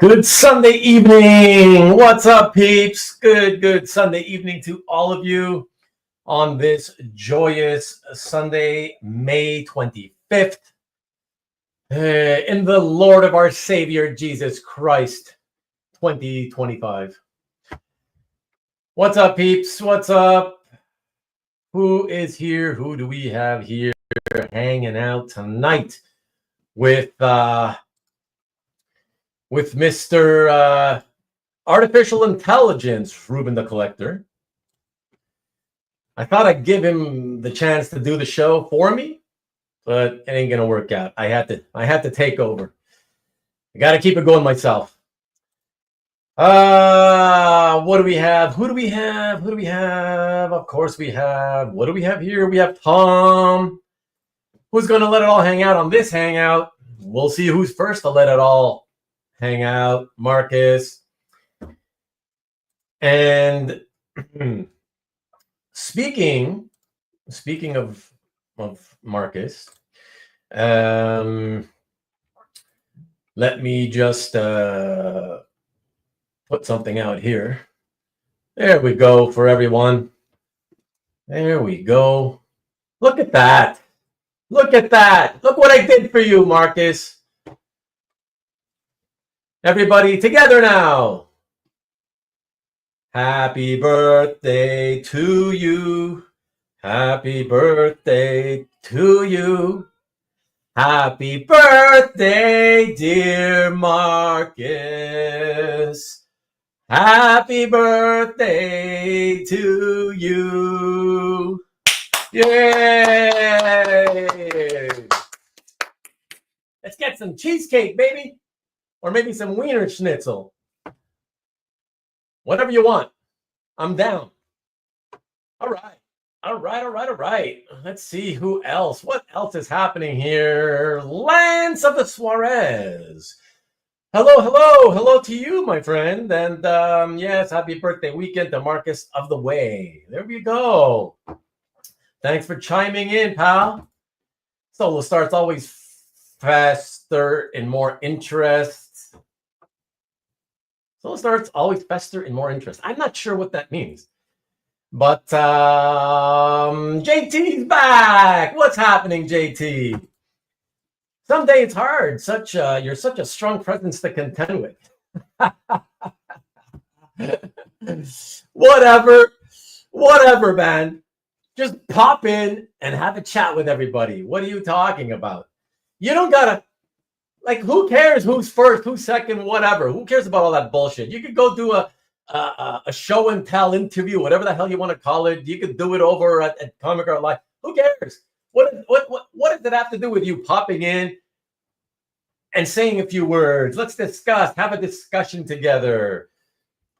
Good Sunday evening. What's up, peeps? Good Sunday evening to all of you on this joyous Sunday, May 25th. In the Lord of our Savior, Jesus Christ, 2025. What's up, peeps? What's up? Who is here? Who do we have here hanging out tonight with Mr. Artificial Intelligence, Rubén DaCollector? I thought I'd give him the chance to do the show for me, but it ain't gonna work out. I had to take over. I gotta keep it going myself. What do we have? Who do we have? Of course we have. What do we have here? We have Tom. Who's gonna let it all hang out on this hangout? We'll see who's first to let it all hang out. Marcus. And speaking of Marcus, let me just put something out here. There we go for everyone. There we go. Look at that. Look at that. Look what I did for you, Marcus. Everybody together now. Happy birthday to you. Happy birthday to you. Happy birthday, dear Marcus. Happy birthday to you. Yay! Let's get some cheesecake, baby. Or maybe some wiener schnitzel. Whatever you want. I'm down. All right. Let's see who else. What else is happening here? Lance of the Suarez. Hello to you, my friend. And yes, happy birthday weekend to Marcus of the Way. There we go. Thanks for chiming in, pal. Solo starts always faster and more interest. Solo starts always faster and more interest. I'm not sure what that means. But JT's back. What's happening, JT? Someday it's hard. You're such a strong presence to contend with. Whatever, man. Just pop in and have a chat with everybody. What are you talking about? You don't gotta, like, who cares who's first, who's second, whatever. Who cares about all that bullshit? You could go do a show and tell interview, whatever the hell you want to call it. You could do it over at Comic Art Live. Who cares? What does it have to do with you popping in and saying a few words? Let's discuss, have a discussion together.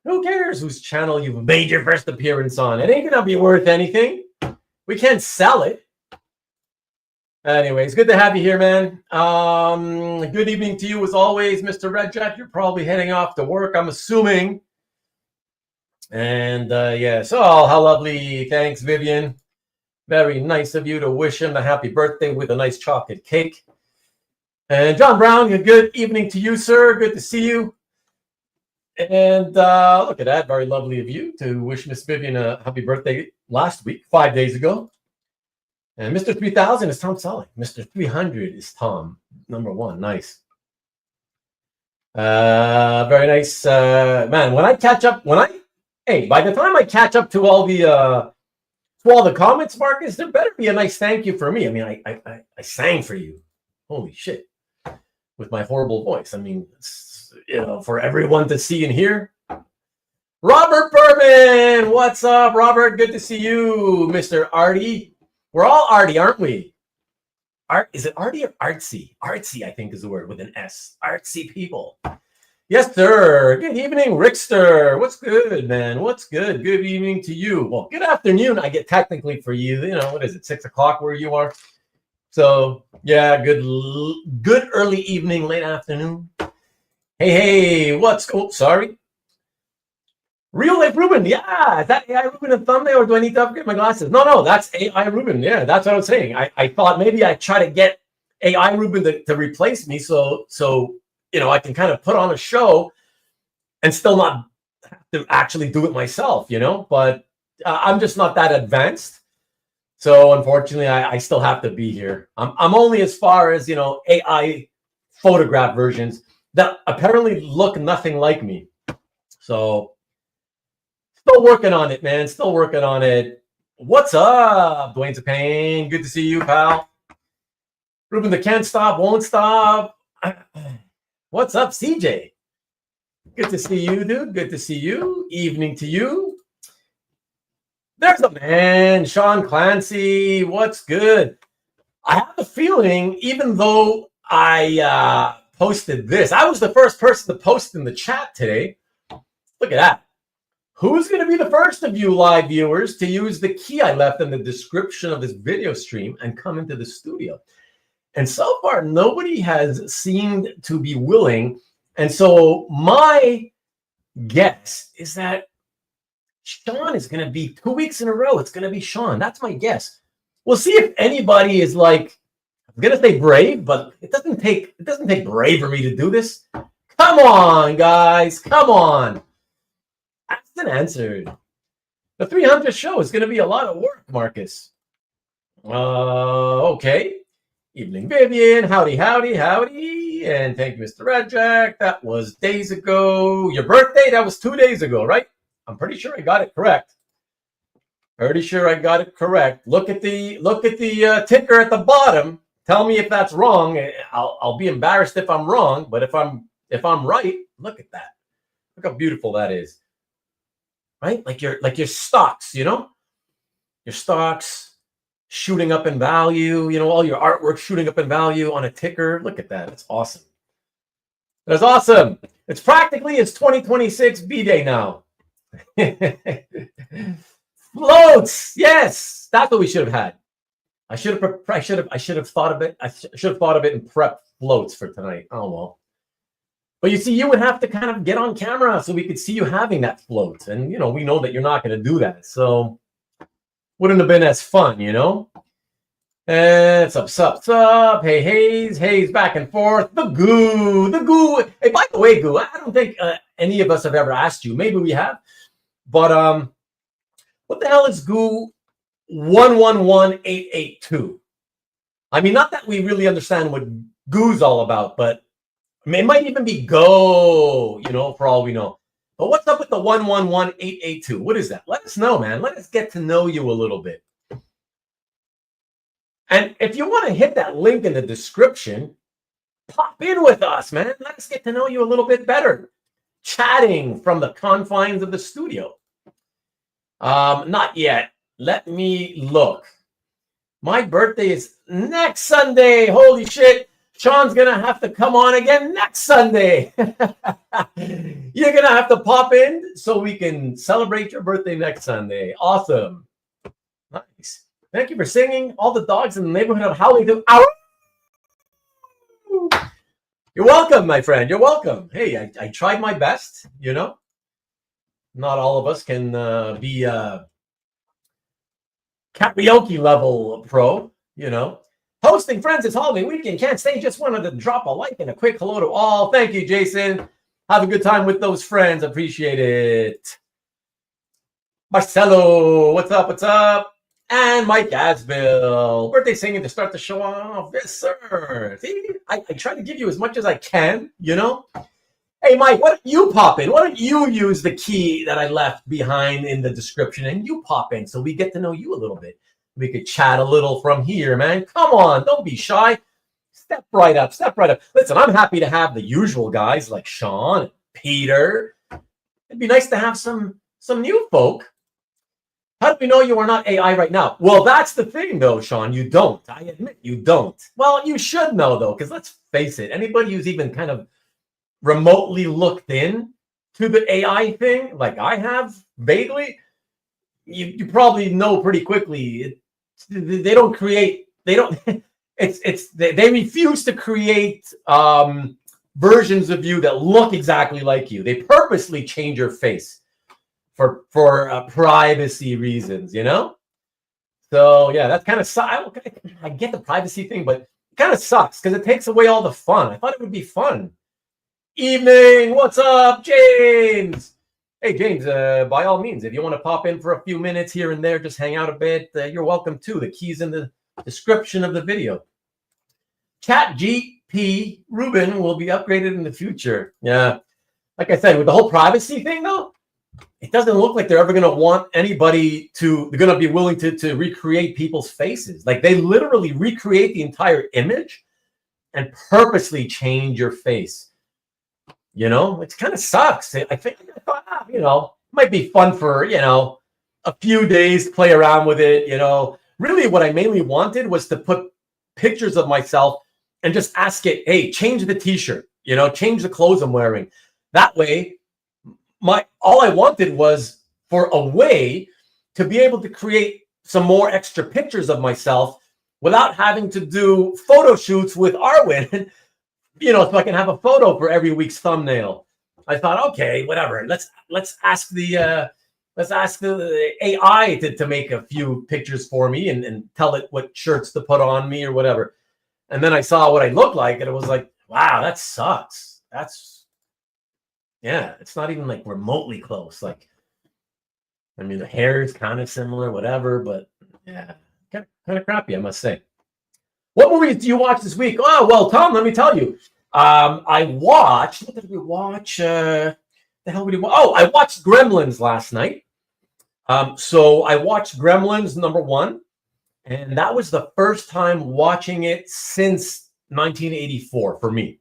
Who cares whose channel you've made your first appearance on? It ain't gonna be worth anything. We can't sell it. Anyways, good to have you here, man. Good evening to you as always, Mr. Red Jet. You're probably heading off to work, I'm assuming. And yes, oh, how lovely. Thanks, Vivian. Very nice of you to wish him a happy birthday with a nice chocolate cake. And John Brown, good evening to you, sir. Good to see you. And look at that. Very lovely of you to wish Miss Vivian a happy birthday last week, 5 days ago. And Mr. 3000 is Tom Sully. Mr. 300 is Tom, number one. Nice. Very nice. Man, when I catch up, by the time I catch up to all the comments, Marcus, there better be a nice thank you for me. I mean, I sang for you. Holy shit. With my horrible voice. I mean, for everyone to see and hear. Robert Berman, what's up, Robert? Good to see you, Mr. Artie. We're all Artie, aren't we? Is it Artie or Artsy? Artsy, I think, is the word with an S. Artsy people. Yes, sir. Good evening, Rickster. What's good, man? What's good? Good evening to you. Well, good afternoon, I get technically for you. What is it, 6 o'clock where you are? So, yeah, good early evening, late afternoon. Hey, sorry. Real life Ruben, yeah. Is that AI Ruben in thumbnail, or do I need to upgrade my glasses? No, that's AI Ruben. Yeah, that's what I was saying. I thought maybe I'd try to get AI Ruben to replace me, so I can kind of put on a show and still not have to actually do it myself, but I'm just not that advanced. So unfortunately, I still have to be here. I'm only as far as, AI photograph versions that apparently look nothing like me. So still working on it, man. Still working on it. What's up, Dwayne's a Pain? Good to see you, pal. Ruben, the can't stop, won't stop. What's up, CJ? Good to see you, dude. Good to see you. Evening to you. There's the man, Sean Clancy. What's good? I have a feeling, even though I posted this, I was the first person to post in the chat today. Look at that. Who's going to be the first of you live viewers to use the key I left in the description of this video stream and come into the studio? And so far, nobody has seemed to be willing. And so my guess is that Sean is going to be 2 weeks in a row. It's going to be Sean. That's my guess. We'll see if anybody is like, I'm going to say brave, but it doesn't take bravery to do this. Come on, guys. Come on. Asked and answered. The 300 show is going to be a lot of work, Marcus. Okay. Evening, Vivian. Howdy, howdy, howdy. And thank you, Mr. Radjack. That was days ago. Your birthday, that was 2 days ago, right? I'm pretty sure I got it correct. Pretty sure I got it correct. Look at the ticker at the bottom. Tell me if that's wrong. I'll be embarrassed if I'm wrong, but if I'm right, look at that. Look how beautiful that is. Right? Like your stocks, your stocks shooting up in value, all your artwork shooting up in value on a ticker. Look at that. It's awesome. That's awesome. It's 2026 B-Day now. Floats. Yes, that's what we should have had. I should have thought of it. I should have thought of it and prepped floats for tonight. Oh well. But you see, you would have to kind of get on camera so we could see you having that float. And we know that you're not going to do that. So wouldn't have been as fun, And sup. Hey, Hayes, back and forth. The goo. Hey, by the way, goo, I don't think any of us have ever asked you. Maybe we have. But what the hell is goo 111882? I mean, not that we really understand what goo's all about, but it might even be go, for all we know. But what's up with the 111882? What is that? Let us know, man. Let us get to know you a little bit. And if you want to hit that link in the description, pop in with us, man. Let us get to know you a little bit better. Chatting from the confines of the studio. Not yet. Let me look. My birthday is next Sunday. Holy shit. Sean's going to have to come on again next Sunday. You're going to have to pop in so we can celebrate your birthday next Sunday. Awesome. Nice. Thank you for singing. All the dogs in the neighborhood of howling do. Ow! You're welcome, my friend. You're welcome. Hey, I tried my best, Not all of us can be karaoke level pro, Hosting friends this holiday weekend. Can't stay. Just wanted to drop a like and a quick hello to all. Thank you, Jason. Have a good time with those friends. Appreciate it. Marcelo, what's up? What's up? And Mike Asbill. Birthday singing to start the show off. Yes, sir. See, I try to give you as much as I can, Hey, Mike, why don't you pop in? Why don't you use the key that I left behind in the description and you pop in so we get to know you a little bit. We could chat a little from here, man. Come on, don't be shy. Step right up. Listen, I'm happy to have the usual guys like Sean, Peter. It'd be nice to have some new folk. How do we know you are not AI right now? Well, that's the thing, though, Sean. You don't. I admit you don't. Well, you should know, though, because let's face it. Anybody who's even kind of remotely looked in to the AI thing, like I have vaguely, you probably know pretty quickly. They don't create. They don't. They refuse to create versions of you that look exactly like you. They purposely change your face for privacy reasons. So yeah, that's kind of. I get the privacy thing, but it kind of sucks because it takes away all the fun. I thought it would be fun. evening. What's up, James? Hey, James, by all means, if you want to pop in for a few minutes here and there, just hang out a bit, you're welcome to. The key's in the description of the video. Chat GP Rubén will be upgraded in the future. Yeah. Like I said, with the whole privacy thing, though, it doesn't look like they're ever going to want anybody to, they're going to be willing to recreate people's faces. Like they literally recreate the entire image and purposely change your face. You know, it kind of sucks. I think, you know, might be fun for, you know, a few days, play around with it. You know, really what I mainly wanted was to put pictures of myself and just ask it, hey, change the t-shirt, you know, change the clothes I'm wearing. That way, all I wanted was for a way to be able to create some more extra pictures of myself without having to do photo shoots with Arwen, you know, so I can have a photo for every week's thumbnail. I thought, okay, whatever. Let's ask the AI to make a few pictures for me and tell it what shirts to put on me or whatever. And then I saw what I looked like, and it was like, wow, that sucks. Yeah, it's not even like remotely close. Like, I mean, the hair is kind of similar, whatever, but yeah, kind of crappy, I must say. What movies do you watch this week? Oh, well, Tom, let me tell you. I watched, what did we watch? The hell did we watch? Oh, I watched Gremlins last night. So I watched Gremlins #1, and that was the first time watching it since 1984 for me.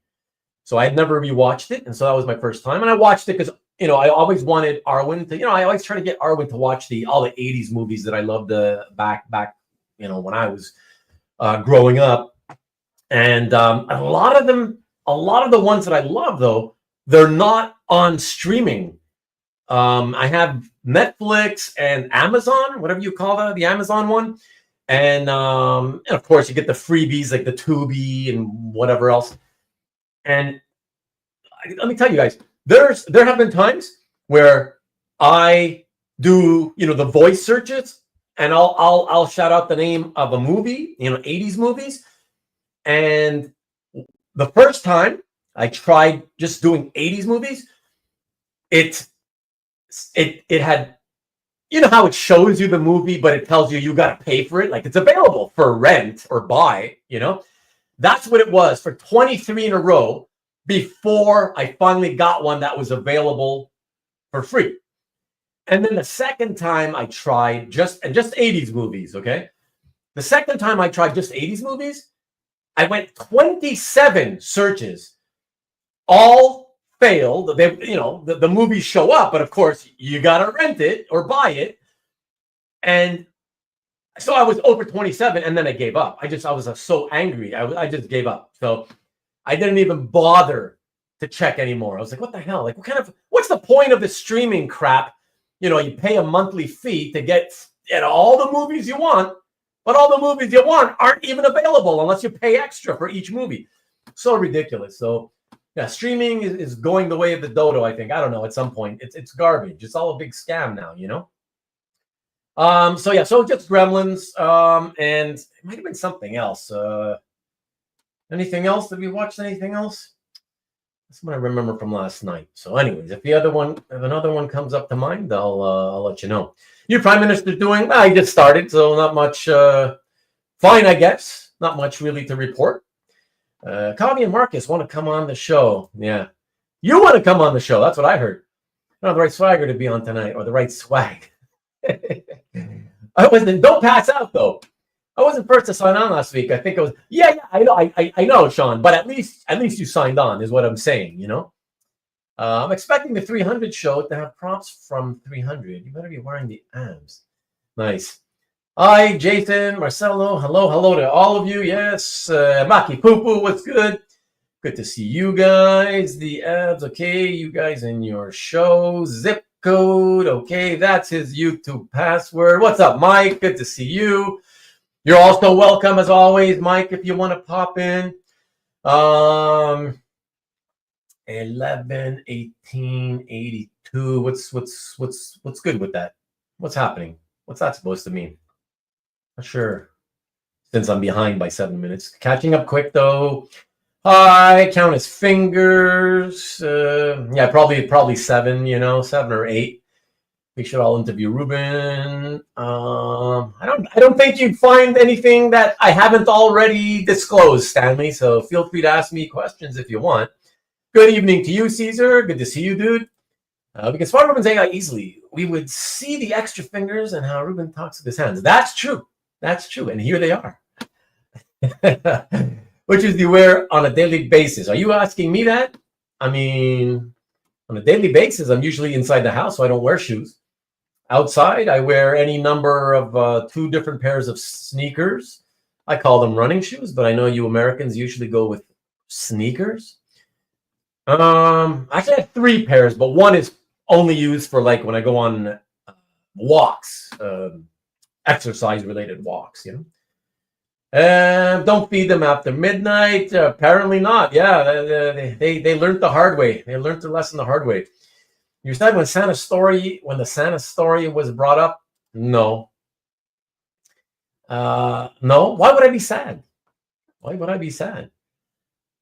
So I had never rewatched it, and so that was my first time. And I watched it because, you know, I always wanted Arwen to, you know, I always try to get Arwen to watch all the 80s movies that I loved back, you know, when I was growing up. And a lot of the ones that I love, though, they're not on streaming. I have Netflix and Amazon, whatever you call that, the Amazon one. And of course, you get the freebies like the Tubi and whatever else. And let me tell you guys, there have been times where I do, you know, the voice searches, and I'll shout out the name of a movie, you know, 80s movies. And the first time I tried just doing 80s movies, it had, you know how it shows you the movie, but it tells you got to pay for it. Like it's available for rent or buy, you know. That's what it was for 23 in a row before I finally got one that was available for free. And then the second time I tried just 80s movies, okay? The second time I tried just 80s movies, I went 27 searches, all failed. They, you know, the movies show up, but of course you got to rent it or buy it. And so I was over 27, and then I gave up. I was so angry. I just gave up. So I didn't even bother to check anymore. I was like, what the hell? Like, what's the point of the streaming crap? You know, you pay a monthly fee to get, you know, all the movies you want, but all the movies you want aren't even available unless you pay extra for each movie. So ridiculous. So yeah, streaming is going the way of the dodo, I think. I don't know, at some point. It's garbage. It's all a big scam now, you know? So yeah, so just Gremlins, and it might have been something else. Anything else? Did we watch anything else? That's what I remember from last night. So, anyways, if another one comes up to mind, I'll let you know. Your Prime Minister doing? Well, he just started, so not much. Fine, I guess. Not much really to report. Kami and Marcus want to come on the show. Yeah, you want to come on the show? That's what I heard. I don't have the right swagger to be on tonight, or the right swag. I wasn't. Don't pass out though. I wasn't first to sign on last week. I think it was. Yeah, I know. I know, Sean. But at least you signed on, is what I'm saying. You know. I'm expecting the 300 show to have props from 300. You better be wearing the abs. Nice. Hi, Jason, Marcelo. Hello to all of you. Yes, Maki Poo, what's good? Good to see you guys. The abs, okay. You guys in your show. Zip code, okay. That's his YouTube password. What's up, Mike? Good to see you. You're also welcome as always, Mike, if you want to pop in. 11, 18, 82. What's good with that? What's happening? What's that supposed to mean? Not sure. Since I'm behind by 7 minutes. Catching up quick though. I count his fingers. Yeah, probably 7. 7 or 8. We should all interview Rubén. I don't think you'd find anything that I haven't already disclosed, Stanley. So feel free to ask me questions if you want. Good evening to you, Caesar. Good to see you, dude. We can spot Rubén's AI easily. We would see the extra fingers and how Rubén talks with his hands. That's true. That's true. And here they are. Which is the wear on a daily basis. Are you asking me that? I mean, on a daily basis, I'm usually inside the house, so I don't wear shoes. Outside, I wear any number of 2 different pairs of sneakers. I call them running shoes, but I know you Americans usually go with sneakers. Actually, I have 3 pairs, but one is only used for like when I go on walks, exercise-related walks, Don't feed them after midnight. Apparently not. Yeah, they learned the hard way. They learned their lesson the hard way. You said when the Santa story was brought up, no. No. Why would I be sad? Why would I be sad?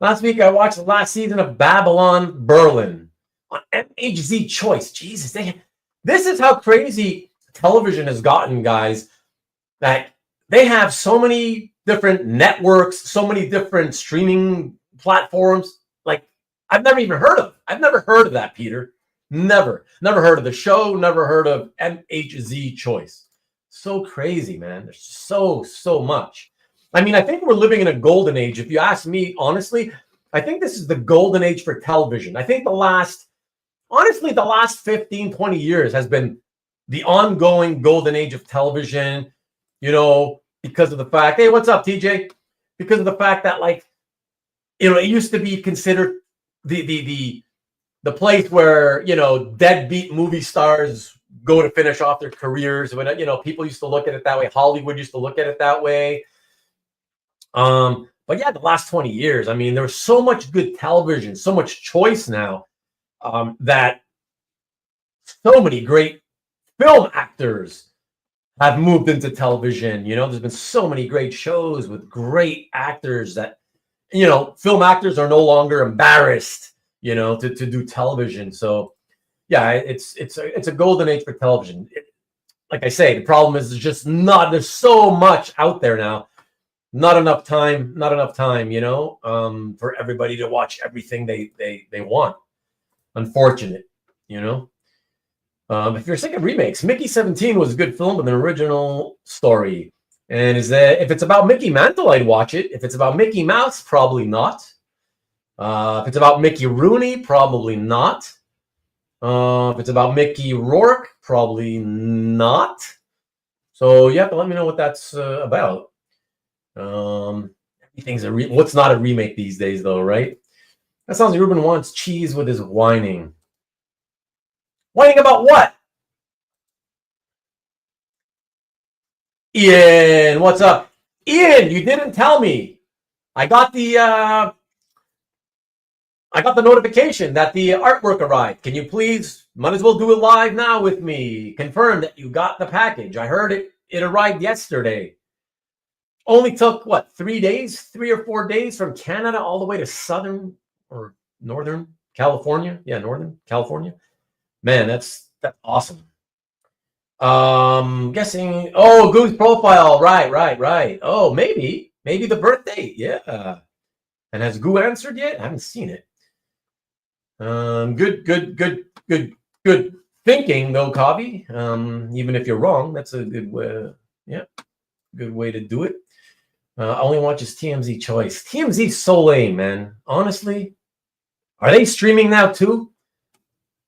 Last week I watched the last season of Babylon Berlin on MHZ Choice. Jesus, this is how crazy television has gotten, guys. That they have so many different networks, so many different streaming platforms. Like I've never heard of that, Peter. Never heard of the show. Never heard of MHZ Choice. So crazy, man. There's so much. I mean, I think we're living in a golden age. If you ask me, honestly, I think this is the golden age for television. I think the last 15, 20 years has been the ongoing golden age of television, because of the fact, hey, what's up, TJ? Because of the fact that, like, it used to be considered the place where, deadbeat movie stars go to finish off their careers. When, people used to look at it that way. Hollywood used to look at it that way. But yeah, the last 20 years, I mean, there's so much good television, so much choice now, that so many great film actors have moved into television. There's been so many great shows with great actors that, film actors are no longer embarrassed, to do television. So yeah, it's a golden age for television. Like I say, the problem is there's so much out there now. Not enough time, for everybody to watch everything they want. Unfortunate, If you're sick of remakes, Mickey 17 was a good film with an original story. And if it's about Mickey Mantle, I'd watch it. If it's about Mickey Mouse, probably not. If it's about Mickey Rooney, probably not. If it's about Mickey Rourke, probably not. So you have to let me know what that's about. Everything's what's not a remake these days, though, right? That sounds like Rubén wants cheese with his whining. Whining about what? Ian, what's up? Ian, you didn't tell me. I got the notification that the artwork arrived. Can you please, might as well do it live now with me, confirm that you got the package. I heard it arrived yesterday. Only took, 3 days, 3 or 4 days from Canada all the way to Southern or Northern California. Yeah, Northern California. Man, that's awesome. Guessing, Goose profile. Right. Oh, maybe the birthday. Yeah. And has Goo answered yet? I haven't seen it. Good thinking though, Kavi. Even if you're wrong, that's a good way. Yeah, good way to do it. Only watches TMZ Choice. TMZ's so lame, man. Honestly, are they streaming now too?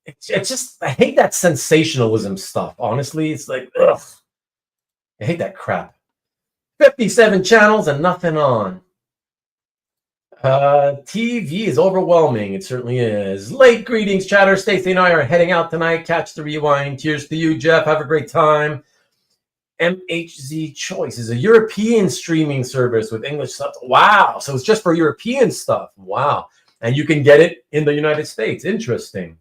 It's just, I hate that sensationalism stuff. Honestly, it's like, ugh. I hate that crap. 57 channels and nothing on. TV is overwhelming. It certainly is. Late greetings, chatter. Stacey and I are heading out tonight. Catch the rewind. Cheers to you, Jeff. Have a great time. MHZ Choice is a European streaming service with English subs. Wow. So it's just for European stuff. Wow. And you can get it in the United States. Interesting.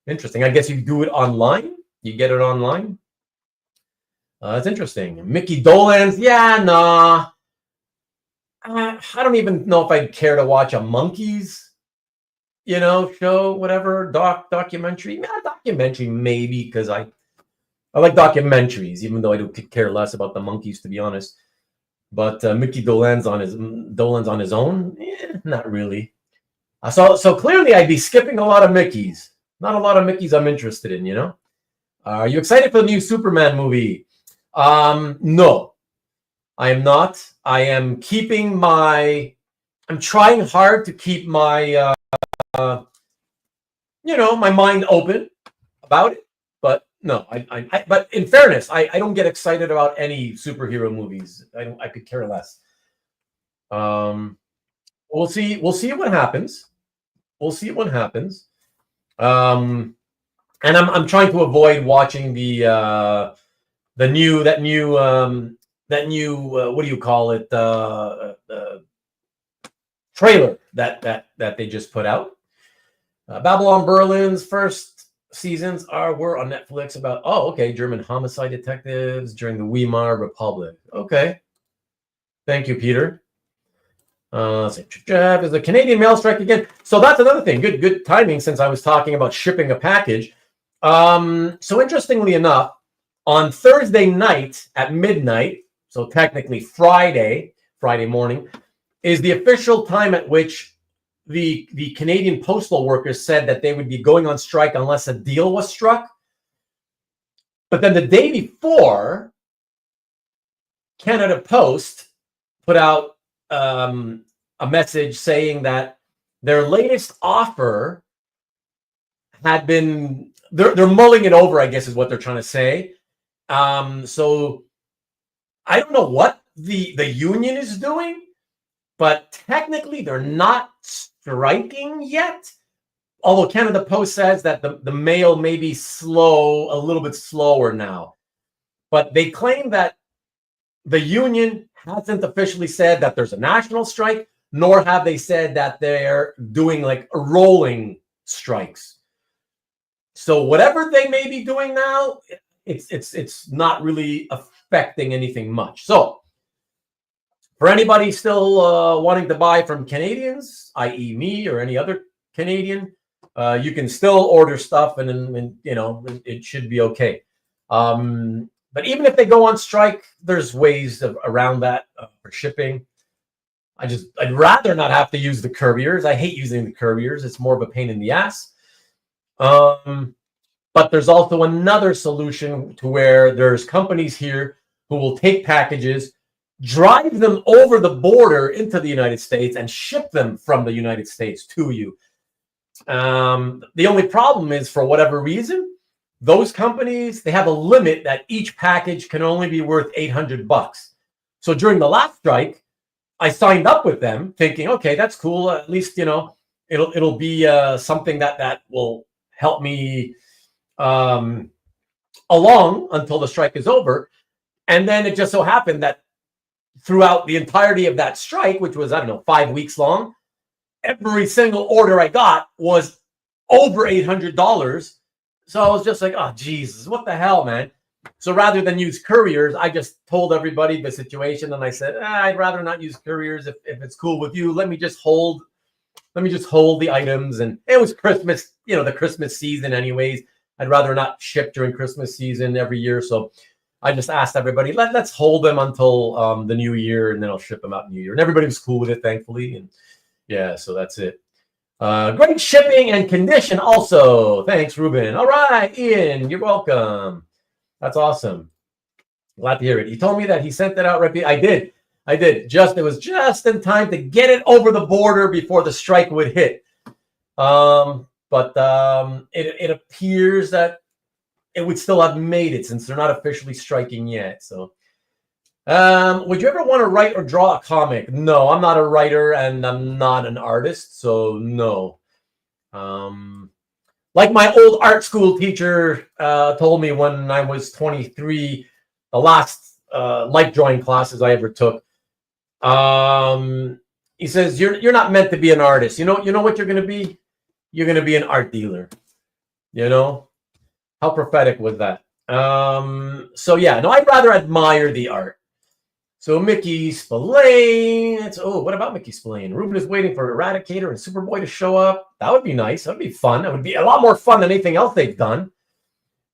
I guess you do it online. You get it online. That's interesting. Mickey Dolenz. Yeah, nah. I don't even know if I'd care to watch a monkeys, show, whatever, documentary. Yeah, documentary maybe, because I like documentaries, even though I do care less about the monkeys, to be honest. But Mickey Dolenz on his own, not really. So clearly, I'd be skipping a lot of Mickeys. Not a lot of Mickeys I'm interested in. Are you excited for the new Superman movie? No, I am not. I am keeping my. I'm trying hard to keep my, my mind open about it. But no, but in fairness, I don't get excited about any superhero movies. I could care less. We'll see. We'll see what happens. We'll see what happens. And I'm trying to avoid watching the new what do you call it, trailer that they just put out. Babylon Berlin's first seasons were on Netflix about German homicide detectives during the Weimar Republic. Okay, thank you, Peter. Is the Canadian mail strike again? So that's another thing. Good timing, since I was talking about shipping a package. So interestingly enough, on Thursday night at midnight, so technically Friday morning, is the official time at which the Canadian postal workers said that they would be going on strike unless a deal was struck. But then the day before, Canada Post put out a message saying that their latest offer had been, they're mulling it over, I guess is what they're trying to say. So I don't know what the union is doing, but technically they're not striking yet. Although Canada Post says that the mail may be slow, a little bit slower now. But they claim that the union hasn't officially said that there's a national strike, nor have they said that they're doing like rolling strikes. So whatever they may be doing now, it's not really affecting anything much. So for anybody still wanting to buy from Canadians, i.e. me or any other Canadian, you can still order stuff and it should be okay. But even if they go on strike, there's ways around that for shipping. I'd rather not have to use the couriers. I hate using the couriers. It's more of a pain in the ass. But there's also another solution to where there's companies here who will take packages, drive them over the border into the United States, and ship them from the United States to you. The only problem is, for whatever reason, those companies, they have a limit that each package can only be worth $800. So during the last strike, I signed up with them thinking, okay, that's cool. At least, it'll be something that will help me along until the strike is over. And then it just so happened that throughout the entirety of that strike, which was, 5 weeks long, every single order I got was over $800. So I was just like, oh, Jesus, what the hell, man? So rather than use couriers, I just told everybody the situation, and I said, I'd rather not use couriers if it's cool with you. Let me just hold the items. And it was Christmas, the Christmas season anyways. I'd rather not ship during Christmas season every year. So I just asked everybody, let's hold them until the new year, and then I'll ship them out in New Year. And everybody was cool with it, thankfully. And yeah, so that's it. Great shipping and condition also. Thanks, Ruben. All right, Ian, you're welcome. That's awesome. Glad to hear it. He told me that he sent that out right. I did. It was just in time to get it over the border before the strike would hit. But it appears that it would still have made it, since they're not officially striking yet. So, would you ever want to write or draw a comic? No, I'm not a writer and I'm not an artist, so no. Like my old art school teacher told me when I was 23, the last light drawing classes I ever took. He says, you're not meant to be an artist. You know what you're going to be? You're going to be an art dealer. How prophetic was that? So yeah, no, I'd rather admire the art. So Mickey Spillane. What about Mickey Spillane? Ruben is waiting for Eradicator and Superboy to show up. That would be nice. That would be fun. That would be a lot more fun than anything else they've done.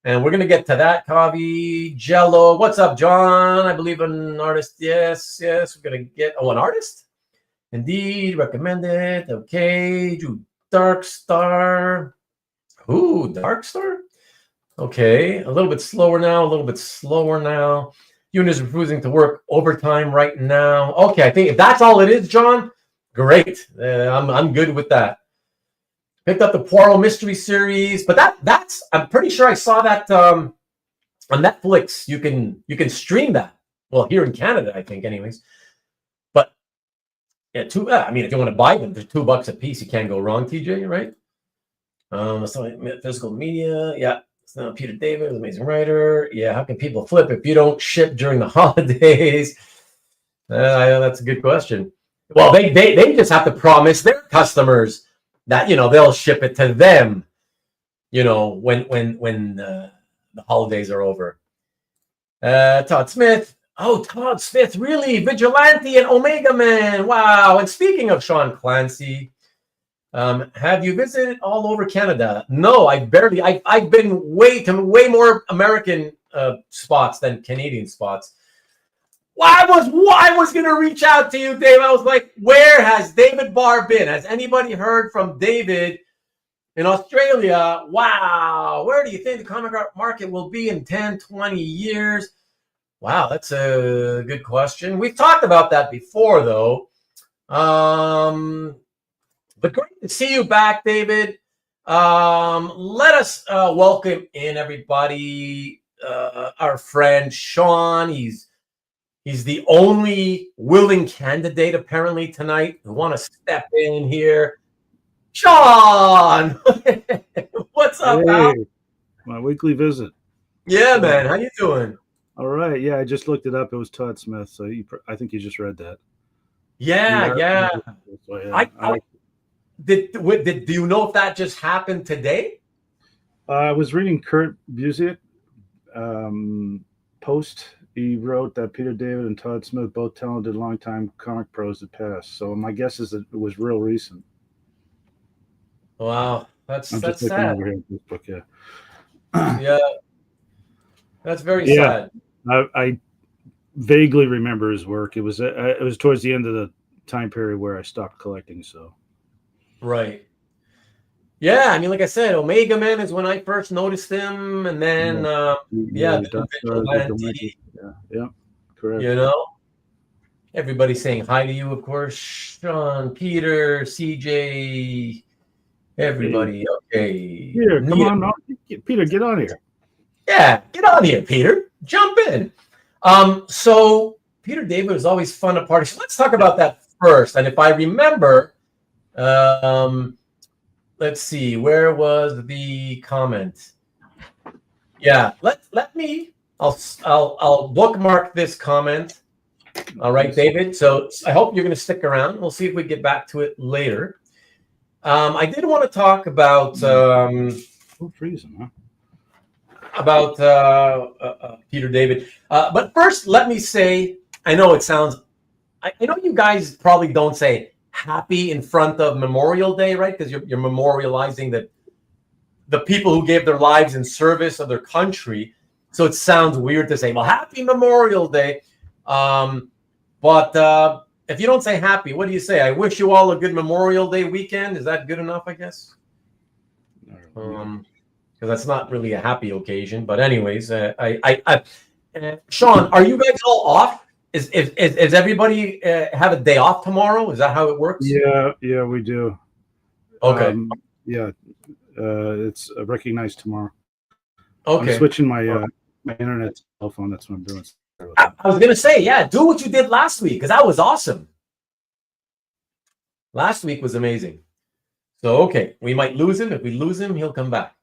And we're going to get to that, Kavi. Jello. What's up, John? I believe an artist. Yes. We're going to get... an artist? Indeed. Recommended. Okay. Dark Star. Ooh, Dark Star? Okay. A little bit slower now. Unit is refusing to work overtime right now. Okay, I think if that's all it is, John, great. I'm good with that. Picked up the Poirot mystery series, but that's I'm pretty sure I saw that on Netflix. You can stream that. Well, here in Canada, I think, anyways. But yeah, I mean, if you want to buy them, they're $2 a piece. You can't go wrong, TJ, right? Physical media, yeah. So Peter David, amazing writer. Yeah, how can people flip if you don't ship during the holidays? That's a good question. Well, they just have to promise their customers that they'll ship it to them. When the holidays are over. Todd Smith. Oh, Todd Smith, really? Vigilante and Omega Man. Wow. And speaking of Sean Clancy, have you visited all over Canada? No, I've been way more American spots than Canadian spots. Well, I was going to reach out to you, Dave. I was like, where has David Barr been? Has anybody heard from David in Australia? Wow. Where do you think the comic art market will be in 10, 20 years? Wow, that's a good question. We've talked about that before, though. But great to see you back, David. Let us welcome in everybody. Our friend Sean. He's the only willing candidate apparently tonight who want to step in here. Sean, what's up, pal? My weekly visit. Yeah, man. How you doing? All right. Yeah, I just looked it up. It was Todd Smith. So I think you just read that. Yeah. So, yeah. Do you know if that just happened today? I was reading Kurt Busiek post. He wrote that Peter David and Todd Smith, both talented longtime comic pros, had passed. So my guess is that it was real recent. Wow, that's sad. Over here in this book, yeah. Yeah, that's very sad. I vaguely remember his work. It was towards the end of the time period where I stopped collecting. So, right. Yeah, I mean, like I said, Omega Man is when I first noticed him, and then yeah, correct. Everybody saying hi to you, of course. Sean, Peter, CJ, everybody. Okay, Peter, come on, Peter, get on here. Yeah, get on here, Peter. Jump in. So Peter David was always fun to party. So let's talk about that first. And if I remember, let's see, where was the comment? Yeah, I'll bookmark this comment. All right, David. So I hope you're going to stick around. We'll see if we get back to it later. I did want to talk about freezing, huh? About Peter David. But first, let me say, I know it sounds, I know you guys probably don't say happy in front of Memorial Day, right? Because you're memorializing the people who gave their lives in service of their country. So it sounds weird to say, well, happy Memorial Day. But if you don't say happy, what do you say? I wish you all a good Memorial Day weekend. Is that good enough, I guess? Because that's not really a happy occasion. But anyways, Sean, are you guys all off? Is everybody have a day off tomorrow? Is that how it works? Yeah, we do. Okay. It's recognized tomorrow. Okay. I'm switching my my internet cell phone. That's what I'm doing. I was gonna say, yeah, do what you did last week because that was awesome. Last week was amazing. So okay, we might lose him. If we lose him, he'll come back.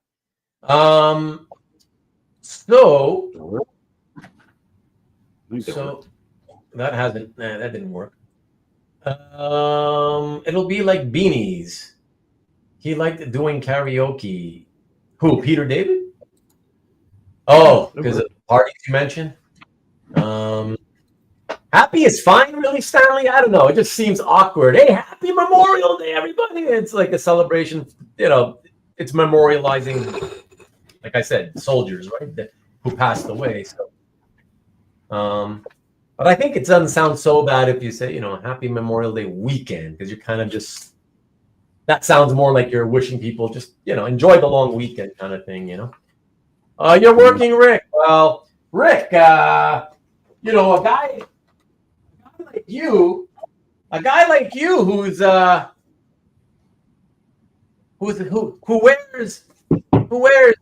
So that didn't work. It'll be like beanies. He liked doing karaoke. Who? Peter David? Oh, because of the parties you mentioned. Happy is fine, really, Stanley. I don't know. It just seems awkward. Hey, happy Memorial Day, everybody! It's like a celebration. You know, it's memorializing, like I said, soldiers, right, who passed away. So, but I think it doesn't sound so bad if you say, Happy Memorial Day weekend, because you're kind of just. That sounds more like you're wishing people just, enjoy the long weekend kind of thing, You're working, Rick. Well, Rick, a guy like you who wears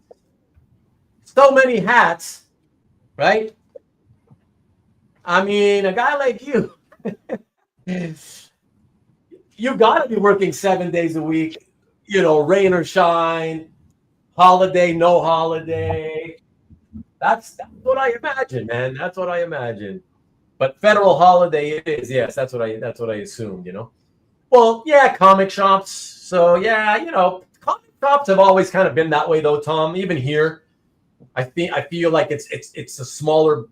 so many hats, right? I mean, a guy like you, you got to be working 7 days a week, rain or shine, holiday, no holiday. That's what I imagine, man. That's what I imagine. But federal holiday it is. Yes, that's what I assumed, Well, yeah, comic shops. So yeah, comic shops have always kind of been that way, though, Tom. Even here, I feel like it's a small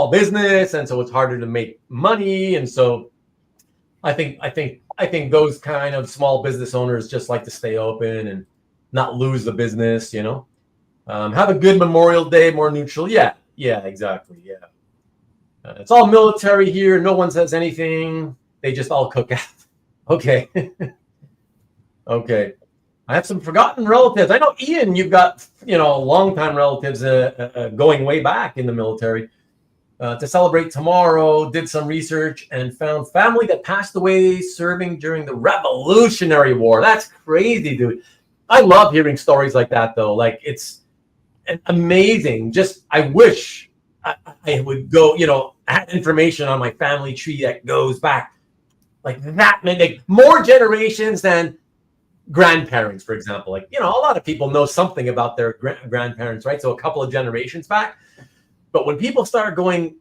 business, and so it's harder to make money, and so I think those kind of small business owners just like to stay open and not lose the business, have a good Memorial Day, more neutral. Yeah, exactly. Yeah. It's all military here. No one says anything. They just all cook out. Okay. Okay. I have some forgotten relatives. I know, Ian, you've got, longtime relatives going way back in the military. To celebrate tomorrow, did some research and found family that passed away serving during the Revolutionary War. That's crazy, dude. I love hearing stories like that, though. Like, it's amazing. Just, I wish I would go, had information on my family tree that goes back like that many, more generations than grandparents, for example. Like, a lot of people know something about their grandparents, right? So a couple of generations back. But when people start going,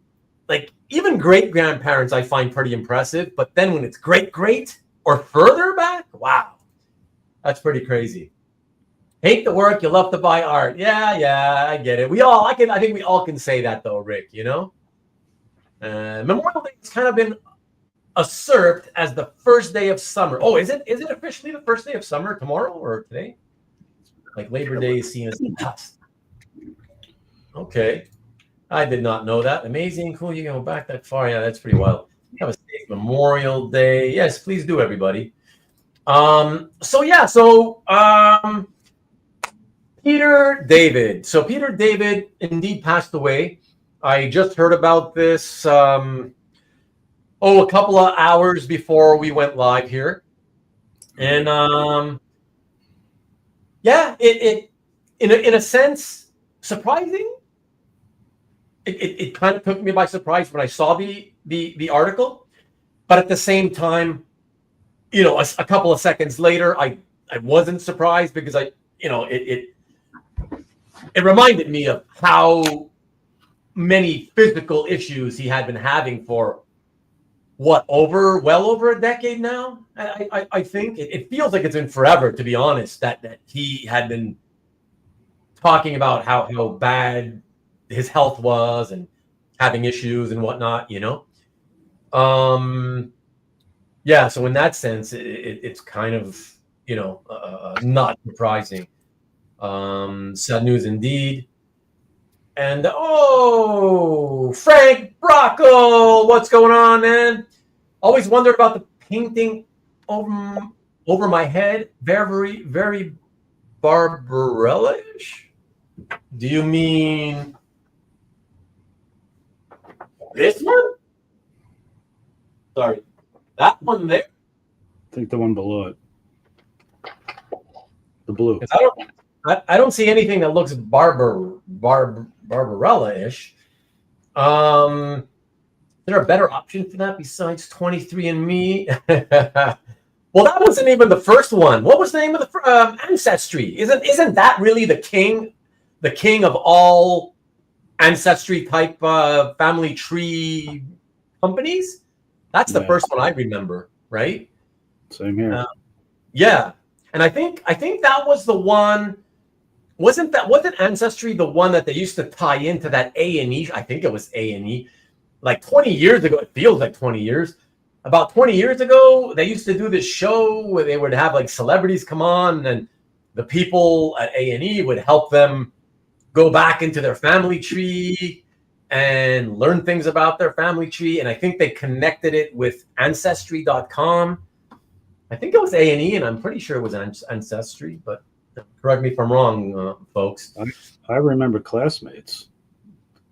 like, even great grandparents, I find pretty impressive. But then when it's great or further back, wow, that's pretty crazy. Hate the work, you love to buy art. Yeah, I get it. I think we all can say that, though, Rick. Memorial Day has kind of been usurped as the first day of summer. Oh, is it officially the first day of summer tomorrow or today? Like Labor Day is seen as the last. Okay. I did not know that. Amazing. Cool. You go back that far. Yeah, that's pretty wild. Have a safe Memorial Day. Yes, please do, everybody. Peter David. So Peter David indeed passed away. I just heard about this a couple of hours before we went live here. And it in a sense surprising. It kind of took me by surprise when I saw the article, but at the same time, a couple of seconds later, I wasn't surprised because it reminded me of how many physical issues he had been having for well over a decade now. I think it feels like it's been forever, to be honest, that he had been talking about how bad his health was and having issues and whatnot, so in that sense, it's kind of, not surprising. Sad news indeed. And Frank Brocco, what's going on, man? Always wondered about the painting over my head. Very, very Barbarella-ish. Do you mean this one? Sorry, that one there. I think the one below it. The blue. I don't see anything that looks Barbarella-ish. Is there a better option for that besides 23andMe? Well, that wasn't even the first one. What was the name of the Ancestry? Isn't that really the king of all Ancestry type family tree companies? That's the first one I remember, right? Same here. Yeah, and I think that was the one. Wasn't Ancestry the one that they used to tie into that A&E? I think it was A&E, like 20 years ago. It feels like 20 years. About 20 years ago, they used to do this show where they would have like celebrities come on, and the people at A&E would help them go back into their family tree and learn things about their family tree. And I think they connected it with Ancestry.com. I think it was A&E, and I'm pretty sure it was Ancestry, but correct me if I'm wrong, folks. I remember Classmates.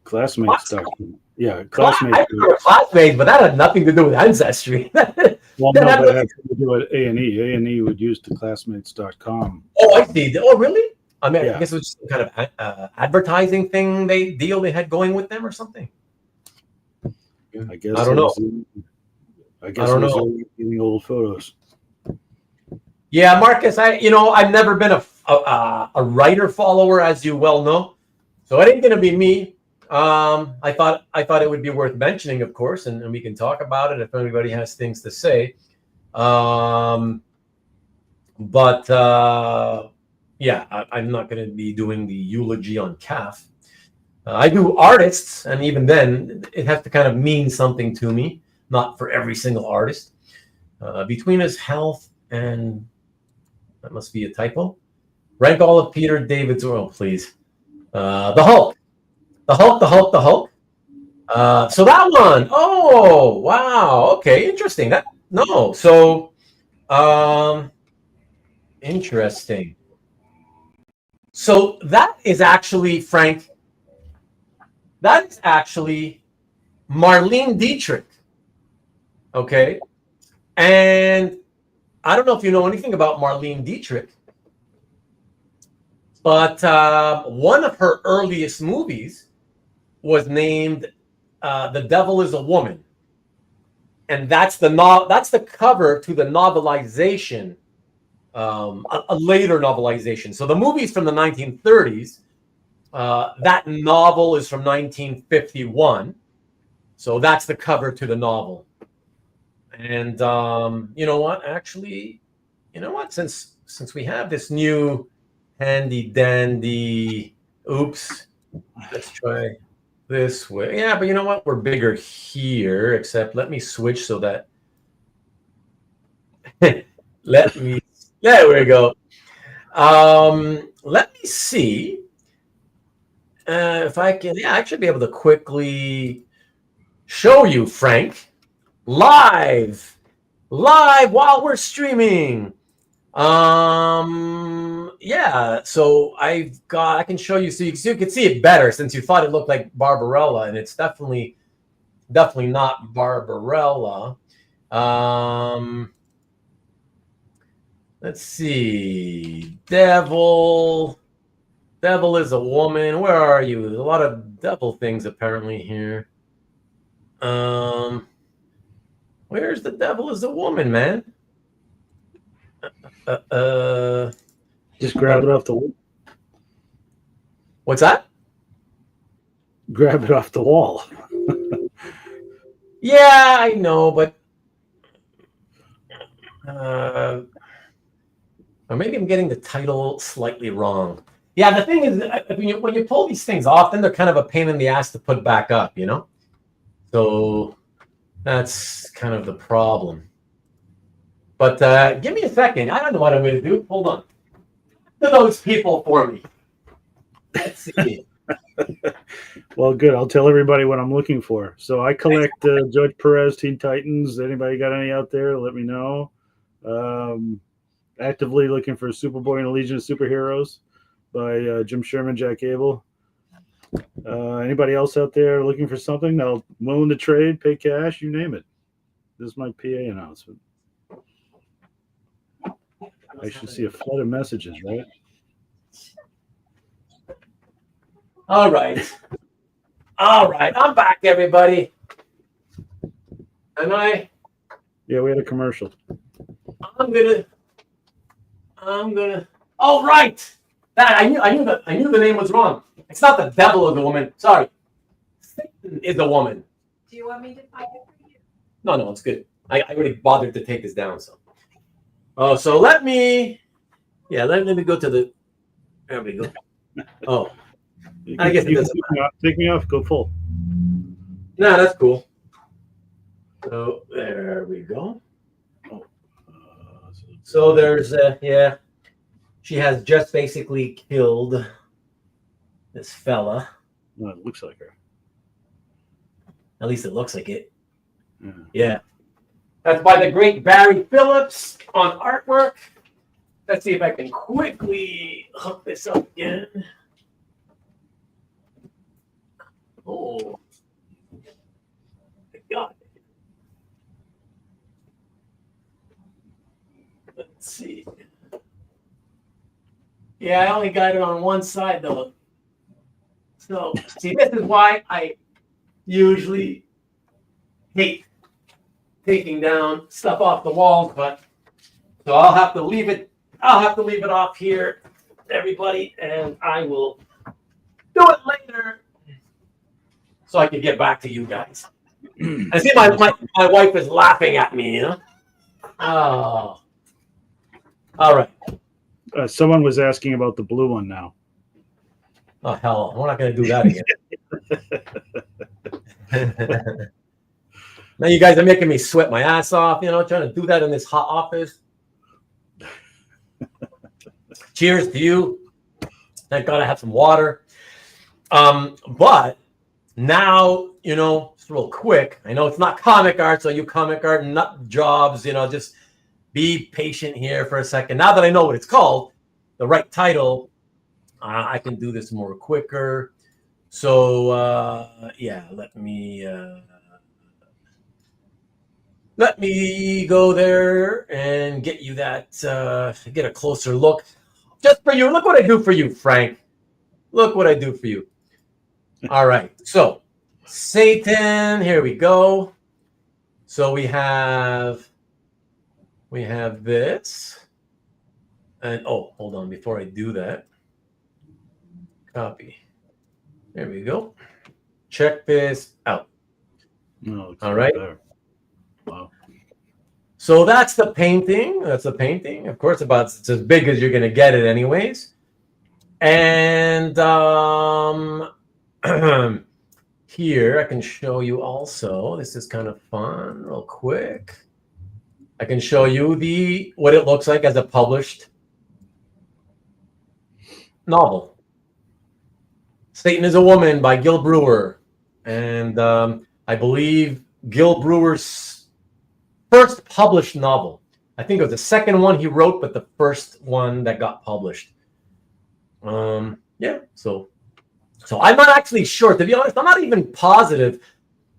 Classmates.com. Yeah, Classmates. I remember Classmates, but that had nothing to do with Ancestry. Well, no, but it had to do with A&E. A&E would use the Classmates.com. Oh, I see. Oh, really? I mean, Yeah. I guess it was some kind of advertising thing they had going with them or something. I guess I don't know. I guess it was getting old photos. Yeah, Marcus, I've never been a writer follower, as you well know, so it ain't gonna be me. I thought it would be worth mentioning, of course, and we can talk about it if anybody has things to say. Yeah, I'm not going to be doing the eulogy on CAF. I do artists, and even then, it has to kind of mean something to me, not for every single artist. Between his health and, that must be a typo, rank all of Peter David's, oh, please. The Hulk. The Hulk. So that one, oh, wow, okay, interesting. Interesting. So that is actually, Frank, that is actually Marlene Dietrich. Okay. And I don't know if you know anything about Marlene Dietrich, but one of her earliest movies was named The Devil is a Woman. And that's the cover to the novelization, a later novelization. So the movie's from the 1930s. That novel is from 1951. So that's the cover to the novel. And you know what? Actually, you know what? Since we have this new handy dandy, oops, let's try this way. Yeah, but you know what? We're bigger here, except let me switch so that there we go. Let me see if I can. Yeah, I should be able to quickly show you, Frank, live while we're streaming. Yeah, so I can show you so you can see it better, since you thought it looked like Barbarella, and it's definitely not Barbarella. Let's see. Devil is a woman. Where are you? There's a lot of devil things apparently here. Where's the devil is a woman, man? Just grab it off the wall. What's that? Grab it off the wall. Yeah, I know, but or maybe I'm getting the title slightly wrong. Yeah, the thing is, when you pull these things off, then they're kind of a pain in the ass to put back up, you know? So that's kind of the problem. But give me a second. I don't know what I'm going to do. Hold on. To those people for me. Let's see. Well, good. I'll tell everybody what I'm looking for. So I collect Judge Perez Teen Titans. Anybody got any out there? Let me know. Actively looking for Superboy and the Legion of Superheroes by Jim Sherman, Jack Abel. Anybody else out there looking for something? I'm willing to trade, pay cash, you name it. This is my PA announcement. I should see a flood of messages, right? All right. I'm back, everybody. Am I? Yeah, we had a commercial. I'm gonna. Oh, right. That I knew the name was wrong. It's not the devil of the woman. Sorry. Satan is a woman. Do you want me to find it for you? No, it's good. I already bothered to take this down. So let me go to the. There we go. Oh, I guess it doesn't matter. Take me off. Go full. No, that's cool. So there we go. So there's yeah, she has just basically killed this fella. No, it looks like her. At least it looks like it. Yeah. Yeah. That's by the great Barry Phillips on artwork. Let's see if I can quickly hook this up again. Oh, God. Let's see. Yeah, I only got it on one side though. So, see, this is why I usually hate taking down stuff off the walls, but so I'll have to leave it. I'll have to leave it off here, everybody, and I will do it later so I can get back to you guys. I see my wife is laughing at me, you know? Oh. All right. Someone was asking about the blue one now. Oh, hell. We're not going to do that again. Now you guys are making me sweat my ass off, you know, trying to do that in this hot office. Cheers to you. Thank God I have some water. But now, you know, it's real quick. I know it's not comic art, so you comic art nut jobs, you know, just be patient here for a second. Now that I know what it's called, the right title, I can do this more quicker. So, yeah, let me go there and get you that, get a closer look. Just for you. Look what I do for you, Frank. Look what I do for you. All right. So, Satan, here we go. So we have this. And, oh, hold on. Before I do that, copy. There we go. Check this out. No, all right. Better. Wow. So that's the painting. That's the painting. Of course, it's as big as you're going to get it anyways. And here I can show you also. This is kind of fun, real quick. I can show you what it looks like as a published novel. Satan is a Woman by Gil Brewer. And I believe Gil Brewer's first published novel. I think it was the second one he wrote, but the first one that got published. Yeah, so I'm not actually sure. To be honest, I'm not even positive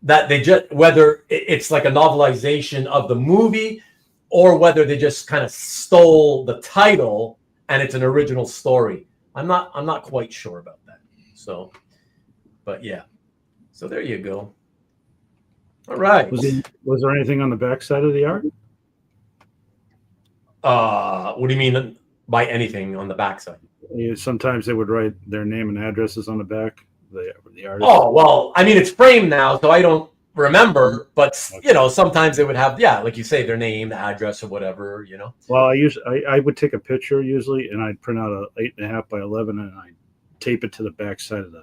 that whether it's like a novelization of the movie or whether they just kind of stole the title and it's an original story. I'm not quite sure about that. So, but yeah. So there you go. All right. Was there anything on the back side of the art? What do you mean by anything on the backside? Sometimes they would write their name and addresses on the back. The artist. Oh well, I mean it's framed now, so I don't remember. But okay. You know, sometimes they would have, yeah, like you say, their name, the address, or whatever. You know. Well, I would take a picture usually, and I'd print out a 8.5 by 11, and I tape it to the back side of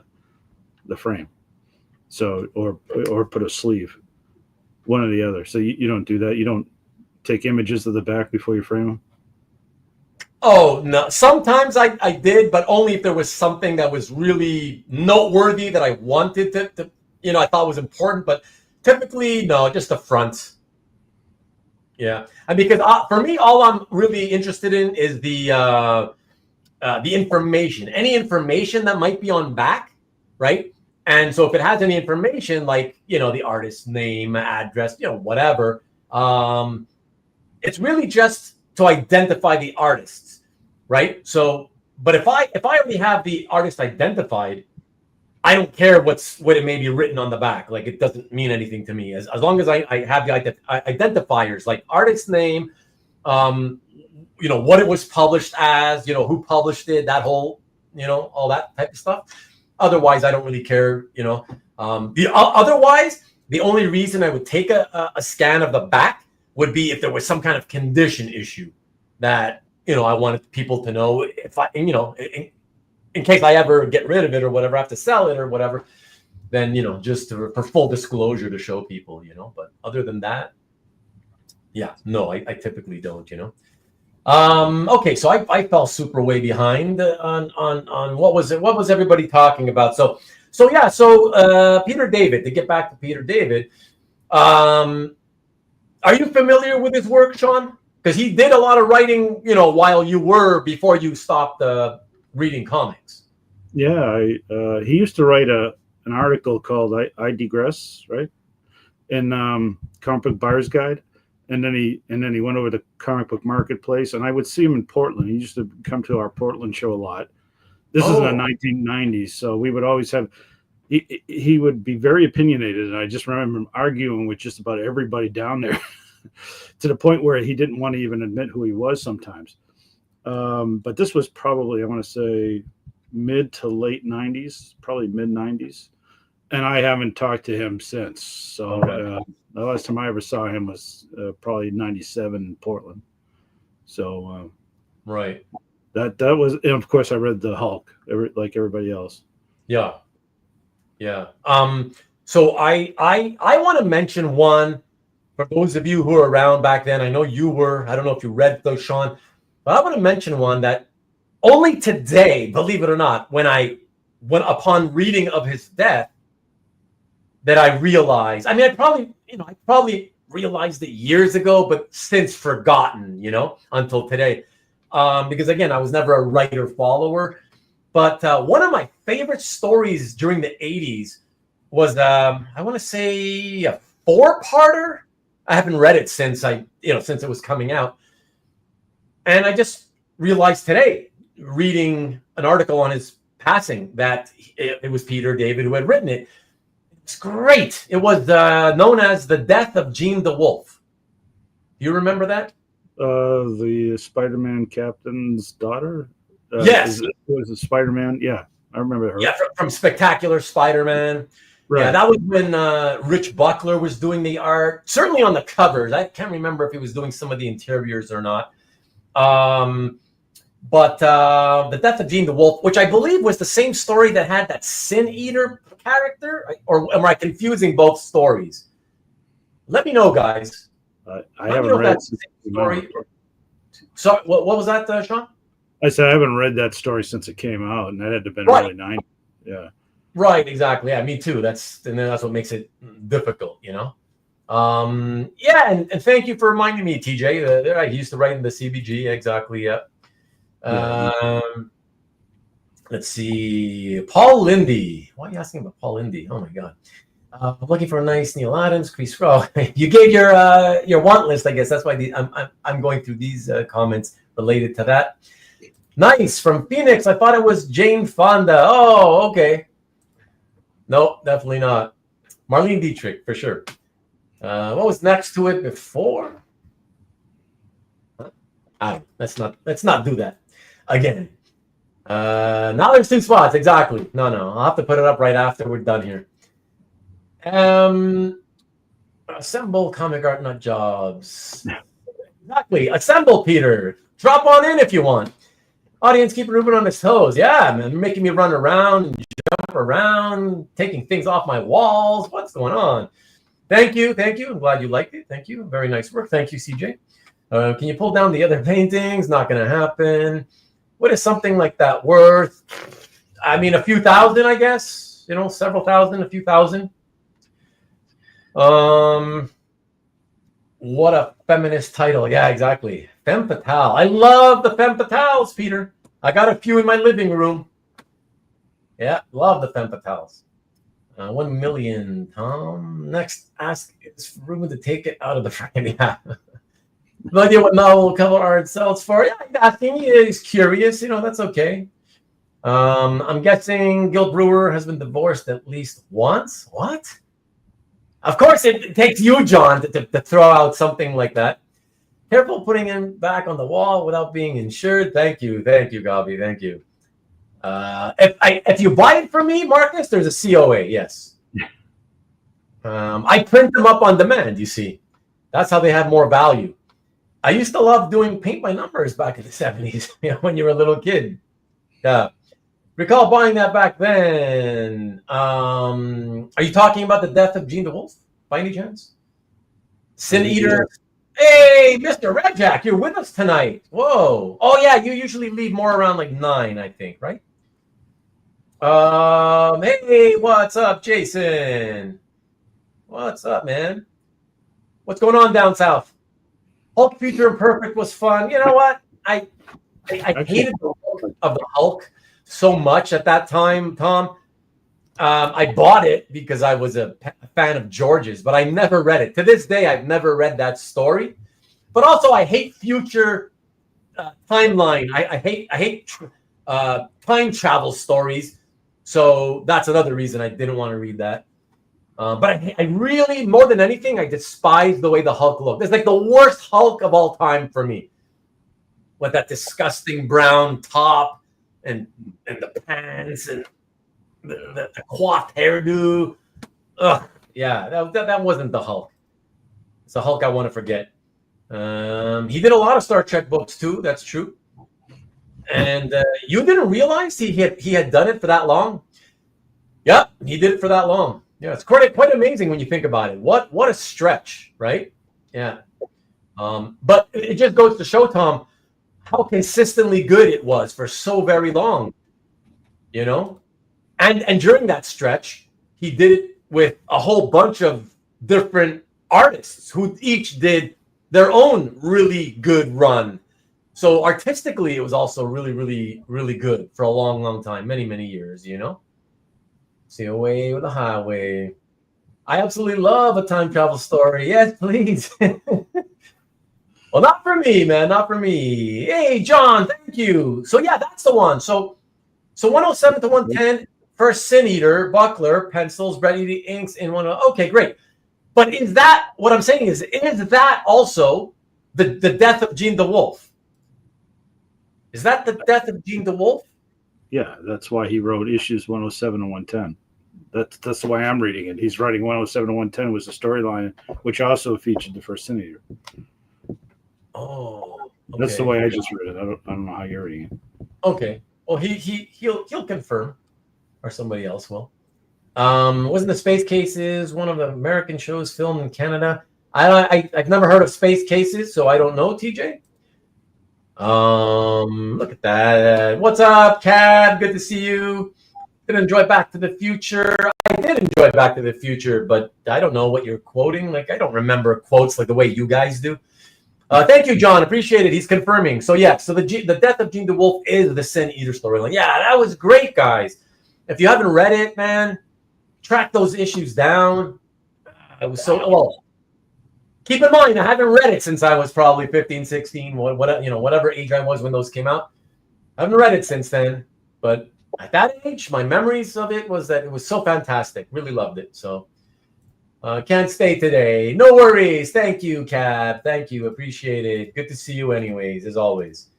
the frame. So or put a sleeve, one or the other. So you don't do that. You don't take images of the back before you frame them. Oh, no. Sometimes I did, but only if there was something that was really noteworthy that I wanted to you know, I thought was important. But typically, no, just the front. Yeah. And because for me, all I'm really interested in is the information. Any information that might be on back, right? And so if it has any information like, you know, the artist's name, address, you know, whatever, it's really just to identify the artists, right? So, but if I already have the artist identified, I don't care what it may be written on the back. Like it doesn't mean anything to me as long as I have the identifiers like artist name, you know, what it was published as, you know, who published it, that whole, you know, all that type of stuff. Otherwise, I don't really care, you know. Otherwise, the only reason I would take a scan of the back would be if there was some kind of condition issue that, you know, I wanted people to know if I, you know, in case I ever get rid of it or whatever, I have to sell it or whatever. than just for full disclosure to show people, But other than that, yeah, no, I typically don't, Okay, so I fell super way behind on what was everybody talking about. So Peter David. To get back to Peter David, are you familiar with his work, Sean? Because he did a lot of writing, before you stopped reading comics. Yeah, he used to write an article called I Digress, right? In Comic Book Buyer's Guide. And then he went over to Comic Book Marketplace, and I would see him in Portland. He used to come to our Portland show a lot. This is in the 1990s, so we would always have. He would be very opinionated, and I just remember him arguing with just about everybody down there, to the point where he didn't want to even admit who he was sometimes. But this was probably, I want to say, mid to late 90s, probably mid 90s, and I haven't talked to him since. So. The last time I ever saw him was probably '97 in Portland. So, right. That was, and of course, I read the Hulk, like everybody else. Yeah. So I want to mention one for those of you who were around back then. I know you were. I don't know if you read those, Sean, but I want to mention one that only today, believe it or not, when upon reading of his death, that I realized. I mean, I probably realized it years ago, but since forgotten, until today. Because again, I was never a writer follower. But one of my favorite stories during the 80s was, I want to say, a 4-parter. I haven't read it since since it was coming out. And I just realized today, reading an article on his passing, that it was Peter David who had written it. It's great. It was known as The Death of Jean the Wolf. Do you remember that? The Spider-Man captain's daughter? Yes. It was a Spider-Man. Yeah, I remember her. Yeah, from Spectacular Spider-Man. Right. Yeah, that was when Rich Buckler was doing the art. Certainly on the covers. I can't remember if he was doing some of the interiors or not. But The Death of Jean the Wolf, which I believe was the same story that had that Sin Eater character, or am I confusing both stories? Let me know, guys. I haven't read that story. So, what was that, Sean? I said I haven't read that story since it came out, and that had to have been early 90s. Yeah. Right, exactly. Yeah, me too. That's what makes it difficult, Yeah, and thank you for reminding me, TJ. I used to write in the CBG, exactly. Yeah. Let's see. Paul Lindy. Why are you asking about Paul Lindy? Oh my God. I'm looking for a nice Neil Adams, Chris Rowe. You gave your want list, I guess. That's why I'm going through these comments related to that. Nice from Phoenix. I thought it was Jane Fonda. Oh, okay. No, definitely not. Marlene Dietrich for sure. What was next to it before? Let's not do that again. Now there's 2 spots, exactly. No, I'll have to put it up right after we're done here. Assemble comic art nut jobs. Exactly. Assemble, Peter. Drop on in if you want. Audience, keep Ruben on his toes. Yeah, man, making me run around and jump around, taking things off my walls. What's going on? Thank you. I'm glad you liked it. Thank you. Very nice work. Thank you, CJ. Can you pull down the other paintings? Not going to happen. What is something like that worth? I mean, a few thousand, I guess. Several thousand, a few thousand. What a feminist title. Yeah, exactly. Femme Fatale. I love the Femme Fatales, Peter. I got a few in my living room. Yeah, love the Femme Fatales. 1 million, Tom. Next, ask is Ruben to take it out of the frame. Yeah. No idea what novel cover art sells for. Yeah, asking. He's curious. That's okay. I'm guessing Gil Brewer has been divorced at least once. What? Of course, it takes you, John, to throw out something like that. Careful putting him back on the wall without being insured. Thank you, Gabi. Thank you. If you buy it from me, Marcus, there's a COA. Yes. I print them up on demand. You see, that's how they have more value. I used to love doing paint by numbers back in the 70s. When you were a little kid. Yeah. Recall buying that back then. Are you talking about the death of Gene DeWolf by any chance? Sin Eater. Hey, Mr. Red Jack, you're with us tonight. Whoa. Oh, yeah, you usually leave more around like 9, I think, right? Hey, what's up, Jason? What's up, man? What's going on down south? Hulk Future Imperfect was fun. You know what? I hated the look of the Hulk so much at that time, Tom. I bought it because I was a fan of George's, but I never read it. To this day, I've never read that story. But also, I hate future timeline. I hate time travel stories. So that's another reason I didn't want to read that. But I really, more than anything, I despise the way the Hulk looked. It's like the worst Hulk of all time for me. With that disgusting brown top and the pants and the coiffed hairdo. Ugh, yeah, that wasn't the Hulk. It's the Hulk I want to forget. He did a lot of Star Trek books too. That's true. And you didn't realize he had done it for that long? Yep, he did it for that long. Yeah, it's quite amazing when you think about it. What a stretch, right? Yeah. But it just goes to show, Tom, how consistently good it was for so very long. You know? And during that stretch, he did it with a whole bunch of different artists who each did their own really good run. So artistically, it was also really, really, really good for a long, long time, many, many years, you know? See away with the highway. I absolutely love a time travel story. Yes, please. Well, not for me, man. Not for me. Hey, John, thank you. So yeah, that's the one. So 107 to 110, first Sin Eater, Buckler, pencils, ready to inks in one. Okay, great. But is that what I'm saying? Is that also the death of Gene DeWolf? Is that the death of Gene DeWolf? Yeah, that's why he wrote issues 107 and 110. That's the way I'm reading it. He's writing 107 and 110 was the storyline, which also featured the first Sin Eater. Oh, okay. That's the way I just read it. I don't know how you're reading it. Okay. Well, he'll confirm, or somebody else will. Wasn't the Space Cases one of the American shows filmed in Canada? I've never heard of Space Cases, so I don't know, TJ. Look at that. What's up, Cab? Good to see you. Did enjoy Back to the Future. I did enjoy Back to the Future, but I don't know what you're quoting. Like, I don't remember quotes like the way you guys do. Thank you, John. Appreciate it. He's confirming. So yeah, so the death of Gene DeWolf is the Sin Eater storyline. Yeah, that was great, guys. If you haven't read it, man, track those issues down. It was so well. Keep in mind, I haven't read it since I was probably 15, 16, whatever age I was when those came out. I haven't read it since then, but at that age, my memories of it was that it was so fantastic. Really loved it. So can't stay today. No worries. Thank you, Cab. Thank you. Appreciate it. Good to see you anyways, as always.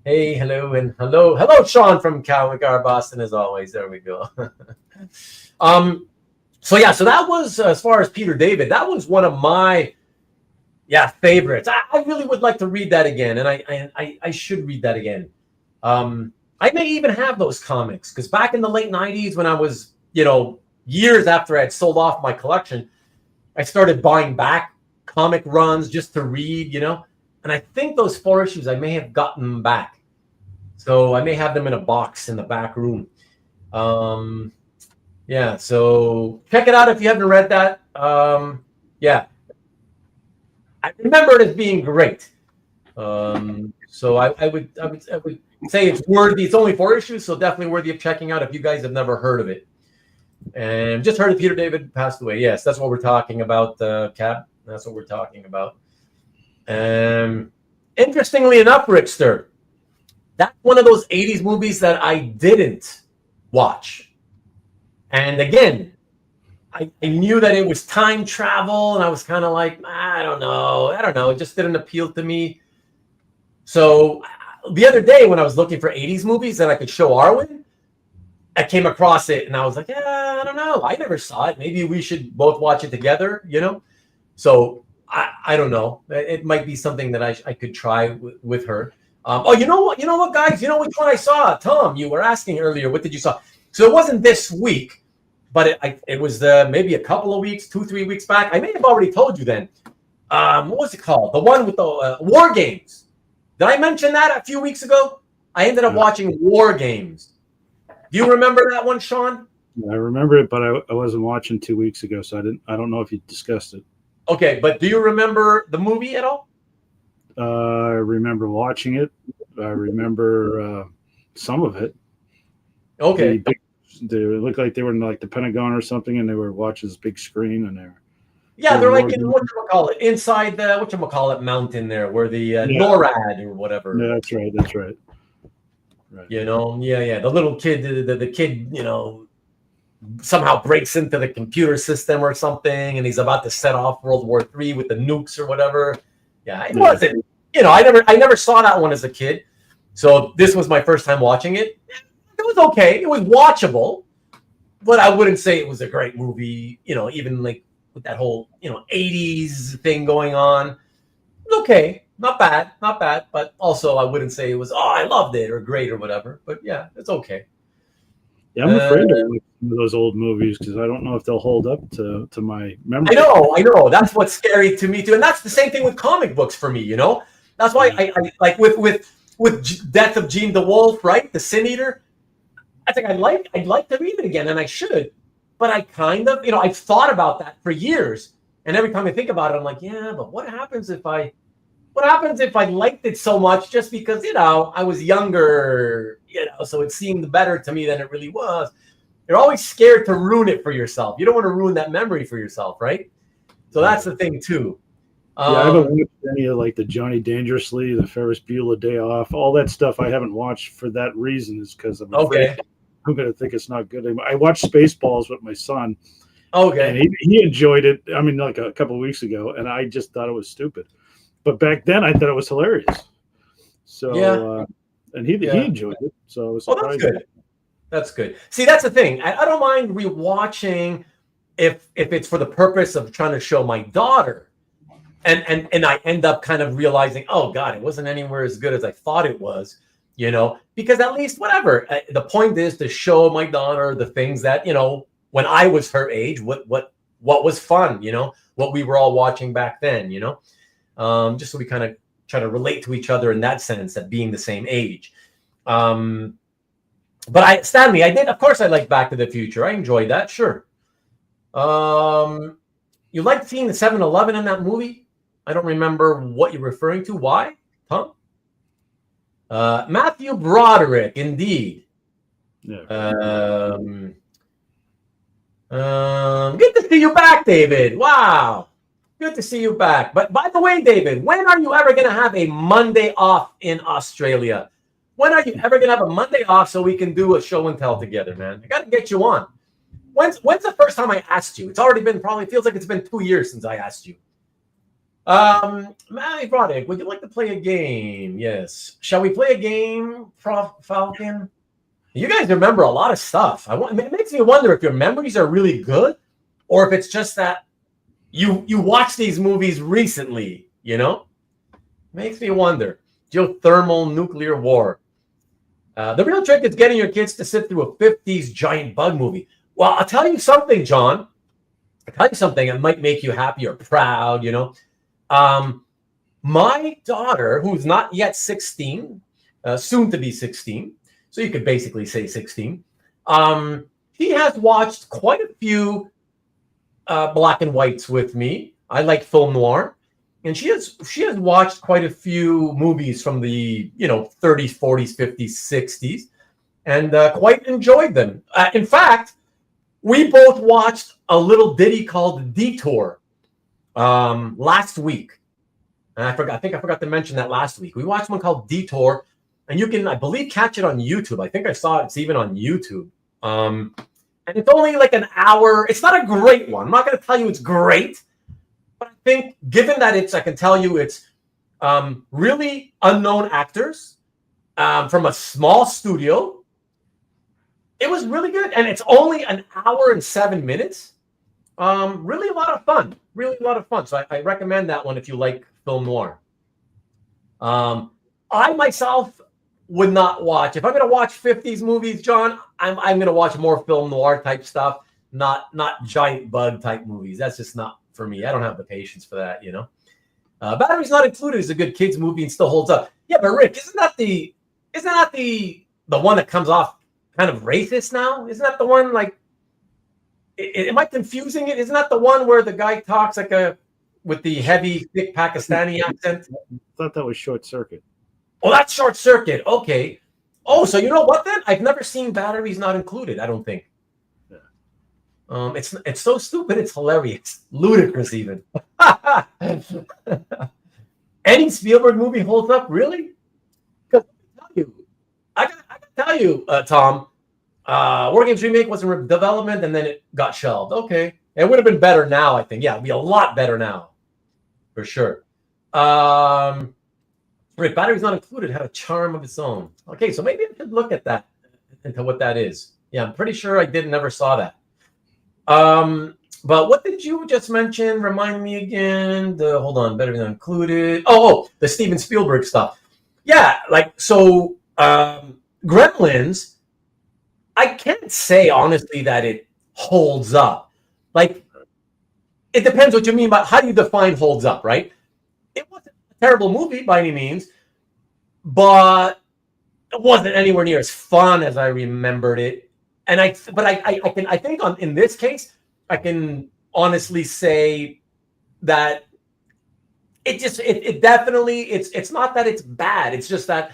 Hey, hello, and hello. Hello, Sean from Cowicar, Boston, as always. There we go. So that was, as far as Peter David, that was one of my favorites. I really would like to read that again, and I should read that again. I may even have those comics, because back in the late 90s when I was, years after I had sold off my collection, I started buying back comic runs just to read, and I think those 4 issues, I may have gotten them back. So I may have them in a box in the back room. So check it out if you haven't read that. I remember it as being great. So I would say it's worthy. It's only 4 issues, so definitely worthy of checking out if you guys have never heard of it. And just heard that Peter David passed away. Yes, that's what we're talking about, Cap. That's what we're talking about. Interestingly enough, Rickster, that's one of those 80s movies that I didn't watch. And again, I knew that it was time travel, and I was kind of like, I don't know. It just didn't appeal to me. So the other day when I was looking for 80s movies that I could show Arwen, I came across it, and I was like, I don't know. I never saw it. Maybe we should both watch it together, So I don't know. It might be something that I could try with her. Oh, you know what? You know what, guys? You know which one I saw? Tom, you were asking earlier. What did you saw? So it wasn't this week, but it was maybe a couple of weeks, 2-3 weeks back. I may have already told you then. What was it called? The one with the War Games. Did I mention that a few weeks ago? I ended up watching War Games. Do you remember that one, Sean? I remember it, but I wasn't watching 2 weeks ago, so I don't know if you discussed it. Okay, but do you remember the movie at all? I remember watching it. I remember some of it. Okay. They looked like they were in like the Pentagon or something, and they were watching this big screen, and they're like in whatchamacallit, inside the whatchamacallit mountain there, where the NORAD or whatever. Yeah, that's right. That's right. Right. The little kid, the kid, somehow breaks into the computer system or something, and he's about to set off World War III with the nukes or whatever. Yeah, it wasn't. I never saw that one as a kid, so this was my first time watching it. It was okay. It was watchable, but I wouldn't say it was a great movie. Even like with that whole 80s thing going on. Okay, not bad, but also I wouldn't say it was I loved it or great or whatever. But yeah, it's okay. Yeah, I'm afraid of those old movies because I don't know if they'll hold up to my memory. I know. That's what's scary to me too, and that's the same thing with comic books for me. That's why I like with Death of Gene DeWolf, right? The Sin Eater. I think I'd like to read it again, and I should. But I kind of, I've thought about that for years, and every time I think about it, I'm like, yeah, but what happens if I liked it so much just because I was younger, so it seemed better to me than it really was. You're always scared to ruin it for yourself. You don't want to ruin that memory for yourself, right? So that's the thing too. I haven't watched any of like the Johnny Dangerously, the Ferris Bueller Day Off, all that stuff. I haven't watched for that reason, is because I'm afraid I'm going to think it's not good. I watched Spaceballs with my son. Okay. And he enjoyed it. I mean, like a couple of weeks ago, and I just thought it was stupid. But back then, I thought it was hilarious. So, and he enjoyed it. So I was surprised. That's good. See, that's the thing. I don't mind rewatching if it's for the purpose of trying to show my daughter, and I end up kind of realizing, oh God, it wasn't anywhere as good as I thought it was. Because at least whatever. The point is to show my daughter the things that when I was her age, what was fun. What we were all watching back then. Just so we kind of try to relate to each other in that sense, of being the same age. But Stanley, I did. Of course, I liked Back to the Future. I enjoyed that. Sure. You liked seeing the 7-Eleven in that movie? I don't remember what you're referring to. Why, Tom? Matthew Broderick, indeed. Yeah. Good to see you back, David. Wow. Good to see you back. But by the way, David, when are you ever going to have a Monday off in Australia? When are you ever going to have a Monday off so we can do a show and tell together, man? I got to get you on. When's the first time I asked you? It's already been feels like it's been 2 years since I asked you. Matty Broderick, would you like to play a game? Yes. Shall we play a game, Prof Falcon? You guys remember a lot of stuff. It makes me wonder if your memories are really good or if it's just that you watched these movies recently, Makes me wonder. Geothermal nuclear war. The real trick is getting your kids to sit through a 50s giant bug movie. Well, I'll tell you something, John. I'll tell you something that might make you happy or proud, My daughter, who's not yet 16, soon to be 16, so you could basically say 16, she has watched quite a few black and whites with me. I like film noir. And she has watched quite a few movies from the 30s, 40s, 50s, 60s, and quite enjoyed them. In fact, we both watched a little ditty called Detour last week. And I think I forgot to mention that last week. We watched one called Detour, and you can, I believe, catch it on YouTube. I think I saw it's even on YouTube. And it's only like an hour. It's not a great one. I'm not going to tell you it's great. But I think, given that I can tell you it's really unknown actors from a small studio, it was really good. And it's only an hour and 7 minutes. Really a lot of fun. Really a lot of fun. So I recommend that one if you like film noir. I myself would not watch. If I'm going to watch 50s movies, John, I'm going to watch more film noir type stuff, not giant bug type movies. That's just not for me. I don't have the patience for that, you know. Batteries Not Included is a good kids movie and still holds up. Yeah, but Rick, isn't that the one that comes off kind of racist now? Isn't that the one like? Am I confusing it? Isn't that the one where the guy talks like with the heavy, thick Pakistani accent? I thought that was Short Circuit. Oh, that's Short Circuit. Okay. Oh, so you know what then? I've never seen Batteries Not Included, I don't think. Yeah. It's so stupid, it's hilarious. Ludicrous even. Any Spielberg movie holds up, really? Because I gotta tell you, Tom, War Games Remake was in development and then it got shelved. Okay. It would have been better now, I think. Yeah, it'd be a lot better now. For sure. Rick, Batteries Not Included had a charm of its own. Okay, so maybe I could look at that, into what that is. Yeah, I'm pretty sure I never saw that. But what did you just mention? Remind me again. Hold on, Batteries Not Included. Oh, the Steven Spielberg stuff. Yeah, like, so Gremlins, I can't say honestly that it holds up. Like, it depends what you mean by how do you define holds up, right? It wasn't a terrible movie by any means, but it wasn't anywhere near as fun as I remembered it. And I think in this case, I can honestly say that it definitely it's not that it's bad. It's just that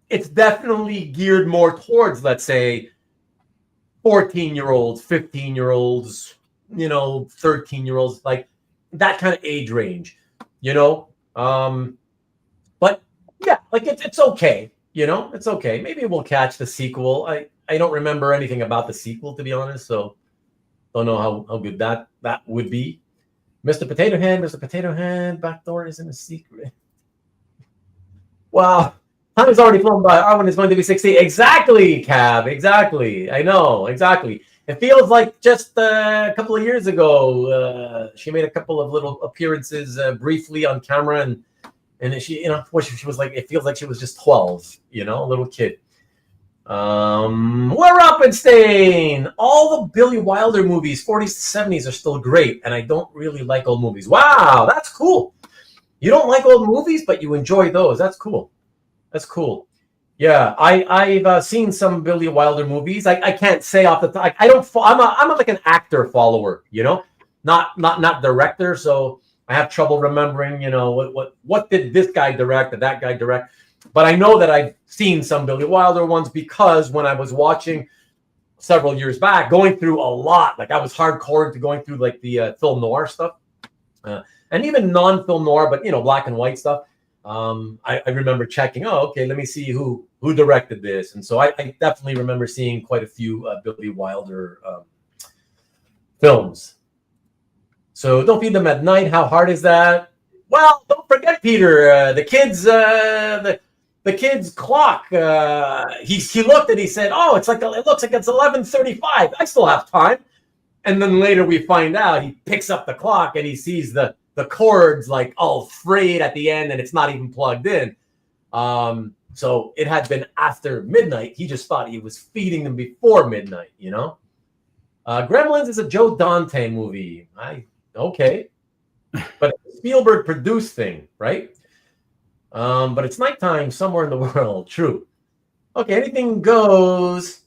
it's definitely geared more towards, let's say, 14-year-olds, 15-year-olds, 13-year-olds, like that kind of age range, but yeah, like it's okay, it's okay. Maybe we'll catch the sequel. I don't remember anything about the sequel, to be honest, so don't know how good that would be. Mr. Potato Head, Backdoor isn't a secret. Wow. Time is already flown by. Our one is going to be 60. Exactly, Cab. Exactly. I know. Exactly. It feels like just a couple of years ago, she made a couple of little appearances briefly on camera, and she, she was like, it feels like she was just 12, a little kid. We're up and staying. All the Billy Wilder movies, 40s to 70s, are still great, and I don't really like old movies. Wow, that's cool. You don't like old movies, but you enjoy those. That's cool. That's cool. Yeah, I've seen some Billy Wilder movies. I can't say off the top. I'm like an actor follower, not director. So I have trouble remembering, what did this guy direct or that guy direct. But I know that I've seen some Billy Wilder ones because when I was watching several years back, going through a lot, like I was hardcore into going through like the film noir stuff, and even non-film noir, but black and white stuff. I remember checking, okay, let me see who directed this. And so I definitely remember seeing quite a few Billy Wilder films. So don't feed them at night. How hard is that? Well, don't forget, Peter, the kid's clock. He looked and he said, "Oh, it looks like it's 11:35. I still have time." And then later we find out he picks up the clock and he sees the cords like all frayed at the end and it's not even plugged in. So it had been after midnight. He just thought he was feeding them before midnight. Gremlins is a Joe Dante movie. Okay, but it's a Spielberg produced thing, right? But it's nighttime somewhere in the world. True. Okay, anything goes.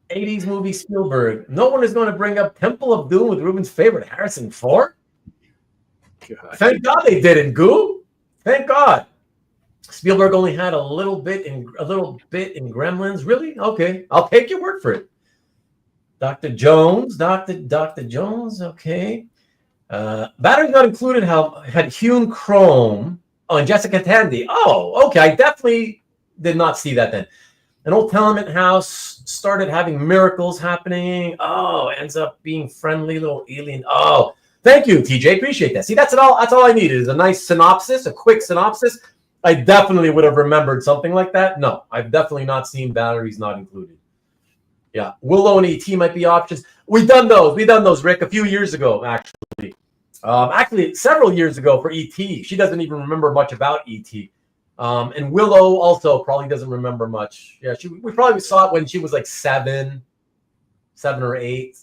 80s movie Spielberg. No one is going to bring up Temple of Doom with Ruben's favorite Harrison Ford. God. Thank God they didn't, Goo. Thank God. Spielberg only had a little bit in Gremlins. Really? Okay, I'll take your word for it. Dr. Jones. Okay. Batteries Not Included had hewn chrome. Oh, and Jessica Tandy. Oh, okay. I definitely did not see that then. An old tenement house started having miracles happening. Oh, ends up being friendly little alien. Oh, thank you, TJ. Appreciate that. See, that's all I needed is a nice synopsis, a quick synopsis. I definitely would have remembered something like that. No, I've definitely not seen Batteries Not Included. Yeah, Willow and E.T. might be options. We've done those, Rick, a few years ago, actually. Actually, several years ago for E.T. She doesn't even remember much about E.T. And Willow also probably doesn't remember much. Yeah, we probably saw it when she was like 7 or 8.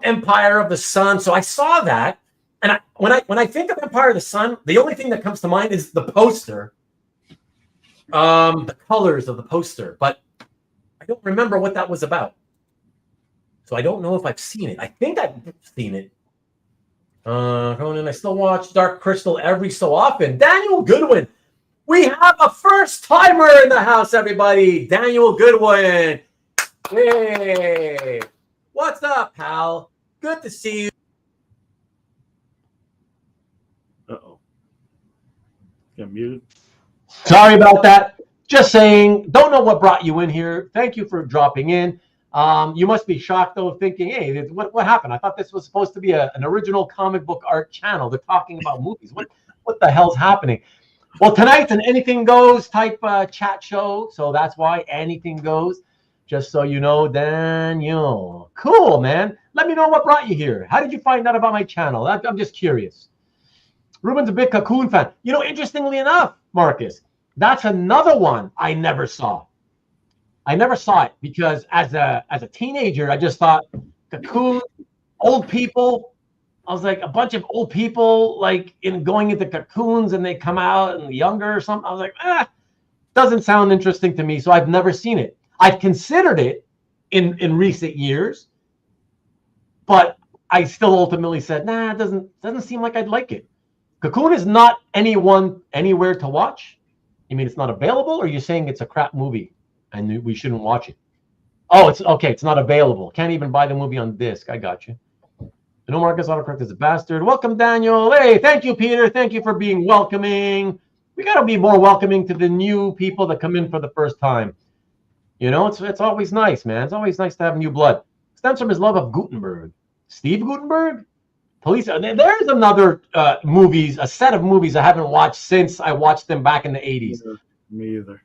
Empire of the Sun. So I saw that, and when I think of Empire of the Sun, the only thing that comes to mind is the poster, the colors of the poster, but I don't remember what that was about. So I don't know if I've seen it. I think I've seen it. Conan, I still watch Dark Crystal every so often. Daniel Goodwin. We have a first timer in the house, everybody. Daniel Goodwin. Yay. What's up, pal? Good to see you. Uh-oh. Got muted. Sorry about that. Just saying, don't know what brought you in here. Thank you for dropping in. You must be shocked, though, thinking, hey, what happened? I thought this was supposed to be an original comic book art channel. They're talking about movies. What the hell's happening? Well, tonight's an anything goes type chat show, so that's why anything goes. Just so you know, Daniel. Cool, man. Let me know what brought you here. How did you find out about my channel? I'm just curious. Ruben's a big Cocoon fan. Interestingly enough, Marcus, that's another one I never saw. I never saw it because as a teenager, I just thought Cocoon, old people. I was like a bunch of old people like going into cocoons and they come out and younger or something. I was like, doesn't sound interesting to me. So I've never seen it. I've considered it in recent years, but I still ultimately said, it doesn't seem like I'd like it. Cocoon is not anywhere to watch. You mean it's not available, or you're saying it's a crap movie and we shouldn't watch it? Oh, it's okay. It's not available. Can't even buy the movie on disc. I got you. I know Marcus Autocorrect is a bastard. Welcome, Daniel. Hey, thank you, Peter. Thank you for being welcoming. We got to be more welcoming to the new people that come in for the first time. It's always nice, man. It's always nice to have new blood. Stems from his love of Gutenberg. Steve Gutenberg? Police. There's another a set of movies I haven't watched since I watched them back in the 80s. Me either.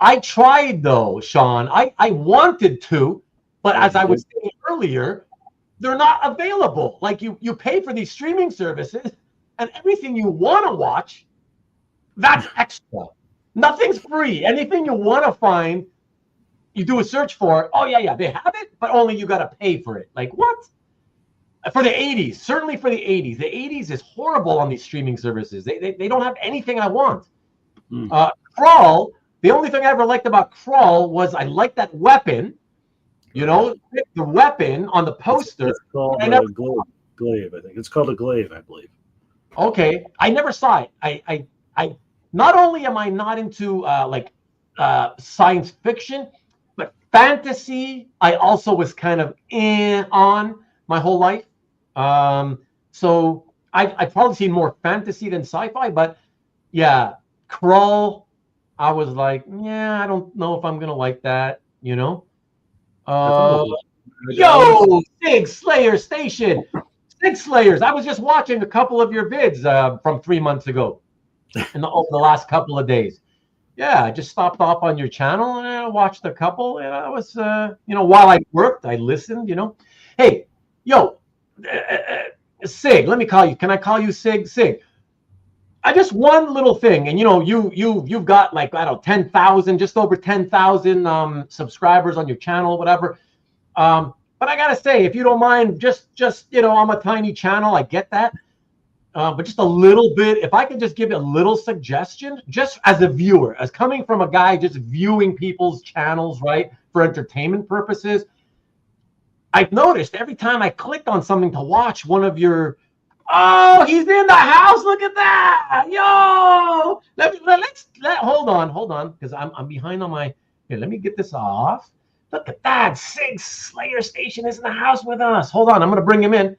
I tried, though, Sean. I wanted to, but as I was saying earlier, they're not available. Like you pay for these streaming services, and everything you want to watch, that's extra. Nothing's free. Anything you want to find, you do a search for it. Oh, yeah, they have it, but only you got to pay for it. Like, what? For the 80s, certainly for the 80s. The 80s is horrible on these streaming services. They don't have anything I want. Crawl, the only thing I ever liked about Crawl was I liked that weapon. The weapon on the poster. It's called a glaive, I think. It's called a glaive, I believe. Okay. I never saw it. I not only am I not into science fiction, but fantasy, I also was kind of on my whole life. So I've probably seen more fantasy than sci-fi, but yeah, Crawl, I was like, I don't know if I'm gonna like that, Yo, Sig Slayer Station. Sig Slayers. I was just watching a couple of your vids from 3 months ago over the last couple of days. Yeah, I just stopped off on your channel and I watched a couple, and I was, while I worked, I listened, Hey, Sig, let me call you. Can I call you Sig? Sig. I just one little thing, and you've got like 10,000, just over 10,000 subscribers on your channel, whatever. But I gotta say, if you don't mind, just I'm a tiny channel, I get that, but just a little bit. If I could just give you a little suggestion, just as a viewer, as coming from a guy just viewing people's channels, right, for entertainment purposes. I've noticed every time I clicked on something to watch one of your, he's in the house. Look at that, yo. Hold on, because I'm behind on my. Here, let me get this off. Look at that, Sig Slayer Station is in the house with us. Hold on, I'm gonna bring him in,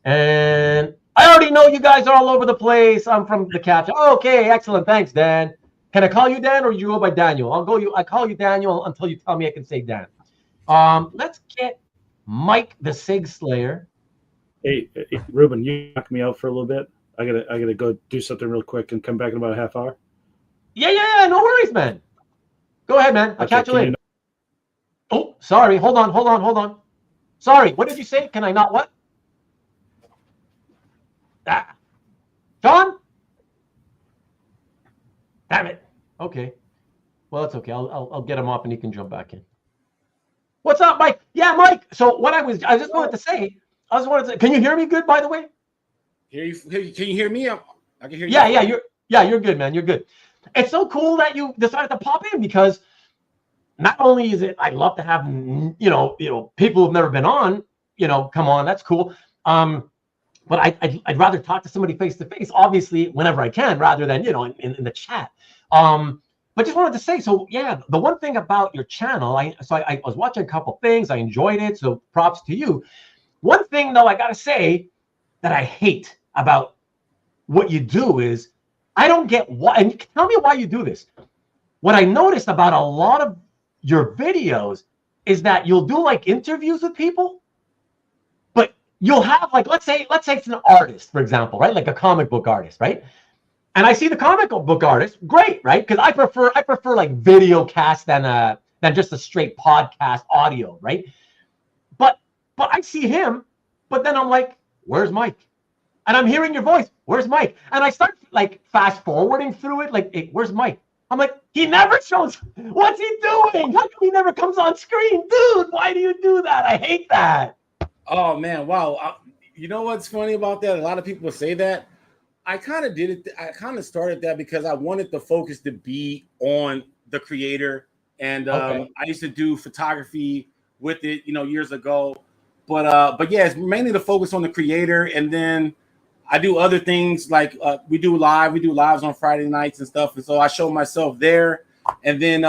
and I already know you guys are all over the place. I'm from the caption. Okay, excellent, thanks, Dan. Can I call you Dan or you go by Daniel? I call you Daniel until you tell me I can say Dan. Let's get Mike the Sig Slayer. Hey, Ruben, you knock me out for a little bit. I gotta go do something real quick and come back in about a half hour. Yeah. No worries, man. Go ahead, man. I'll catch you later. Oh, sorry. Hold on. Sorry. What did you say? Can I not what? John? Damn it. Okay. Well, that's okay. I'll get him off and he can jump back in. What's up, Mike? Yeah, Mike. So what I just wanted to say, can you hear me good, by the way? Can you hear me? I can hear you. Yeah, you're good, man. You're good. It's so cool that you decided to pop in because not only is it, I love to have, people who've never been on, come on, that's cool. But I'd rather talk to somebody face to face, obviously, whenever I can, rather than, in the chat. But just wanted to say, so yeah, the one thing about your channel, I was watching a couple things, I enjoyed it, so props to you. One thing though, I gotta say that I hate about what you do is I don't get why, and tell me why you do this. What I noticed about a lot of your videos is that you'll do like interviews with people, but you'll have like, let's say it's an artist, for example, right? Like a comic book artist, right? And I see the comic book artist, great, right? Because I prefer like video cast than just a straight podcast audio, right? But I see him, but then I'm like, where's Mike? And I'm hearing your voice, where's Mike? And I start like fast forwarding through it, like, hey, where's Mike? I'm like, he never shows. What's he doing? How come he never comes on screen, dude? Why do you do that? I hate that. Oh man, wow. You know what's funny about that? A lot of people say that. I kind of did it. I kind of started that because I wanted the focus to be on the creator. And I used to do photography with it, years ago. But yeah, it's mainly the focus on the creator. And then I do other things like we do lives on Friday nights and stuff. And so I show myself there. And then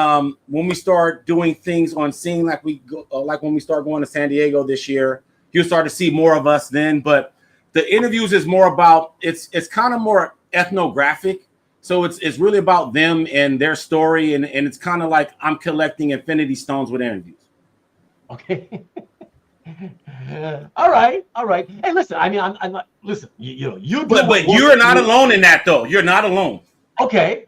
when we start doing things on scene, like when we start going to San Diego this year, you'll start to see more of us then. But the interviews is more about it's kind of more ethnographic. So it's really about them and their story. And it's kind of like I'm collecting infinity stones with interviews. Okay. All right. Hey, listen, I mean, I'm not, listen, But you're not alone in that, though. You're not alone. Okay.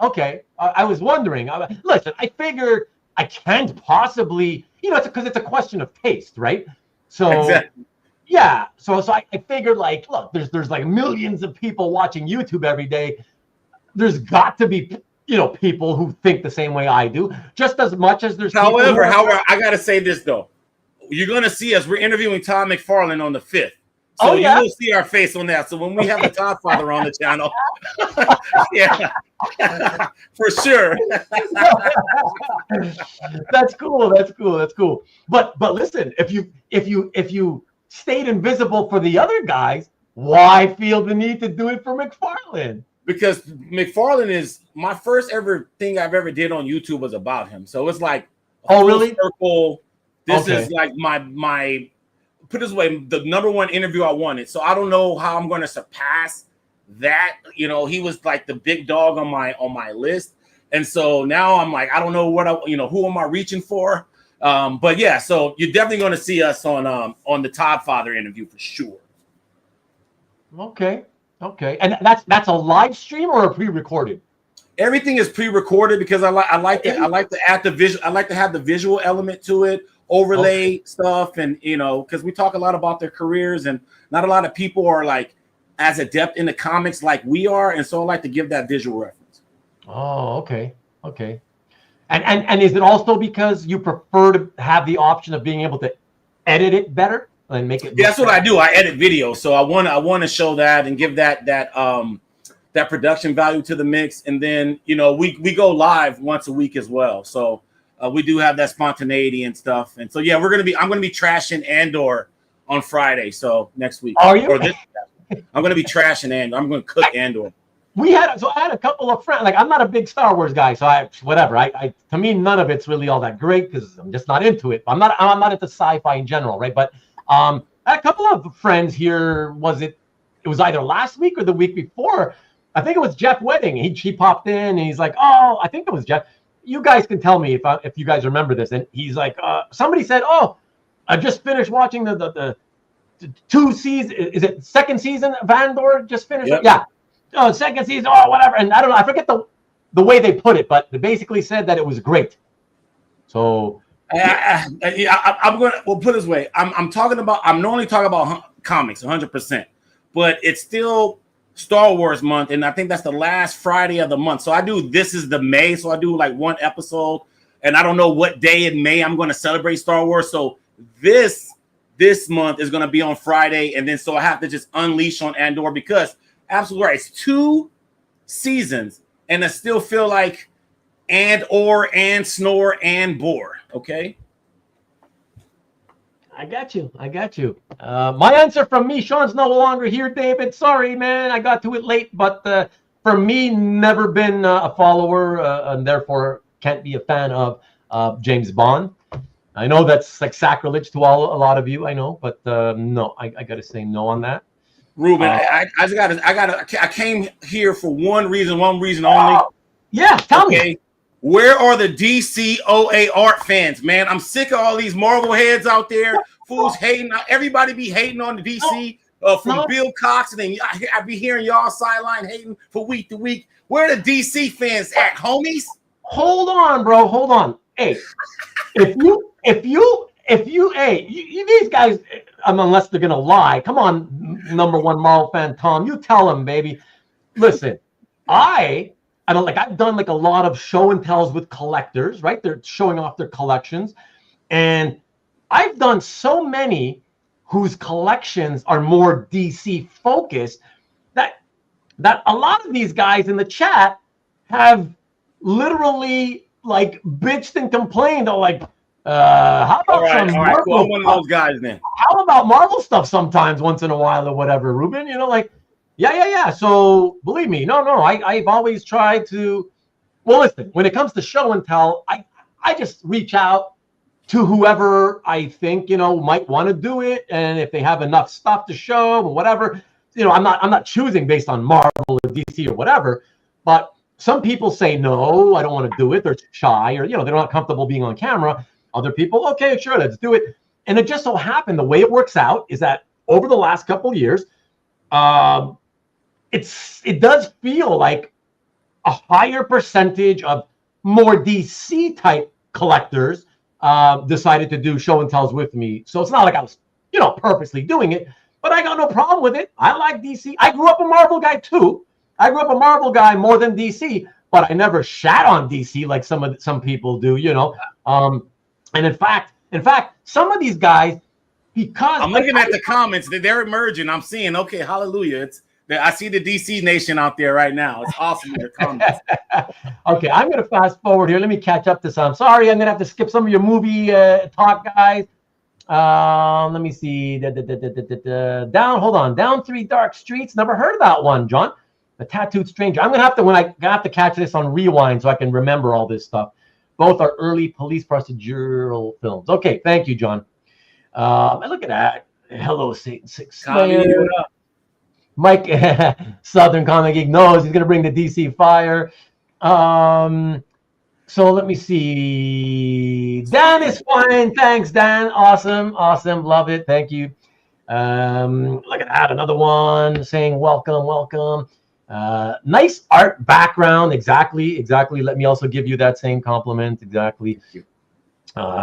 I was wondering. Listen, I figured I can't possibly, it's because it's a question of taste, right? So, exactly. Yeah. So I figured, like, look, there's like millions of people watching YouTube every day. There's got to be, people who think the same way I do, just as much as there's. However, I gotta say this though. You're gonna see us. We're interviewing Todd McFarlane on the 5th. So you will see our face on that. So when we have the Todd Father on the channel, yeah, for sure. That's cool. But listen, if you stayed invisible for the other guys, why feel the need to do it for McFarlane? Because McFarlane is my first ever thing I've ever did on YouTube was about him. So it's like really? Circle. This is like my put it this way, the #1 interview I wanted. So I don't know how I'm going to surpass that. He was like the big dog on my list. And so now I'm like, I don't know who am I reaching for? But yeah, so you're definitely going to see us on the Todd Father interview for sure. Okay. And that's a live stream or a pre-recorded? Everything is pre-recorded because I like to add the visual. I like to have the visual element to it, overlay stuff, and because we talk a lot about their careers, and not a lot of people are like as adept in the comics like we are, and so I like to give that visual reference. Oh, okay. And is it also because you prefer to have the option of being able to edit it better and make it? Yeah, that's what I do. I edit videos, so I want to show that and give that production value to the mix. And then we go live once a week as well, so we do have that spontaneity and stuff. And so yeah, I'm gonna be trashing Andor on Friday, so next week. Are you? I'm gonna be trashing Andor. I'm gonna cook Andor. I had a couple of friends. Like, I'm not a big Star Wars guy, so I to me none of it's really all that great because I'm just not into it. I'm not into sci-fi in general, right? But I had a couple of friends here. It was either last week or the week before. I think it was Jeff Wedding. He popped in and he's like, oh, I think it was Jeff. You guys can tell me if you guys remember this. And he's like, somebody said, oh, I just finished watching the 2 seasons. Is it second season of Andor just finished? Yep. Yeah. Oh, second season. Oh, whatever. And I don't know. I forget the way they put it, but they basically said that it was great. So I'm going to put it this way. I'm normally talking about comics 100%, but it's still Star Wars month, and I think that's the last Friday of the month. So I do This Is the May, so I do like one episode, and I don't know what day in May I'm going to celebrate Star Wars. So this month is going to be on Friday, and then so I have to just unleash on Andor because absolutely right, it's 2 seasons, and I still feel like and snore and bore. Okay. I got you. My answer from me, Sean's no longer here, David. Sorry, man. I got to it late, but for me, never been a follower and therefore can't be a fan of James Bond. I know that's like sacrilege to a lot of you, I know, but no, I got to say no on that. Ruben, I came here for one reason only. Yeah, tell me. Where are the DC OA art fans, man? I'm sick of all these Marvel heads out there, fools hating. Everybody be hating on the DC from Bill Cox, and then I be hearing y'all sideline hating for week to week. Where are the DC fans at, homies? Hold on, bro. Hold on. Hey, if you, hey, these guys, unless they're gonna lie, come on, #1 Marvel fan Tom, you tell them, baby. Listen, I don't like. I've done like a lot of show and tells with collectors, right? They're showing off their collections, and I've done so many whose collections are more DC focused that a lot of these guys in the chat have literally like bitched and complained. They're like, how about some Marvel? Cool. I'm one of those guys then. How about Marvel stuff sometimes, once in a while or whatever, Ruben? You know, like. Yeah. So believe me, no. I've always tried to. Well, listen. When it comes to show and tell, I just reach out to whoever I think might want to do it, and if they have enough stuff to show or whatever, I'm not choosing based on Marvel or DC or whatever. But some people say no, I don't want to do it. They're shy, or they're not comfortable being on camera. Other people, okay, sure, let's do it. And it just so happened the way it works out is that over the last couple of years. It does feel like a higher percentage of more DC type collectors decided to do show and tells with me. So it's not like I was, purposely doing it, but I got no problem with it. I like DC. I grew up a Marvel guy too. I grew up a Marvel guy more than DC, but I never shat on DC like some people do, And in fact, some of these guys, because I'm looking at the comments, they're emerging. I'm seeing, okay, hallelujah. I see the DC Nation out there right now. It's awesome in the comments. Okay, I'm going to fast forward here. Let me catch up to some. Sorry, I'm going to have to skip some of your movie talk, guys. Let me see. Hold on. Down 3 Dark Streets. Never heard of that one, John. The Tattooed Stranger. I'm going to have to catch this on rewind so I can remember all this stuff. Both are early police procedural films. Okay, thank you, John. And look at that. Hello, Satan 6 Slayer. Mike, Southern Comic Geek knows he's going to bring the DC fire. So let me see. Dan is fine. Thanks, Dan. Awesome. Love it. Thank you. Look at that. Another one saying welcome. Nice art background. Exactly. Let me also give you that same compliment. Exactly.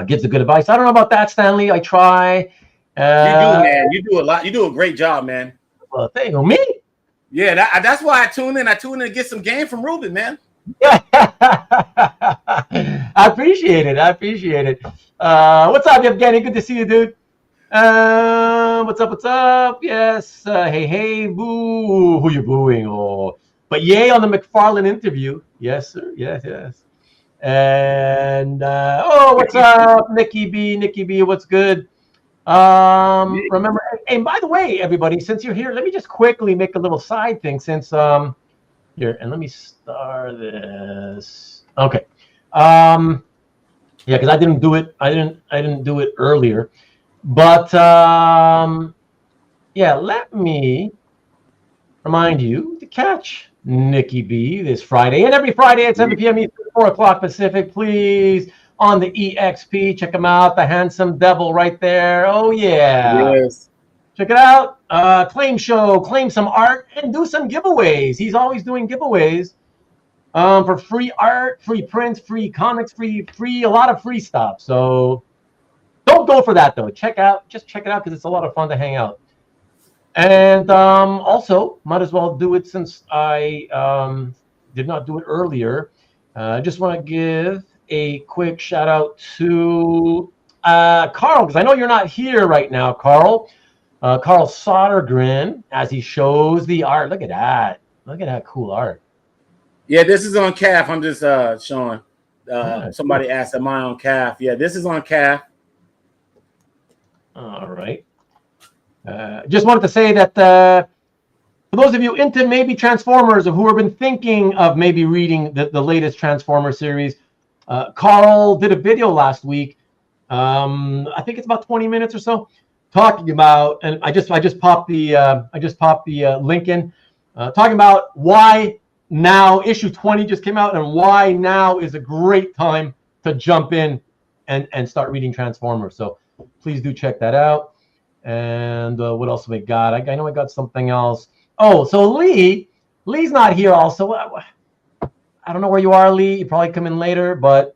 Gives a good advice. I don't know about that, Stanley. I try. You do, man. You do a lot. You do a great job, man. Well, thank you. Me? Yeah, that's why I tune in. I tune in to get some game from Ruben, man. Yeah. I appreciate it. What's up, Evgeny? Good to see you, dude. What's up? Yes. Hey, boo. Who you booing? Oh, but yay on the McFarlane interview. Yes, sir. Yes. And what's up, Nikki B? What's good? Remember, and by the way, everybody, since you're here, let me just quickly make a little side thing since here, and let me start this. Okay. Yeah, because I didn't do it. I didn't do it earlier. But yeah, let me remind you to catch Nikki B this Friday and every Friday at 7 p.m. Eastern, 4 o'clock Pacific, please. On the EXP, check him out, the handsome devil right there. Oh yeah, yes. Check it out. Claim show, claim some art, and do some giveaways. He's always doing giveaways for free art, free prints, free comics, free a lot of free stuff. So don't go for that though. Just check it out because it's a lot of fun to hang out. And also, might as well do it since I did not do it earlier. I just want to give a quick shout out to Carl, because I know you're not here right now, Carl. Carl Sodergren, as he shows the art. Look at that. Look at that cool art. Yeah, this is on calf. I'm just showing. Yeah, Somebody asked, "Am I on calf?" Yeah, this is on calf. all right. Just wanted to say that for those of you into maybe Transformers or who have been thinking of maybe reading the latest Transformer series, Carl did a video last week. I think it's about 20 minutes or so, talking about, and I just popped the link in, talking about why now issue 20 just came out and why now is a great time to jump in and start reading Transformers. So please do check that out. And what else have we got? I know I got something else. Oh, so Lee's not here also. I don't know where you are, Lee. You probably come in later, but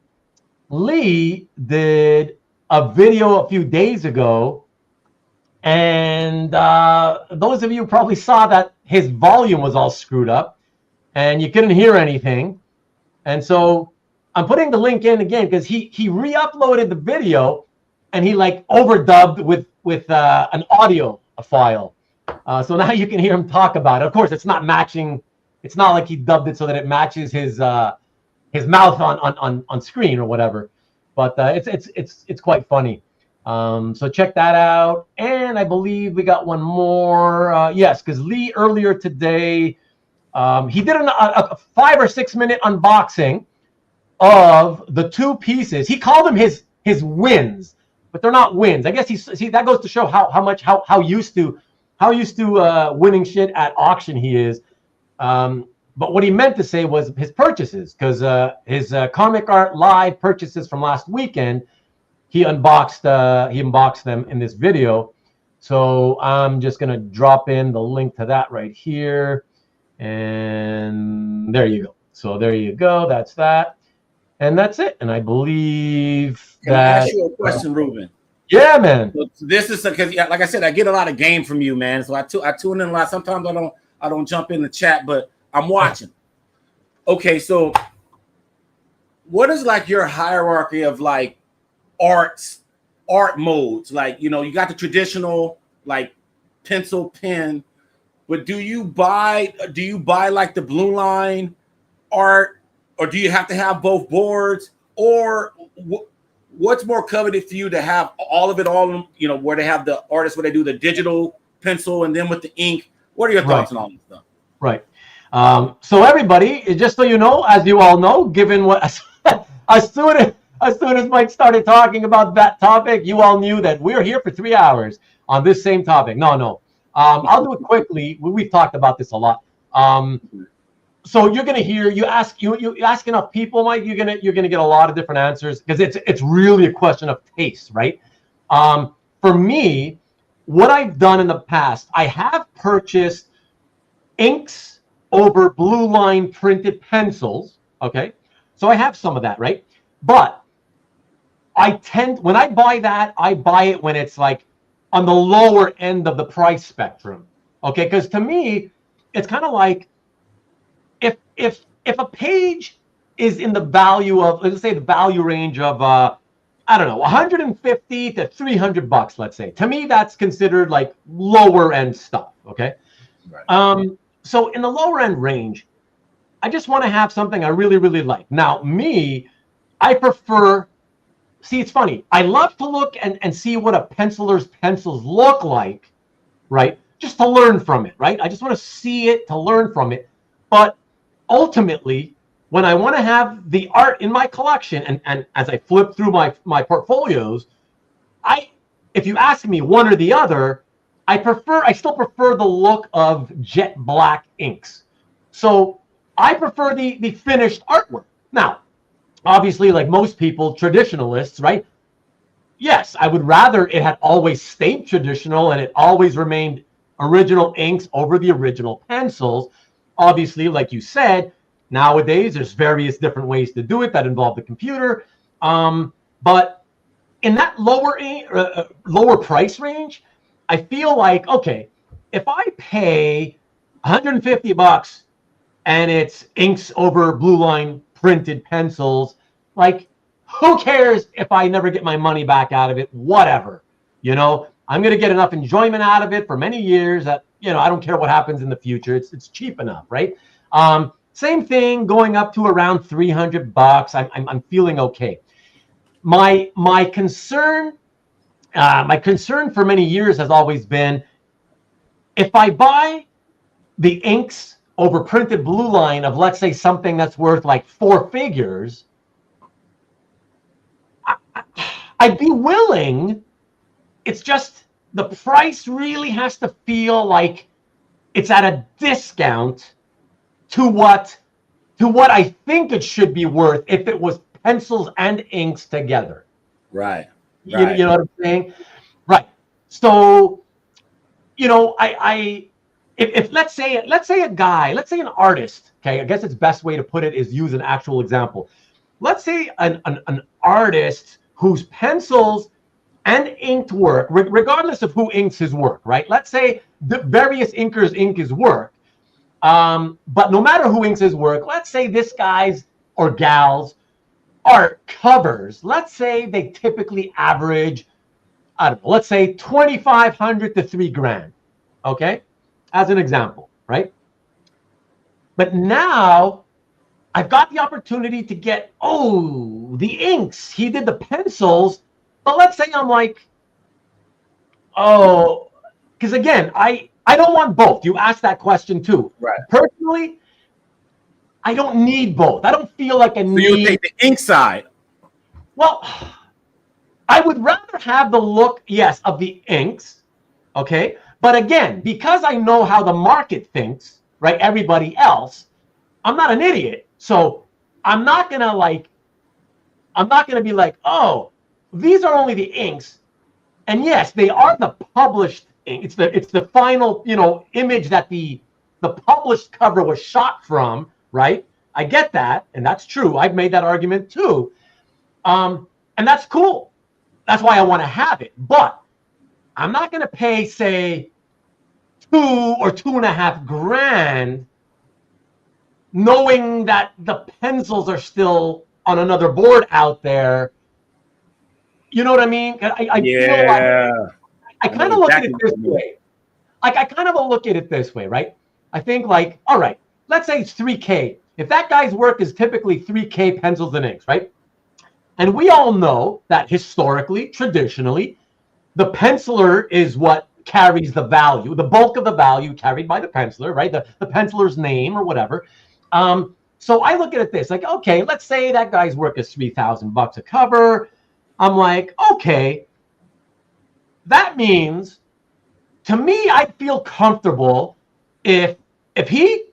Lee did a video a few days ago, and those of you probably saw that his volume was all screwed up, and you couldn't hear anything. And so I'm putting the link in again because he re-uploaded the video, and he like overdubbed with an audio file. So now you can hear him talk about it. Of course, it's not matching. It's not like he dubbed it so that it matches his mouth on screen or whatever. But it's quite funny. So check that out. And I believe we got one more. Yes, because Lee earlier today, he did a 5 or 6 minute unboxing of the two pieces. He called them his wins, but they're not wins. I guess that goes to show how used to winning shit at auction he is. But what he meant to say was his purchases, because his comic art live purchases from last weekend, he unboxed them in this video. So I'm just gonna drop in the link to that right here, and there you go. So there you go. That's that, and that's it. And I believe Can I ask you a question, Rubén? Yeah, man. So this is because, like I said, I get a lot of game from you, man. So I tune in a lot. Sometimes I don't jump in the chat, but I'm watching. Okay, so what is like your hierarchy of like art modes? Like, you got the traditional like pencil pen, but do you buy like the blue line art, or do you have to have both boards, or what's more coveted for you to have all of it all, where they have the artists where they do the digital pencil and then with the ink? What are your thoughts on all this stuff? Right. So everybody, just so you know, as you all know, given what as soon as Mike started talking about that topic, you all knew that we're here for 3 hours on this same topic. No. I'll do it quickly. We've talked about this a lot. So you're gonna hear you ask enough people, Mike. You're gonna get a lot of different answers because it's really a question of taste, right? For me, what I've done in the past, I have purchased inks over blue line printed pencils. Okay, so I have some of that, right? But when I buy that, I buy it when it's like on the lower end of the price spectrum. Okay, because to me, it's kind of like if a page is in the value of, let's say the value range of I don't know, 150 to 300 bucks, let's say. To me, that's considered like lower end stuff. Okay. Right. So in the lower end range, I just want to have something I really, really like. Now, I prefer, see, it's funny. I love to look and see what a penciler's pencils look like, right? Just to learn from it, right? I just want to see it to learn from it. But ultimately, when I want to have the art in my collection, and as I flip through my portfolios, if you ask me one or the other, I still prefer the look of jet black inks. So I prefer the finished artwork. Now, obviously, like most people, traditionalists, right? Yes, I would rather it had always stayed traditional and it always remained original inks over the original pencils. Obviously, like you said, nowadays there's various different ways to do it that involve the computer. But in that lower price range, I feel like, okay, if I pay $150 and it's inks over blue line printed pencils, like, who cares if I never get my money back out of it? Whatever, I'm going to get enough enjoyment out of it for many years that, I don't care what happens in the future. It's cheap enough, right? Same thing going up to around $300. I'm feeling okay. My concern for many years has always been, if I buy the inks over printed blue line of, let's say, something that's worth like 4 figures, I'd be willing. It's just the price really has to feel like it's at a discount to what I think it should be worth if it was pencils and inks together. Right. You know what I'm saying? Right. So, if let's say an artist, okay, I guess it's best way to put it is use an actual example. Let's say an artist whose pencils and inked work, regardless of who inks his work, right? Let's say the various inkers ink his work. But no matter who inks his work, let's say this guy's or gal's art covers, let's say they typically average, I don't know, let's say $2,500 to $3,000, okay? As an example, right? But now I've got the opportunity to get, the inks. He did the pencils, but let's say I'm like, because again, I don't want both. You asked that question too. Right. Personally, I don't need both. I don't feel like I need. So you take the ink side. Well, I would rather have the look, yes, of the inks, okay? But again, because I know how the market thinks, right, everybody else, I'm not an idiot. So I'm not going to be like, these are only the inks. And yes, they are the published ink. It's the final, image that the published cover was shot from, right? I get that, and that's true. I've made that argument too. And that's cool. That's why I want to have it. But I'm not going to pay, say, $2,000 or $2,500, knowing that the pencils are still on another board out there. You know what I mean? I feel like I kind of look at it this way. Like, I kind of look at it this way, right? I think like, all right, let's say it's $3,000. If that guy's work is typically $3,000 pencils and inks, right? And we all know that historically, traditionally, the penciler is what carries the value, the bulk of the value carried by the penciler, right? The penciler's name or whatever. So I look at it this, like, okay, let's say that guy's work is $3,000 a cover. I'm like, okay, that means, to me, I feel comfortable if he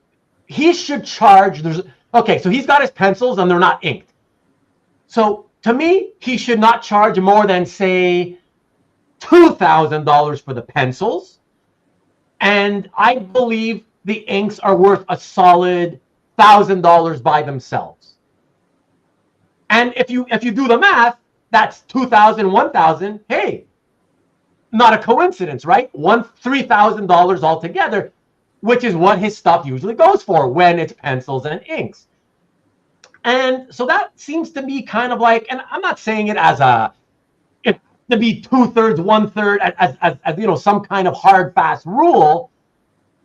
should charge. So he's got his pencils and they're not inked. So to me, he should not charge more than, say, $2,000 for the pencils. And I believe the inks are worth a solid $1,000 by themselves. And if you do the math, that's $2,000, $1,000. Hey, not a coincidence, right? $3,000 altogether, which is what his stuff usually goes for when it's pencils and inks. And so that seems to be kind of like, and I'm not saying it as to be 2/3, 1/3, as some kind of hard, fast rule,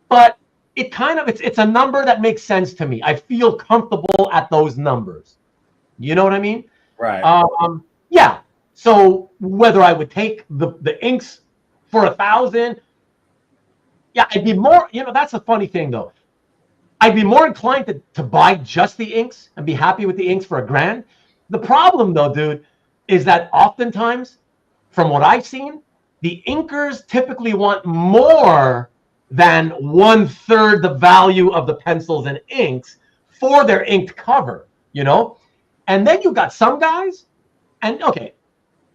but it's a number that makes sense to me. I feel comfortable at those numbers. You know what I mean? Right. Yeah. So whether I would take the inks for $1,000, yeah, I'd be more. That's a funny thing though. I'd be more inclined to buy just the inks and be happy with the inks for $1,000. The problem though, dude, is that oftentimes, from what I've seen, the inkers typically want more than 1/3 the value of the pencils and inks for their inked cover, And then you've got some guys, and okay,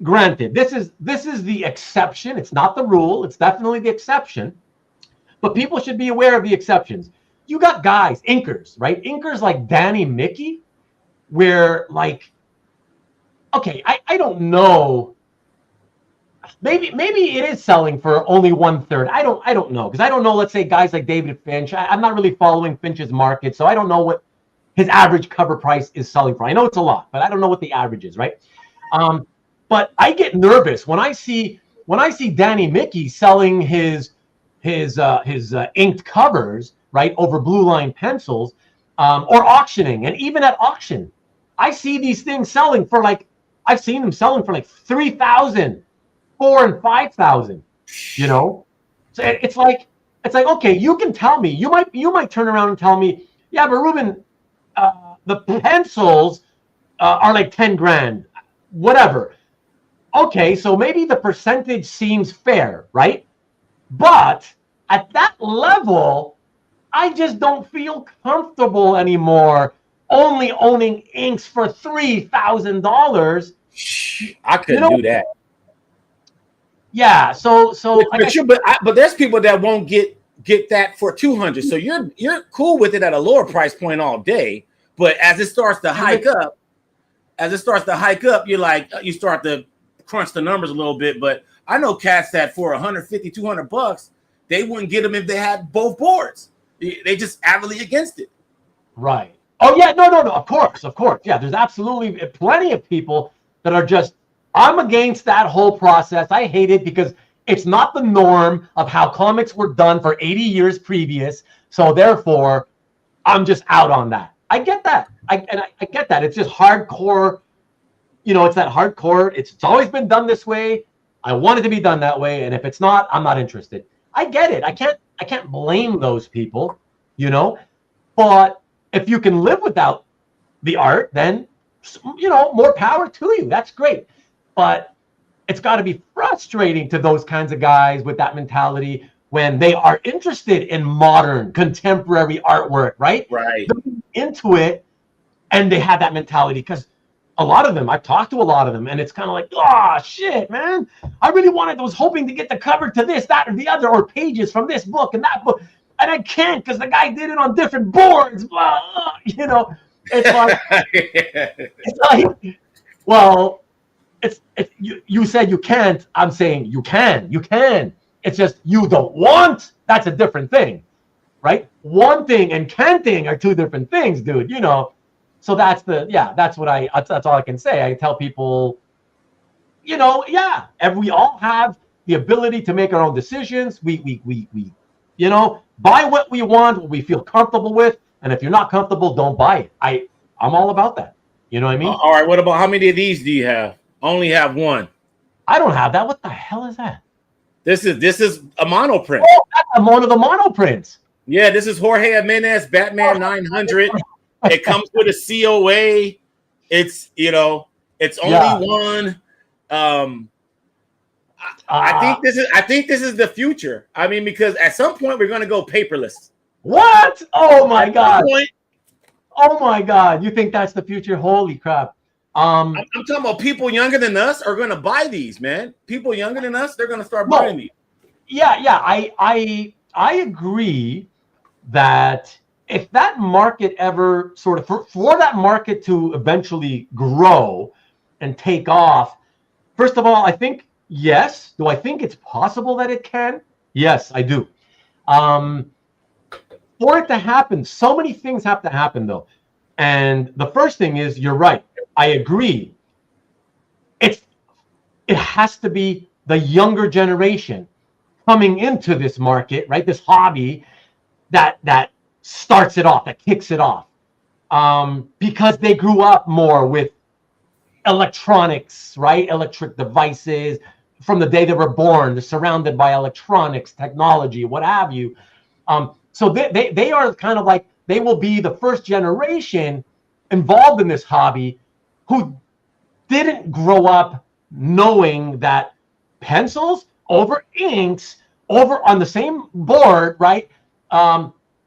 granted, this is the exception. It's not the rule. It's definitely the exception. But people should be aware of the exceptions. You got guys, inkers, right? Inkers like Danny Mickey, where like, okay, I don't know maybe it is selling for only 1/3. I don't know, because I don't know. Let's say guys like David Finch. I'm not really following Finch's market, so I don't know what his average cover price is selling for. I know it's a lot, but I don't know what the average is, right? But I get nervous when I see Danny Mickey selling his inked covers, right, over blue line pencils, or auctioning. And even at auction, I see these things selling for like, I've seen them selling for like 3,000, 4,000 and 5,000. You know, so it's like okay, you can tell me, you might turn around and tell me, yeah, but Ruben, the pencils are like 10 grand, whatever. Okay, so maybe the percentage seems fair, right? But at that level, I just don't feel comfortable anymore only owning inks for $3,000. I couldn't do that. Yeah, so but there's people that won't get that for 200. So you're cool with it at a lower price point all day. But as it starts to hike up, you're like, you start to crunch the numbers a little bit. But I know cats that for $150, $200, they wouldn't get them if they had both boards. They just avidly against it. Right. Oh yeah, no. Of course. Yeah, there's absolutely plenty of people that are just, I'm against that whole process. I hate it because it's not the norm of how comics were done for 80 years previous. So therefore, I'm just out on that. I get that. I get that. It's just hardcore. You know, it's that hardcore. It's always been done this way. I want it to be done that way. And if it's not, I'm not interested. I get it. I can't blame those people, you know. But if you can live without the art, then, you know, more power to you. That's great. But it's got to be frustrating to those kinds of guys with that mentality when they are interested in modern, contemporary artwork, right? Right. They're into it, and they have that mentality, because a lot of them, I've talked to a lot of them, and it's kind of like, oh, shit, man. I really was hoping to get the cover to this, that, or the other, or pages from this book and that book, and I can't because the guy did it on different boards, blah, blah. You know, it's like, it's like, well, you said you can't. I'm saying you can. It's just you don't want. That's a different thing, right? Wanting and canting are two different things, dude. You know, so that's that's all I can say. I tell people, you know, we all have the ability to make our own decisions. We you know, buy what we want, what we feel comfortable with, and if you're not comfortable, don't buy it. I'm all about that. You know what I mean? All right. What about, how many of these do you have? Only have one. I don't have that. What the hell is that? This is a monoprint. Oh, that's one of the monoprints. Yeah, this is Jorge Jimenez, Batman 900. It comes with a COA. It's, you know, it's only one. I think this is the future. I mean, because at some point we're going to go paperless. What? Oh my God. Oh my God. You think that's the future? Holy crap. I'm talking about people younger than us are going to buy these, man. People younger than us, they're going to start buying these. Yeah. I agree that if that market ever sort of, for that market to eventually grow and take off, first of all, I think, yes. Do I think it's possible that it can? Yes, I do. For it to happen, so many things have to happen, though. And the first thing is, you're right. I agree. It has to be the younger generation coming into this market, right? This hobby that starts it off, that kicks it off, because they grew up more with electronics, right? Electric devices from the day they were born. They're surrounded by electronics, technology, what have you. So they are kind of like, they will be the first generation involved in this hobby who didn't grow up knowing that pencils over inks over on the same board, right,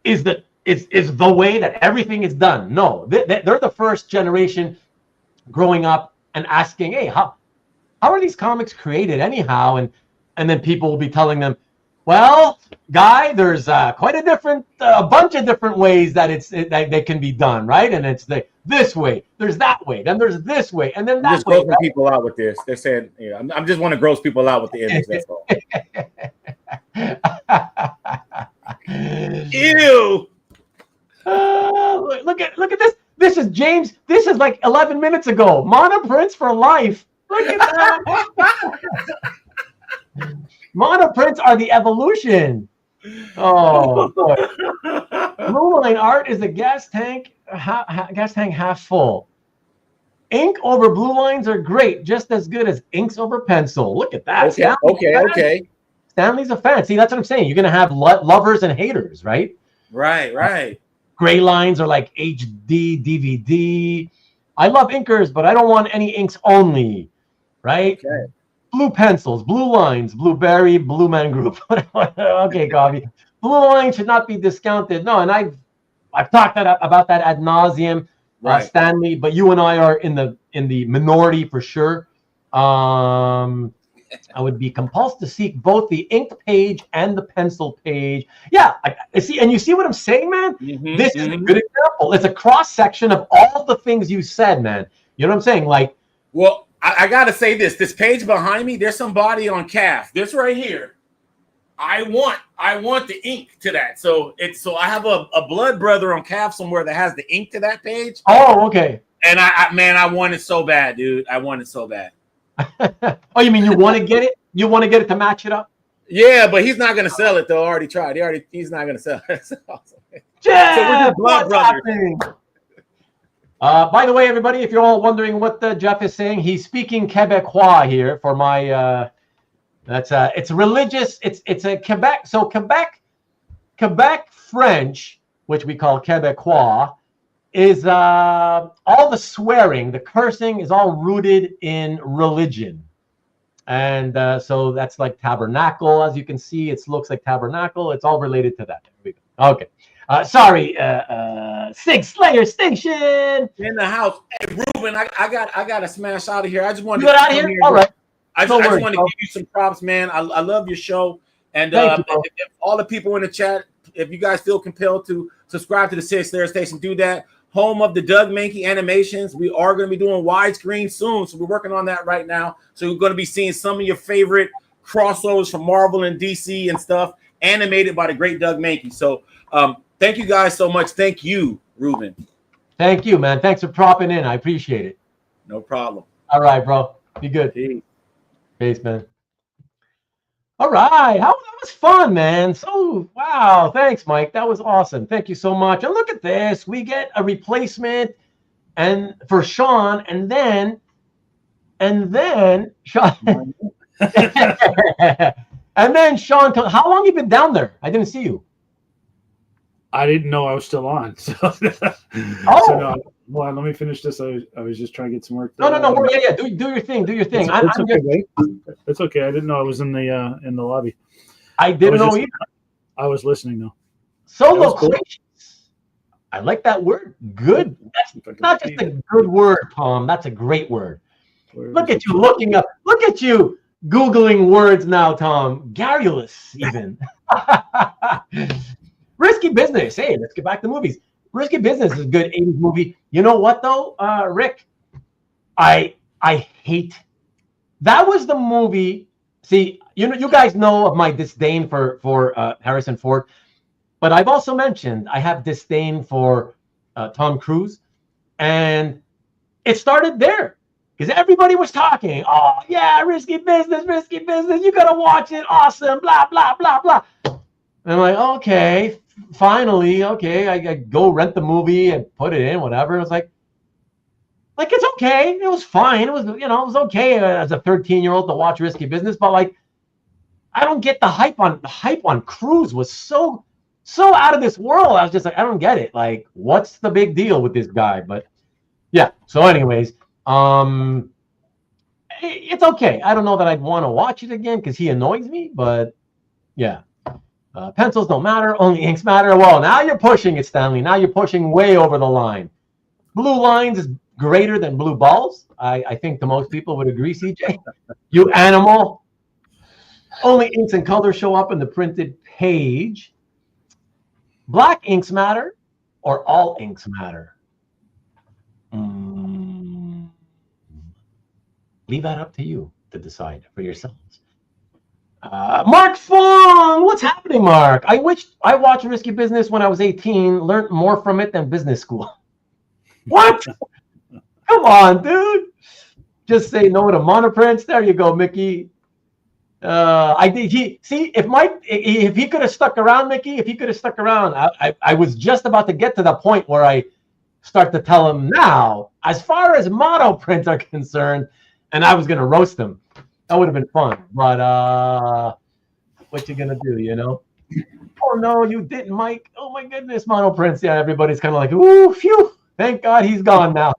is the way that everything is done. No, they're the first generation growing up and asking, hey, how are these comics created anyhow? And then people will be telling them, Well, Guy, there's quite a bunch of different ways that they can be done, right? And it's this way, there's that way, then there's this way, and then I'm that just way. grossing people out with this. They're saying, I'm just want to gross people out with the image. That's all. Ew. Look at this. This is James. This is like 11 minutes ago. Mono prints for life. Look at that. Mono prints are the evolution. Oh, boy. Blue line art is a gas tank half full. Ink over blue lines are great, just as good as inks over pencil. Look at that. Okay. Stanley's a fan. See, that's what I'm saying. You're going to have lovers and haters, right? Right. Gray lines are like HD, DVD. I love inkers, but I don't want any inks only, right? Okay. Blue pencils, blue lines, blueberry, blue man group. Okay, coffee. Blue lines should not be discounted. No, and I've talked about that ad nauseum, Right. Stanley. But you and I are in the minority for sure. I would be compelled to seek both the ink page and the pencil page. Yeah, I see, and you see what I'm saying, man? Mm-hmm, This is a good example. It's a cross section of all the things you said, man. You know what I'm saying? Like, well, I gotta say this page behind me, there's somebody on calf. This right here. I want the ink to that. So I have a blood brother on calf somewhere that has the ink to that page. oh, okay. And I want it so bad, dude. I want it so bad. Oh, you mean you want to get it? You want to get it to match it up? Yeah, but he's not gonna sell it though. I already tried. He's not gonna sell it. Jeff, So we're just blood what's brothers. happening? By the way, everybody, if you're all wondering what Jeff is saying, he's speaking Quebecois here for my. It's religious. It's a Quebec. So Quebec French, which we call Quebecois, is all the swearing, the cursing is all rooted in religion. And so that's like tabernacle. As you can see, it looks like tabernacle. It's all related to that. Okay. Sorry, Sig Slayer Station. In the house. Hey, Ruben, I got to smash out of here. I just wanted You got out of here? All right. I No just worries, want to bro. give you some props, man. I love your show. And Thank you, bro. if all the people in the chat, if you guys feel compelled to subscribe to the Sig Slayer Station, do that. Home of the Doug Mankey animations. We are going to be doing widescreen soon. So we're working on that right now. So we're going to be seeing some of your favorite crossovers from Marvel and DC and stuff animated by the great Doug Mankey. So thank you guys so much. Thank you, Ruben. Thank you, man. Thanks for dropping in. I appreciate it. No problem. All right, bro. Be good. Peace. Peace, man. All right. That was fun, man. So, wow. Thanks, Mike. That was awesome. Thank you so much. And look at this. We get a replacement and for Sean, and then Sean. And then Sean, how long you been down there? I didn't see you. I didn't know I was still on. So, Oh. so no, hold on, let me finish this. I was just trying to get some work No. done. Yeah. Do your thing. Do your thing. It's okay, mate. It's okay. I didn't know I was in the lobby. I didn't know either. I was listening though. So That was cool. loquacious. I like that word. Good. That's not just a good word, Tom. That's a great word. Look at you looking up. Look at you Googling words now, Tom. Garrulous, even. Risky Business. Hey, let's get back to movies. Risky Business is a good 80s movie. You know what, though, Rick? I hate. That was the movie. See, you guys know of my disdain for Harrison Ford, but I've also mentioned I have disdain for Tom Cruise, and it started there because everybody was talking. Oh yeah, Risky Business. You gotta watch it. Awesome. Blah blah blah blah. And I'm like, okay, finally, okay. I go rent the movie and put it in, whatever. It was like it's okay. It was fine. It was, it was okay as a 13-year-old to watch Risky Business, but like, I don't get the hype on Cruise was so out of this world. I was just like, I don't get it. Like, what's the big deal with this guy? But yeah. So, anyways, it's okay. I don't know that I'd want to watch it again because he annoys me. But yeah, pencils don't matter. Only inks matter. Well, now you're pushing it, Stanley. Now you're pushing way over the line. Blue lines is greater than blue balls. I think the most people would agree, CJ. You animal. Only inks and colors show up in the printed page. Black inks matter or all inks matter? Leave that up to you to decide for yourselves. Mark Fong, what's happening, Mark? I watched Risky Business when I was 18, learned more from it than business school. What? Come on, dude. Just say no to monoprints. There you go, Mickey. I think if he could have stuck around, Mickey, if he could have stuck around, I was just about to get to the point where I start to tell him now, as far as monoprints are concerned, and I was going to roast him. That would have been fun, but what you gonna do, you know? Oh no, you didn't, Mike. Oh my goodness, monoprints. Yeah, everybody's kind of like, ooh, phew. Thank God he's gone now.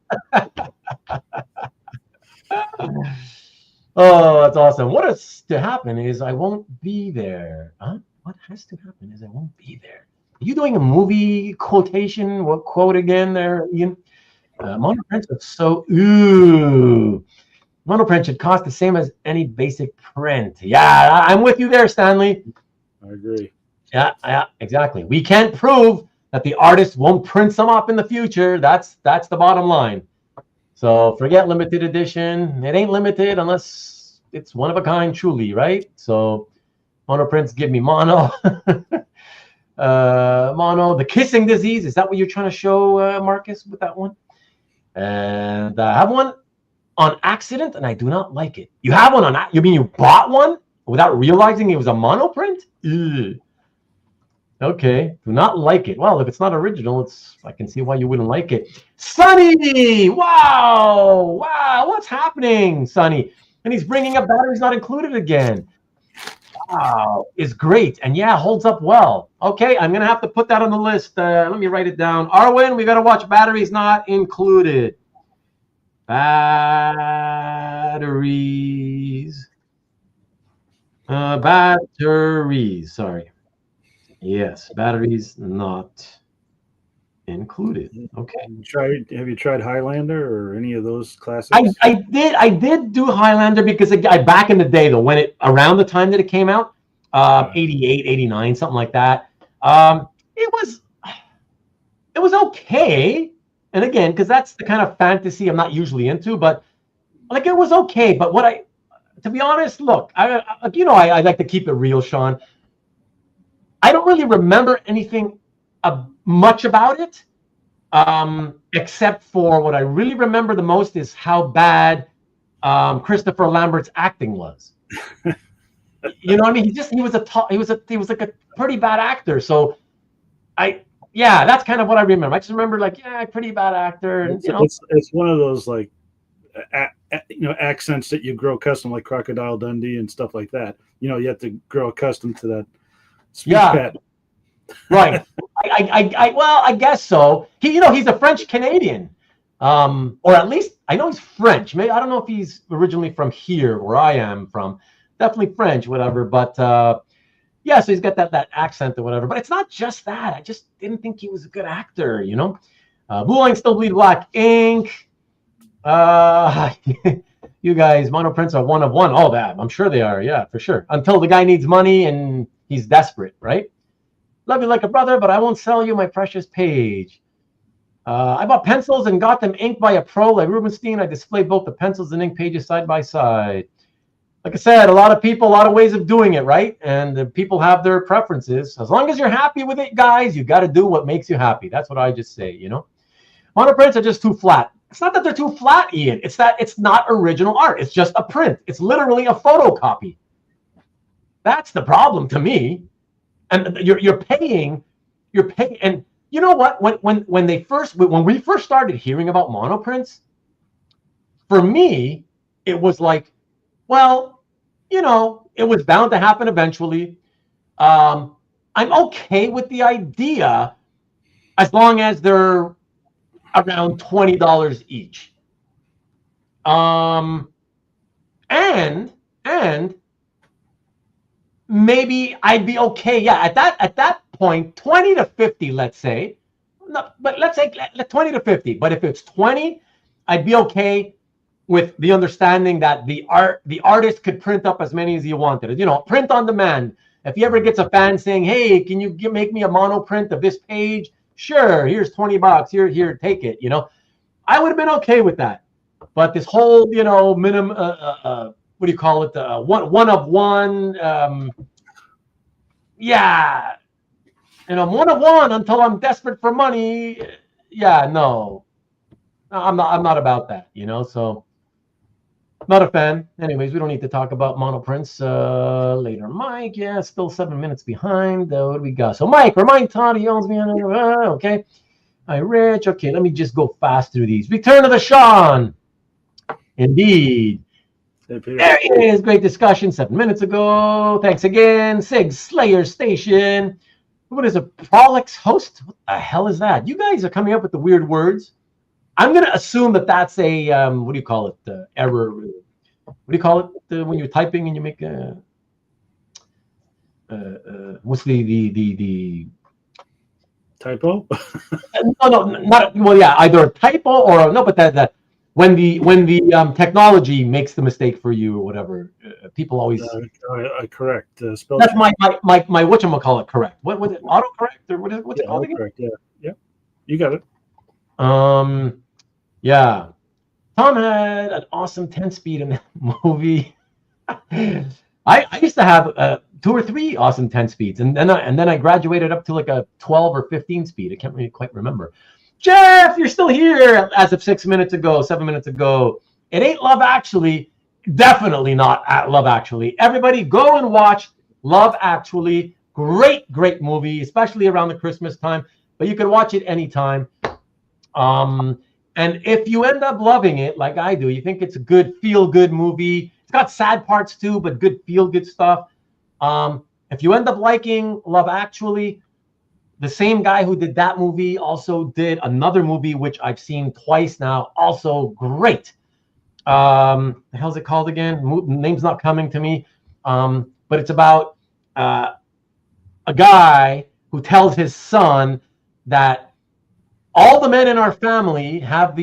Oh, that's awesome. What has to happen is I won't be there. Huh? What has to happen is I won't be there. Are you doing a movie quotation? What quote again there, Ian? Monoprints are so ooh. Monoprint should cost the same as any basic print. Yeah, I'm with you there, Stanley. I agree. Yeah, exactly. We can't prove that the artist won't print some up in the future. That's the bottom line. So forget limited edition. It ain't limited unless it's one of a kind, truly, right? So monoprints give me mono. Mono, the kissing disease. Is that what you're trying to show, Marcus, with that one? And I have one on accident, and I do not like it. You have one on? You mean you bought one without realizing it was a monoprint? Ew. Okay, do not like it. Well, if it's not original, I can see why you wouldn't like it. Sonny, wow, what's happening, Sonny? And he's bringing up batteries not included again. Wow, is great, and yeah, holds up well. Okay, I'm gonna have to put that on the list. Let me write it down. Arwen, we gotta watch batteries not included. Batteries. Sorry. Yes, batteries not included. Okay. Have you tried Highlander or any of those classics? I did do Highlander because back in the day though, when around the time that it came out, 88, 89, something like that. It was okay. And again, because that's the kind of fantasy I'm not usually into, but like it was okay. But to be honest, look, I like to keep it real, Sean. I don't really remember anything much about it, except for what I really remember the most is how bad Christopher Lambert's acting was. You know what I mean? He was like a pretty bad actor. So that's kind of what I remember. I just remember pretty bad actor. And, it's one of those like accents that you grow accustomed, like Crocodile Dundee and stuff like that. You have to grow accustomed to that speech pattern. Right. I guess so. He's a French Canadian, or at least I know he's French. Maybe I don't know if he's originally from here, where I am from. Definitely French, whatever. But so he's got that accent or whatever. But it's not just that. I just didn't think he was a good actor. Blue Line Still Bleed Black Ink. You guys, monoprints are one of one. Oh, that I'm sure they are. Yeah, for sure. Until the guy needs money and he's desperate, right? Love you like a brother, but I won't sell you my precious page. I bought pencils and got them inked by a pro like Rubenstein. I displayed both the pencils and ink pages side by side. Like I said, a lot of people, a lot of ways of doing it, right? And the people have their preferences. As long as you're happy with it, guys, you got to do what makes you happy. That's what I just say, Monoprints are just too flat. It's not that they're too flat, Ian. It's that it's not original art. It's just a print. It's literally a photocopy. That's the problem to me. And you're paying, and you know what? When we first started hearing about monoprints, for me, it was like, well, it was bound to happen eventually. I'm okay with the idea as long as they're around $20 each. And maybe I'd be okay. Yeah, at that point, 20 to 50, let's say. No, but let's say 20 to 50. But if it's 20, I'd be okay with the understanding that the artist could print up as many as he wanted. You know, print on demand. If he ever gets a fan saying, "Hey, can you make me a mono print of this page?" Sure, here's $20. Here, take it. You know, I would have been okay with that. But this whole, you know, minimum, what do you call it? One of one. Yeah, and I'm one of one until I'm desperate for money. Yeah, no, I'm not about that. You know, so not a fan. Anyways, we don't need to talk about monoprints later. Mike, yeah, still 7 minutes behind. What do we got? So Mike, remind Todd he owns me. Okay. Hi, Rich. Okay, let me just go fast through these. Return of the Sean. Indeed. There he is. Great discussion 7 minutes ago. Thanks again. Sig Slayer Station. What is a Prolix host? What the hell is that? You guys are coming up with the weird words. I'm going to assume that that's a, what do you call it? Error. What do you call it when you're typing and you make a, what's the typo? No, not, well, yeah, either a typo or, no, but that when the technology makes the mistake for you or whatever, people always correct spell that's check. my whatchamacallit correct. What was it? Autocorrect or what's it called again? Correct. Yeah, you got it. Yeah. Tom had an awesome 10-speed in that movie. I used to have 2 or 3 awesome 10 speeds, and then I graduated up to like a 12 or 15 speed. I can't really quite remember. Jeff, you're still here as of 7 minutes ago. It ain't Love Actually. Definitely not at Love Actually. Everybody go and watch Love Actually. Great movie, especially around the Christmas time, but you can watch it anytime. And if you end up loving it like I do, you think it's a good feel-good movie. It's got sad parts too, but good feel-good stuff. If you end up liking Love Actually, the same guy who did that movie also did another movie, which I've seen twice now, also great. The hell's it called again? Name's not coming to me. But it's about a guy who tells his son that all the men in our family have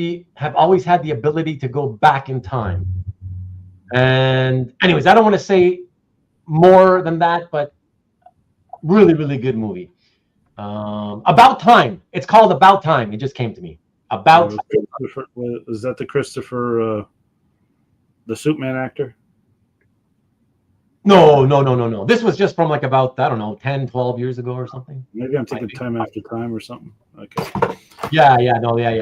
always had the ability to go back in time. And anyways, I don't want to say more than that, but really good movie. About Time. It's called About Time. It just came to me. About Time. Is that the Christopher, the Suitman actor? No. This was just from like about, I don't know, 10, 12 years ago or something. Maybe I'm thinking Time After Time or something. Okay. Yeah.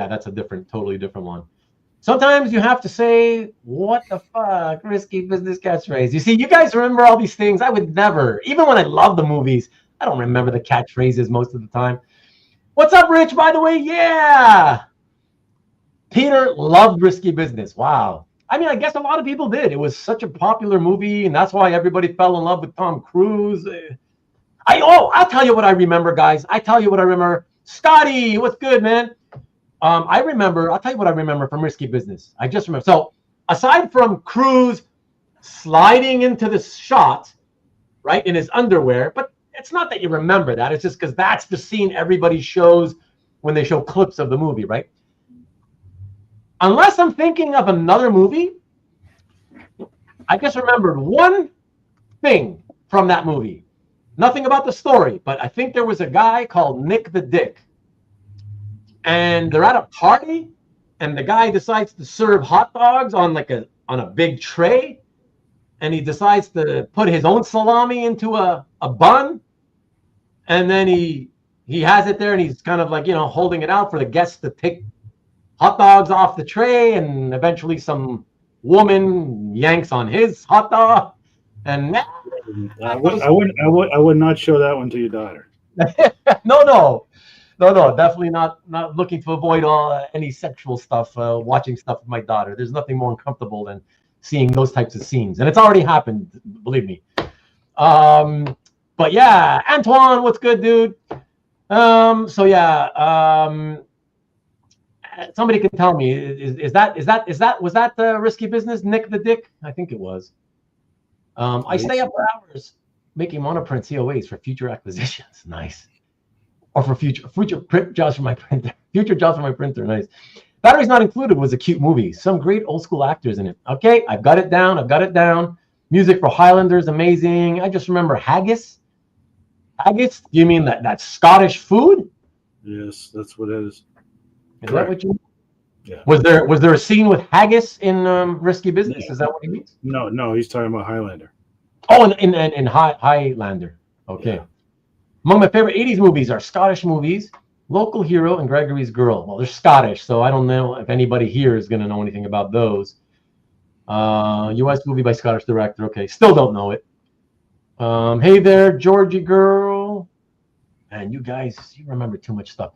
That's a totally different one. Sometimes you have to say, what the fuck, risky business catchphrase. You see, you guys remember all these things. I would never, even when I love the movies, I don't remember the catchphrases most of the time. What's up, Rich, by the way? Yeah. Peter loved Risky Business. Wow. I mean, I guess a lot of people did. It was such a popular movie, and that's why everybody fell in love with Tom Cruise. I'll tell you what I remember, guys. Scotty, what's good, man? I'll tell you what I remember from Risky Business. I just remember. So aside from Cruise sliding into the shot, right, in his underwear, but it's not that you remember that. It's just because that's the scene everybody shows when they show clips of the movie, right? Unless I'm thinking of another movie, I just remembered one thing from that movie. Nothing about the story, but I think there was a guy called Nick the Dick. And they're at a party, and the guy decides to serve hot dogs on a big tray, and he decides to put his own salami into a bun, and then he has it there, and he's kind of like, you know, holding it out for the guests to take hot dogs off the tray, and eventually some woman yanks on his hot dog, and I would not show that one to your daughter. No, definitely not looking to avoid any sexual stuff, watching stuff with my daughter. There's nothing more uncomfortable than seeing those types of scenes, and it's already happened, believe me. But yeah, Antoine, what's good, dude? Somebody can tell me, was that the Risky Business, Nick the Dick? I think it was. I stay up for hours making monoprint COAs for future acquisitions. Nice. Or for future print jobs for my printer. Future jobs for my printer. Nice. Batteries Not Included was a cute movie. Some great old school actors in it. Okay, I've got it down. Music for Highlanders, amazing. I just remember haggis. Haggis? You mean that Scottish food? Yes, that's what it is. Is that what you? Yeah. Was there a scene with haggis in Risky Business? Is that what he means? No, he's talking about Highlander. Oh, in Highlander. Okay. Yeah. Among my favorite 80s movies are Scottish movies, Local Hero, and Gregory's Girl. Well, they're Scottish, so I don't know if anybody here is going to know anything about those. U.S. movie by Scottish director. Okay, still don't know it. Hey there, Georgie girl. Man, you guys, you remember too much stuff.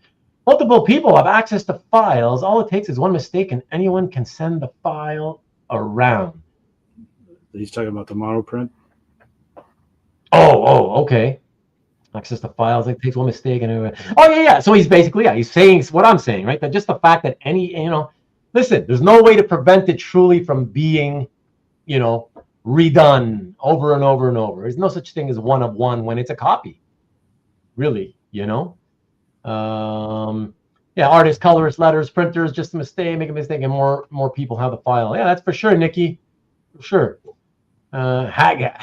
Multiple people have access to files. All it takes is one mistake, and anyone can send the file around. He's talking about the monoprint. Oh, okay. Access to files. It takes one mistake, and yeah. So he's basically, he's saying what I'm saying, right? That just the fact that listen, there's no way to prevent it truly from being, redone over and over and over. There's no such thing as one of one when it's a copy. Really, artists, colorists, letters, printers, just a mistake, make a mistake, and more people have the file. Yeah, that's for sure, Nikki. For sure. Hagrid.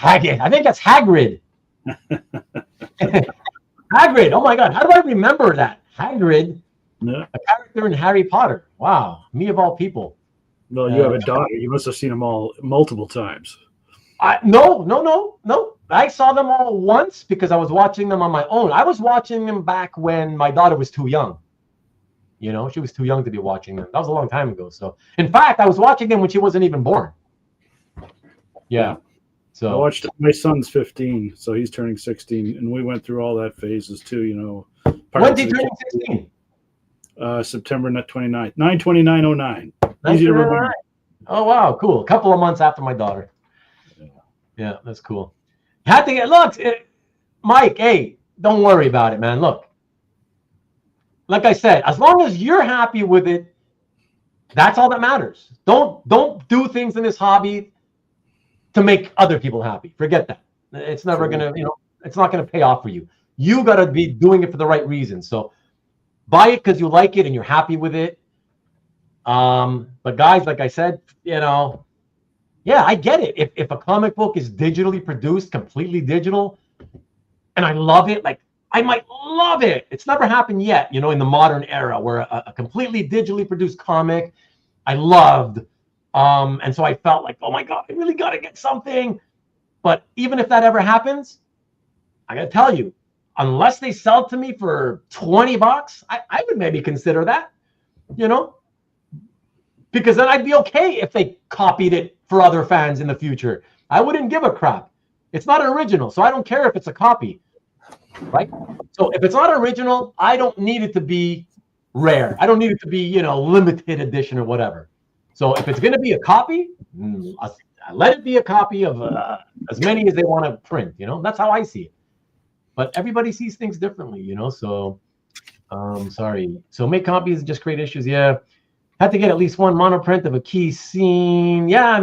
I think that's Hagrid. Hagrid. Oh my God. How do I remember that? Hagrid, Yeah. a character in Harry Potter. Wow. Me of all people. Well, you have a daughter. You must have seen them all multiple times. No. I saw them all once because I was watching them on my own. I was watching them back when my daughter was too young. She was too young to be watching them. That was a long time ago. So, in fact, I was watching them when she wasn't even born. Yeah. So I watched. My son's 15, so he's turning 16, and we went through all that phases too. When's he turning 16? September 29th, 9/29/09. Easy to remember. Oh wow, cool. A couple of months after my daughter. Yeah, that's cool. Had to get Mike. Hey, don't worry about it, man. Look, like I said, as long as you're happy with it, that's all that matters. Don't do things in this hobby to make other people happy. Forget that. It's never gonna, it's not gonna pay off for you. You gotta be doing it for the right reasons. So buy it because you like it and you're happy with it. But guys, like I said, I get it. If a comic book is digitally produced, completely digital, and I love it, like I might love it. It's never happened yet, in the modern era where a completely digitally produced comic I loved. And so I felt like, oh my God, I really got to get something. But even if that ever happens, I got to tell you, unless they sell to me for $20, I would maybe consider that, because then I'd be okay if they copied it for other fans in the future. I wouldn't give a crap. It's not original, so I don't care if it's a copy, right? So if it's not original, I don't need it to be rare. I don't need it to be, limited edition or whatever. So if it's going to be a copy, let it be a copy of as many as they want to print. That's how I see it. But everybody sees things differently, So, sorry. So make copies and just create issues. Yeah. Had to get at least one monoprint of a key scene. Yeah,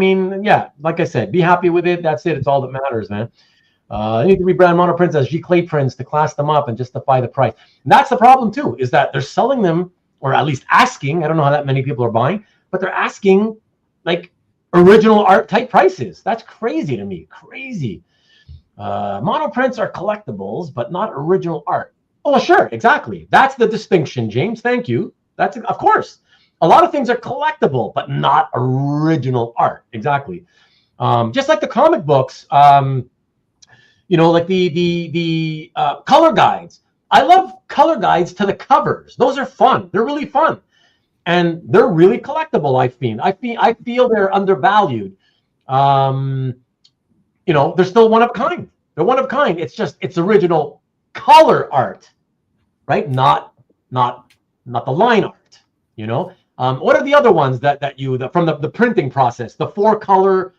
like I said, be happy with it. That's it. It's all that matters, man. I need to rebrand monoprints as G-Clay prints to class them up and justify the price. And that's the problem too, is that they're selling them, or at least asking. I don't know how that many people are buying, but they're asking like original art type prices. That's crazy to me. Crazy. Monoprints are collectibles, but not original art. Oh, sure, exactly. That's the distinction, James. Thank you. That's, of course. A lot of things are collectible, but not original art. Exactly. Just like the comic books, like the color guides. I love color guides to the covers. Those are fun. They're really fun, and they're really collectible. I feel they're undervalued. They're still one of a kind. They're one of a kind. It's original color art, right? Not the line art. What are the other ones that from the printing process? The 4-color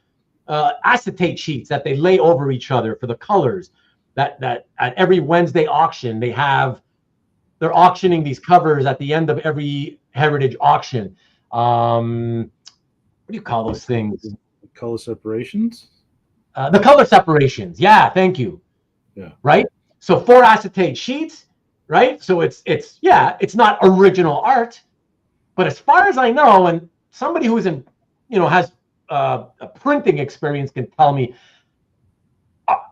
acetate sheets that they lay over each other for the colors. That at every Wednesday auction they're auctioning these covers at the end of every Heritage auction. What do you call those things? Color separations. The color separations. Yeah, thank you. Yeah. Right. So 4 acetate sheets. Right. So it's not original art, But as far as I know, and somebody who's in, has a printing experience can tell me,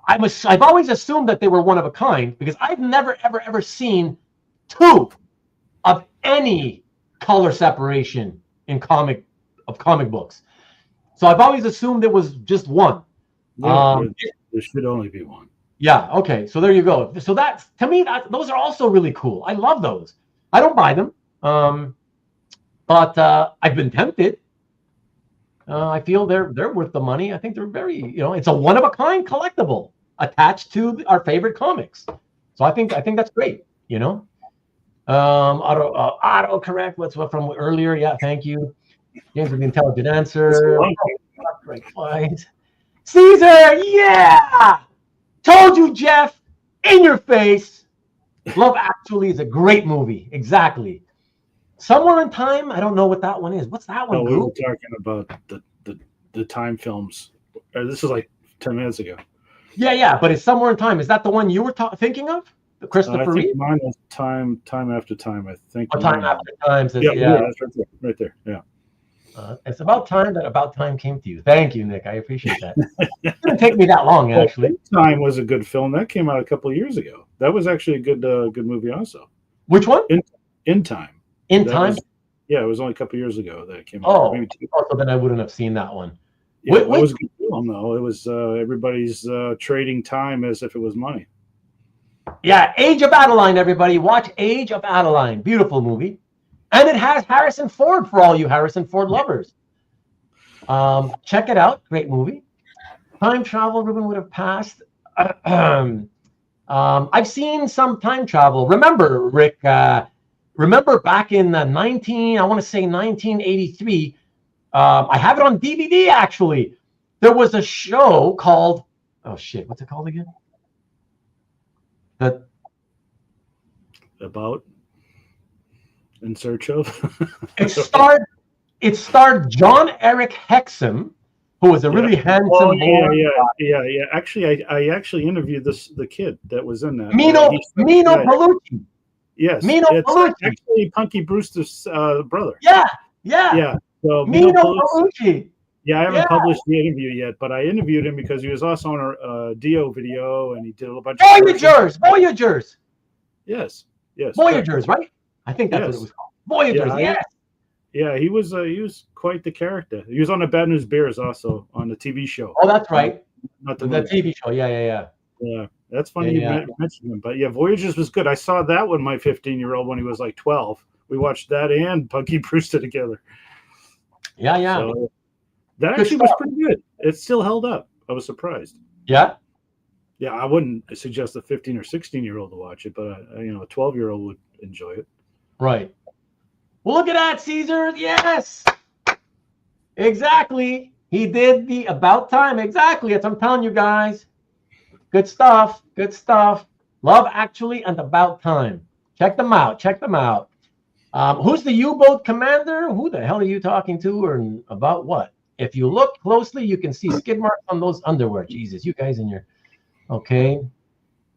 I've always assumed that they were one of a kind because I've never, ever, ever seen two of any color separation in comic books. So I've always assumed it was just one. Yeah, there should only be one. Yeah. Okay. So there you go. So that's, to me, those are also really cool. I love those. I don't buy them, but I've been tempted. I feel they're worth the money. I think they're very, it's a one of a kind collectible attached to our favorite comics. So I think that's great. Auto correct. What's from earlier? Yeah. Thank you. James with the intelligent answer. Right. Caesar. Yeah. Told you, Jeff. In your face. Love Actually is a great movie. Exactly. Somewhere in Time. I don't know what that one is. What's that one? No, we were talking about the time films. This is like 10 minutes ago. Yeah. But it's Somewhere in Time. Is that the one you were thinking of? The Christopher Reeve? Mine is Time After Time. I think. Time After Time. Says, yeah, that's right there. Yeah. It's about time that About Time came to you. Thank you, Nick. I appreciate that. It didn't take me that long, actually. Time was a good film. That came out a couple of years ago. That was actually a good movie also. Which one? In Time. In Time? It was only a couple of years ago that it came out. Oh, so then I wouldn't have seen that one. Yeah, it was a good film, though. It was everybody's trading time as if it was money. Yeah, Age of Adeline, everybody. Watch Age of Adeline. Beautiful movie. And it has Harrison Ford for all you Harrison Ford lovers. Check it out. Great movie. Time travel, Ruben would have passed. I've seen some time travel. Remember, Rick, remember back in 1983, I have it on DVD, actually. There was a show called, what's it called again? About In Search of. It starred John Eric Hexum, who was a really handsome boy. Yeah. Actually, I actually interviewed the kid that was in that. Mino Palucci. Yes, Mino Palucci. Actually, Punky Brewster's brother. Yeah. So Mino Palucci. Yeah, I haven't published the interview yet, but I interviewed him because he was also on a Dio video, and he did a bunch of Voyagers. Yes. Voyagers, right? I think that's what it was called. Voyagers, yes. Yeah, he was quite the character. He was on the Bad News Bears also on the TV show. Oh, that's right. Not the TV show. Yeah. Yeah, that's funny you mentioned him. But yeah, Voyagers was good. I saw that with my 15-year-old when he was like 12. We watched that and Punky Brewster together. Yeah. So that actually was pretty good. It still held up. I was surprised. Yeah. Yeah, I wouldn't suggest a 15 or 16-year-old to watch it, but a 12-year-old would enjoy it. Right. Well, look at that, Caesar. Yes. Exactly. He did the About Time. Exactly. That's what I'm telling you guys. Good stuff. Love Actually and About Time. Check them out. Who's the U-boat commander? Who the hell are you talking to, or about what? If you look closely, you can see skid marks on those underwear. Jesus, you guys in your... Okay.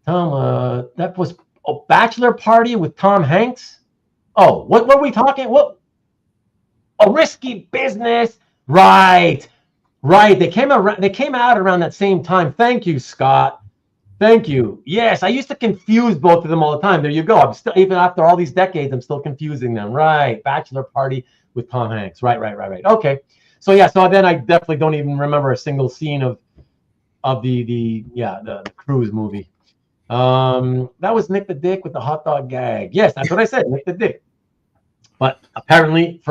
Tom, that was a bachelor party with Tom Hanks. Oh, what were we talking? What? A Risky Business. Right. They came out around that same time. Thank you, Scott. Thank you. Yes, I used to confuse both of them all the time. There you go. I'm still, even after all these decades, I'm still confusing them. Right. Bachelor party with Tom Hanks. Right. Okay. So then I definitely don't even remember a single scene of the cruise movie. That was Nick the Dick with the hot dog gag. Yes, that's what I said, Nick the Dick. But apparently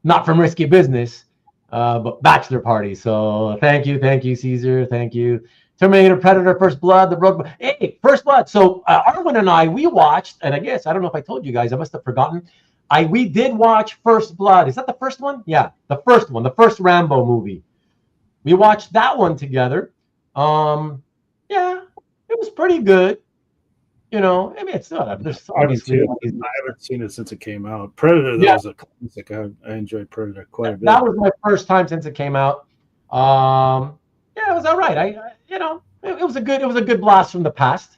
not from Risky Business, but Bachelor Party. So thank you, Caesar. Thank you. Terminator, Predator, First Blood, The Rogue. Hey, First Blood. So Arwen and I, we watched, and I guess, I don't know if I told you guys, I must have forgotten. We did watch First Blood. Is that the first one? Yeah, the first one, the first Rambo movie. We watched that one together. Yeah, it was pretty good. I mean, it's not. There's obviously. I haven't seen it since it came out. Predator, that was a classic. I enjoyed Predator quite a bit. That was my first time since it came out. Yeah, it was all right. It was a good blast from the past.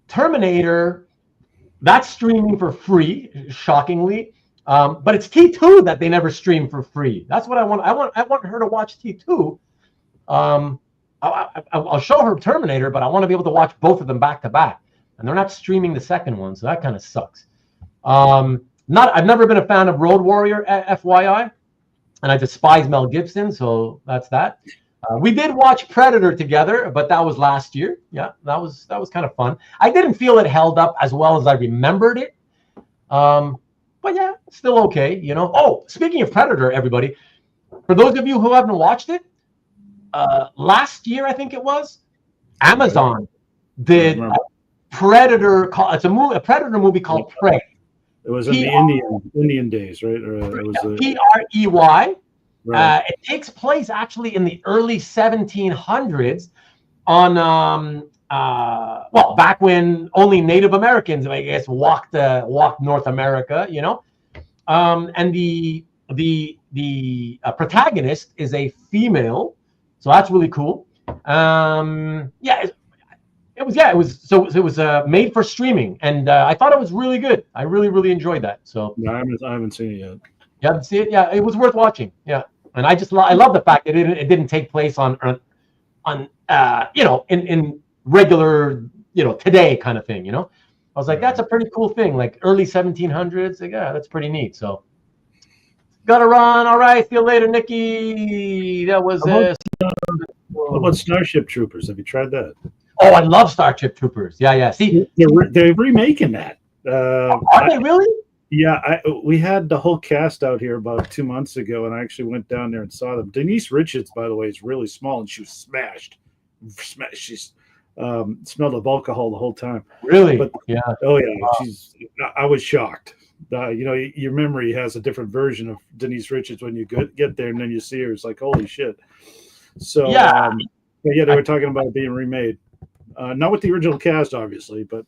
Terminator. That's streaming for free, shockingly. But it's T2 that they never stream for free. That's what I want. I want her to watch T2. I'll show her Terminator, but I want to be able to watch both of them back to back. And they're not streaming the second one, so that kind of sucks. I've never been a fan of Road Warrior, FYI, and I despise Mel Gibson, so that's that. We did watch Predator together, but that was last year. Yeah, that was kind of fun. I didn't feel it held up as well as I remembered it. But yeah, still okay, you know. Oh, speaking of Predator, everybody, for those of you who haven't watched it, last year I think it was, Amazon did a Predator. It's a Predator movie called Prey. It was in the Indian days, right? Or it was Prey. Right. It takes place actually in the early 1700s on back when only Native Americans, I guess, walked North America, you know. And the protagonist is a female, so that's really cool. It was made for streaming, and I thought it was really good. I really enjoyed that. So no, I haven't seen it yet. You haven't seen it? Yeah, it was worth watching. Yeah, and I love the fact that it didn't take place on in regular, you know, today kind of thing. You know, I was like, that's a pretty cool thing, like early 1700s. Like, yeah, that's pretty neat. So gotta run. All right, see you later, Nikki. That was What about Starship Troopers? Have you tried that? Oh, I love Starship Troopers. Yeah. See, they're remaking that. Are they really? Yeah, we had the whole cast out here about 2 months ago, and I actually went down there and saw them. Denise Richards, by the way, is really small, and she was smashed. She's smelled of alcohol the whole time. Really? But, yeah. Oh yeah, Wow. I was shocked. You know, your memory has a different version of Denise Richards when you get there, and then you see her. It's like, holy shit. So yeah, they were talking about it being remade. Not with the original cast, obviously, but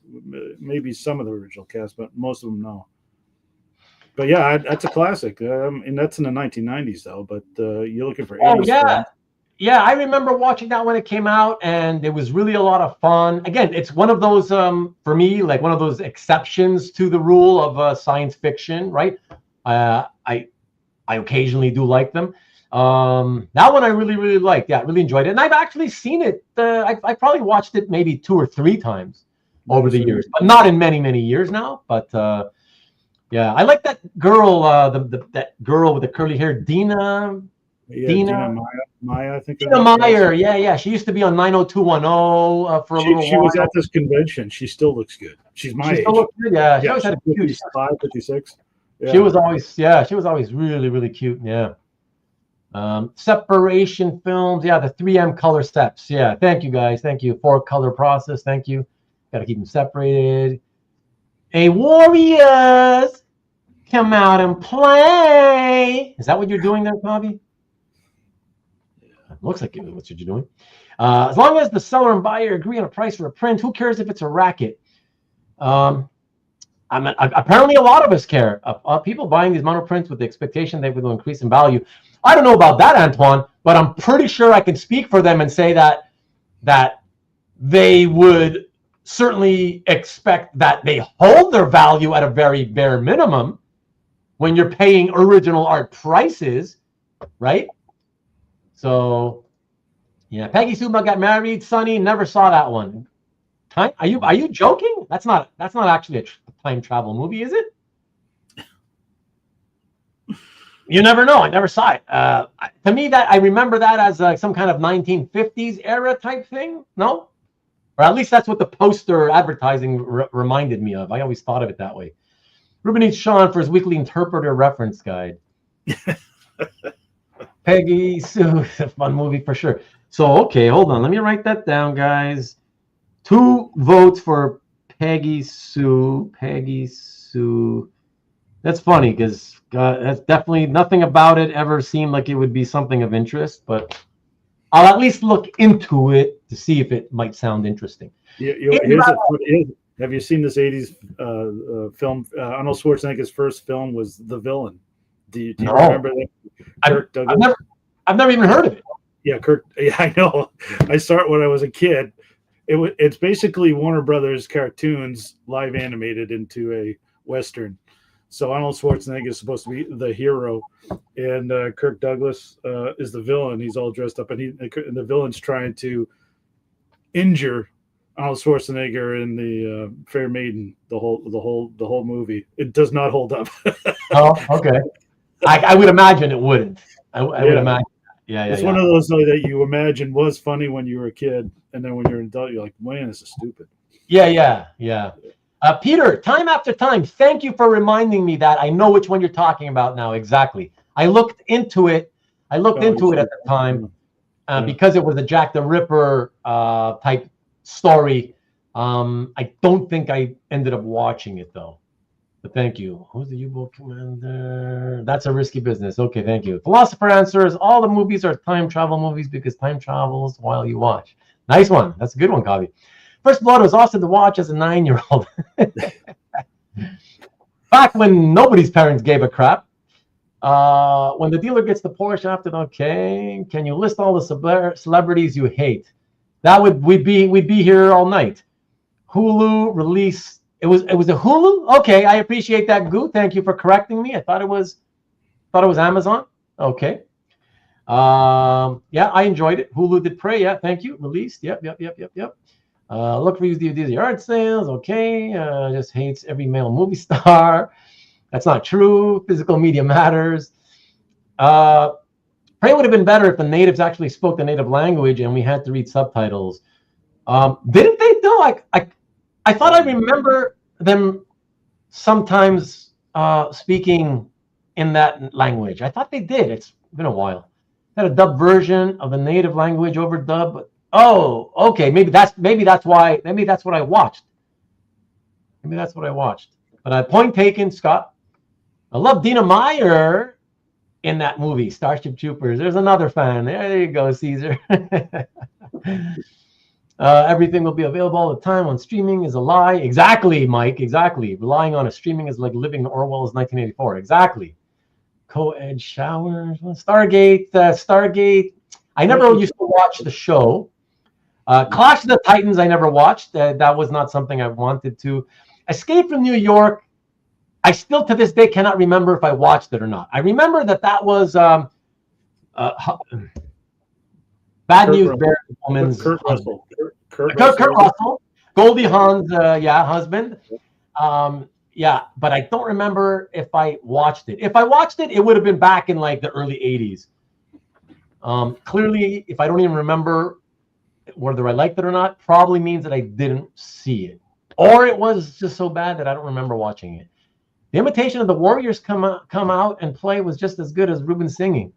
maybe some of the original cast, but most of them no. But yeah, that's a classic. And that's in the 1990s, though. But you're looking for 80s. Oh yeah, yeah. I remember watching that when it came out, and it was really a lot of fun. Again, it's one of those for me, like one of those exceptions to the rule of science fiction, right? I occasionally do like them. That one I really liked. Yeah, I really enjoyed it, and I've actually seen it. I probably watched it maybe 2 or 3 times over the years, but not in many years now. But yeah, I like that girl, that girl with the curly hair, Dina. Yeah, Dina Maya, I think. Dina Meyer. Yeah. She used to be on 90210 for a little while. She was at this convention. She still looks good. She's my age. Still looks good. Yeah, she always had a cute. 55, 56. Yeah. She was always really cute. Yeah. Separation films. Yeah, the 3M color steps. Yeah, thank you guys. Thank you. 4-color process. Thank you. Got to keep them separated. Hey, Warriors, come out and play. Is that what you're doing there, Bobby? Looks like that's what you're doing. As long as the seller and buyer agree on a price for a print, who cares if it's a racket? Apparently a lot of us care. People buying these mono prints with the expectation they will increase in value. I don't know about that, Antoine, but I'm pretty sure I can speak for them and say that they would certainly expect that they hold their value at a very bare minimum when you're paying original art prices, right? So, yeah, Peggy Sue got married. Sonny, never saw that one. Are you joking? That's not actually a time travel movie, is it? You never know. I never saw it. To me, that I remember that as some kind of 1950s era type thing. No, or at least that's what the poster advertising reminded me of. I always thought of it that way. Ruben needs Sean for his weekly interpreter reference guide. Peggy Sue, a fun movie for sure. So okay, hold on. Let me write that down, guys. 2 votes for Peggy Sue. Peggy Sue. That's funny because that's definitely nothing about it ever seemed like it would be something of interest, but I'll at least look into it to see if it might sound interesting. Have you seen this 80s film? Arnold Schwarzenegger's first film was The Villain. Do you remember that? I've never even heard of it. Yeah, Kirk. Yeah, I know. I saw it when I was a kid. It's basically Warner Brothers cartoons live animated into a Western. So Arnold Schwarzenegger is supposed to be the hero, and Kirk Douglas is the villain. He's all dressed up, and the villain's trying to injure Arnold Schwarzenegger in the Fair Maiden. The whole movie. It does not hold up. Oh, okay. I would imagine it wouldn't. I would imagine. Yeah. It's one of those that you imagine was funny when you were a kid, and then when you're an adult, you're like, man, this is stupid. Yeah. Peter, time after time, thank you for reminding me that I know which one you're talking about now. Exactly. I looked into it. At the time because it was a Jack the Ripper type story. I don't think I ended up watching it though. But thank you. Who's the U-boat commander? That's a risky business. Okay, thank you. Philosopher answers, all the movies are time travel movies because time travels while you watch. Nice one. That's a good one, Kavi. First Blood was awesome to watch as a 9-year-old. Back when nobody's parents gave a crap. When the dealer gets the Porsche after, okay, can you list all the celebrities you hate? We'd be here all night. Hulu release. It was a Hulu. Okay, I appreciate that, Goo. Thank you for correcting me. I thought it was Amazon. Okay. Yeah, I enjoyed it. Hulu did Prey. Yeah, thank you. Released. Yep. Look for used DVDs, yard sales. Okay. Just hates every male movie star. That's not true. Physical media matters. Prey would have been better if the natives actually spoke the native language and we had to read subtitles. Didn't they though? I thought I remember them sometimes speaking in that language. I thought they did. It's been a while. Had a dubbed version of the native language overdubbed. But, oh, okay. Maybe that's why. Maybe that's what I watched. But point taken, Scott. I love Dina Meyer in that movie, Starship Troopers. There's another fan. There you go, Caesar. Everything will be available all the time on streaming is a lie. Exactly, Mike. Exactly. Relying on a streaming is like living in Orwell's 1984. Exactly. Co-ed showers. Stargate. I never used to watch the show. Clash of the Titans, I never watched. That was not something I wanted to. Escape from New York. I still to this day cannot remember if I watched it or not. I remember that was Bad News Bears Woman's Kurt Russell. Kurt Russell, Goldie Hawn's husband. But I don't remember if I watched it. If I watched it, it would have been back in like the early 80s. Clearly, if I don't even remember whether I liked it or not, probably means that I didn't see it. Or it was just so bad that I don't remember watching it. The Imitation of the Warriors come out and play was just as good as Rubén singing.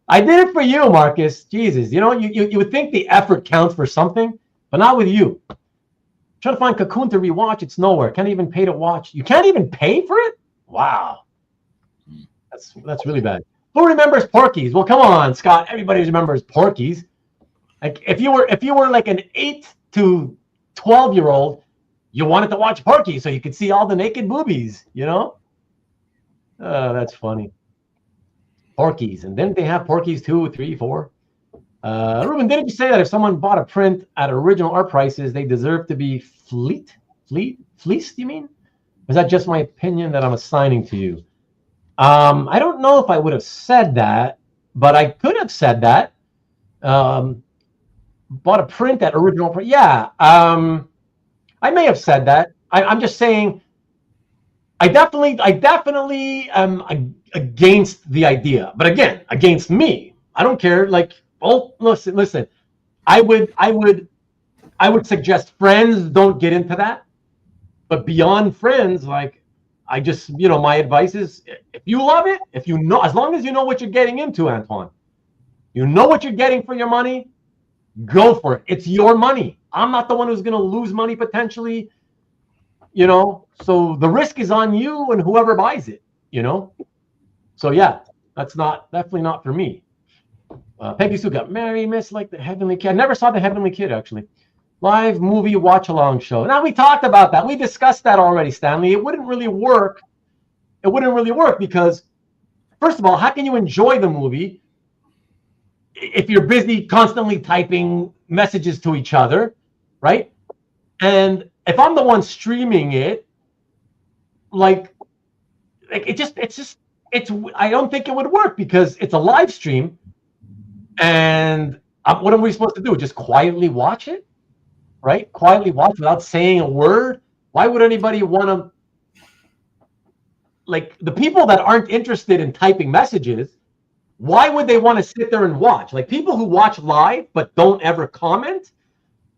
I did it for you, Marcus. Jesus, you would think the effort counts for something, but not with you. Trying to find Cocoon to rewatch, it's nowhere. Can't even pay to watch. You can't even pay for it? Wow. That's really bad. Who remembers Porky's? Well, come on, Scott. Everybody remembers Porky's. Like if you were like an 8 to 12-year-old, you wanted to watch Porky's so you could see all the naked boobies, That's funny. Porky's. And didn't they have Porky's 2, 3, 4? Ruben, didn't you say that if someone bought a print at original art prices, they deserve to be fleeced, you mean? Or is that just my opinion that I'm assigning to you? I don't know if I would have said that, but I could have said that. Bought a print at original price. Yeah. I may have said that. I'm just saying I definitely am against the idea. But again, against me. I don't care. Like, oh, listen. I would suggest friends don't get into that. But beyond friends, like I just, my advice is if you love it, if you know, as long as you know what you're getting into, Antoine, you know what you're getting for your money, go for it. It's your money. I'm not the one who's going to lose money potentially, so the risk is on you and whoever buys it, So yeah, that's definitely not for me. Peggy Sue got married, Miss like the Heavenly Kid. I never saw the Heavenly Kid actually. Live movie watch along show. Now we talked about that. We discussed that already, Stanley. It wouldn't really work. Because first of all, how can you enjoy the movie if you're busy constantly typing messages to each other, right? And if I'm the one streaming it, like I don't think it would work because it's a live stream, and what are we supposed to do? Just quietly watch it, right? Quietly watch without saying a word. Why would anybody want to? Like the people that aren't interested in typing messages, why would they want to sit there and watch? Like people who watch live but don't ever comment,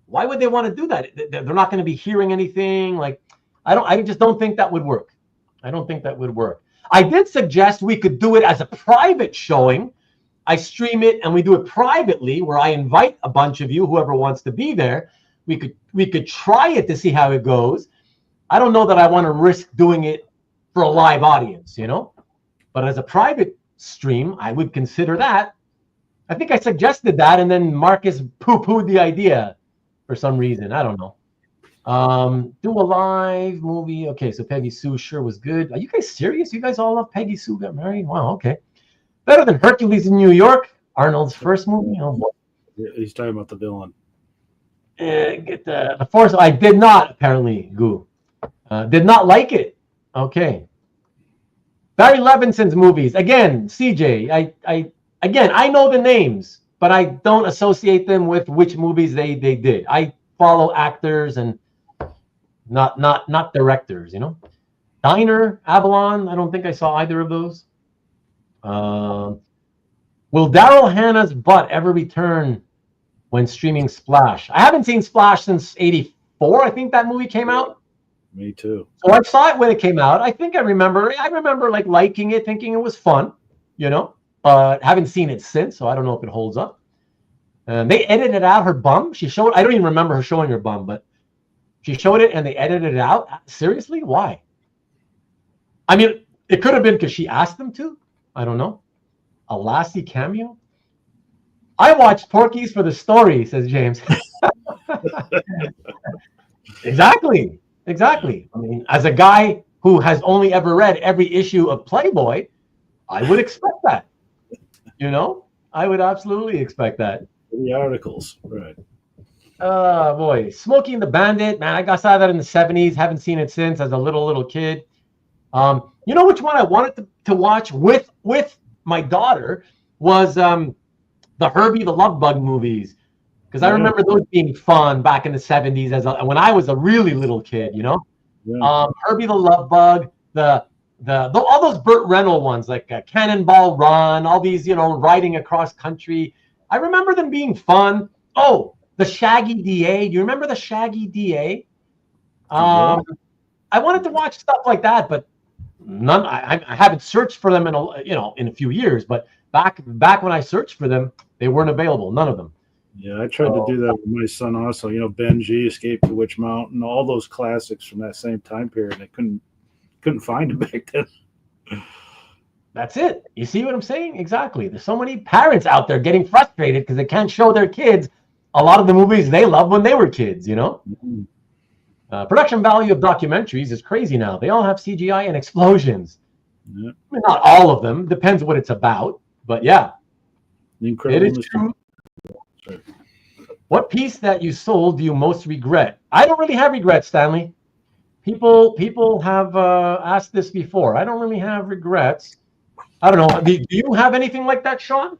why would they want to do that? They're not going to be hearing anything. Like I just don't think that would work. I don't think that would work. I did suggest we could do it as a private showing. I stream it and we do it privately where I invite a bunch of you, whoever wants to be there. We could try it to see how it goes. I don't know that I want to risk doing it for a live audience, you know? But as a private stream, I would consider that. I think I suggested that and then Marcus poo-pooed the idea for some reason. I don't know. Do a live movie. Okay, so Peggy Sue sure was good. Are you guys serious? You guys all love Peggy Sue got married? Wow, okay. Better than Hercules in New York, Arnold's first movie. Oh boy. Yeah, he's talking about the villain. Get the force. I did not apparently. Goo. Did not like it. Okay. Barry Levinson's movies again. CJ. I know the names, but I don't associate them with which movies they did. I follow actors and not directors. You know. Diner, Avalon. I don't think I saw either of those. Will Daryl Hannah's butt ever return when streaming Splash? I haven't seen Splash since '84. I think that movie came out. Me too. So I saw it when it came out. I remember like liking it, thinking it was fun, you know, but haven't seen it since. So I don't know if it holds up. And they edited out her bum. I don't even remember her showing her bum, but she showed it and they edited it out. Seriously? Why? I mean, it could have been because she asked them to. I don't know. A Lassie cameo? I watched Porky's for the story, says James. Exactly. I mean, as a guy who has only ever read every issue of Playboy, I would expect that. You know? I would absolutely expect that. The articles, right. Boy. Smokey and the Bandit. Man, I saw that in the 70s. Haven't seen it since as a little kid. You know which one I wanted to watch with my daughter was the Herbie the Love Bug movies, because I remember those being fun back in the 70s when I was a really little kid, you know. Yeah. Herbie the Love Bug, all those Burt Reynolds ones like Cannonball Run, all these, you know, riding across country. I remember them being fun. Oh, the Shaggy DA. Do you remember the Shaggy DA? I wanted to watch stuff like that, but none. I haven't searched for them in a few years, but back when I searched for them, they weren't available. None of them. Yeah, I tried to do that with my son also. You know, Benji, Escape to Witch Mountain, all those classics from that same time period. I couldn't find them back then. That's it. You see what I'm saying? Exactly. There's so many parents out there getting frustrated because they can't show their kids a lot of the movies they loved when they were kids. You know. Mm-hmm. Production value of documentaries is crazy now. They all have CGI and explosions. Yeah. I mean, not all of them. Depends what it's about. But yeah, it is true. Sure. What piece that you sold do you most regret? I don't really have regrets, Stanley. People have asked this before. I don't really have regrets. I don't know. Do you have anything like that, Sean?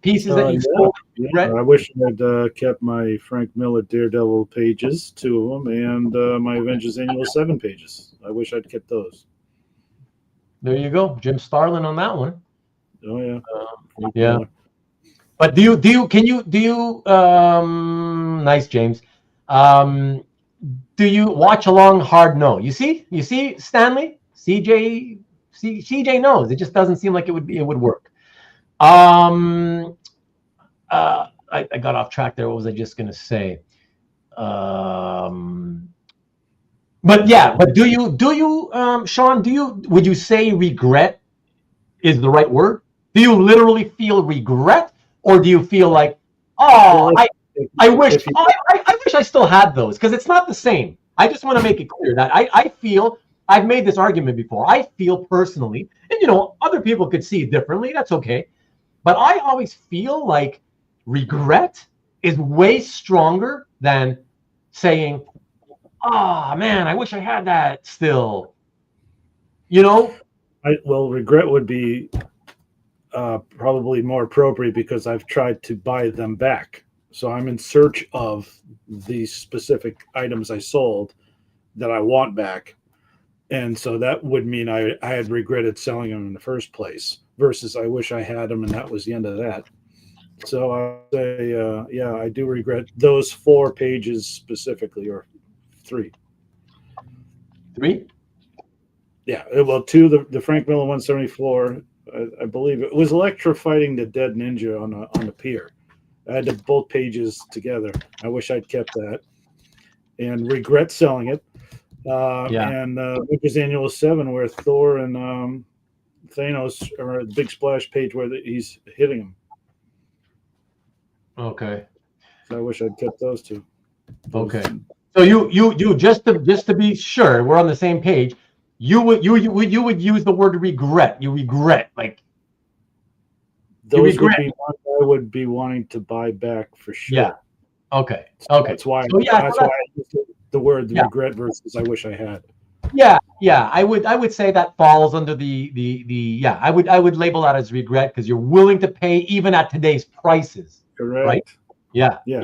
Pieces that you sold? Yeah, I wish I'd kept my Frank Miller Daredevil pages, 2 of them, and my Avengers Annual 7 pages. I wish I'd kept those. There you go, Jim Starlin on that one. Oh yeah, yeah. But nice, James. Do you watch along hard no? You see, Stanley, CJ knows. It just doesn't seem like it would work. I got off track there. What was I just gonna say? But do you, Sean? Would you say regret is the right word? Do you literally feel regret, or do you feel like, oh, I wish I still had those? Because it's not the same. I just want to make it clear that I feel, I've made this argument before. I feel personally, and other people could see it differently. That's okay. But I always feel like regret is way stronger than saying, "Oh man, I wish I had that still." You know? Regret would be probably more appropriate because I've tried to buy them back. So I'm in search of the specific items I sold that I want back. And so that would mean I had regretted selling them in the first place versus I wish I had them and that was the end of that. So I say, yeah, I do regret those 4 pages specifically, or 3. 3? Yeah, well, 2, the Frank Miller 174. I believe it was Electra fighting the dead ninja on the pier. I had both pages together. I wish I'd kept that, and regret selling it. And Lucas Annual 7, where Thor and Thanos are a big splash page where he's hitting him. Okay. So I wish I'd kept those 2. Okay. So you just to be sure we're on the same page. You would use the word regret. You regret, like those would be ones I would be wanting to buy back for sure. Yeah. Okay. Okay. That's why. So, that's why I used the word regret versus I wish I had. Yeah. Yeah. I would say that falls under the yeah. I would label that as regret because you're willing to pay even at today's prices. Correct. Right. Yeah. Yeah.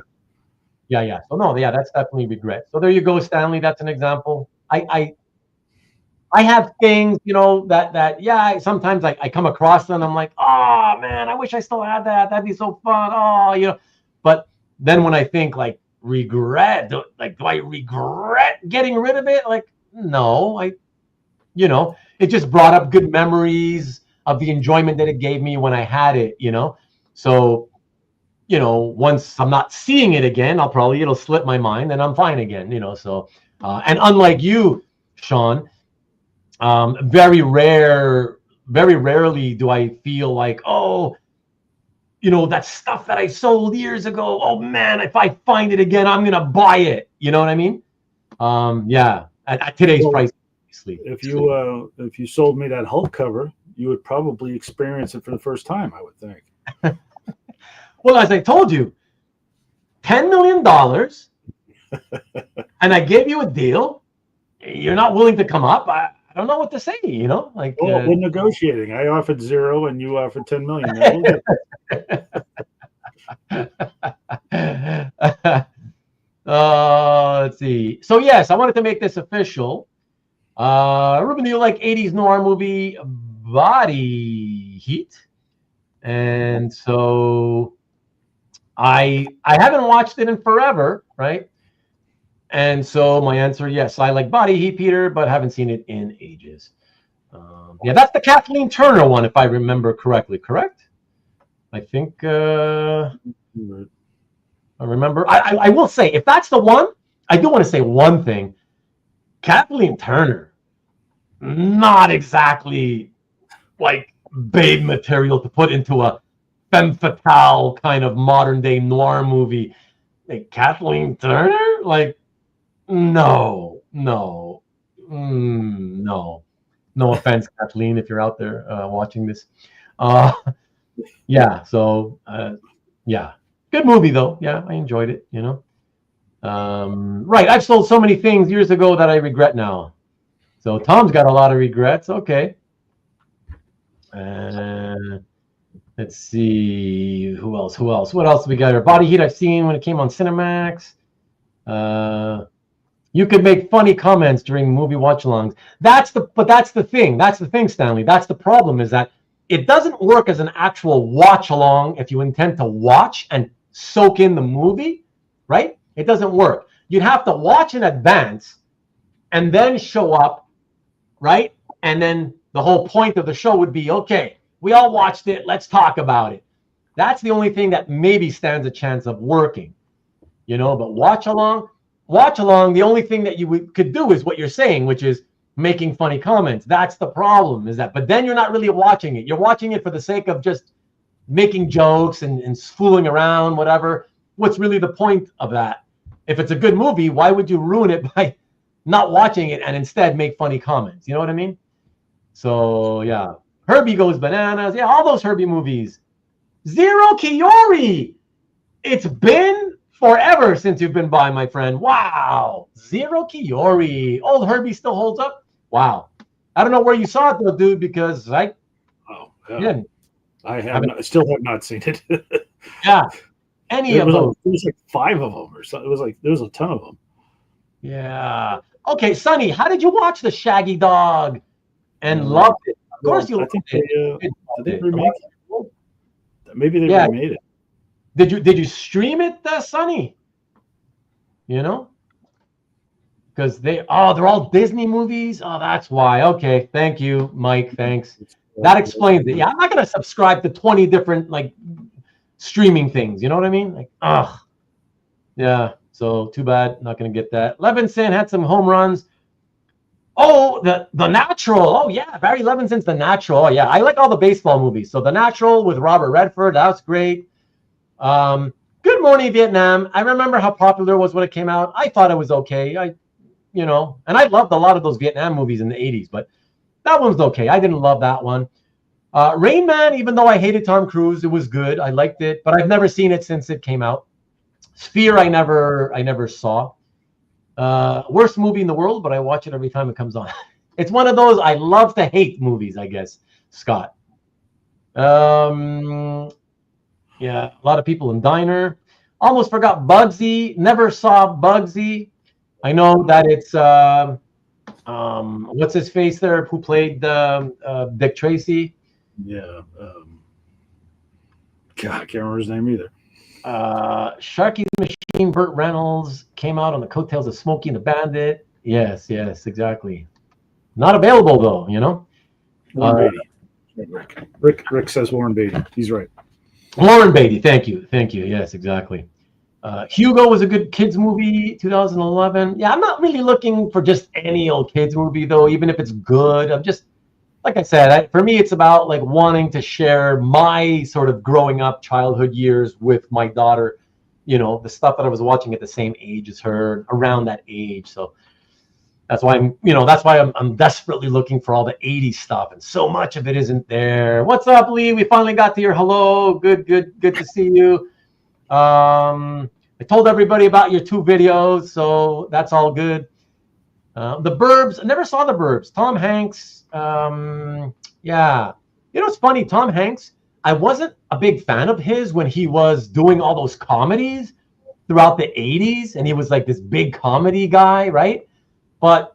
Yeah. Yeah. So no. Yeah. That's definitely regret. So there you go, Stanley. That's an example. I have things, that sometimes I come across them and I'm like, oh man, I wish I still had that. That'd be so fun. Oh, but then when I think like regret, do I regret getting rid of it? Like, no, it just brought up good memories of the enjoyment that it gave me when I had it, So, once I'm not seeing it again, it'll slip my mind and I'm fine again, so, and unlike you, Sean, very rarely do I feel like, that stuff that I sold years ago, oh man, if I find it again, I'm gonna buy it. You know what I mean? At today's price, obviously. If you sold me that Hulk cover, you would probably experience it for the first time, I would think. Well, as I told you, $10 million, and I gave you a deal. You're not willing to come up. I don't know what to say, like. Well, we're negotiating. I offered 0 and you offered 10 million. Let's see. So yes, I wanted to make this official. Ruben, do you like 80s noir movie Body Heat? And so I haven't watched it in forever, right? And so my answer, yes, I like Body Heat, Peter, but haven't seen it in ages. That's the Kathleen Turner one, if I remember correctly. Correct? I think I remember. I will say, if that's the one, I do want to say one thing. Kathleen Turner, not exactly like babe material to put into a femme fatale kind of modern day noir movie. Like Kathleen Turner, like. No. No offense, Kathleen, if you're out there watching this. Good movie though. Yeah, I enjoyed it, Right, I've sold so many things years ago that I regret now. So Tom's got a lot of regrets. Okay. Let's see. Who else? What else we got here? Body Heat I've seen when it came on Cinemax. You could make funny comments during movie watch-alongs. That's the thing. That's the thing, Stanley. That's the problem, is that it doesn't work as an actual watch-along if you intend to watch and soak in the movie, right? It doesn't work. You'd have to watch in advance and then show up, right? And then the whole point of the show would be, okay, we all watched it. Let's talk about it. That's the only thing that maybe stands a chance of working, but watch-along, the only thing that you could do is what you're saying, which is making funny comments. That's the problem, but then you're not really watching it. You're watching it for the sake of just making jokes and fooling around, whatever. What's really the point of that? If it's a good movie, why would you ruin it by not watching it and instead make funny comments? You know what I mean? So, yeah. Herbie Goes Bananas. Yeah, all those Herbie movies. Zero Kiori. It's been forever since you've been by, my friend. Wow. Zero Kiori. Old Herbie still holds up. Wow. I don't know where you saw it though, dude, because I didn't. I still have not seen it. Yeah. Any of those. There was like 5 of them or something. It was like there was a ton of them. Yeah. Okay, Sonny, how did you watch the Shaggy Dog and loved it? Of course you loved it. Did they remake it? Maybe they remade it. Did you stream it, Sonny? You know? Because they're all Disney movies. Oh, that's why. Okay, thank you, Mike. Thanks. That explains it. Yeah, I'm not gonna subscribe to 20 different like streaming things. You know what I mean? Like, yeah. So too bad, not gonna get that. Levinson had some home runs. Oh, the Natural. Oh yeah, Barry Levinson's The Natural. Oh yeah, I like all the baseball movies. So The Natural with Robert Redford, that was great. Good Morning Vietnam. I remember how popular it was when it came out. I thought it was okay. And I loved a lot of those Vietnam movies in the 80s, but that one's okay. I didn't love that one. Rain Man, even though I hated Tom Cruise, it was good. I liked it, but I've never seen it since it came out. Sphere, I never saw. Worst movie in the world, but I watch it every time it comes on. It's one of those I love to hate movies, I guess, Scott. Yeah, a lot of people in Diner. Almost forgot Bugsy. Never saw Bugsy. I know that it's what's his face there who played Dick Tracy. Yeah. God, I can't remember his name either. Sharky's Machine, Burt Reynolds came out on the coattails of Smokey and the Bandit. Yes, exactly. Not available though, Warren Beatty. Rick says Warren Beatty. He's right. Warren Beatty, thank you. Yes, exactly. Hugo was a good kids movie, 2011. Yeah, I'm not really looking for just any old kids movie though, even if it's good. I'm just, like I said, for me, it's about like wanting to share my sort of growing up childhood years with my daughter. The stuff that I was watching at the same age as her, around that age. So that's why I'm desperately looking for all the 80s stuff, and so much of it isn't there. What's up, Lee? We finally got to your hello. Good to see you. I told everybody about your 2 videos, so that's all good. The Burbs, I never saw The Burbs. Tom Hanks, yeah. It's funny, Tom Hanks, I wasn't a big fan of his when he was doing all those comedies throughout the 80s, and he was like this big comedy guy, right? But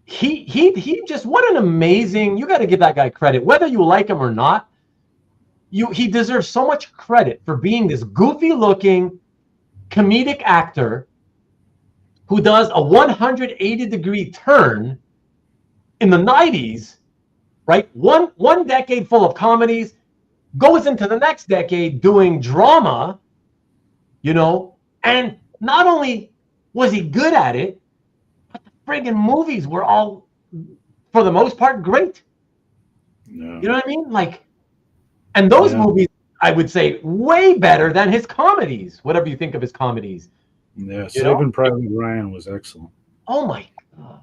he just, what an amazing, you got to give that guy credit, whether you like him or not. He deserves so much credit for being this goofy looking comedic actor who does a 180-degree turn in the 90s, right? One decade full of comedies, goes into the next decade doing drama, and not only was he good at it, but the friggin' movies were all, for the most part, great. No. You know what I mean? Like, and those movies, I would say, way better than his comedies, whatever you think of his comedies. Yeah, Saving Private Ryan was excellent. Oh my God.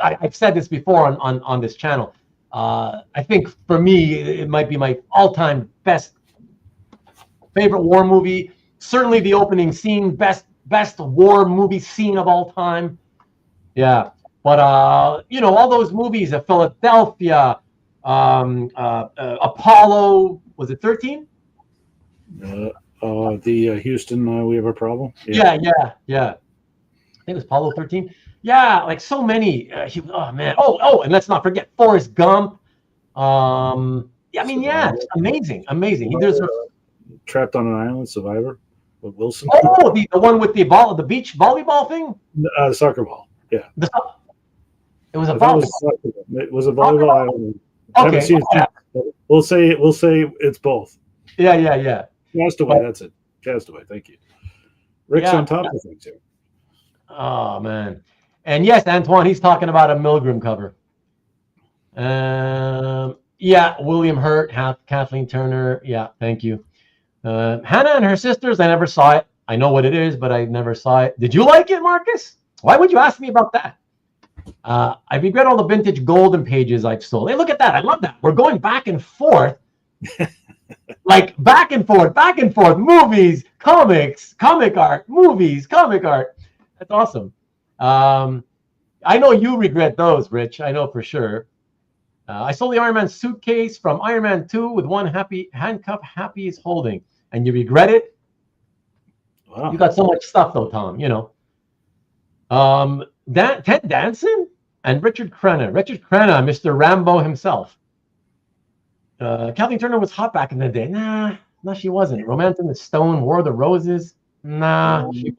I've said this before on this channel. I think for me, it might be my all-time best favorite war movie. Certainly the opening scene, best war movie scene of all time. Yeah. But, all those movies of Philadelphia, Apollo, was it 13? The Houston, we have a problem. Yeah. I think it was Apollo 13. Yeah, like so many. Oh man. Oh, and let's not forget Forrest Gump. It's amazing. He does. Trapped on an Island, Survivor with Wilson. Oh, the one with the beach volleyball thing. The soccer ball. Yeah. It was a volleyball. It was a volleyball. I don't know. I haven't seen it. We'll say it's both. Yeah. Castaway. That's it. Castaway. Thank you. Rick's on top of things here. Oh man. And yes, Antoine, he's talking about a Milgram cover. William Hurt, Kathleen Turner. Yeah, thank you. Hannah and Her Sisters, I never saw it. I know what it is, but I never saw it. Did you like it, Marcus? Why would you ask me about that? I regret all the vintage golden pages I've sold. Hey, look at that. I love that. We're going back and forth Like back and forth, movies, comics, comic art, movies, comic art. That's awesome. I know you regret those, Rich. I know for sure. I sold the Iron Man suitcase from Iron Man 2 with one handcuff Happy is holding. And you regret it? Wow. You got so much stuff though, Tom, you know. Ted Danson and Richard Crenna. Richard Crenna, Mr. Rambo himself. Kathleen Turner was hot back in the day. Nah, she wasn't. Romancing the Stone, War of the Roses. Nah, she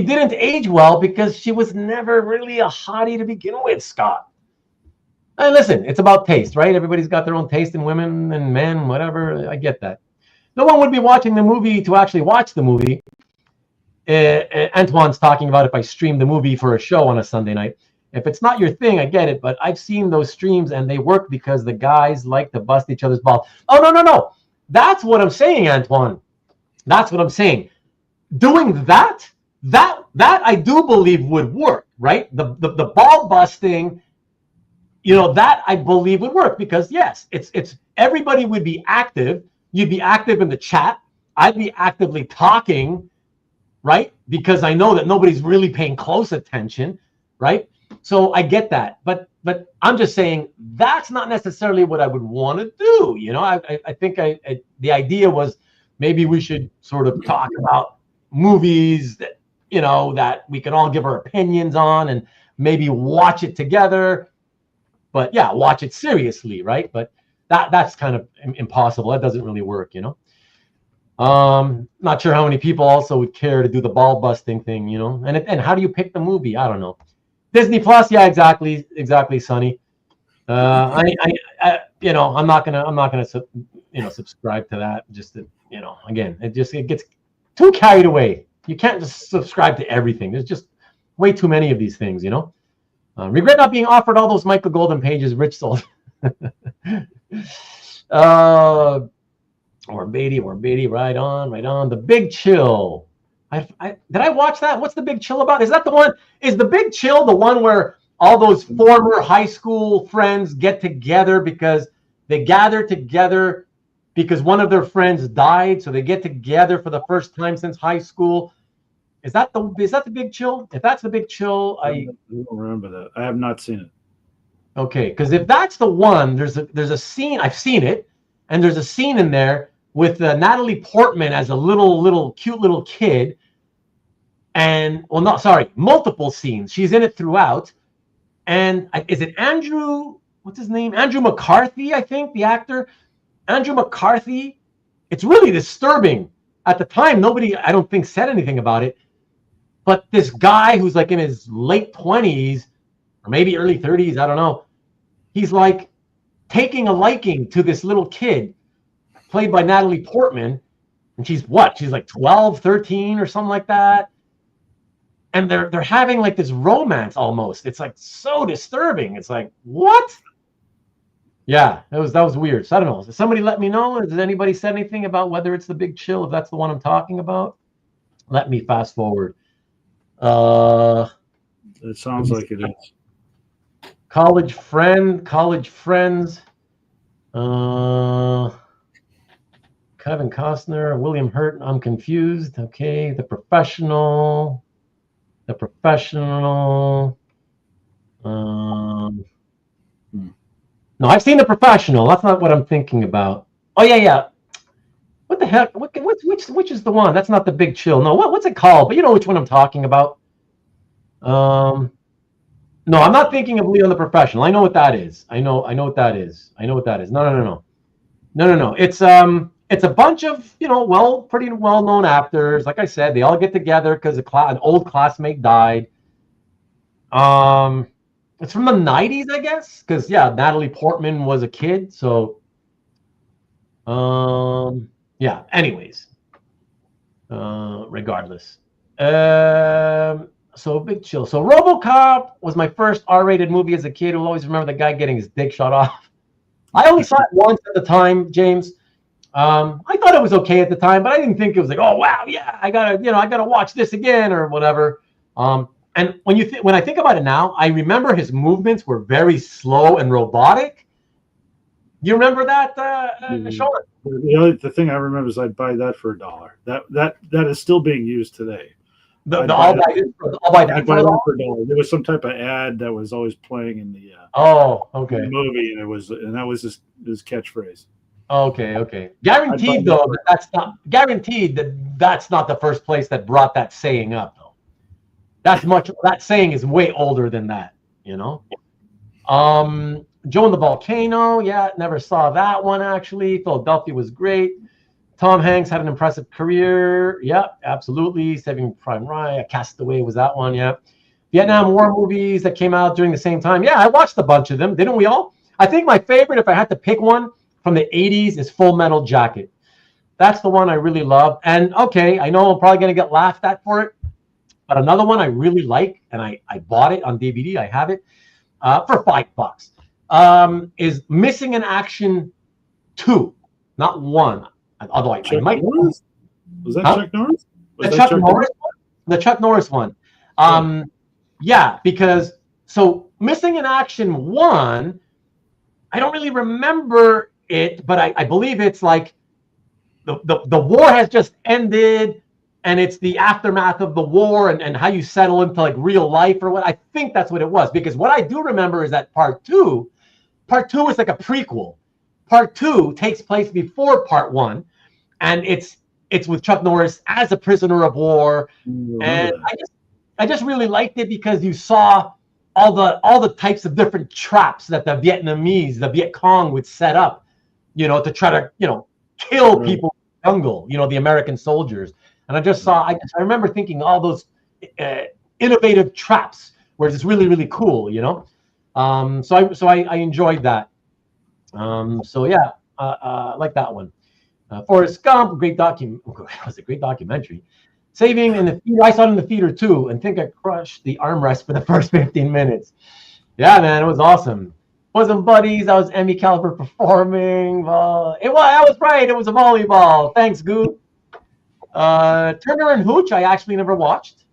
didn't age well because she was never really a hottie to begin with, Scott. And listen, it's about taste, right? Everybody's got their own taste in women and men, whatever. I get that. No one would be watching the movie to actually watch the movie. Antoine's talking about if I stream the movie for a show on a Sunday night. If it's not your thing, I get it, but I've seen those streams and they work because the guys like to bust each other's balls. Oh, no. That's what I'm saying, Antoine. That's what I'm saying. Doing that I do believe would work, right? The ball busting, you know, that I believe would work because yes, it's everybody would be active. You'd be active in the chat. I'd be actively talking, right? Because I know that nobody's really paying close attention, right? So I get that, but I'm just saying that's not necessarily what I would want to do. You know, I think the idea was maybe we should sort of talk about movies that, you know, that we can all give our opinions on and maybe watch it together. But yeah, watch it seriously, right? But that's kind of impossible. That doesn't really work, you know. Not sure how many people also would care to do the ball busting thing, you know. And how do you pick the movie? I don't know. Disney Plus, yeah, exactly, Sonny. I you know, I'm not gonna subscribe to that. Just to, you know, again, it gets too carried away. You can't just subscribe to everything. There's just way too many of these things, you know. Regret not being offered all those Michael Golden pages Rich sold. Or Beatty, right on. The Big Chill. Did I watch that? What's The Big Chill about? Is that the one? Is The Big Chill the one where all those former high school friends get together because they gather together because one of their friends died, so they get together for the first time since high school? Is that the Big Chill? If that's The Big Chill, I don't remember that. I have not seen it. Okay, because if that's the one, there's a scene. I've seen it, and there's a scene in there with Natalie Portman as a cute little kid, and multiple scenes. She's in it throughout, and is it Andrew? What's his name? Andrew McCarthy, I think, the actor. Andrew McCarthy. It's really disturbing. At the time, nobody, I don't think, said anything about it. But this guy who's like in his late 20s or maybe early 30s, I don't know. He's like taking a liking to this little kid played by Natalie Portman. And she's like 12, 13 or something like that. And they're having like this romance almost. It's like so disturbing. It's like, what? Yeah, that was weird. So I don't know. Does somebody let me know? Does anybody said anything about whether it's The Big Chill, if that's the one I'm talking about? Let me fast forward. It sounds like it is. College Friends. Kevin Costner, William Hurt. I'm confused. Okay, The Professional. No, I've seen The Professional. That's not what I'm thinking about. Oh yeah. What the heck? Which is the one? That's not The Big Chill. No, what's it called? But you know which one I'm talking about. No, I'm not thinking of Leon the Professional. I know what that is. I know what that is. No. It's a bunch of, you know, pretty well-known actors. Like I said, they all get together because an old classmate died. It's from the 90s, I guess, because yeah, Natalie Portman was a kid. So, yeah. Anyways, regardless. So Big Chill. So RoboCop was my first R-rated movie as a kid. I'll always remember the guy getting his dick shot off. I only saw it once at the time, James. I thought it was okay at the time, but I didn't think it was like, oh wow, yeah, I gotta watch this again or whatever. And when I think about it now, I remember his movements were very slow and robotic. You remember that, Sean? The thing I remember is I'd buy that for $1. That is still being used today. The I'd all buy by I'd buy that for $1. There was some type of ad that was always playing in the okay. movie, and that was his catchphrase. Okay. Guaranteed though that's not the first place that brought that saying up though. That saying is way older than that, you know. Joe and the Volcano, yeah, never saw that one actually. Philadelphia was great. Tom Hanks had an impressive career. Yeah, absolutely. Saving Private Ryan, Castaway was that one, yeah. Vietnam War movies that came out during the same time. Yeah, I watched a bunch of them. Didn't we all? I think my favorite, if I had to pick one from the 80s, is Full Metal Jacket. That's the one I really love. And okay, I know I'm probably going to get laughed at for it, but another one I really like, and I bought it on DVD. I have it for $5. Is Missing in Action 2, not 1. Although I might. Was that Chuck Norris? The Chuck Norris one. Yeah, because so Missing in Action 1, I don't really remember it, but I believe it's like the war has just ended, and it's the aftermath of the war and how you settle into like real life or what. I think that's what it was, because what I do remember is that part two is like a prequel. Part 2 takes place before part 1, and it's with Chuck Norris as a prisoner of war. And I just really liked it because you saw all the types of different traps that the Viet Cong would set up, you know, to try to, you know, kill people in the jungle, you know, the American soldiers. And I remember thinking all those innovative traps where it's really, really cool, you know. So I enjoyed that. So yeah, I like that one. Forrest Gump, great was a great documentary. Saving in the Theater, I saw it in the theater too, and think I crushed the armrest for the first 15 minutes. Yeah, man, it was awesome. Wasn't Buddies, that was Emmy Caliber performing. I was right, it was a volleyball. Thanks, Goo. Turner and Hooch, I actually never watched.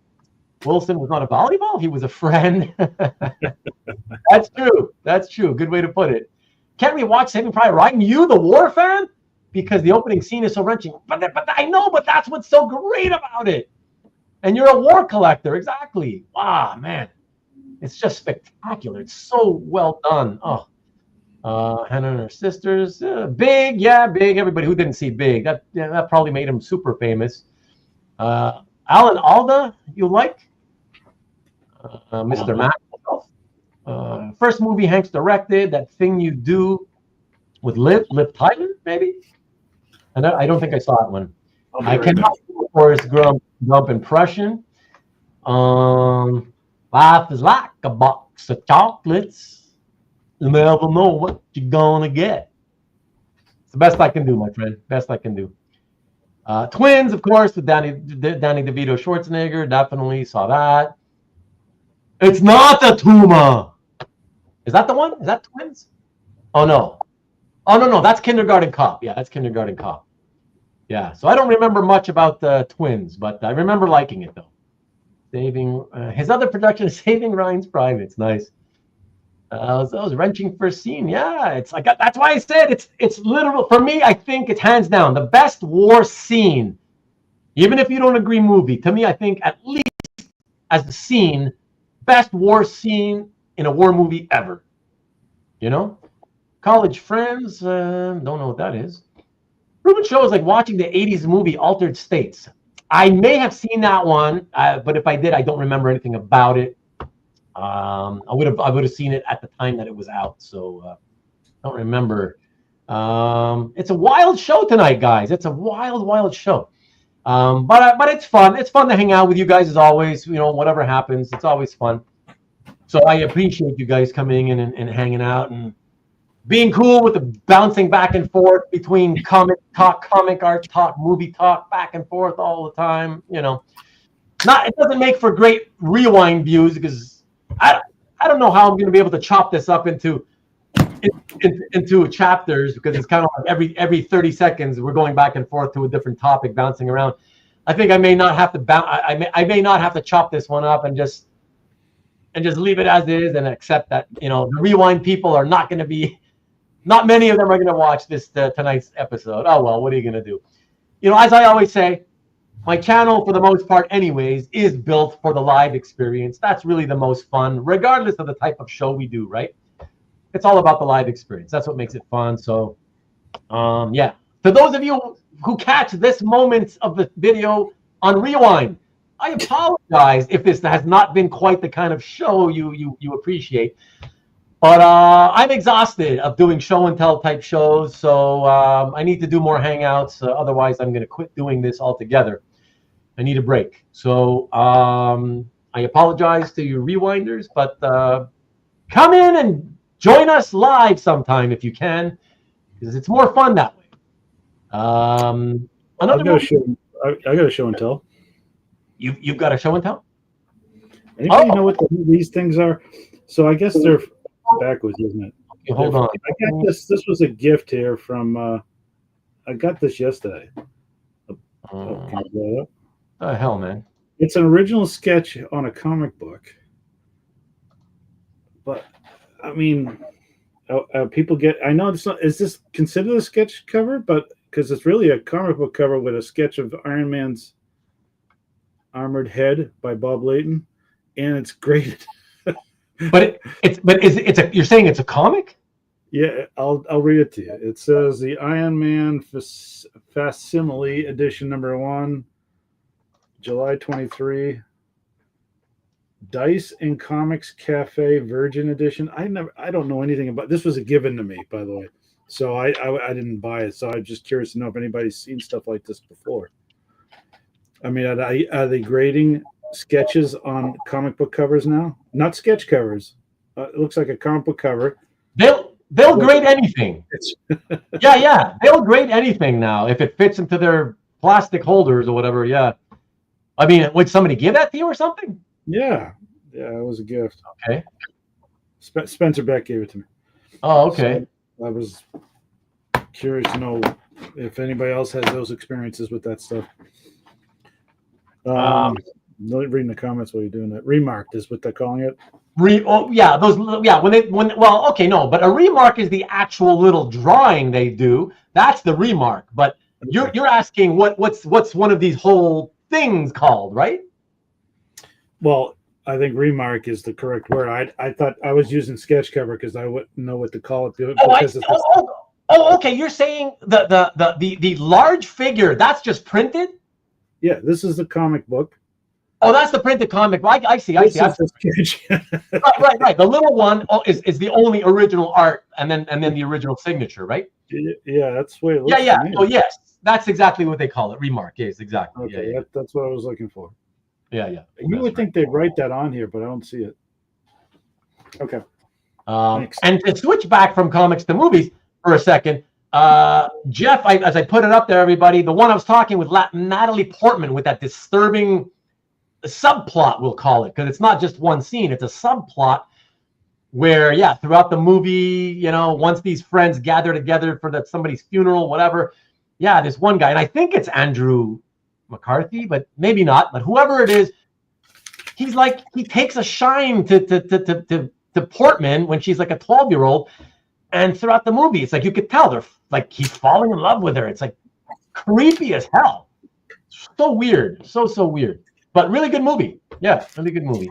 Wilson was not a volleyball, he was a friend. That's true. Good way to put it. Can't we watch Saving Private Ryan? You, the war fan? Because the opening scene is so wrenching. But I know, but that's what's so great about it. And you're a war collector, exactly. Wow, man. It's just spectacular. It's so well done. Oh, Hannah and her sisters. Big. Everybody who didn't see Big, that probably made him super famous. Alan Alda, you like? Mr. Mac. First movie Hanks directed, That Thing You Do with Liv Tyler, maybe? And I don't think I saw that one. I cannot do Forrest Gump impression. Life is like a box of chocolates. You never know what you're gonna get. It's the best I can do, my friend. Best I can do. Twins, of course, with Danny DeVito, Schwarzenegger. Definitely saw that. It's not the tumor. Is that the one? Is that Twins? Oh no, that's Kindergarten Cop. Yeah, that's Kindergarten Cop. Yeah, so I don't remember much about the Twins, but I remember liking it though. His other production is Saving Ryan's Privates. Nice. That was wrenching first scene. Yeah, it's like that's why I said it's literal for me. I think it's hands down the best war scene, even if you don't agree. Movie to me, I think at least as the scene, best war scene in a war movie ever. You know, College Friends. Don't know what that is. Ruben Show is like watching the 80s movie Altered States. I may have seen that one, but if I did, I don't remember anything about it. I would have seen it at the time that it was out, so I don't remember. It's a wild show tonight, guys. It's a wild show. But it's fun. It's fun to hang out with you guys as always. You know, whatever happens, it's always fun. So I appreciate you guys coming in and hanging out and being cool with the bouncing back and forth between comic talk, comic art talk, movie talk, back and forth all the time. You know, it doesn't make for great rewind views because I don't know how I'm going to be able to chop this up into chapters because it's kind of like every 30 seconds we're going back and forth to a different topic, bouncing around. I think I may not have to I may not have to chop this one up and just leave it as is and accept that, you know, the rewind people are not going to be Not many of them are going to watch this tonight's episode. Oh, well, what are you going to do? You know, as I always say, my channel, for the most part anyways, is built for the live experience. That's really the most fun, regardless of the type of show we do, right? It's all about the live experience. That's what makes it fun. So, yeah. For those of you who catch this moment of the video on rewind, I apologize if this has not been quite the kind of show you appreciate. But I'm exhausted of doing show and tell type shows, so I need to do more hangouts. Otherwise, I'm going to quit doing this altogether. I need a break. So I apologize to you rewinders, but come in and join us live sometime if you can, because it's more fun that way. I got a show and tell. You've got a show and tell? Anybody know what these things are? So I guess they're backwards, isn't it? Okay, hold on. I got this. This was a gift here from. I got this yesterday. The hell, man! It's an original sketch on a comic book, but I mean, people get. I know it's not. Is this considered a sketch cover? But because it's really a comic book cover with a sketch of Iron Man's armored head by Bob Layton, and it's graded. But you're saying it's a comic? Yeah, I'll read it to you. It says the Iron Man Facsimile edition #1, July 23. Dice and Comics Cafe Virgin Edition. I don't know anything about this. Was a given to me, by the way, so I didn't buy it. So I'm just curious to know if anybody's seen stuff like this before. I mean, are they grading sketches on comic book covers now? Not sketch covers. It looks like a comic book cover. They'll grade anything. Yeah. They'll grade anything now if it fits into their plastic holders or whatever. Yeah. I mean, would somebody give that to you or something? Yeah, it was a gift. Okay. Spencer Beck gave it to me. Oh, okay. So I was curious to know if anybody else has those experiences with that stuff. Reading the comments while you're doing that. Remarked is what they're calling it. But a remark is the actual little drawing they do. That's the remark. But you're asking what's one of these whole things called, right? Well, I think remark is the correct word. I thought I was using sketch cover because I wouldn't know what to call it. Okay. You're saying the large figure that's just printed? Yeah, this is the comic book. Oh, that's the printed comic. I see. Right. The little one is the only original art, and then the original signature, right? Yeah, that's the way it looks. Yeah. Oh, yes, that's exactly what they call it. Remark. Yes, exactly. Okay, yeah. That's what I was looking for. Yeah. You would think they'd write that on here, but I don't see it. Okay. And to switch back from comics to movies for a second, Jeff, as I put it up there, everybody, the one I was talking with Natalie Portman with that disturbing subplot, we'll call it, because it's not just one scene, it's a subplot where, throughout the movie, once these friends gather together for somebody's funeral, whatever, this one guy, and I think it's Andrew McCarthy, but maybe not, but whoever it is, he takes a shine to Portman when she's like a 12-year-old, and throughout the movie, it's like you could tell they're like he's falling in love with her. It's like creepy as hell. So weird. So weird. But really good movie. Yeah, really good movie.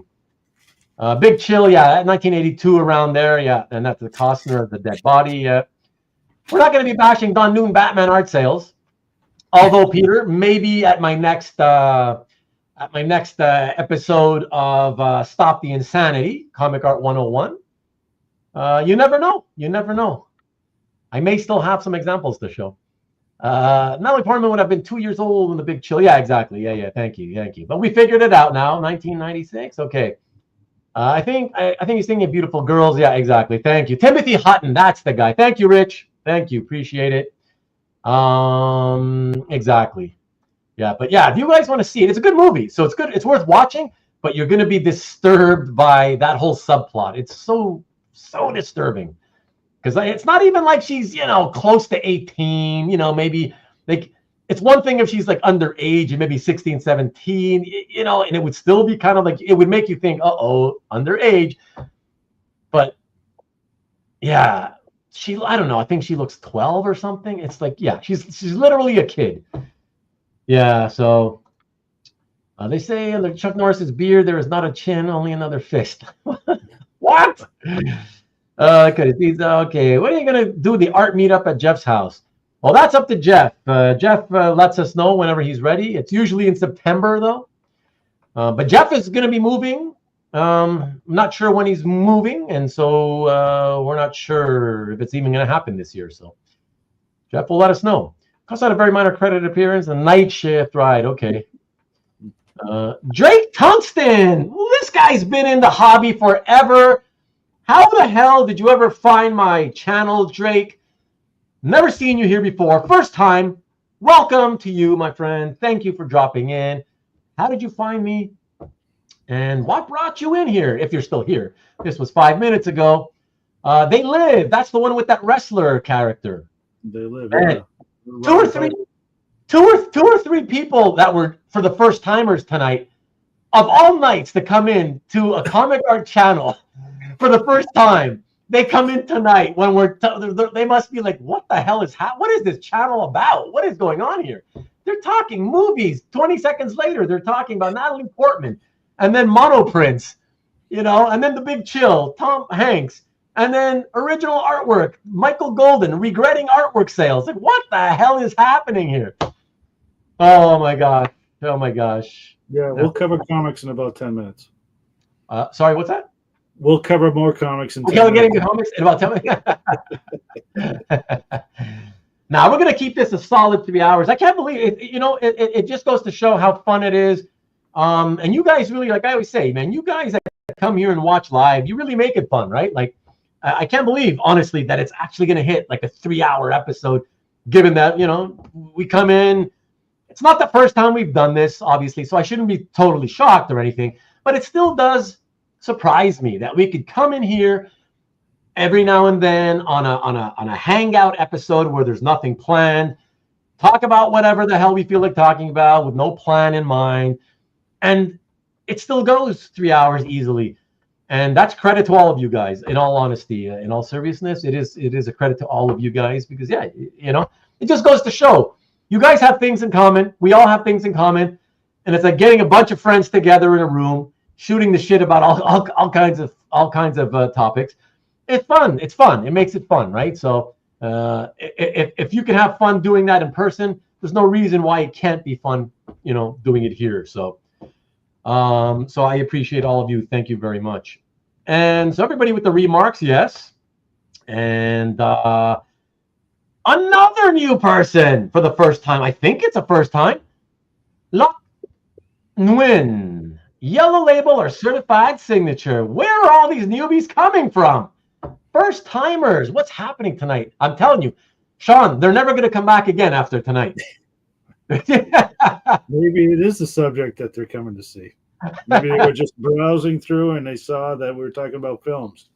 Big Chill, 1982 around there. Yeah, and that's the Costner, the dead body. Yeah. We're not going to be bashing Don Noon Batman art sales. Although, Peter, maybe at my next episode of Stop the Insanity, Comic Art 101. You never know. I may still have some examples to show. Natalie Portman would have been 2 years old when the Big Chill. Yeah, exactly. Yeah. Thank you. But we figured it out now. 1996. Okay. I think he's thinking of Beautiful Girls. Yeah, exactly. Thank you, Timothy Hutton. That's the guy. Thank you, Rich. Thank you. Appreciate it. Exactly. Yeah, but if you guys want to see it, it's a good movie. So it's good. It's worth watching. But you're going to be disturbed by that whole subplot. It's so disturbing. Because it's not even like she's, close to 18, maybe like it's one thing if she's like underage and maybe 16, 17, and it would still be kind of like, it would make you think, underage. But I don't know. I think she looks 12 or something. It's like, yeah, she's literally a kid. Yeah. So they say under Chuck Norris's beard, there is not a chin, only another fist. What? Okay. When are you gonna do the art meetup at Jeff's house? Well, that's up to Jeff. Jeff lets us know whenever he's ready. It's usually in September, though. But Jeff is going to be moving. I'm not sure when he's moving, and so we're not sure if it's even going to happen this year. So Jeff will let us know. Cost out a very minor credit appearance, a night shift ride. Okay. Drake Tungsten. Well, this guy's been in the hobby forever. How the hell did you ever find my channel, Drake? Never seen you here before. First time. Welcome to you, my friend. Thank you for dropping in. How did you find me? And what brought you in here, if you're still here? This was 5 minutes ago. They Live. That's the one with that wrestler character. They Live. Yeah. Two or three people that were for the first timers tonight, of all nights to come in to a comic art channel for the first time. They come in tonight when they must be like, what the hell what is this channel about? What is going on here? They're talking movies. 20 seconds later, they're talking about Natalie Portman and then monoprints, and then The Big Chill, Tom Hanks, and then original artwork, Michael Golden, regretting artwork sales. Like, what the hell is happening here? Oh my gosh. Yeah, we'll cover comics in about 10 minutes. Sorry, what's that? We'll cover more comics in 10 we're minutes. getting to comics in about 10 minutes. Now, we're going to keep this a solid 3 hours. I can't believe it. It just goes to show how fun it is. And you guys really, like I always say, man, you guys that come here and watch live, you really make it fun, right? Like, I can't believe, honestly, that it's actually going to hit like a 3-hour episode, given that, we come in. It's not the first time we've done this, obviously, so I shouldn't be totally shocked or anything, but it still does surprise me that we could come in here every now and then on a hangout episode where there's nothing planned, talk about whatever the hell we feel like talking about with no plan in mind, and it still goes 3 hours easily. And that's credit to all of you guys, in all honesty, in all seriousness. It is a credit to all of you guys because, yeah, it just goes to show you guys have things in common. We all have things in common, and it's like getting a bunch of friends together in a room, shooting the shit about all kinds of topics. It's fun. It's fun. It makes it fun, right? So if you can have fun doing that in person, there's no reason why it can't be fun, doing it here. So I appreciate all of you. Thank you very much. And so everybody with the remarks, yes. And another new person for the first time. I think it's a first time. Lock Nguyen. Yellow label or certified signature. Where are all these newbies coming from? First timers. What's happening tonight? I'm telling you, Sean, they're never going to come back again after tonight. Maybe it is the subject that they're coming to see. Maybe they were just browsing through and they saw that we were talking about films.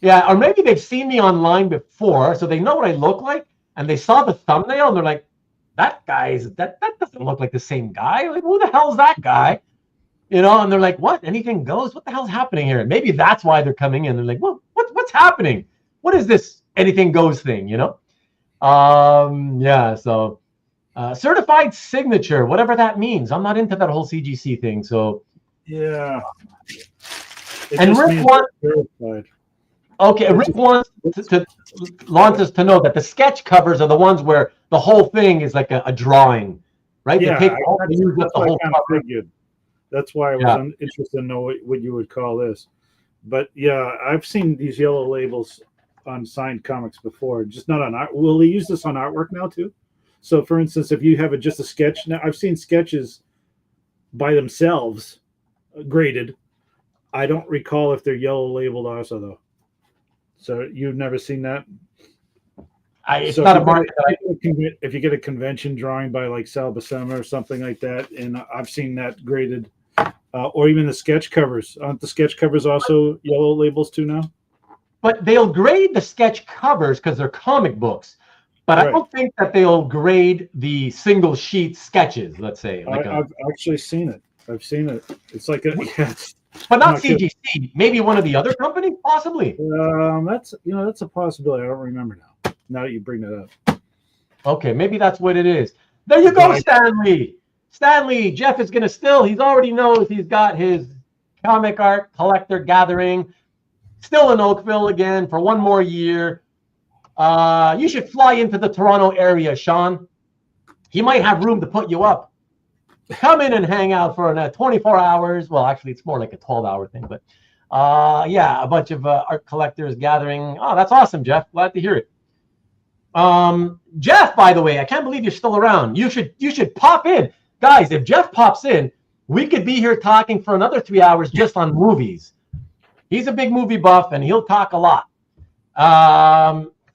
Yeah, or maybe they've seen me online before, so they know what I look like, and they saw the thumbnail and they're like, that doesn't look like the same guy. Like, who the hell's that guy? And they're like, what? Anything goes? What the hell's happening here? And maybe that's why they're coming in. They're like, well, what's happening? What is this anything goes thing, Yeah, so certified signature, whatever that means. I'm not into that whole CGC thing, so. Yeah. And Rick wants us to know that the sketch covers are the ones where the whole thing is like a drawing, right? Yeah, they use the whole cover. That's why I was interested to know what you would call this. But yeah, I've seen these yellow labels on signed comics before, just not on art. Will they use this on artwork now too? So for instance, if you have just a sketch, now I've seen sketches by themselves graded. I don't recall if they're yellow labeled also though. So you've never seen that? It's not a market. If you get a convention drawing by like Sal Buscema or something like that, and I've seen that graded, or even the sketch covers. Aren't the sketch covers also yellow labels too now? But they'll grade the sketch covers because they're comic books. But right. I don't think that they'll grade the single sheet sketches, let's say. I've actually seen it. I've seen it. It's like But not I'm not CGC. Maybe one of the other companies, possibly. That's a possibility. I don't remember now. Now that you bring that up. Okay, maybe that's what it is. There you go, Right. Stanley. Stanley, Jeff is gonna he's already knows he's got his comic art collector gathering. Still in Oakville again for one more year. You should fly into the Toronto area, Sean. He might have room to put you up. Come in and hang out for 24 hours. Well, actually, it's more like a 12-hour thing, but yeah, a bunch of art collectors gathering. Oh, that's awesome, Jeff. Glad to hear it. Jeff, by the way, I can't believe you're still around. You should pop in. Guys, if Jeff pops in, we could be here talking for another 3 hours just on movies. He's a big movie buff, and he'll talk a lot.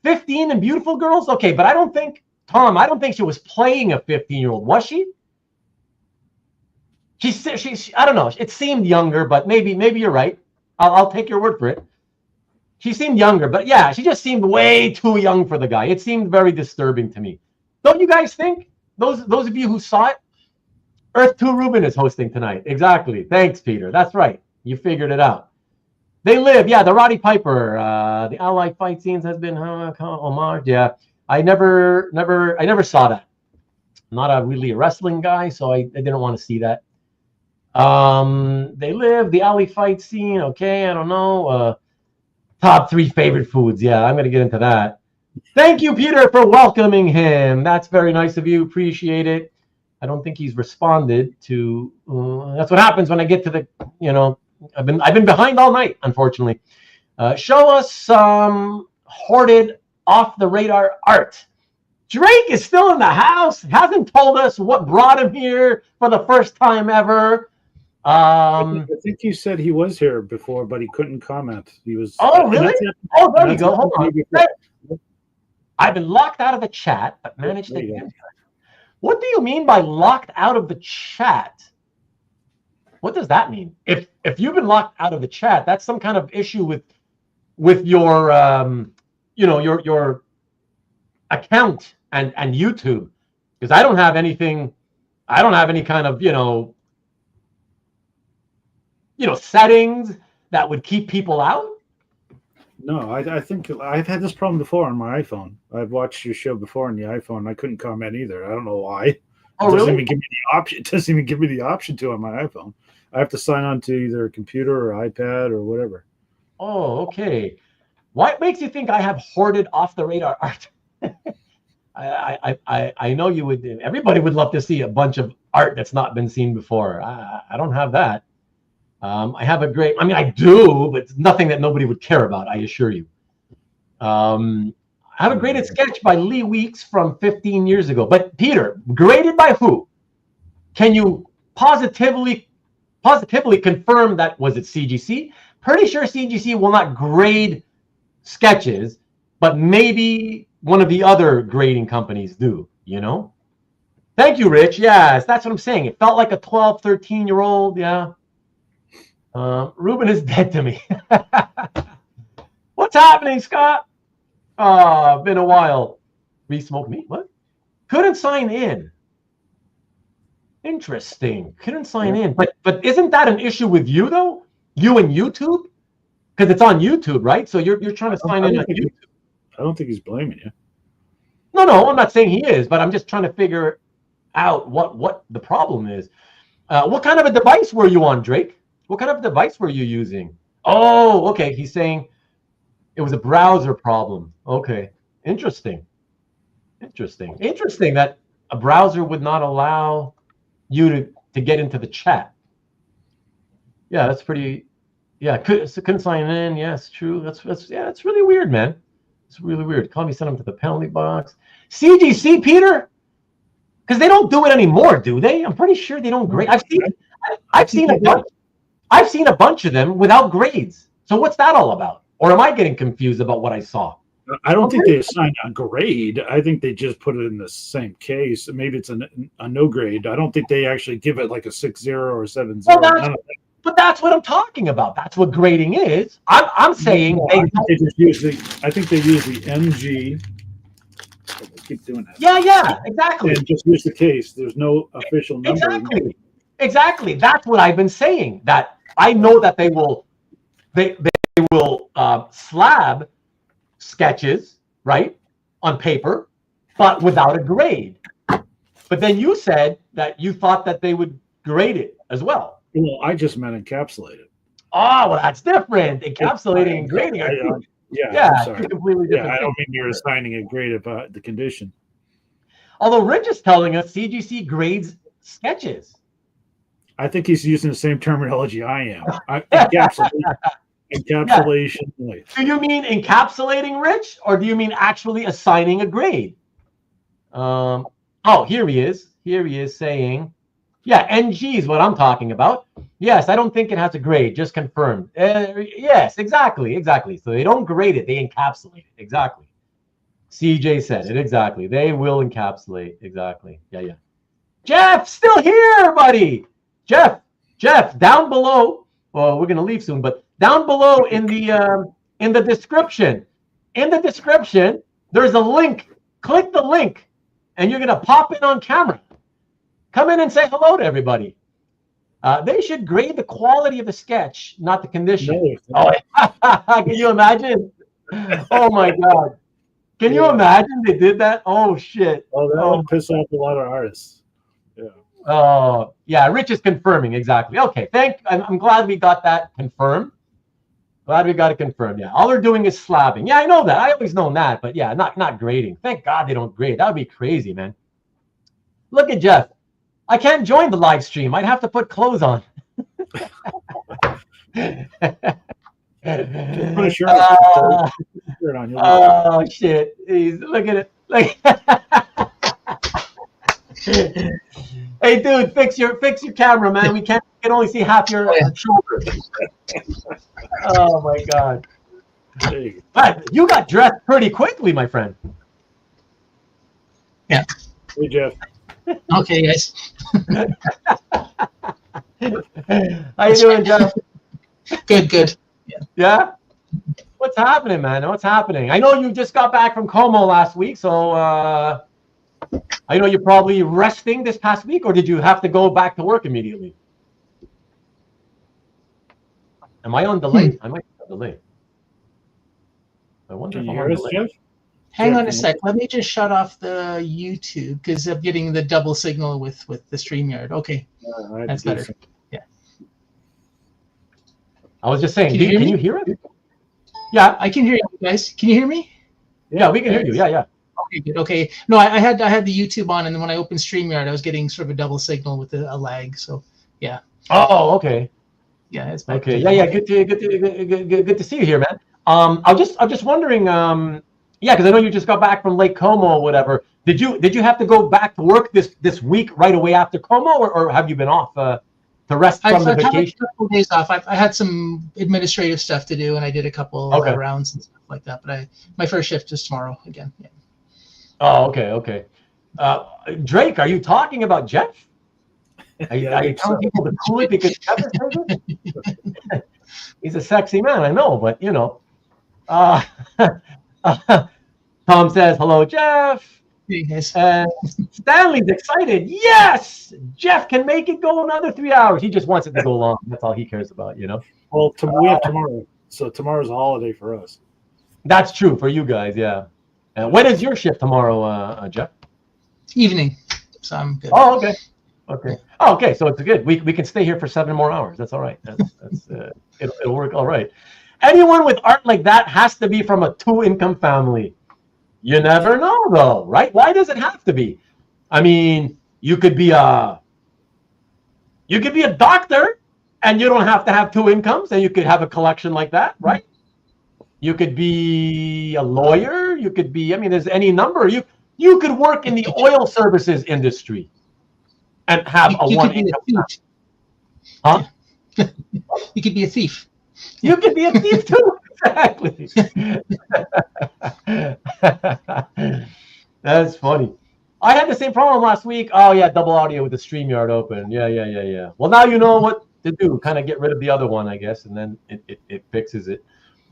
15 and Beautiful Girls? Okay, but I don't think she was playing a 15-year-old, was she? She's I don't know. It seemed younger, but maybe you're right. I'll take your word for it. She seemed younger, but yeah, she just seemed way too young for the guy. It seemed very disturbing to me. Don't you guys think? Those of you who saw it? Earth 2 Ruben is hosting tonight. Exactly. Thanks, Peter. That's right. You figured it out. They Live. Yeah, the Roddy Piper. The Allied fight scenes has been homage. Yeah, I never saw that. I'm not really a wrestling guy, so I didn't want to see that. They Live. The alley fight scene. Okay, I don't know. Top 3 favorite foods. Yeah, I'm going to get into that. Thank you, Peter, for welcoming him. That's very nice of you. Appreciate it. I don't think he's responded to. That's what happens when I get to the. I've been behind all night, unfortunately. Show us some hoarded, off the radar art. Drake is still in the house. Hasn't told us what brought him here for the first time ever. I think you said he was here before, but he couldn't comment. He was. Oh, really? Oh, there you go. Hold on. I've been locked out of the chat, but managed to get. What do you mean by locked out of the chat? What does that mean? If you've been locked out of the chat, that's some kind of issue with your your account and YouTube, because I don't have anything. I don't have any kind of settings that would keep people out. No, I think I've had this problem before on my iPhone. I've watched your show before on the iPhone. I couldn't comment either. I don't know why. Oh, it doesn't really? even give me the option. It doesn't even give me the option to on my iPhone. I have to sign on to either a computer or iPad or whatever. Oh, okay. What makes you think I have hoarded off the radar art? I know you would. Everybody would love to see a bunch of art that's not been seen before. I don't have that. I have a great. I mean, I do, but it's nothing that nobody would care about. I assure you. I have a graded sketch by Lee Weeks from 15 years ago. But Peter, graded by who? Can you positively confirm that was it CGC? Pretty sure CGC will not grade sketches, but maybe one of the other grading companies do, Thank you, Rich. Yes, that's what I'm saying. It felt like a 12, 13-year-old. Yeah. Ruben is dead to me. What's happening, Scott? Been a while. Re-smoke me? What? Couldn't sign in. Interesting. Couldn't sign in. But isn't that an issue with you, though? You and YouTube? Because it's on YouTube, right? So you're trying to sign in on YouTube. I don't think he's blaming you. No, I'm not saying he is, but I'm just trying to figure out what the problem is. What kind of a device were you on, Drake? What kind of device were you using? Oh, okay. He's saying it was a browser problem. Okay. Interesting that a browser would not allow you to get into the chat. Yeah, that's pretty. Yeah, couldn't sign in. Yes, true. That's it's really weird, man. It's really weird. Call me, send them to the penalty box. CGC, Peter, because they don't do it anymore, do they? I'm pretty sure they don't grade. I've seen a bunch. I've seen a bunch of them without grades. So what's that all about? Or am I getting confused about what I saw? I don't think they assign a grade. I think they just put it in the same case. Maybe it's a no grade. I don't think they actually give it like a 6.0 or 7.0. Well, but that's what I'm talking about. That's what grading is. I'm saying I think they use the MG. They keep doing that. Yeah, exactly. And just use the case. There's no official number. Exactly. That's what I've been saying. That I know that they will slab sketches, right, on paper, but without a grade. But then you said that you thought that they would grade it as well. Well, I just meant encapsulated. Oh, well, that's different. Encapsulating and grading are two. Yeah, I'm sorry. Completely different. Yeah, I don't things. mean you're assigning a grade about the condition. Although Rich is telling us CGC grades sketches. I think he's using the same terminology I am. Encapsulation. Like, Do you mean encapsulating, Rich, or do you mean actually assigning a grade? Oh, here he is. Here he is saying, yeah, NG is what I'm talking about. Yes, I don't think it has a grade, just confirmed. Yes, exactly. So they don't grade it, they encapsulate it. Exactly. CJ said it, exactly. They will encapsulate, exactly. Yeah. Jeff, still here, buddy. Jeff, down below. Well, we're gonna leave soon, but down below in the description, there's a link. Click the link, and you're gonna pop in on camera. Come in and say hello to everybody. They should grade the quality of the sketch, not the condition. no, Can you imagine? Oh my God. Can you imagine they did that? Oh shit. Oh, that would piss off a lot of artists. Yeah. Oh yeah, Rich is confirming exactly. Okay, I'm glad we got that confirmed. Glad we got it confirmed. Yeah, all they're doing is slabbing. Yeah, I know that. I always known that, but yeah, not grading. Thank God they don't grade. That would be crazy, man. Look at Jeff. I can't join the live stream. I'd have to put clothes on. Put a shirt on. Oh shit! Look at it. Hey, dude, fix your camera, man. We can only see half your shoulder. Oh my God! But you got dressed pretty quickly, my friend. Yeah. Hey, Jeff. Okay, guys. How you doing, Jeff? Good. Yeah? What's happening, man? What's happening? I know you just got back from Como last week, so I know you're probably resting this past week, or did you have to go back to work immediately? Am I on delay? I might be on delay. I wonder Can if you I'm hear on us, delay. Jeff? Hang on a sec. Let me just shut off the YouTube because I'm getting the double signal with the StreamYard. Okay, that's better. Yeah. I was just saying, Can you hear it? Yeah, I can hear you guys. Can you hear me? Yeah, we can hear you. Yeah. Okay, good. Okay. No, I had the YouTube on, and then when I opened StreamYard, I was getting sort of a double signal with a lag. So, yeah. Oh, okay. Yeah, it's back. Okay. Yeah. Good to see you here, man. I'm just wondering. Yeah, because I know you just got back from Lake Como or whatever. Did you have to go back to work this week right away after Como, or have you been off to rest from the vacation? I've had a couple of days off. I had some administrative stuff to do, and I did a couple rounds and stuff like that. But my first shift is tomorrow again. Yeah. Oh, okay. Drake, are you talking about Jeff? Are you telling people to cool it because Jeff is crazy? He's a sexy man, I know, but you know. Tom says, hello, Jeff. Hey, guys. Stanley's excited. Yes! Jeff can make it go another 3 hours. He just wants it to go long. That's all he cares about, you know? Well, we have tomorrow. So tomorrow's a holiday for us. That's true for you guys, yeah. When is your shift tomorrow, Jeff? Evening. So I'm good. Oh, okay. Oh, okay, so it's good. We can stay here for 7 more hours. That's all right. It'll work all right. Anyone with art like that has to be from a 2-income family. You never know, though, right? Why does it have to be? I mean, you could be a doctor, and you don't have to have 2 incomes, and you could have a collection like that, right? You could be a lawyer. You could be. I mean, there's any number. You could work in the oil services industry, and have a 1 income. Huh? You could be a thief. You could be a thief too. Exactly. That's funny. I had the same problem last week. Oh yeah, double audio with the StreamYard open. Yeah. Well, now you know what to do. Kind of get rid of the other one, I guess, and then it fixes it.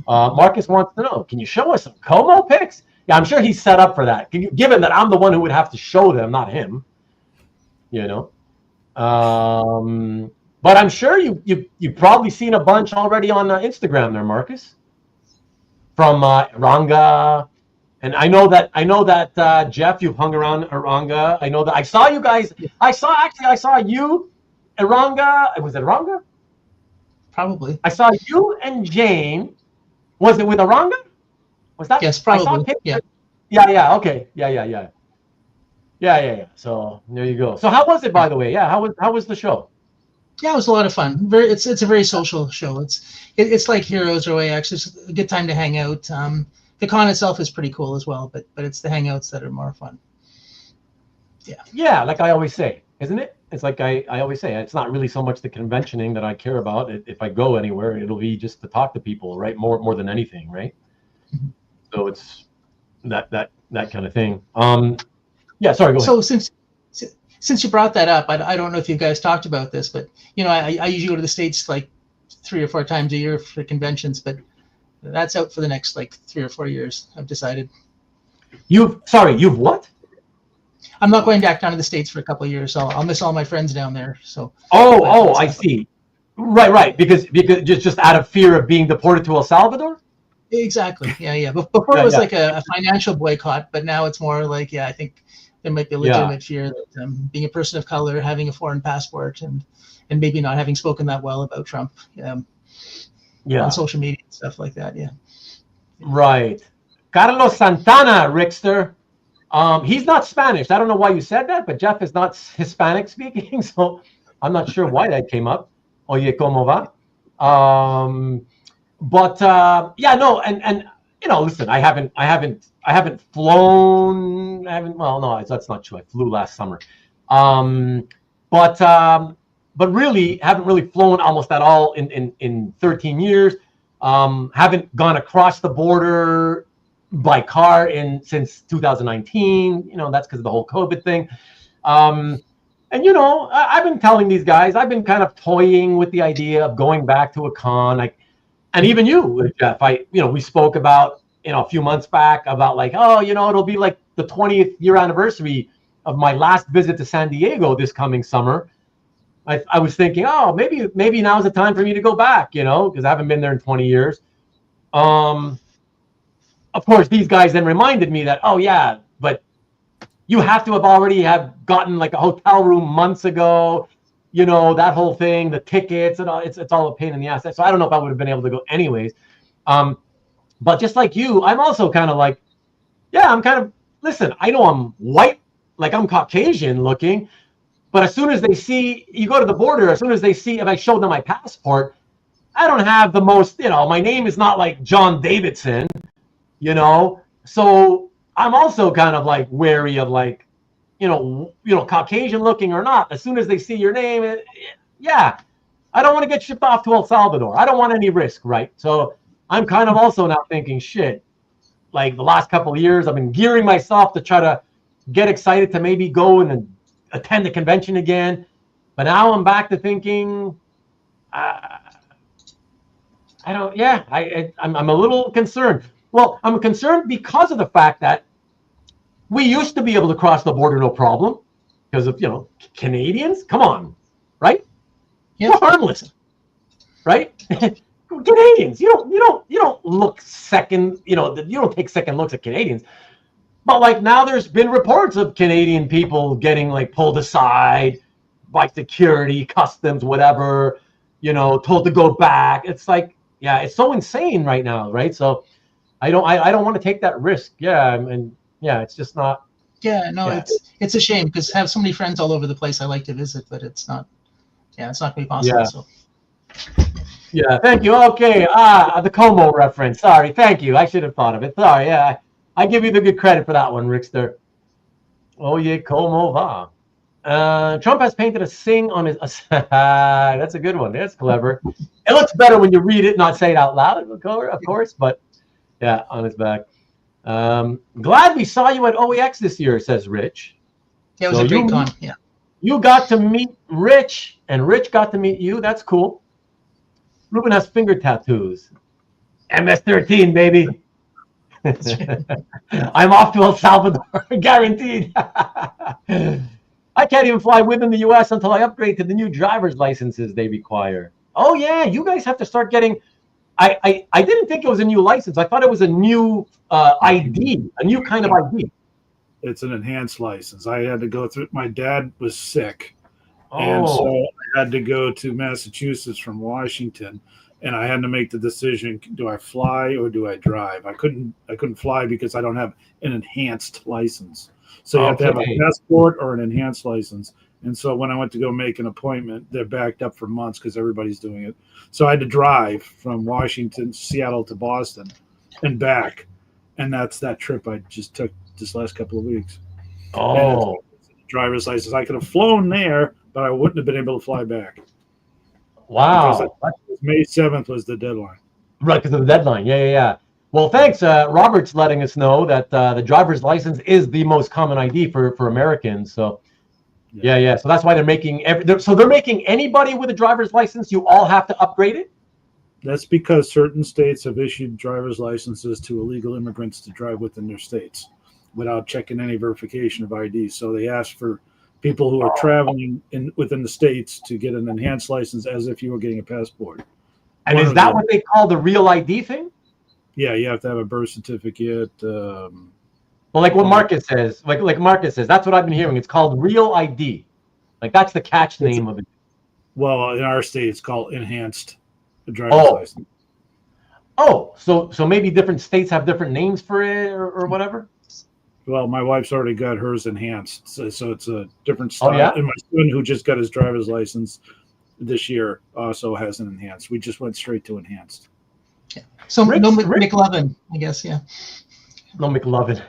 Marcus wants to know, can you show us some Como pics? Yeah, I'm sure he's set up for that. Given that I'm the one who would have to show them, not him. You know. But I'm sure you've probably seen a bunch already on Instagram there, Marcus, from Ranga. And I know that Jeff, you've hung around Aranga. I know that I saw you guys. I saw you, Aranga. Was it Aranga? Probably. I saw you and Jane. Was it with Aranga? Was that? Yes, I saw probably. pictures. Yeah. Okay. Yeah. So there you go. So how was it, by the way? Yeah. How was the show? Yeah, it was a lot of fun. It's a very social show. It's like Heroes or OAX. It's a good time to hang out. The con itself is pretty cool as well, but it's the hangouts that are more fun. Yeah, like I always say, isn't it? It's like I always say, it's not really so much the conventioning that I care about. If I go anywhere, it'll be just to talk to people, right? More than anything, right? Mm-hmm. So it's that kind of thing. Yeah, sorry, go ahead. So since you brought that up, I don't know if you guys talked about this, but I usually go to the States like 3 or 4 times a year for conventions, but that's out for the next like 3 or 4 years. I've decided. You've what? I'm not going back down to the States for a couple of years, so I'll miss all my friends down there. So. I see. Right. Because just out of fear of being deported to El Salvador. Exactly. Yeah. Before it was like a financial boycott, but now it's more like I think there might be a legitimate fear that being a person of color, having a foreign passport, and maybe not having spoken that well about Trump. On social media and stuff like that. Yeah. Right. Carlos Santana, Rickster. He's not Spanish. I don't know why you said that, but Jeff is not Hispanic speaking, so I'm not sure why that came up. Oye, ¿cómo va? Listen, I haven't flown. That's not true. I flew last summer. But really haven't really flown almost at all in 13 years. Haven't gone across the border by car since 2019. That's because of the whole COVID thing. I've been telling these guys, I've been kind of toying with the idea of going back to a con, and even you, Jeff. We spoke about a few months back about it'll be like the 20th year anniversary of my last visit to San Diego this coming summer. I was thinking, maybe now's the time for me to go back, because I haven't been there in 20 years. Of course, these guys then reminded me that, but you have to have gotten like a hotel room months ago, that whole thing, the tickets and all, it's all a pain in the ass. So I don't know if I would have been able to go anyways. But just like you, I'm also kind of like, listen, I know I'm white, like I'm Caucasian looking. But as soon as they see, you go to the border, as soon as they see, if I show them my passport, I don't have the most, my name is not like John Davidson, So I'm also kind of like wary of like, Caucasian looking or not. As soon as they see your name, I don't want to get shipped off to El Salvador. I don't want any risk, right? So I'm kind of also now thinking, shit, like the last couple of years, I've been gearing myself to try to get excited to maybe go and attend the convention again, but now I'm back to thinking I'm a little concerned. Well, I'm concerned because of the fact that we used to be able to cross the border no problem because of Canadians. Come on, right? Yeah. We're harmless, right? Canadians, you don't look second, you don't take second looks at Canadians. But like now there's been reports of Canadian people getting like pulled aside by security, customs, whatever, told to go back. It's like, it's so insane right now, right? So I don't want to take that risk. It's just not. It's a shame because I have so many friends all over the place I like to visit, but it's not going to be possible. So. Yeah, thank you. Okay, the Como reference. Sorry, thank you. I should have thought of it. Sorry, I give you the good credit for that one, Rickster. Oye, como va? Trump has painted a sing on his. That's a good one. That's clever. It looks better when you read it, not say it out loud, of course. But on his back. Glad we saw you at OEX this year, says Rich. Yeah, it was a great con. Yeah. You got to meet Rich, and Rich got to meet you. That's cool. Ruben has finger tattoos. MS-13, baby. I'm off to El Salvador, guaranteed. I can't even fly within the U.S. until I upgrade to the new driver's licenses they require. Oh yeah, you guys have to start getting. I didn't think it was a new license. I thought it was a new ID, a new kind of ID. It's an enhanced license. I had to go through. My dad was sick, Oh, and so I had to go to Massachusetts from Washington, and I had to make the decision: do I fly or do I drive? I couldn't fly because I don't have an enhanced license. So you have to have a Okay. passport or an enhanced license. And so when I went to go make an appointment, they're backed up for months because everybody's doing it. So I had to drive from Washington, Seattle to Boston and back. And that's that trip I just took this last couple of weeks. And oh, it's a driver's license. I could have flown there, but I wouldn't have been able to fly back. Because wow. May 7th was the deadline. Right, because of the deadline. Yeah. Well, thanks. Robert's letting us know that the driver's license is the most common ID for Americans. So, yeah. So that's why they're making they're making anybody with a driver's license. You all have to upgrade it. That's because certain states have issued driver's licenses to illegal immigrants to drive within their states without checking any verification of ID. So they ask for people who are traveling within the states to get an enhanced license as if you were getting a passport. And is that what they call the real ID thing? Yeah, you have to have a birth certificate. Well, like what Marcus says, like Marcus says, that's what I've been hearing. It's called real ID. Like that's the catch name of it. Well, in our state, it's called enhanced driver's license. Oh, so maybe different states have different names for it or whatever. Well, my wife's already got hers enhanced, so it's a different style. Oh, yeah? And my son, who just got his driver's license this year, also has an enhanced. We just went straight to enhanced. So Rick- no Rick- McLovin, I guess. Yeah. No McLovin.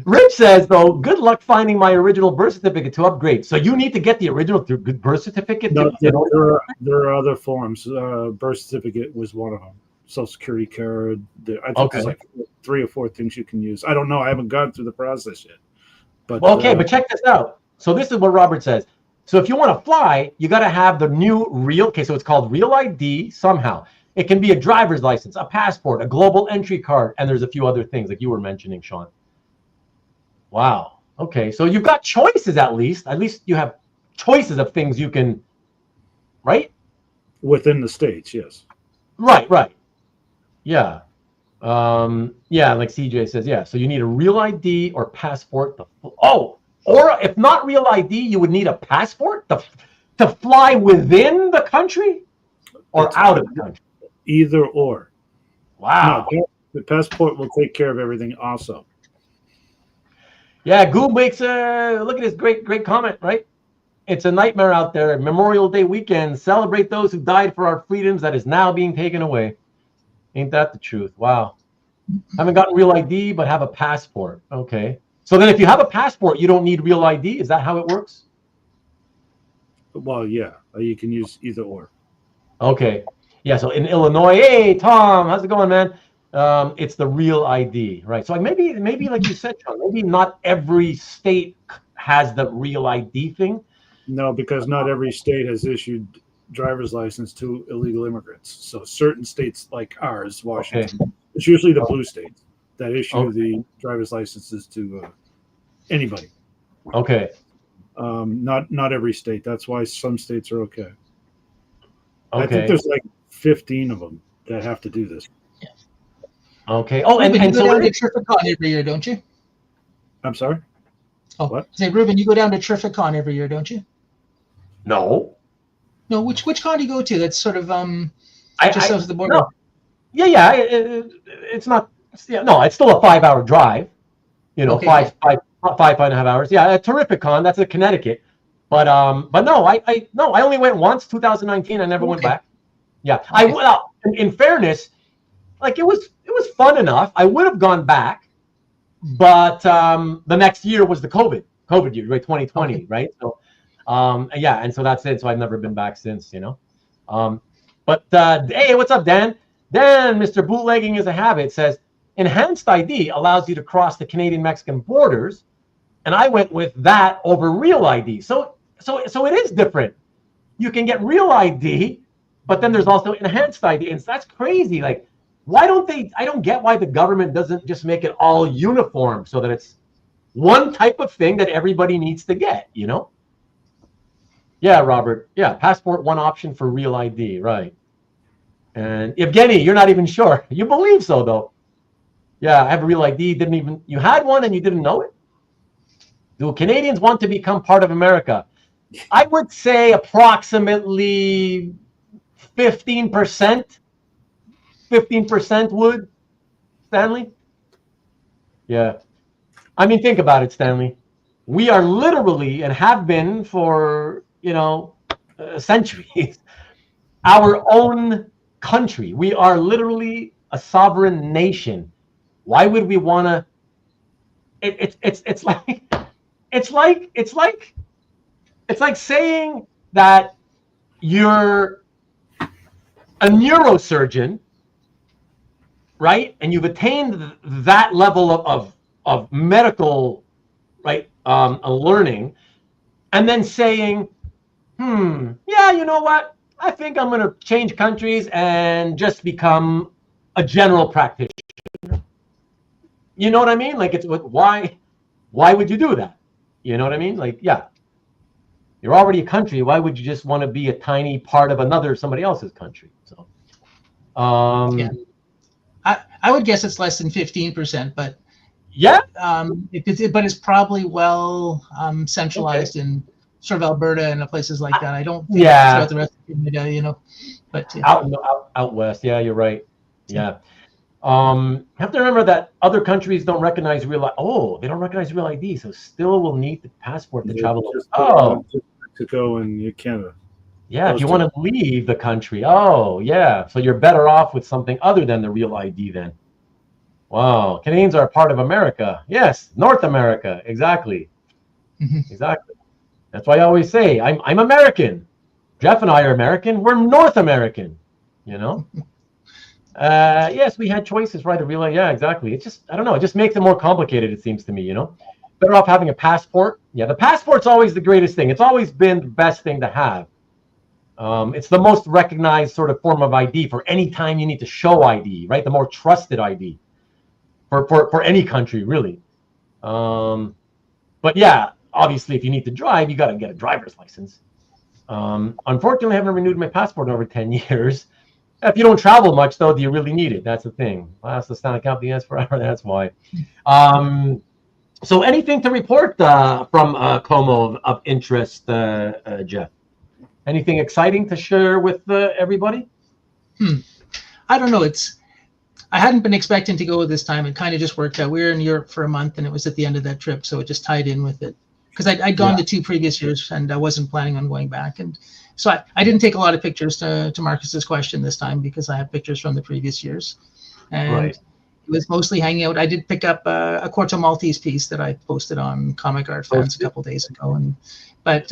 Rich says, though, good luck finding my original birth certificate to upgrade. So you need to get the original birth certificate? No, there are other forms. Birth certificate was one of them. Social Security card. I think there's like 3 or 4 things you can use. I don't know. I haven't gone through the process yet. But Okay, but check this out. So this is what Robert says. So if you want to fly, you got to have the new real, okay, so it's called real ID somehow. It can be a driver's license, a passport, a global entry card, and there's a few other things like you were mentioning, Sean. Wow. Okay, so you've got choices at least. At least you have choices of things you can, right? within the states, yes. Right. Yeah. Yeah, like CJ says, yeah. So you need a real ID or passport. Or if not real ID, you would need a passport to fly within the country or out of the country. Either or. Wow. No, the passport will take care of everything also. Yeah, Goob makes look at this great comment, right? It's a nightmare out there. Memorial Day weekend, celebrate those who died for our freedoms that is now being taken away. Ain't that the truth? Wow. Haven't gotten real ID, but have a passport. Okay. So then if you have a passport, you don't need real ID. Is that how it works? Well, yeah, you can use either or. Okay. Yeah, so in Illinois, hey, Tom, how's it going, man? It's the real ID, right? So maybe like you said, Sean, maybe not every state has the real ID thing. No, because not every state has issued driver's license to illegal immigrants. So certain states like ours, Washington, it's usually the blue states that issue the driver's licenses to anybody. Okay. Not every state. That's why some states are okay. Okay. I think there's like 15 of them that have to do this. Okay. Oh, Ruben, and you so go down to Terrificon every year, don't you? I'm sorry? Oh, What? say, Ruben, you go down to Terrificon every year, don't you? no. No, which con do you go to? That's sort of just south of the border. No. Yeah. It's not. Yeah, no, it's still a 5-hour drive. You know, Okay. five and a half hours. Yeah, a terrific con. That's in Connecticut. But no, I only went once, 2019. I never went back. Yeah, Okay. in fairness, like it was fun enough. I would have gone back, but the next year was the COVID year, right? 2020, Okay. right? So, yeah, and so that's it. So I've never been back since, you know. But hey, what's up, Dan? Dan, Mr. Bootlegging is a habit says enhanced ID allows you to cross the Canadian-Mexican borders, and I went with that over real ID. So it is different. You can get real ID, but then there's also enhanced ID, and that's crazy. Like, why don't they? I don't get why the government doesn't just make it all uniform so that it's, one type of thing that everybody needs to get, you know? Yeah, Robert. Yeah, passport, one option for real ID, right. And Evgeny, you're not even sure. You believe so, though. Yeah, I have a real ID. You had one and you didn't know it? Do Canadians want to become part of America? I would say approximately 15%. 15% would, Stanley? Yeah. I mean, think about it, Stanley. We are literally, and have been for, centuries, our own country. We are literally a sovereign nation. Why would we want to? It's like saying that you're a neurosurgeon, right? And you've attained that level of medical, right, learning, and then saying, yeah, you know what? I think I'm going to change countries and just become a general practitioner. You know what I mean? Like, it's why would you do that? You know what I mean? Like, yeah, you're already a country. Why would you just want to be a tiny part of somebody else's country? So, yeah, I would guess it's less than 15%, but yeah, but it's probably well centralized in sort of Alberta and places like that. I don't think throughout the rest of Canada, you know, but out west. Yeah, you're right. Yeah. Have to remember that other countries don't recognize they don't recognize real ID, so still will need the passport to travel. Mexico and Canada. Yeah, if you want to leave the country. Oh, yeah. So you're better off with something other than the real ID then. Wow. Canadians are a part of America. Yes, North America. Exactly. Exactly. That's why I always say I'm American. Jeff and I are American. We're North American, you know? Yes, we had choices, right? Yeah, exactly. It's just, I don't know. It just makes it more complicated, it seems to me, you know? Better off having a passport. Yeah, the passport's always the greatest thing. It's always been the best thing to have. It's the most recognized sort of form of ID for any time you need to show ID, right? The more trusted ID for any country, really. But yeah, obviously, if you need to drive, you got to get a driver's license. Unfortunately, I haven't renewed my passport in over 10 years. If you don't travel much, though, do you really need it? That's the thing. Last the stand account the S forever. That's why. So anything to report from Como of interest, Jeff? Anything exciting to share with everybody? I don't know. I hadn't been expecting to go this time. It kind of just worked out. We were in Europe for a month, and it was at the end of that trip, so it just tied in with it. Because I'd gone the 2 previous years, and I wasn't planning on going back. And so I didn't take a lot of pictures to Marcus's question this time because I have pictures from the previous years. And it was mostly hanging out. I did pick up a Corto Maltese piece that I posted on Comic Art Fans a couple days ago. But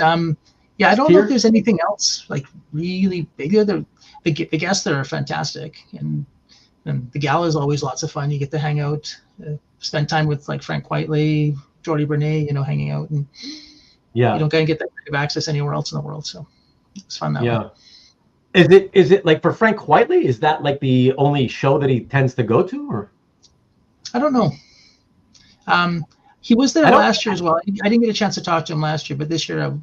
yeah, I don't know if there's anything else like really bigger. The guests there are fantastic, and the gala is always lots of fun. You get to hang out, spend time with like Frank Whiteley, Jordy Bernet, you know, hanging out, and you don't gonna get that kind of access anywhere else in the world. So it's fun that way. Is it like for Frank Whiteley? Is that like the only show that he tends to go to, or? I don't know. He was there last year as well. I didn't get a chance to talk to him last year, but this year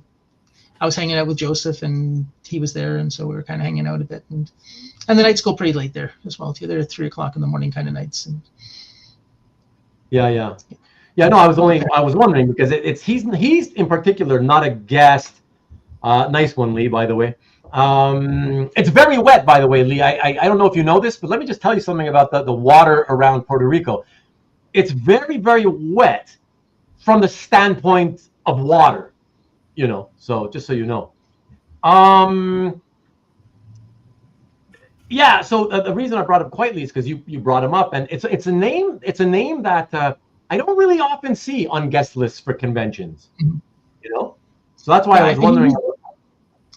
I was hanging out with Joseph, and he was there, and so we were kind of hanging out a bit. And the nights go pretty late there as well too. They're 3 o'clock in the morning kind of nights. And Yeah. No, I was wondering because he's in particular not a guest. Nice one, Lee. By the way, it's very wet. By the way, Lee, I don't know if you know this, but let me just tell you something about the water around Puerto Rico. It's very, very wet from the standpoint of water. You know, so just so you know. Yeah. So the reason I brought up Quietly is because you brought him up, and it's a name that I don't really often see on guest lists for conventions. You know, so that's why I was wondering.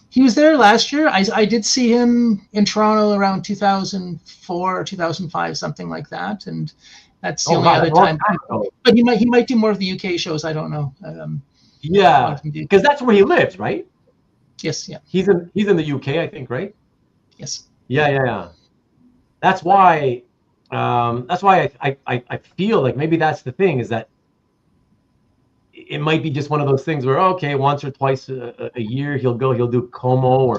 He was there last year. I did see him in Toronto around 2004 or 2005, something like that, and that's the only other time. But he might do more of the UK shows. I don't know. Yeah, because that's where he lives, right? Yes, yeah. He's in the UK, I think, right? Yes. Yeah. That's why I feel like maybe that's the thing is that it might be just one of those things where, okay, once or twice a year he'll do Como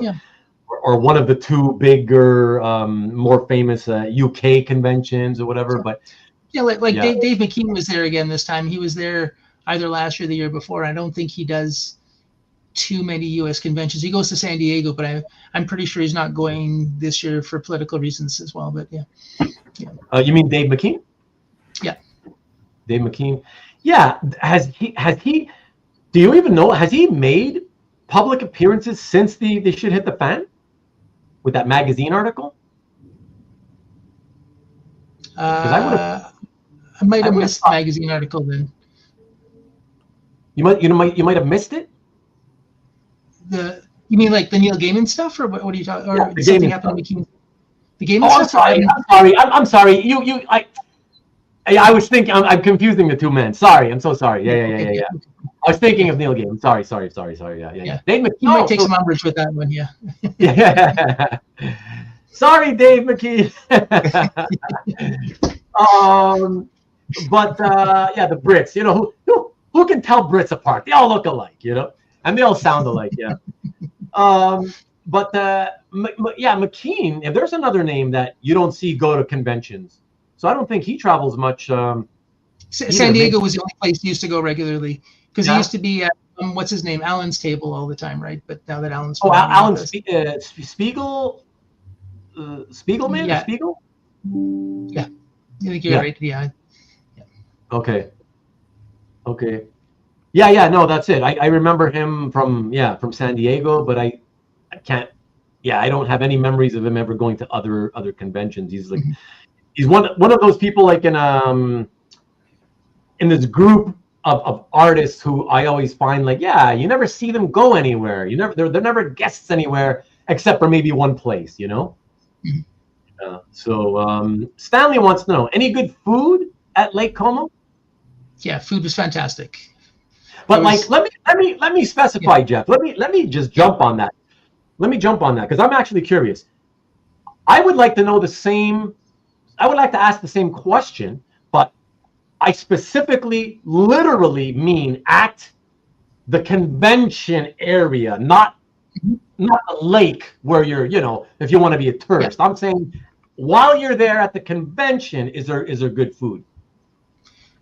or one of the two bigger, more famous UK conventions or whatever. But yeah, like Dave McKean was there again this time. He was there either last year or the year before. I don't think he does too many U.S. conventions. He goes to San Diego, but I'm pretty sure he's not going this year for political reasons as well. But yeah. You mean Dave McKean? Yeah. Dave McKean. Yeah. Has he? Do you even know? Has he made public appearances since the shit hit the fan with that magazine article? I might have missed the magazine article then. You might have missed it. You mean like the Neil Gaiman stuff, or what are you talking? Or something happened to McKean? The Gaiman stuff. I'm sorry. I was thinking. I'm confusing the two men. Sorry. I'm so sorry. Yeah. I was thinking of Neil Gaiman. Sorry. Yeah. Dave McKean. You might take some umbrage with that one. Yeah. Yeah. Sorry, Dave McKean. But the Brits. You know who can tell Brits apart? They all look alike. You know, and they all sound alike. Yeah. But McKean. If there's another name that you don't see go to conventions, so I don't think he travels much. San Diego was the only place he used to go regularly because he used to be at what's his name, Alan's table all the time, right? But now that Alan's Spiegelman. Yeah. Spiegel. Yeah, I think you're right. Yeah. Okay. Yeah. No, that's it. I remember him from San Diego, but I can't. Yeah, I don't have any memories of him ever going to other conventions. He's like, he's one of those people like in this group of artists who I always find like, you never see them go anywhere. They're never guests anywhere except for maybe one place, you know. So Stanley wants to know, any good food at Lake Como? Yeah, food was fantastic. But let me specify, Jeff. Let me just jump on that. Let me jump on that because I'm actually curious. I would like to know the same. I would like to ask the same question, but I specifically, literally mean at the convention area, not the lake where you're, if you want to be a tourist. I'm saying while you're there at the convention, is there good food?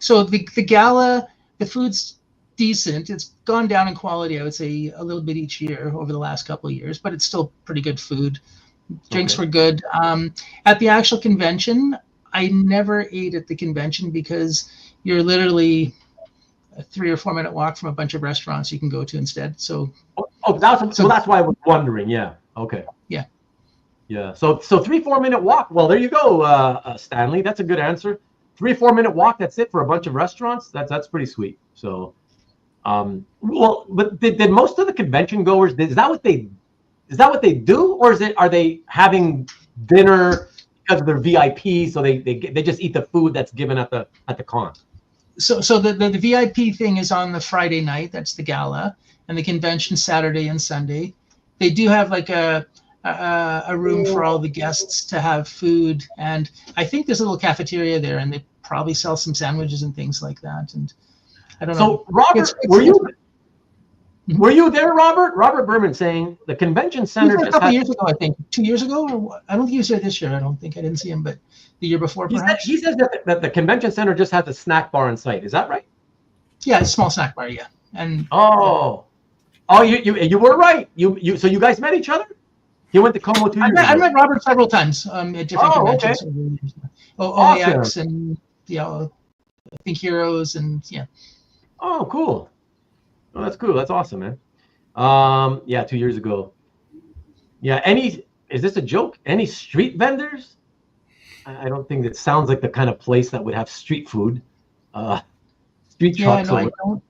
So the gala, the food's decent. It's gone down in quality, I would say, a little bit each year over the last couple of years, but it's still pretty good food. Drinks were good. At the actual convention, I never ate at the convention because you're literally a 3 or 4 minute walk from a bunch of restaurants you can go to instead. So that's why I was wondering. Yeah. Okay. Yeah. Yeah. So 3-4 minute walk. Well, there you go, Stanley. That's a good answer. 3-4 minute walk. That's it for a bunch of restaurants. That's pretty sweet. So, but did most of the convention goers, is that what they do, or are they having dinner because they're VIP, so they just eat the food that's given at the con? So the VIP thing is on the Friday night. That's the gala, and the convention Saturday and Sunday. They do have like a room for all the guests to have food, and I think there's a little cafeteria there, and they probably sell some sandwiches and things like that. And I don't know. So Robert, were you there, Robert? Robert Berman saying the convention center a couple years ago, I think 2 years ago, or I don't think he was there this year. I didn't see him, but the year before, perhaps. He says that the convention center just has a snack bar on site. Is that right? Yeah, it's a small snack bar. Yeah, and you were right. So you guys met each other? You went to Como 2 years ago. I met Robert several times at different conventions. Okay. OAX and I think Heroes and yeah. Oh, cool. Oh, that's cool. That's awesome, man. 2 years ago. Yeah. Is this a joke? Any street vendors? I don't think it sounds like the kind of place that would have street food. Street trucks. I don't.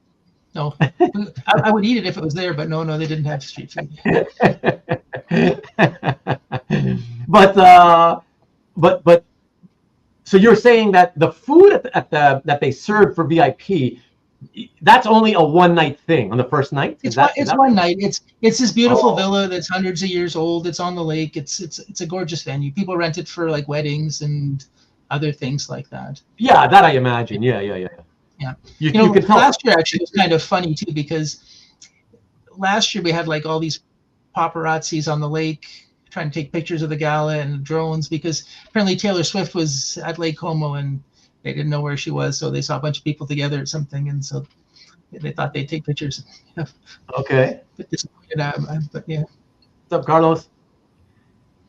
No, I would eat it if it was there, but no, they didn't have street food. But so you're saying that the food that they serve for VIP, that's only a one night thing on the first night? It's one night. It's this beautiful villa that's hundreds of years old. It's on the lake. It's a gorgeous venue. People rent it for like weddings and other things like that. Yeah, that I imagine. Yeah. Yeah. You know, can tell. last year actually was kind of funny too, because last year we had like all these paparazzis on the lake trying to take pictures of the gala and drones, because apparently Taylor Swift was at Lake Como and they didn't know where she was, so they saw a bunch of people together at something, and so they thought they'd take pictures. Okay. Bit disappointed, but yeah. What's up, Carlos?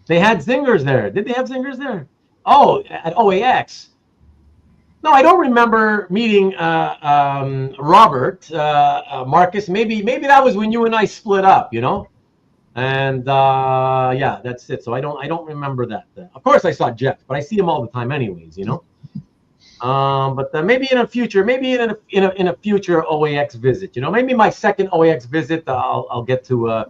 They had zingers there. Did they have zingers there? Oh, at OAX. No, I don't remember meeting Robert, Marcus. Maybe that was when you and I split up, you know. And yeah, that's it. So I don't remember that. Of course, I saw Jeff, but I see him all the time, anyways, you know. But maybe in a future, in a future OAX visit, you know, maybe my second OAX visit, I'll get to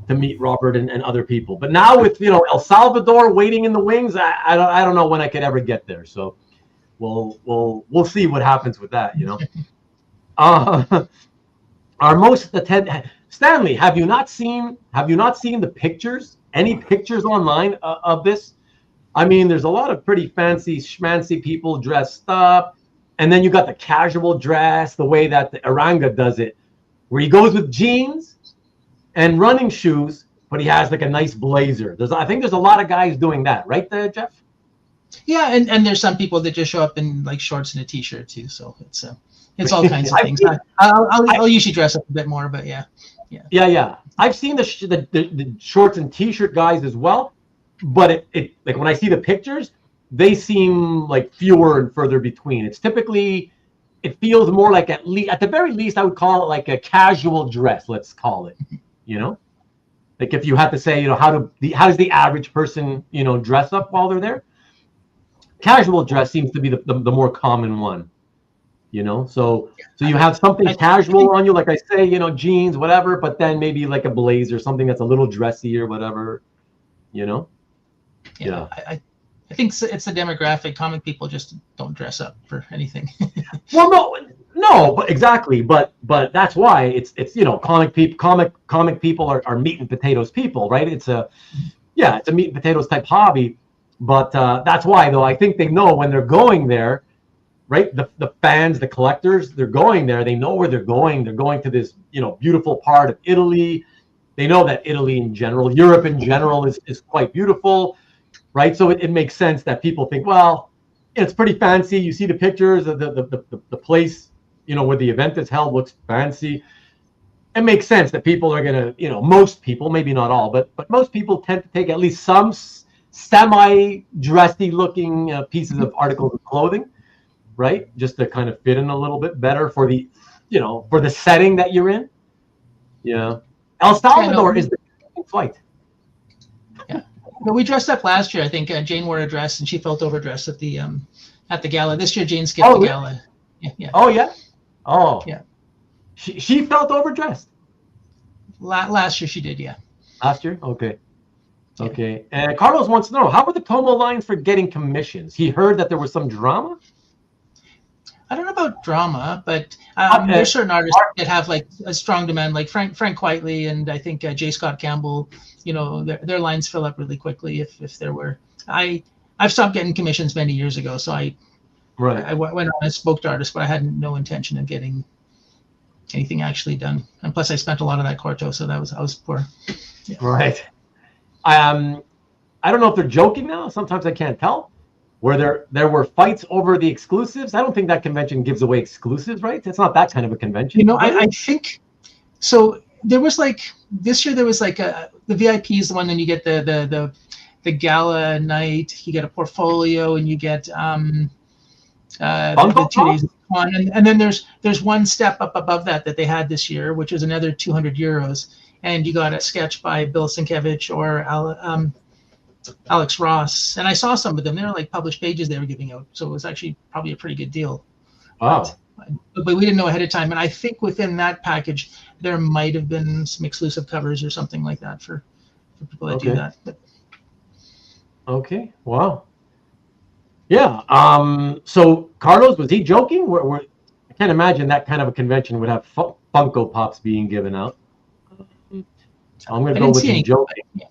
meet Robert and other people. But now with, you know, El Salvador waiting in the wings, I don't know when I could ever get there. So we'll see what happens with that, you know. Our most attended Stanley, have you not seen the pictures? Any pictures online of this? I mean, there's a lot of pretty fancy schmancy people dressed up, and then you got the casual dress, the way that the Aranga does it, where he goes with jeans and running shoes, but he has like a nice blazer. I think there's a lot of guys doing that, right there, Jeff? Yeah, and there's some people that just show up in like shorts and a t-shirt too, so it's all kinds of things. I'll usually dress up a bit more, but yeah. I've seen the shorts and t-shirt guys as well, but it like when I see the pictures, they seem like fewer and further between. It's typically, it feels more like at the very least I would call it like a casual dress, let's call it, you know. Like if you had to say, you know, how does the average person, you know, dress up while they're there? Casual dress seems to be the more common one, you know. So you have something casual on you, like I say, you know, jeans, whatever, but then maybe like a blazer, something that's a little dressy or whatever, you know. Yeah. I think it's the demographic. Comic people just don't dress up for anything. Well, no, but exactly, but that's why it's you know, comic people are meat and potatoes people, right? It's a meat and potatoes type hobby, but that's why though I think they know when they're going there, right? The fans, the collectors, they're going there. They know where they're going. They're going to this, you know, beautiful part of Italy. They know that Italy in general, Europe in general is quite beautiful, right? So it makes sense that people think, well, it's pretty fancy. You see the pictures of the place, you know, where the event is held looks fancy. It makes sense that people are gonna, you know, most people, maybe not all, but most people tend to take at least some semi-dressy looking pieces of articles of clothing, right? Just to kind of fit in a little bit better for the, you know, for the setting that you're in. Yeah. El Salvador is the flight. Yeah. But we dressed up last year. I think Jane wore a dress and she felt overdressed at the gala. This year Jane skipped the gala. Yeah. Oh yeah. Oh yeah. She felt overdressed. Last year she did, yeah. Last year? Okay. Okay. And Carlos wants to know, how were the Como lines for getting commissions? He heard that there was some drama. I don't know about drama, but there's certain artists that have like a strong demand, like Frank Quitely and I think J. Scott Campbell. You know, their lines fill up really quickly. If there were, I've stopped getting commissions many years ago, so I went on and spoke to artists, but I had no intention of getting anything actually done. And plus, I spent a lot of that quarto, so I was poor. Yeah. Right. I don't know if they're joking now. Sometimes I can't tell. Where there were fights over the exclusives. I don't think that convention gives away exclusives, right? It's not that kind of a convention. You know, I think so. There was like this year. There was like the VIP is the one. Then you get the gala night. You get a portfolio, and you get the 2 days of fun. And then there's one step up above that they had this year, which is another €200, and you got a sketch by Bill Sienkiewicz or Alex Ross, and I saw some of them. They were like published pages they were giving out, so it was actually probably a pretty good deal. Wow. But we didn't know ahead of time, and I think within that package there might have been some exclusive covers or something like that for people that do that. But... Okay. Wow. Yeah. So Carlos, was he joking? I can't imagine that kind of a convention would have Funko Pops being given out. I'm going to go with him joking. Yeah.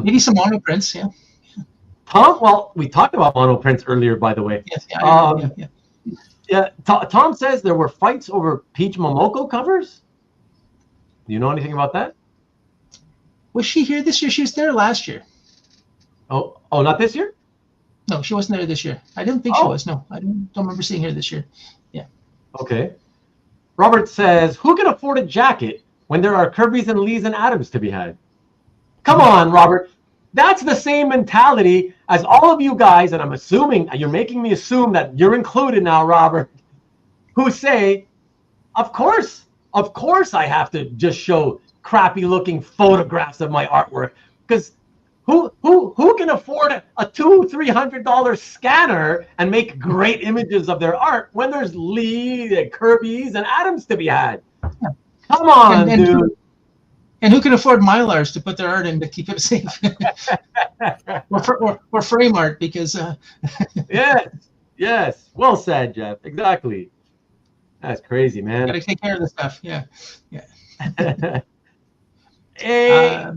Maybe some monoprints, yeah. Well, we talked about monoprints earlier, by the way. Yes, yeah. Yeah, Tom says there were fights over Peach Momoko covers. Do you know anything about that? Was she here this year? She was there last year. Oh, not this year? No, she wasn't there this year. I didn't think she was. No, I don't remember seeing her this year. Yeah. Okay. Robert says, who can afford a jacket when there are Kirby's and Lees and Adams to be had? Come on, Robert. That's the same mentality as all of you guys, and I'm assuming, you're making me assume that you're included now, Robert, who say, of course I have to just show crappy looking photographs of my artwork, because who can afford a $200-300 scanner and make great images of their art when there's Lee and Kirby's and Adams to be had? Come on, dude. And who can afford Mylars to put their art in to keep it safe? or frame art, because yes, well said, Jeff. Exactly. That's crazy, man. Gotta take care of the stuff. Yeah. Hey,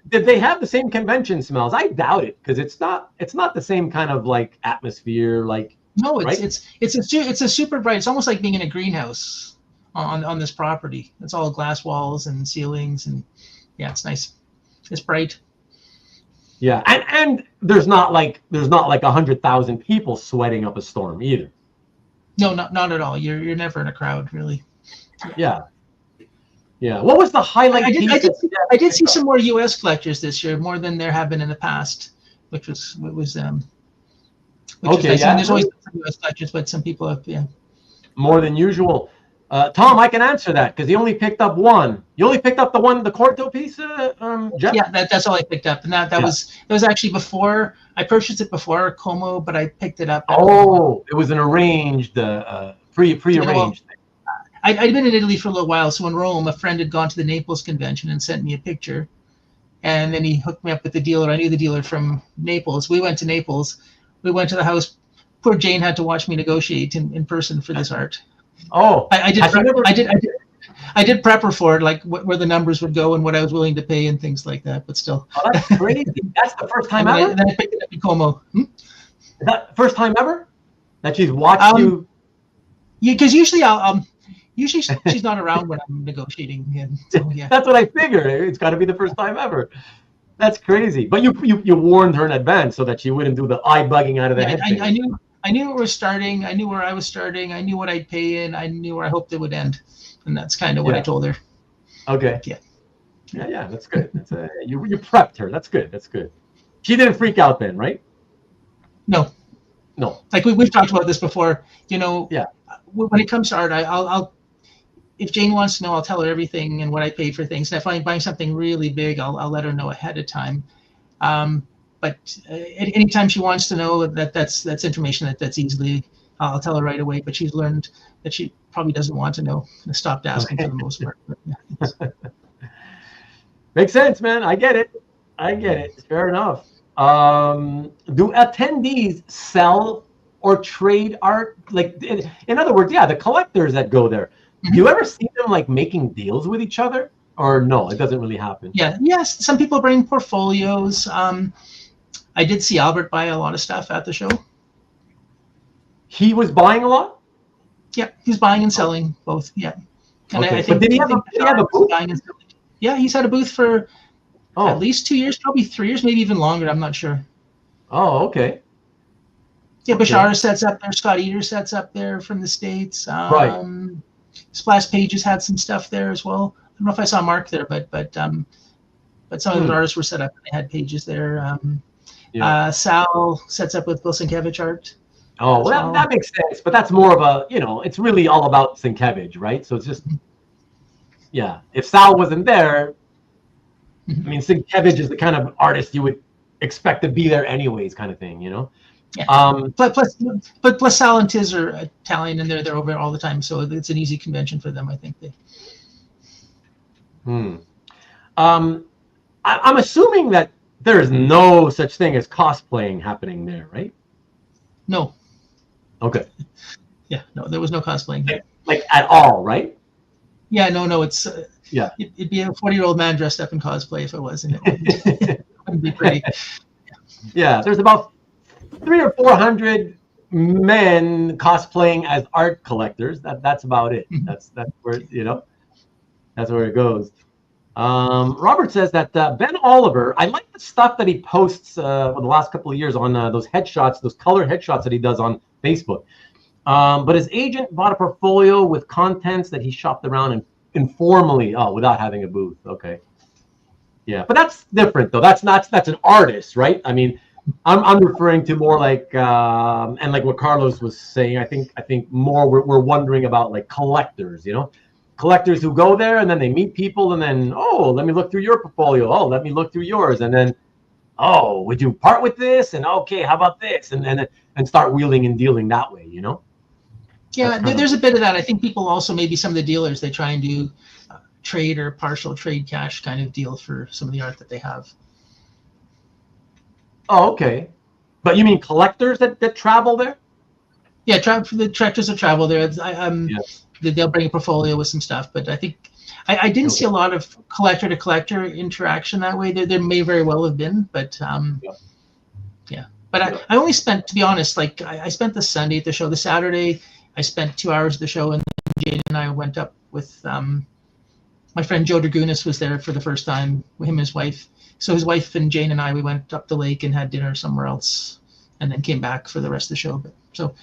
did they have the same convention smells? I doubt it, because it's not the same kind of like atmosphere. Like, no, right? it's a super bright. It's almost like being in a greenhouse on this property. It's all glass walls and ceilings, and yeah, it's nice. It's bright. Yeah, and there's not like 100,000 people sweating up a storm either. No, not at all. You're never in a crowd, really. Yeah. What was the highlight? I did see some more U.S. collectors this year, more than there have been in the past, which was nice. Yeah. And there's always some U.S. collectors, but some people have more than usual. Tom, I can answer that because he only picked up one. You only picked up the Corto piece, Jeff? Yeah, that's all I picked up, and that was actually before I purchased it before Como, but I picked it up. Oh, it was an arranged, prearranged thing. I'd been in Italy for a little while, so in Rome, a friend had gone to the Naples convention and sent me a picture, and then he hooked me up with the dealer. I knew the dealer from Naples. We went to Naples. We went to the house. Poor Jane had to watch me negotiate in person for this art. Oh, I did prep her for it, like where the numbers would go and what I was willing to pay and things like that. But still, oh, that's crazy. That's the first time ever. And then I picked it up in Como. Is that first time ever that she's watched you? Yeah, because usually usually she's not around when I'm negotiating. And so, yeah. That's what I figured. It's got to be the first time ever. That's crazy. But you warned her in advance so that she wouldn't do the eye bugging out of the head. I knew it was starting. I knew where I was starting. I knew what I'd pay in. I knew where I hoped it would end, and that's kind of what I told her. Okay. Yeah. That's good. You prepped her. That's good. She didn't freak out then, right? No. Like we've talked about this before. Yeah. When it comes to art, I'll if Jane wants to know, I'll tell her everything and what I paid for things. And if I'm buying something really big, I'll let her know ahead of time. But anytime she wants to know that's information that's easily, I'll tell her right away. But she's learned that she probably doesn't want to know and stopped asking for the most part. But, yeah. Makes sense, man. I get it. Fair enough. Do attendees sell or trade art? Like, in other words, the collectors that go there. Mm-hmm. Do you ever see them like making deals with each other? Or no, it doesn't really happen? Yes. Some people bring portfolios. I did see Albert buy a lot of stuff at the show. He was buying a lot? Yeah, he's buying and selling both. Yeah. And okay. I think, did he have a booth? Yeah, he's had a booth for at least 2 years, probably 3 years, maybe even longer. I'm not sure. Oh, okay. Yeah, Bashar sets up there. Scott Eater sets up there from the States. Right. Splash Pages had some stuff there as well. I don't know if I saw Mark there, but some of the artists were set up and they had pages there. Sal sets up with Bill Sienkiewicz art. Oh, well, that makes sense. But that's more of a, it's really all about Sienkiewicz, right? So it's just, if Sal wasn't there, I mean, Sienkiewicz is the kind of artist you would expect to be there anyways, kind of thing, Yeah. Plus Sal and Tiz are Italian and they're over all the time, so it's an easy convention for them, I think. I'm assuming that there is no such thing as cosplaying happening there, right? No. Okay. Yeah, no, there was no cosplaying. Like at all, right? Yeah, no, it's it'd be a 40-year-old man dressed up in cosplay if it wasn't. It wouldn't be pretty. Yeah, there's about 300 or 400 men cosplaying as art collectors. That's about it. That's where that's where it goes. Robert says that Ben Oliver, I like the stuff that he posts for the last couple of years on those headshots, those color headshots that he does on Facebook. But his agent bought a portfolio with contents that he shopped around and informally, without having a booth. Okay. Yeah, but that's different though. That's an artist, right? I mean, I'm referring to more like and like what Carlos was saying. I think more we're wondering about like collectors, collectors who go there and then they meet people and then let me look through your portfolio. Let me look through yours, and then would you part with this? And okay, how about this? And start wheeling and dealing that way, Yeah, there's a bit of that. I think people also, maybe some of the dealers, they try and do trade or partial trade cash kind of deal for some of the art that they have. Oh, okay. But you mean collectors that travel there? Yeah, the tractors that travel there. They'll bring a portfolio with some stuff, but I think I didn't see a lot of collector to collector interaction that way. There may very well have been, but yeah. But I only spent, to be honest, like I spent the Sunday at the show. The Saturday, I spent 2 hours at the show, and Jane and I went up with my friend Joe Dragunis was there for the first time, him and his wife. So his wife and Jane and I, we went up the lake and had dinner somewhere else, and then came back for the rest of the show. So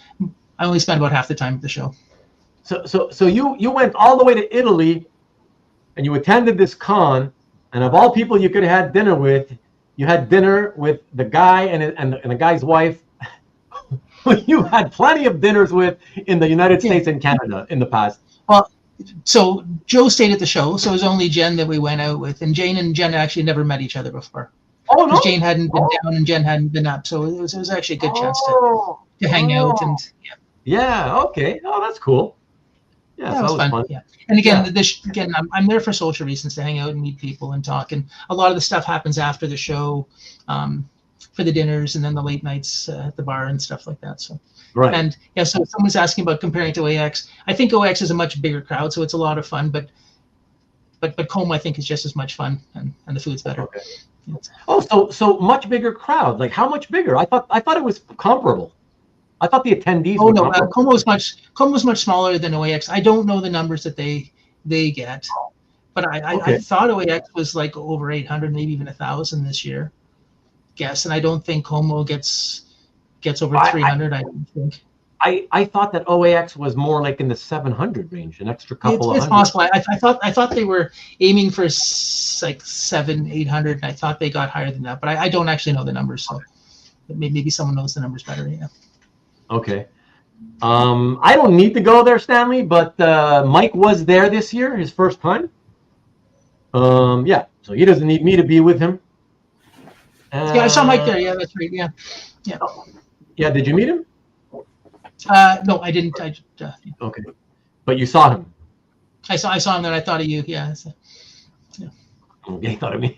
I only spent about half the time at the show. So you went all the way to Italy, and you attended this con, and of all people you could have had dinner with, you had dinner with the guy and the guy's wife. You had plenty of dinners with in the United States and Canada in the past. Well, so Joe stayed at the show, so it was only Jen that we went out with, and Jane and Jen actually never met each other before. Oh no! Jane hadn't been down and Jen hadn't been up, so it was actually a good chance to hang out and Yeah. Okay. Oh, that's cool. Yeah, that was fun. Yeah, and again, I'm there for social reasons, to hang out and meet people and talk, and a lot of the stuff happens after the show, for the dinners and then the late nights at the bar and stuff like that. So. Right. And so someone's asking about comparing to OAX. I think OAX is a much bigger crowd, so it's a lot of fun. But Como, I think, is just as much fun, and the food's better. Okay. Oh, so much bigger crowd. Like how much bigger? I thought it was comparable. I thought the attendees. Oh no, Como was much smaller than OAX. I don't know the numbers that they get, but I thought OAX was like over 800, maybe even 1,000 this year. Guess, and I don't think Como gets over 300. I don't think. I thought that OAX was more like in the 700 range, an extra couple of. It's possible. I thought they were aiming for like 700-800, and I thought they got higher than that, but I don't actually know the numbers. So maybe someone knows the numbers better. Yeah. Okay. I don't need to go there, Stanley, but Mike was there this year, his first time. Yeah, so he doesn't need me to be with him. Yeah, I saw Mike there. Yeah, that's right. Yeah. Yeah, did you meet him? No, I didn't. Okay, but you saw him. I saw him there. I thought of you. Yeah. Okay, I thought of me.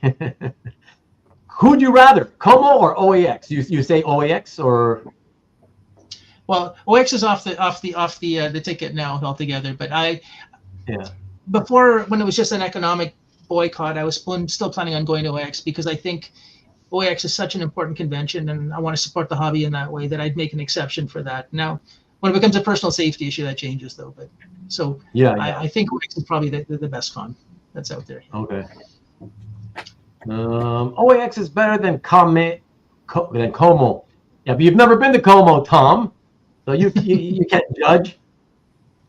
Who'd you rather, Como or OAX? You say OAX or? Well, OAX is off the ticket now altogether. But before, when it was just an economic boycott, I was still planning on going to OAX because I think OAX is such an important convention, and I want to support the hobby in that way that I'd make an exception for that. Now, when it becomes a personal safety issue, that changes though. But so I think OAX is probably the best con that's out there. Okay. OAX is better than Como. Yeah, but you've never been to Como, Tom, so you can't judge.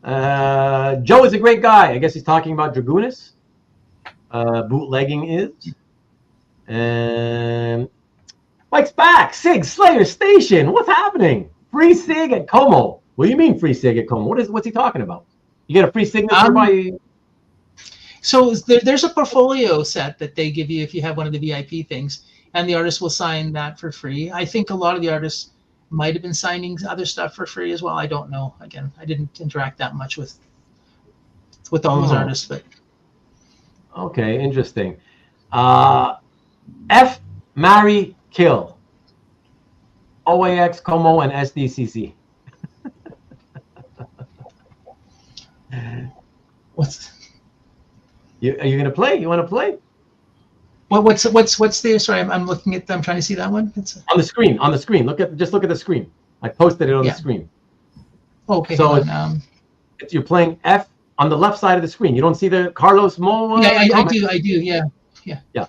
Joe is a great guy. I guess he's talking about Dragunis. Bootlegging is. And Mike's back. Sig Slayer Station. What's happening? Free Sig at Como. What do you mean free Sig at Como? What's he talking about? You get a free signature by. So there's a portfolio set that they give you if you have one of the VIP things, and the artist will sign that for free. I think a lot of the artists might have been signing other stuff for free as well. I don't know. Again, I didn't interact that much with all those artists, but. Okay, interesting. F, marry, kill. OAX, Como, and SDCC. Are you gonna play? You want to play? What's the? Sorry, I'm looking at. I'm trying to see that one. It's on the screen. On the screen. Look at the screen. I posted it on Yeah. the screen. Okay. So hold on, you're playing F on the left side of the screen. You don't see the Carlos Mo? yeah, I comment? do. Yeah. Yeah.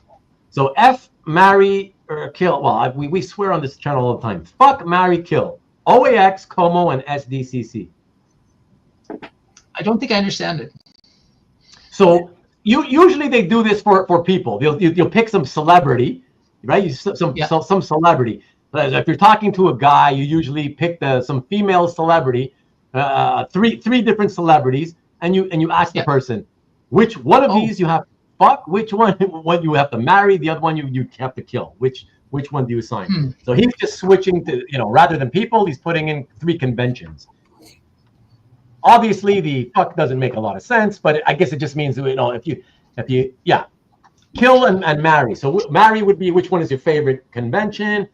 So F, marry, or kill. Well, we swear on this channel all the time. Fuck, marry, kill. OAX, Como, and SDCC. I don't think I understand it. So usually they do this for people. You'll pick some celebrity, right? Some celebrity. But if you're talking to a guy, you usually pick some female celebrity, three different celebrities, and you ask the person which one of these you have to fuck, which one you have to marry, the other one you have to kill. Which one do you assign? So he's just switching to, rather than people, he's putting in 3 conventions. Obviously, the fuck doesn't make a lot of sense, but I guess it just means, if you kill and marry. So marry would be which one is your favorite convention.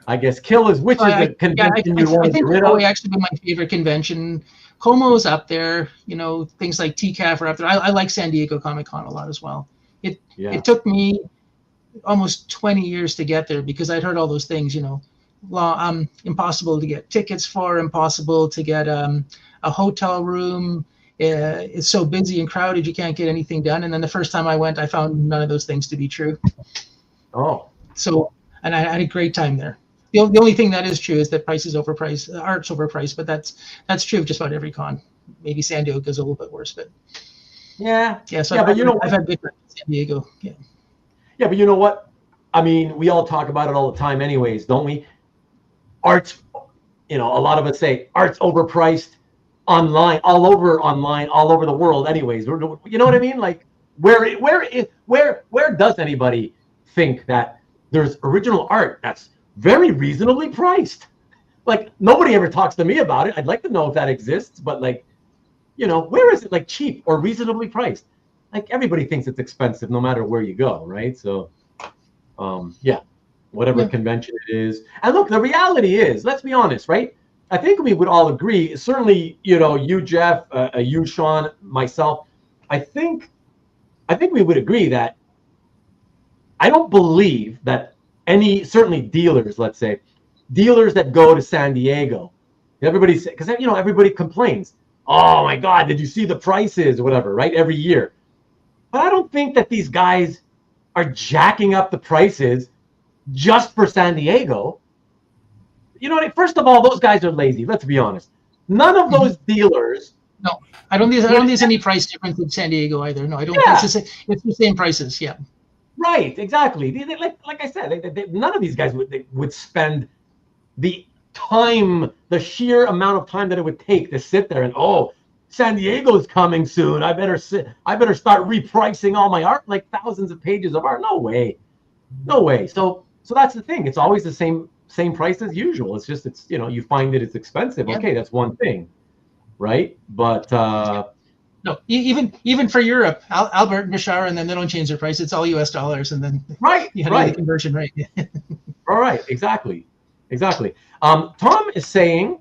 I guess kill is which is the convention you want to get rid of. OAX would be my favorite convention. Como's up there. Things like TCAF are up there. I like San Diego Comic-Con a lot as well. It took me almost 20 years to get there because I'd heard all those things, impossible to get tickets for, impossible to get a hotel room. It's so busy and crowded, you can't get anything done. And then the first time I went, I found none of those things to be true. Oh. So, and I had a great time there. The only thing that is true is that price is overpriced, art's overpriced, but that's true of just about every con. Maybe San Diego is a little bit worse, but yeah. So but I've had good times in San Diego. Yeah. Yeah, but you know what? I mean, we all talk about it all the time anyways, don't we? Art's, a lot of us say art's overpriced online, all over the world anyways. You know what I mean? Like, where does anybody think that there's original art that's very reasonably priced? Like, nobody ever talks to me about it. I'd like to know if that exists, but like, where is it like cheap or reasonably priced? Like, everybody thinks it's expensive no matter where you go, right? So, whatever convention it is. And look, the reality is, let's be honest, right? I think we would all agree, certainly, you, Jeff, you, Sean, myself, I think we would agree that I don't believe that certainly dealers, let's say, dealers that go to San Diego, because everybody complains, oh my God, did you see the prices or whatever, right? Every year. But I don't think that these guys are jacking up the prices just for San Diego. First of all, those guys are lazy. Let's be honest. None of those dealers. No, I don't think there's any price difference in San Diego either. No, I don't. Yeah. It's the same prices. Yeah. Right. Exactly. Like I said, none of these guys would spend the time, the sheer amount of time that it would take to sit there and San Diego's coming soon. I better start repricing all my art, like thousands of pages of art. No way. So that's the thing. It's always the same price as usual. It's just you find that it's expensive. Yeah. Okay, that's one thing, right? But no, even for Europe, Albert and Bashar, and then they don't change their price. It's all US dollars, and then you have to do the conversion rate. All right, exactly. Tom is saying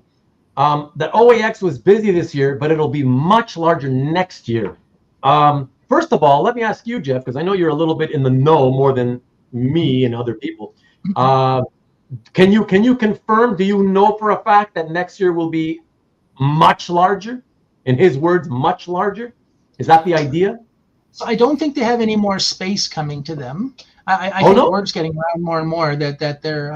that OAX was busy this year, but it'll be much larger next year. First of all, let me ask you, Jeff, because I know you're a little bit in the know more than me and other people. Can you confirm? Do you know for a fact that next year will be much larger? In his words, much larger. Is that the idea? So I don't think they have any more space coming to them. I think word's getting around more and more that they're.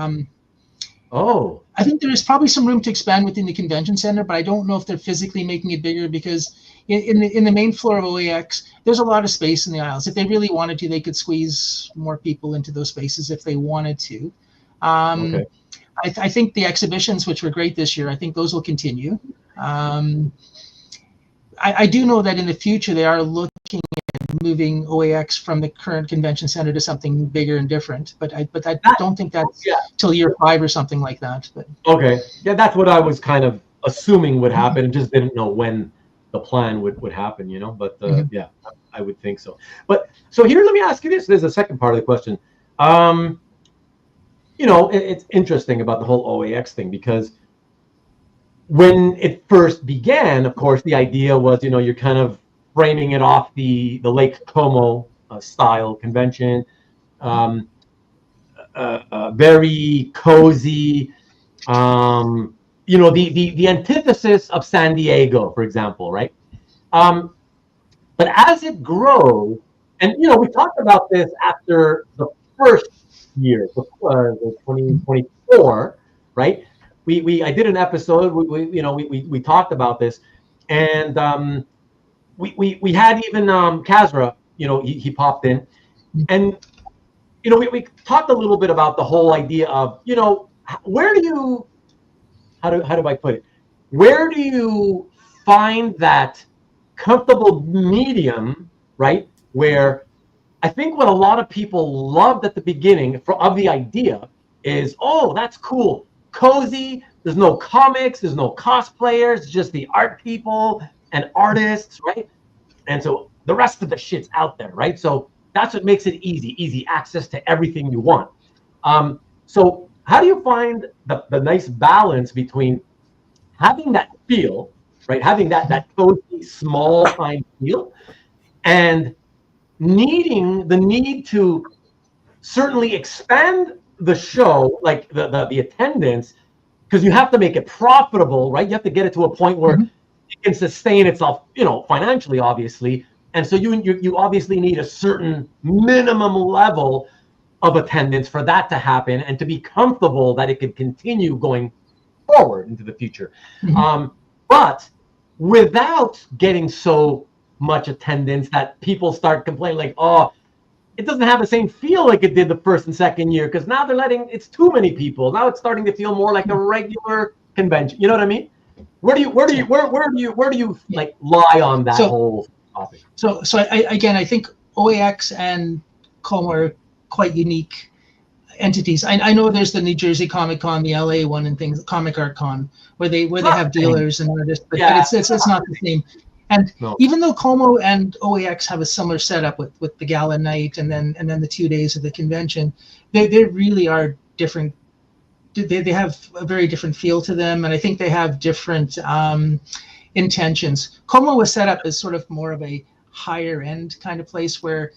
I think there is probably some room to expand within the convention center, but I don't know if they're physically making it bigger because in the main floor of OAX, there's a lot of space in the aisles. If they really wanted to, they could squeeze more people into those spaces if they wanted to. I think the exhibitions, which were great this year, I think those will continue. I do know that in the future they are looking at moving OAX from the current convention center to something bigger and different. But I don't think that's till year 5 or something like that. But okay, yeah, that's what I was kind of assuming would happen, and just didn't know when the plan would happen, But yeah, I would think so. But so here, let me ask you this. There's a second part of the question. It's interesting about the whole OAX thing because when it first began, of course, the idea was, you're kind of framing it off the Lake Como style convention, very cozy, the antithesis of San Diego, for example, right? But as it grows, and we talked about this after the first year, the 2024, right? I did an episode. We talked about this, and we had even Kazra. He popped in, and we talked a little bit about the whole idea of where do you how do I put it? Where do you find that comfortable medium, right? Where I think what a lot of people loved at the beginning of the idea is, oh, that's cool, cozy. There's no comics, there's no cosplayers, just the art people and artists, right? And so the rest of the shit's out there, right? So that's what makes it easy access to everything you want. So how do you find the nice balance between having that feel, right? Having that cozy, small time feel, and the need to certainly expand the show, like the attendance, because you have to make it profitable, right? You have to get it to a point where it can sustain itself, financially, obviously. And so you obviously need a certain minimum level of attendance for that to happen and to be comfortable that it could continue going forward into the future. But without getting so much attendance that people start complaining like, oh, it doesn't have the same feel like it did the first and second year, because now it's too many people. Now it's starting to feel more like a regular convention. You know what I mean? Where do you like lie on that whole topic? So I think OAX and Como are quite unique entities. I know there's the New Jersey Comic Con, the LA one, and things, Comic Art Con, where they have dealers and artists, but it's not the same. And even though Como and OAX have a similar setup with the gala night and then the 2 days of the convention, they really are different. They have a very different feel to them, and I think they have different intentions. Como was set up as sort of more of a higher end kind of place where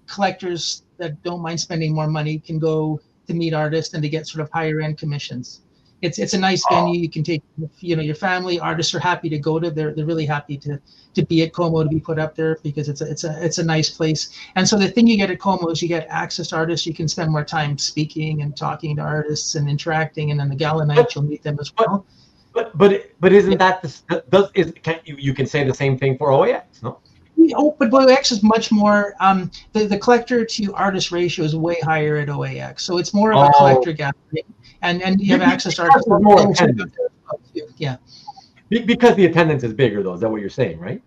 collectors that don't mind spending more money can go to meet artists and to get sort of higher end commissions. It's a nice venue. You can take your family. Artists are happy to go to. They're really happy to be at Como, to be put up there, because it's a nice place. And so the thing you get at Como is you get access to artists. You can spend more time speaking and talking to artists and interacting. And then the gala night you'll meet them as well. But isn't that you can say the same thing for OAX, no? But OAX is much more, the collector to artist ratio is way higher at OAX. So it's more of a collector gathering, and you have access to artists. More attendance. Yeah. Because the attendance is bigger, though. Is that what you're saying, right?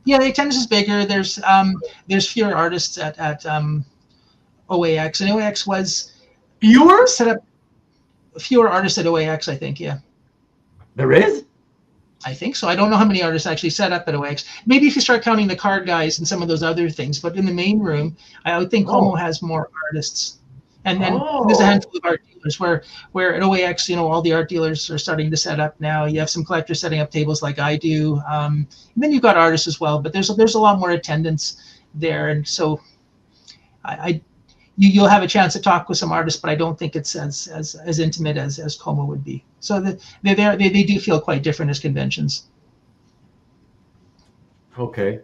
Yeah, the attendance is bigger. There's fewer artists at OAX, and OAX was fewer? Set up fewer artists at OAX, I think, yeah. There is? I think so. I don't know how many artists actually set up at OAX. Maybe if you start counting the card guys and some of those other things, but in the main room, I would think Como has more artists. And then there's a handful of art dealers where at OAX, all the art dealers are starting to set up now. You have some collectors setting up tables like I do. And then you've got artists as well, but there's a lot more attendance there. And so you'll have a chance to talk with some artists, but I don't think it's as intimate as Como would be. So they do feel quite different as conventions. Okay.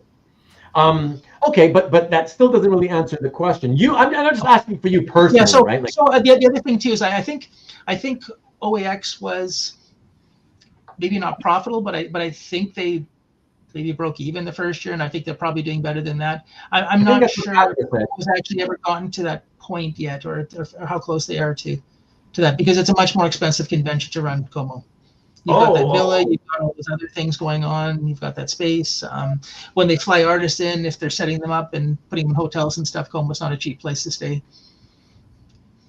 Okay, but that still doesn't really answer the question. I'm just asking for you personally, right? So the other thing too is I think OAX was maybe not profitable, but I think they maybe broke even the first year, and I think they're probably doing better than that. I'm not sure if it was actually ever gotten to that point yet, or how close they are to that, because it's a much more expensive convention to run Como. You've got that villa, you've got all those other things going on, you've got that space. When they fly artists in, if they're setting them up and putting them in hotels and stuff, Como's not a cheap place to stay.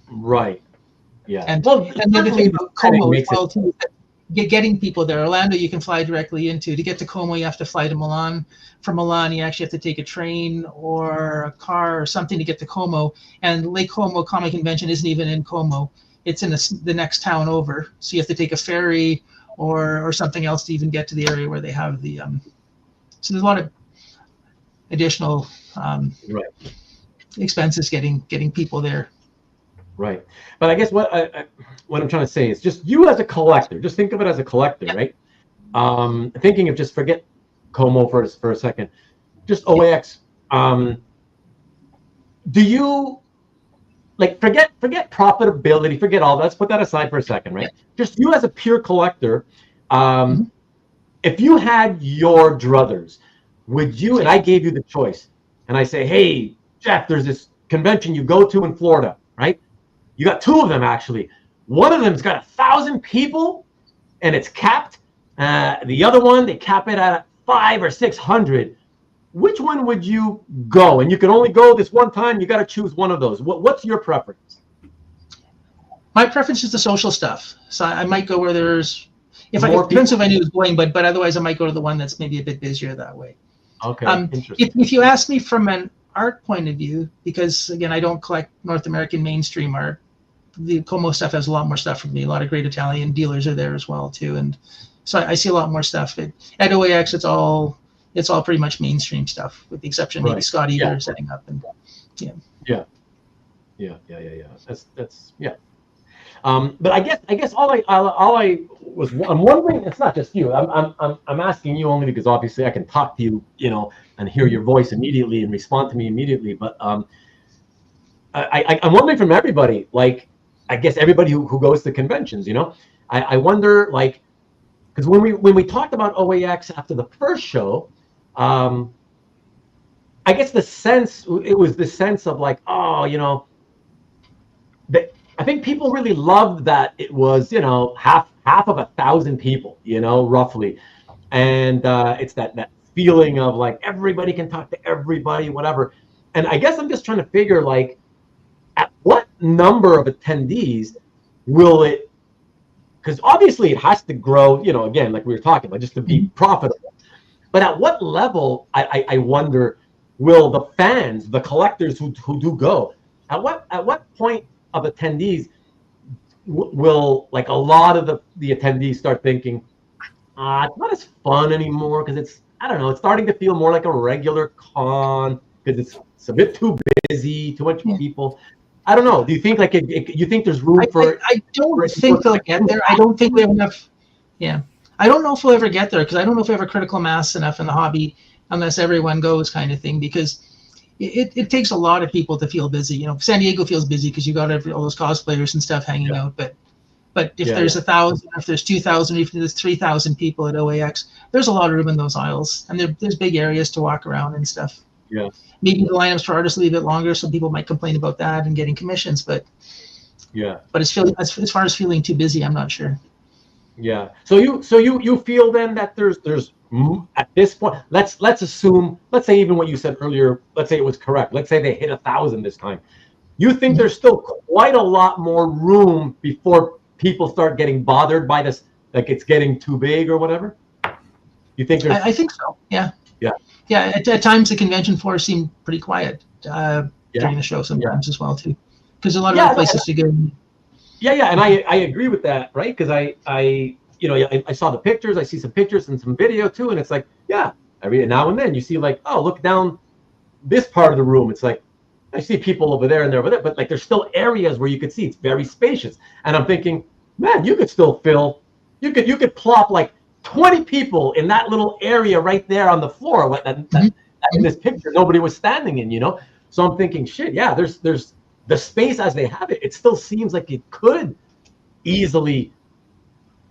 Right. Yeah. And the other thing about Como as well too, is that getting people there. Orlando, you can fly directly into. To get to Como, you have to fly to Milan. From Milan, you actually have to take a train or a car or something to get to Como. And Lake Como Comic Convention isn't even in Como. It's in the next town over. So you have to take a ferry or something else to even get to the area where they have the. So there's a lot of additional expenses getting people there. Right. But I guess what I'm trying to say is just you as a collector. Just think of it as a collector, Yeah. right? Thinking of just forget Como for a second. Just OAX. Do you like forget profitability? Forget all that. Let's put that aside for a second, right? Just you as a pure collector. Mhm. If you had your druthers, would you? And I gave you the choice, and I say, hey, Jeff, there's this convention you go to in Florida, right? You got two of them actually. One of them's got 1,000 people, and it's capped. The other one, they cap it at 500 or 600. Which one would you go? And you can only go this one time. You got to choose one of those. What's your preference? My preference is the social stuff. So I might go where there's, if More it depends if I knew who's going, but otherwise I might go to the one that's maybe a bit busier that way. Okay, interesting. If you ask me from an art point of view, because again, I don't collect North American mainstream art, the Como stuff has a lot more stuff for me. A lot of great Italian dealers are there as well too, and so I see a lot more stuff. At OAX, it's all pretty much mainstream stuff, with the exception of maybe Right. Scott Eater Yeah. setting up. And Yeah. That's yeah. But I guess I'm wondering. It's not just you. I'm asking you only because obviously I can talk to you, and hear your voice immediately and respond to me immediately. But I'm wondering from everybody, like I guess everybody who goes to conventions, I wonder, like, because when we talked about OAX after the first show, I guess it was the sense of like, oh, that I think people really loved that it was, half of 1,000 people, roughly, and it's that feeling of like everybody can talk to everybody, whatever. And I guess I'm just trying to figure, like, at what number of attendees will it? Because obviously it has to grow, again, like we were talking about, just to be profitable. But at what level, I wonder, will the fans, the collectors who do go, at what point of attendees will, like, a lot of the attendees start thinking, it's not as fun anymore because I don't know, it's starting to feel more like a regular con because it's a bit too busy, too much people. I don't know. Do you think you think there's room for? I don't think they'll get there. I don't think we have enough. Yeah, I don't know if we'll ever get there because I don't know if we have a critical mass enough in the hobby unless everyone goes, kind of thing. Because it takes a lot of people to feel busy. San Diego feels busy because you got all those cosplayers and stuff hanging out. But if there's 1,000, if there's 2,000, if there's 3,000 people at OAX, there's a lot of room in those aisles, and there's big areas to walk around and stuff. Yeah. Maybe the lineups for artists a little bit longer, so people might complain about that and getting commissions. But as far as feeling too busy, I'm not sure. Yeah. So you feel then that there's at this point, let's assume, let's say even what you said earlier, let's say it was correct. Let's say they hit 1,000 this time. You think there's still quite a lot more room before people start getting bothered by this, like it's getting too big or whatever? You think there's? I think so. Yeah. Yeah. Yeah. At times, the convention floor seemed pretty quiet during the show sometimes as well too, because a lot of other places to go. Yeah, and I agree with that, right? Because I saw the pictures, I see some pictures and some video too, and it's like, every now and then you see, like, oh, look down this part of the room. It's like I see people over there and over there, but like there's still areas where you could see it's very spacious, and I'm thinking, man, you could still fill, you could plop like 20 people in that little area right there on the floor. In this picture, nobody was standing in, So I'm thinking, shit, yeah, there's the space as they have it. It still seems like it could easily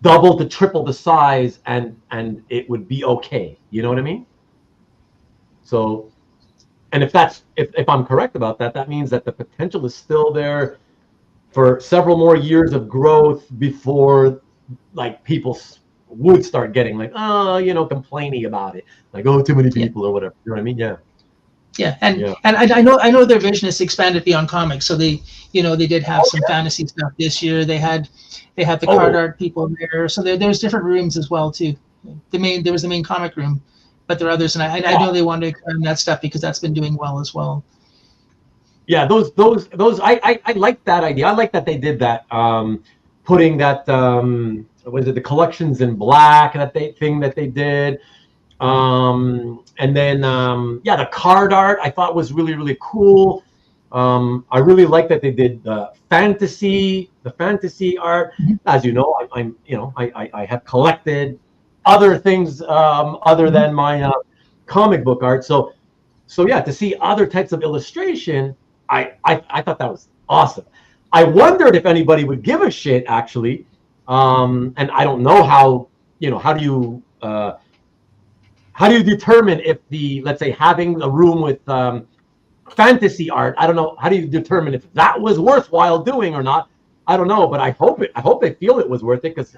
double to triple the size, and it would be okay. You know what I mean? So, and if I'm correct about that, that means that the potential is still there for several more years of growth before, like, people would start getting like, complaining about it, like, oh, too many people or whatever. You know what I mean? Yeah. Yeah, and I know their vision is expanded beyond comics. So they did have some fantasy stuff this year. They had the card art people there. So there's different rooms as well too. There was the main comic room, but there are others, and I know they wanted to expand that stuff because that's been doing well as well. Yeah, those I like that idea. I like that they did that, putting that was it the collections in black that they did. And then the card art I thought was really, really cool. I really like that they did the fantasy art. As you know, I have collected other things other than my comic book art. So yeah, to see other types of illustration, I thought that was awesome. I wondered if anybody would give a shit actually, and I don't know how how do you determine if let's say having a room with fantasy art, I don't know, how do you determine if that was worthwhile doing or not? I don't know, but I hope they feel it was worth it, because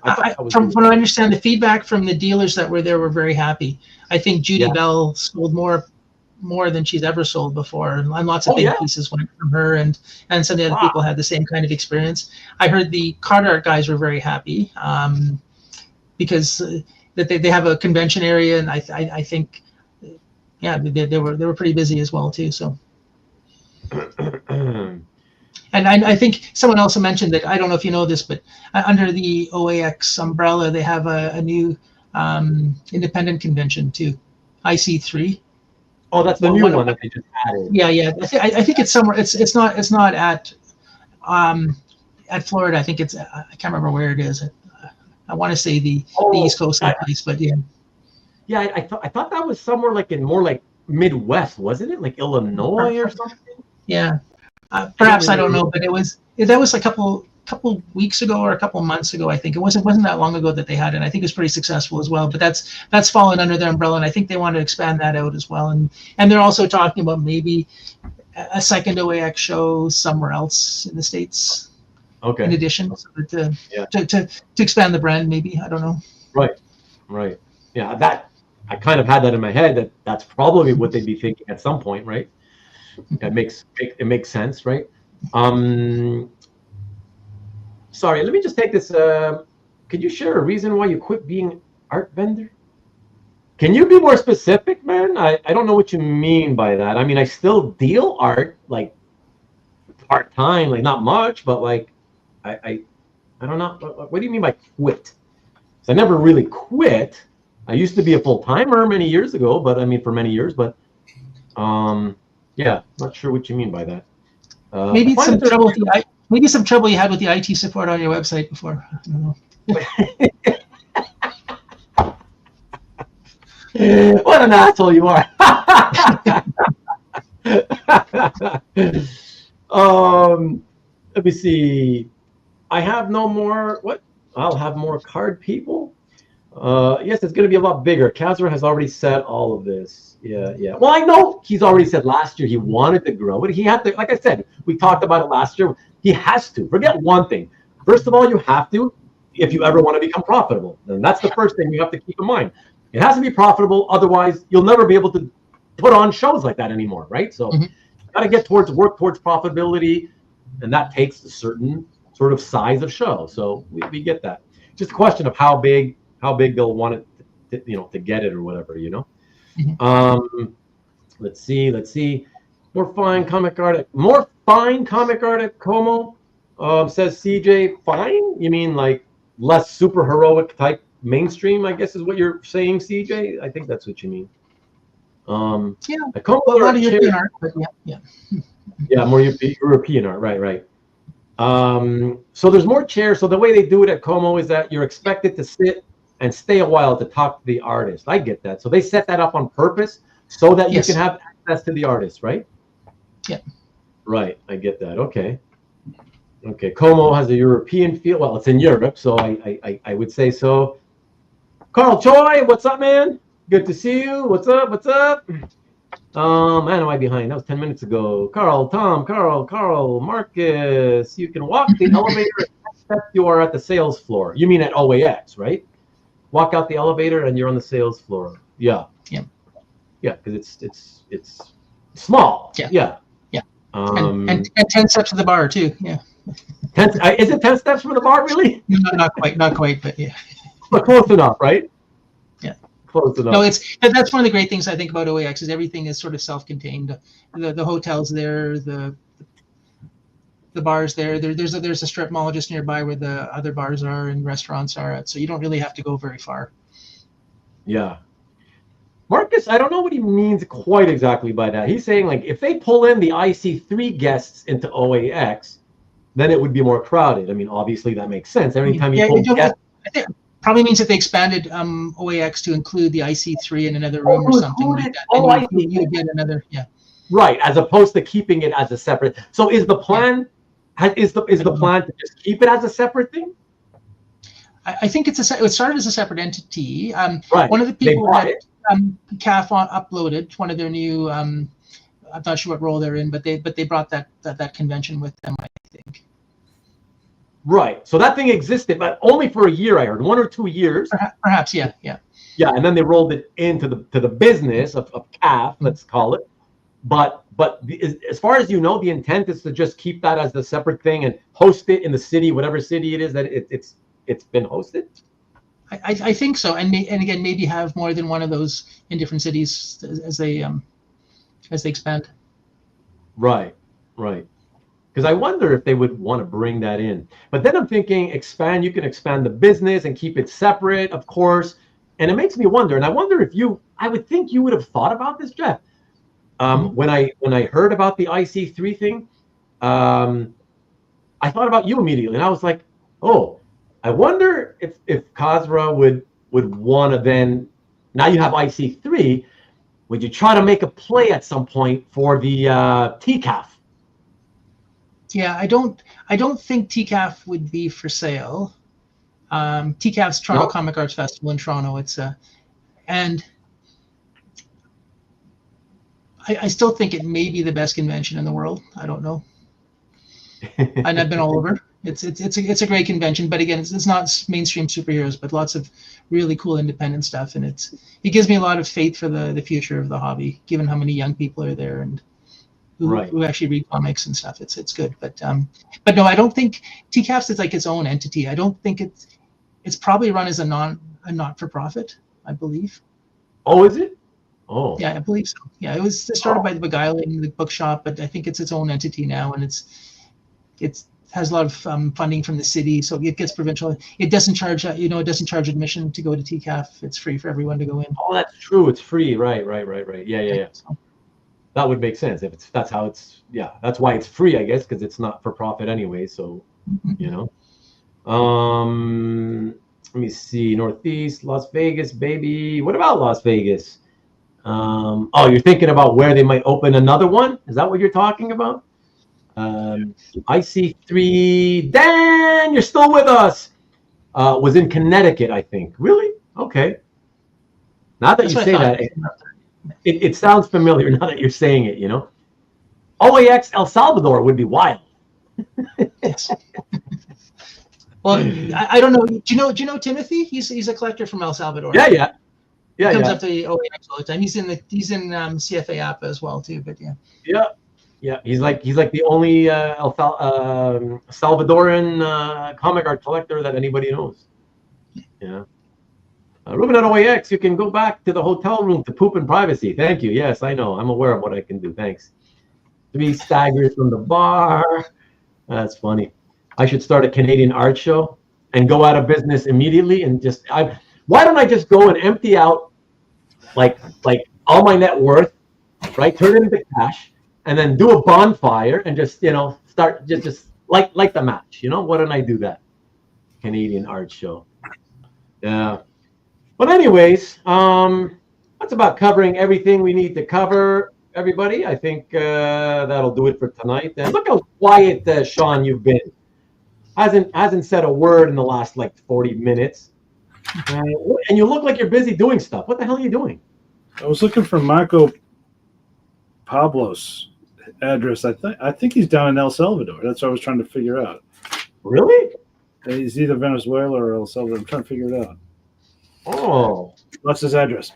from what I understand, the feedback from the dealers that were there were very happy. I think Judy Bell sold more than she's ever sold before, and lots of big pieces went from her, and some of the other people had the same kind of experience. I heard the card art guys were very happy because that they have a convention area, and I think they were pretty busy as well too. So. And I think someone also mentioned that, I don't know if you know this, but under the OAX umbrella, they have a new independent convention too, IC3. Oh, that's the new one that they just added. Yeah. I think it's somewhere. It's not at Florida. I think it's, I can't remember where it is. I want to say the East Coast place, but yeah. Yeah, I thought that was somewhere like in more like Midwest, wasn't it? Like Illinois or something? Yeah. Perhaps, I don't know, but that was a couple weeks ago or a couple months ago. I think it wasn't that long ago that they had it. And I think it's pretty successful as well. But that's fallen under their umbrella, and I think they want to expand that out as well. And they're also talking about maybe a second OAX show somewhere else in the States. Okay. In addition, so to expand the brand, maybe, I don't know. Right. Yeah, that I kind of had that in my head. That's probably what they'd be thinking at some point, right? It makes sense, right? Sorry, let me just take this. Could you share a reason why you quit being art vendor? Can you be more specific, man? I don't know what you mean by that. I mean, I still deal art like part-time, like not much, but like I don't know. What do you mean by quit? So I never really quit. I used to be a full-timer many years ago, but I mean for many years, but yeah, not sure what you mean by that. Maybe some trouble you had with the IT support on your website before. I don't know. What an asshole you are. Let me see. I have no more. What? I'll have more card people. Yes, it's going to be a lot bigger. Kazra has already said all of this. Yeah. Well, I know he's already said last year he wanted to grow, but he had to, like I said, we talked about it last year. He has to. Forget one thing. First of all, you have to, if you ever want to become profitable. And that's the first thing you have to keep in mind. It has to be profitable. Otherwise, you'll never be able to put on shows like that anymore, right? So you got to work towards profitability, and that takes a certain sort of size of show. So we get that. Just a question of how big they'll want it to get it or whatever, Let's see. More fine comic art at Como, says CJ. Fine? You mean like less super heroic type mainstream, I guess is what you're saying, CJ? I think that's what you mean. Yeah, a lot of European art, but yeah. Yeah, more European art, right. So there's more chairs. So the way they do it at Como is that you're expected to sit and stay a while to talk to the artist. I get that. So they set that up on purpose so that you can have access to the artist, right? Yeah. Right. I get that. Okay. Como has a European feel. Well, it's in Europe, so I would say so. Carl Choi, what's up, man? Good to see you. What's up? Man, am I behind? That was 10 minutes ago. Carl, Marcus, you can walk the elevator and you are at the sales floor. You mean at OAX, right? Walk out the elevator and you're on the sales floor. Yeah, because it's small. Yeah. And 10 steps to the bar too. Yeah. Is it 10 steps from the bar, really? No, not quite, but yeah. But close enough, right? Yeah. Close enough. No, that's one of the great things I think about OAX is everything is sort of self-contained. The hotel's there, the bars there. There's a strip mall just nearby where the other bars are and restaurants are at, so you don't really have to go very far. Yeah. Marcus, I don't know what he means quite exactly by that. He's saying like if they pull in the IC3 guests into OAX, then it would be more crowded. I mean, obviously that makes sense. Anytime you pull guests, I think probably means that they expanded OAX to include the IC3 in another room or something like that. Oh, I see. You get another, yeah. Right, as opposed to keeping it as a separate. So is the plan? Is the plan to just keep it as a separate thing? I think it started as a separate entity. Right. One of the people that CAF uploaded, one of their new, I'm not sure what role they're in, but they brought that convention with them, I think. Right. So that thing existed, but only for a year. I heard 1 or 2 years. Perhaps, yeah. Yeah, and then they rolled it into the business of CAF, let's call it. But as far as you know, the intent is to just keep that as the separate thing and host it in the city, whatever city it is that it's been hosted. I think so, and again, maybe have more than one of those in different cities as they expand. Right. Because I wonder if they would want to bring that in. But then I'm thinking, you can expand the business and keep it separate, of course. And it makes me wonder, and I wonder if I would think you would have thought about this, Jeff. When I heard about the IC3 thing, I thought about you immediately, and I was like, oh, I wonder if Kazra would want to then, now you have IC3, would you try to make a play at some point for the TCAF? Yeah, I don't think TCAF would be for sale. TCAF's Toronto Comic Arts Festival in Toronto. And I still think it may be the best convention in the world. I don't know. And I've been all over. It's a great convention, but again, it's not mainstream superheroes, but lots of really cool independent stuff, and it gives me a lot of faith for the future of the hobby, given how many young people are there and who actually read comics and stuff. It's good, but no, I don't think TCAF's is like its own entity. I don't think it's probably run as a not-for-profit, I believe. Oh, is it? Oh, yeah, I believe so. Yeah, it was started by the Beguiling, the bookshop, but I think it's its own entity now, and it has a lot of funding from the city, so it gets provincial. It doesn't charge, it doesn't charge admission to go to TCAF. It's free for everyone to go in. Oh, that's true. It's free. Right. Yeah. So, that would make sense that's how it's. Yeah, that's why it's free, I guess, because it's not for profit anyway. So, let me see. Northeast, Las Vegas, baby. What about Las Vegas? You're thinking about where they might open another one? Is that what you're talking about? IC3, Dan, you're still with us. Was in Connecticut, I think. Really? Okay. Now that you say that, it sounds familiar now that you're saying it, OAX El Salvador would be wild. Yes. Well, I don't know. Do you know Timothy? He's a collector from El Salvador. Yeah. He comes up to the OAX all the time. He's in CFA APA as well too. But yeah. Yeah. He's like the only Salvadoran comic art collector that anybody knows. Yeah. Rubén at OAX, you can go back to the hotel room to poop in privacy. Thank you. Yes, I know. I'm aware of what I can do. Thanks. 3 staggers from the bar. That's funny. I should start a Canadian art show and go out of business immediately and why don't I just go and empty out like all my net worth, right? Turn it into cash and then do a bonfire and just, start just like the match, Why don't I do that? Canadian art show. Yeah. But anyways, that's about covering everything we need to cover, everybody. I think that'll do it for tonight. And look how quiet, Sean, you've been. Hasn't said a word in the last 40 minutes. And you look like you're busy doing stuff. What the hell are you doing? I was looking for Marco Pablo's address. I think he's down in El Salvador. That's what I was trying to figure out. Really? He's either Venezuela or El Salvador. I'm trying to figure it out. Oh. What's his address?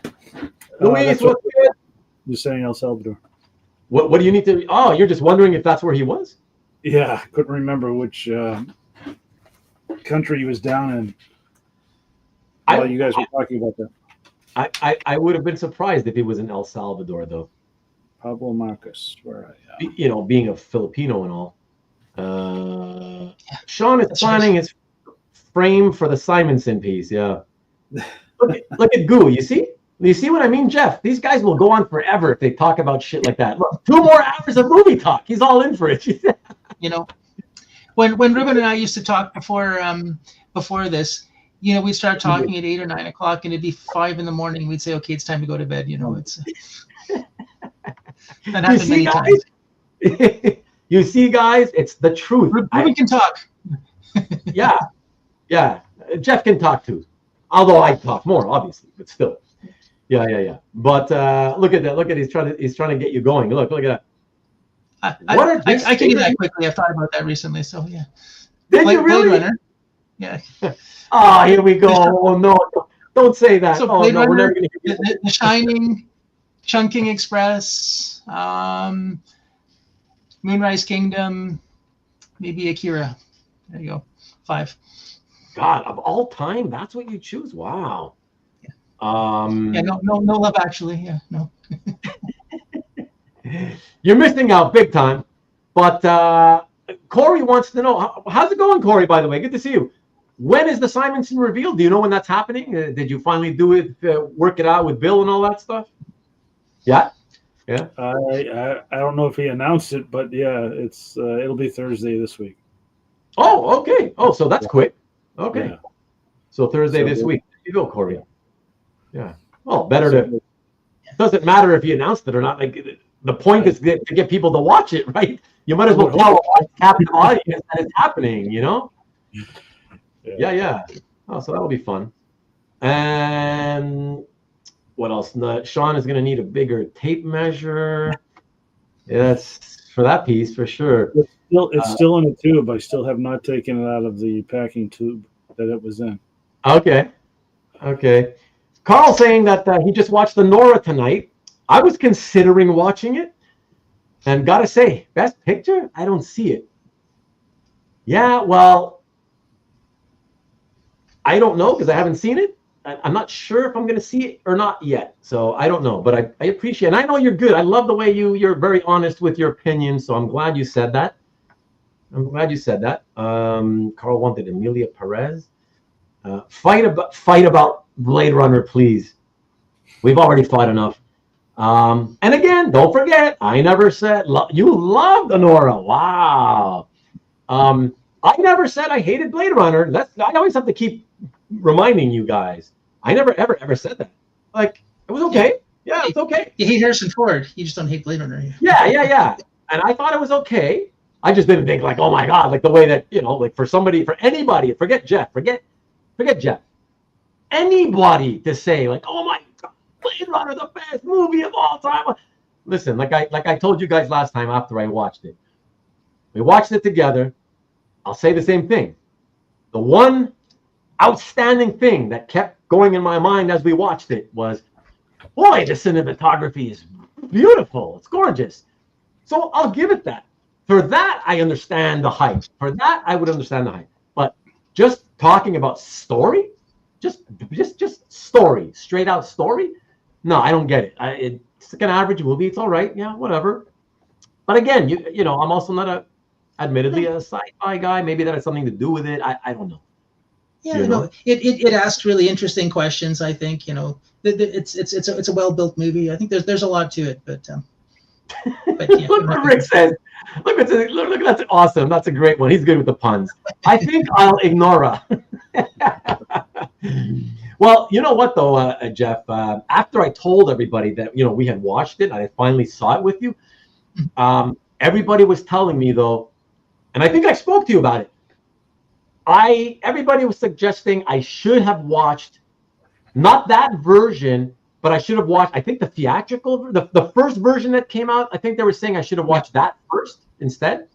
Luis, what's good? You're saying El Salvador. What do you need to... Oh, you're just wondering if that's where he was? Yeah, couldn't remember which country he was down in while you guys were talking about that. I would have been surprised if he was in El Salvador, though. Pablo Marcos, where being a Filipino and all. Sean is planning his frame for the Simonson piece. Yeah. Look at Goo. You see? You see what I mean, Jeff? These guys will go on forever if they talk about shit like that. Look, 2 more hours of movie talk. He's all in for it. You know, when Ruben and I used to talk before this, you know, we'd start talking at 8 or 9 o'clock, and it'd be 5 in the morning. We'd say, "Okay, it's time to go to bed." You know, it's that happened many times. You see, guys, it's the truth. Ruben can talk. Yeah. Jeff can talk too, although I talk more, obviously, but still. Yeah. But look at that. Look at he's trying to get you going. Look at that. I can do that quickly. I've thought about that recently. So yeah. Did you really? Blade Runner. Yeah. Oh, here we go. Oh no! Don't say that. So Blade Runner, we're never gonna hear The Shining, Chungking Express, Moonrise Kingdom, maybe Akira. There you go. 5. God, of all time, that's what you choose. Wow. Yeah. No Love Actually. Yeah. No. You're missing out big time. But Corey wants to know, how's it going, Corey? By the way, good to see you. When is the Simonson reveal? Do you know when that's happening? Did you finally do it, work it out with Bill and all that stuff? Yeah. I don't know if he announced it, but yeah, it'll be Thursday this week. Oh, okay. Oh, so that's quick. Okay. Yeah. So Thursday this week. There you go, Corey. Yeah. Well, better to. Doesn't matter if you announced it or not. Like the point is to get people to watch it, right? You might as well tell a captive audience that it's happening. You know. Yeah. Oh, so that'll be fun. And what else? Sean is going to need a bigger tape measure. Yes, for that piece for sure. It's still in a tube. I still have not taken it out of the packing tube that it was in. Okay. Carl saying that he just watched the Nora tonight. I was considering watching it, and gotta say, Best Picture, I don't see it. Yeah, well, I don't know because I haven't seen it. I'm not sure if I'm going to see it or not yet. So I don't know, but I appreciate it. And I know you're good. I love the way you're very honest with your opinion. So I'm glad you said that. Carl wanted Emilia Perez. Fight about Blade Runner, please. We've already fought enough. And again, don't forget, I never said you loved Honora. Wow. I never said I hated Blade Runner. I always have to keep reminding you guys. I never ever said that. Like, it was okay. Yeah, it's okay. You hate Harrison Ford. You just don't hate Blade Runner. Yeah. And I thought it was okay. I just didn't think like, oh my God, like the way that, like for anybody, forget Jeff, forget Jeff. Anybody to say like, oh my God, Blade Runner, the best movie of all time. Listen, like I told you guys last time after I watched it. We watched it together. I'll say the same thing. The one outstanding thing that kept going in my mind as we watched it was, boy, the cinematography is beautiful. It's gorgeous. So I'll give it that. For that, I understand the hype. For that, I would understand the hype. But just talking about story, just story, straight out story, no, I don't get it. It's like an average movie. It's all right. Yeah, whatever. But again, I'm also not admittedly a sci-fi guy. Maybe that has something to do with it. I don't know. Yeah, no, it asked really interesting questions. I think it's a well-built movie. I think there's a lot to it, but yeah. Look what Rick says. Look, that's awesome. That's a great one. He's good with the puns. I think I'll ignore her. Well, you know what though, Jeff? After I told everybody that we had watched it, I finally saw it with you. Everybody was telling me though, and I think I spoke to you about it. Everybody was suggesting I should have watched not that version, but I should have watched, I think the theatrical, the first version that came out. I think they were saying I should have watched that first instead.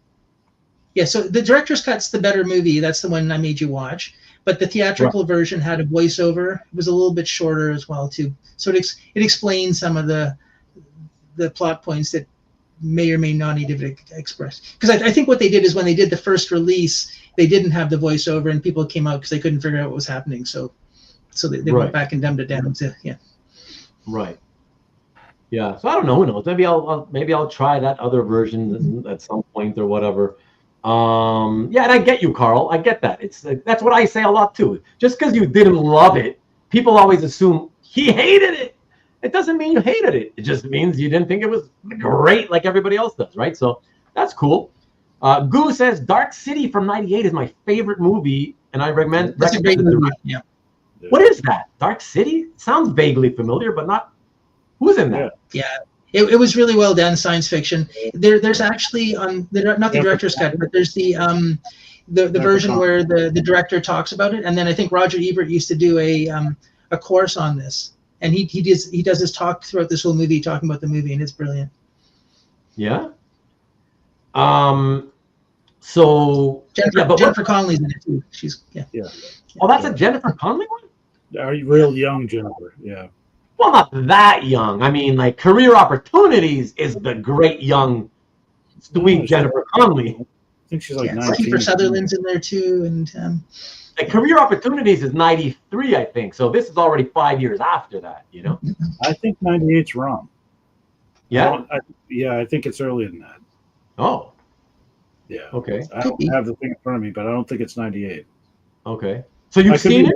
Yeah, so the director's cut's the better movie. That's the one I made you watch. But the theatrical version had a voiceover. It was a little bit shorter as well too. So it explains some of the plot points that may or may not need to be expressed. Because I think what they did is when they did the first release, they didn't have the voiceover, and people came out because they couldn't figure out what was happening. So they went back and dumbed it down to Right. Yeah. So I don't know. Who knows? Maybe I'll try that other version at some point or whatever. Yeah, and I get you, Carl. I get that. That's what I say a lot too. Just because you didn't love it, people always assume he hated it. it doesn't mean you hated it. It just means you didn't think it was great like everybody else does, right? So that's cool. Goo says Dark City from '98 is my favorite movie, and I recommend. That's a great movie. Yeah. What is that? Dark City? Sounds vaguely familiar, but not. Who's in that? Yeah. It was really well done, science fiction. There's actually not the director's cut, but there's the version where the director talks about it, and then I think Roger Ebert used to do a course on this, and he does his talk throughout this whole movie, talking about the movie, and it's brilliant. Yeah. So Jennifer Connelly's in it too. She's Yeah. Oh, that's a Jennifer Connelly one? Are you real young, Jennifer? Yeah. Well, not that young. I mean, like Career Opportunities is the great young, sweet Jennifer Connelly. I think she's like 19. Kiefer Sutherland's in there too, and Like Career Opportunities is '93, I think. So this is already 5 years after that. You know? I think 98's wrong. Yeah. I think it's earlier than that. Oh. Yeah. Okay. I don't have the thing in front of me, but I don't think it's 98. Okay. So you've seen it,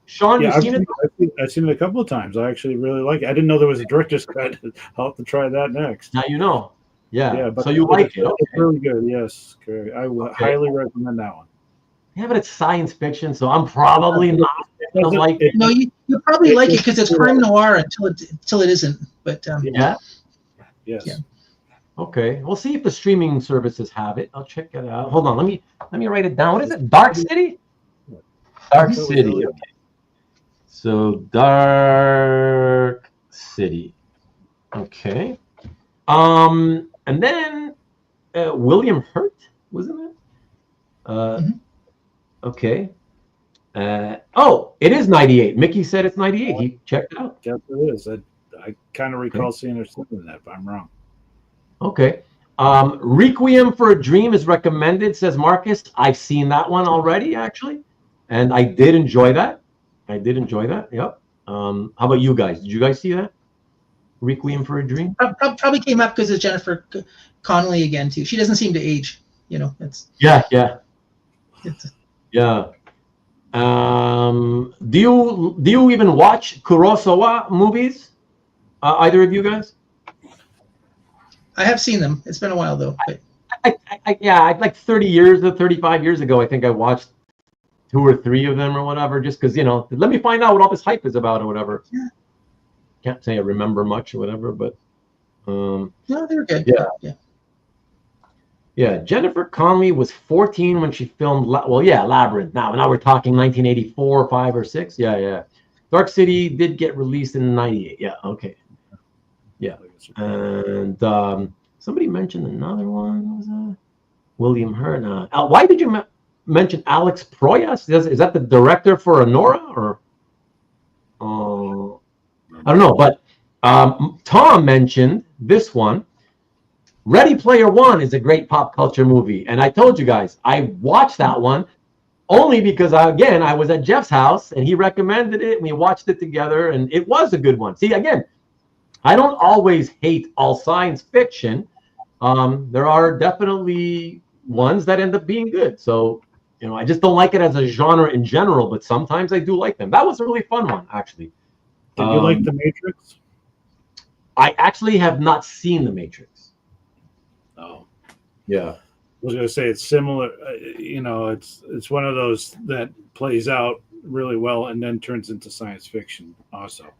Sean? Yeah, you've seen it? I've seen it a couple of times. I actually really like it. I didn't know there was a director's cut. I'll have to try that next. Now you know. Yeah. But so you like it? Okay. It's really good. Yes, correct. I would highly recommend that one. Yeah, but it's science fiction, so I'm probably not gonna like it. No, you probably like it because it's crime noir until it isn't. But yeah. Yes. Yeah. Okay. We'll see if the streaming services have it. I'll check it out. Hold on. Let me write it down. What is it? Dark City? Dark City. Okay. So Dark City. Okay. And then William Hurt, wasn't it? Okay. It is 98. Mickey said it's 98. He checked it out. Yes, it is. I kind of recall seeing her singing that, but I'm wrong. Okay. Requiem for a Dream is recommended, says Marcus. I've seen that one already, actually. And I did enjoy that. Yep. How about you guys? Did you guys see that? Requiem for a Dream? Probably came up because it's Jennifer Connelly again too. She doesn't seem to age. You know, it's Yeah. It's, Yeah. Do you even watch Kurosawa movies? Either of you guys? I have seen them. It's been a while though. But I like 30 years or 35 years ago, I think I watched 2 or 3 of them or whatever, just because, let me find out what all this hype is about or whatever. Yeah. Can't say I remember much or whatever, but no, they were good. Yeah. Jennifer Connelly was 14 when she filmed Labyrinth. Now we're talking 1984, 5 or 6. Yeah. Dark City did get released in 98. Yeah, okay. Yeah. And somebody mentioned another one. What was that? William Hurt. Why did you mention Alex Proyas? Is that the director for Honora? Or I don't know. But Tom mentioned this one. Ready Player One is a great pop culture movie. And I told you guys, I watched that one only because, I was at Jeff's house and he recommended it and we watched it together and it was a good one. See, again, I don't always hate all science fiction. There are definitely ones that end up being good. So, I just don't like it as a genre in general, but sometimes I do like them. That was a really fun one, actually. Did you like The Matrix? I actually have not seen The Matrix. Oh. Yeah. I was going to say it's similar. It's one of those that plays out really well and then turns into science fiction also.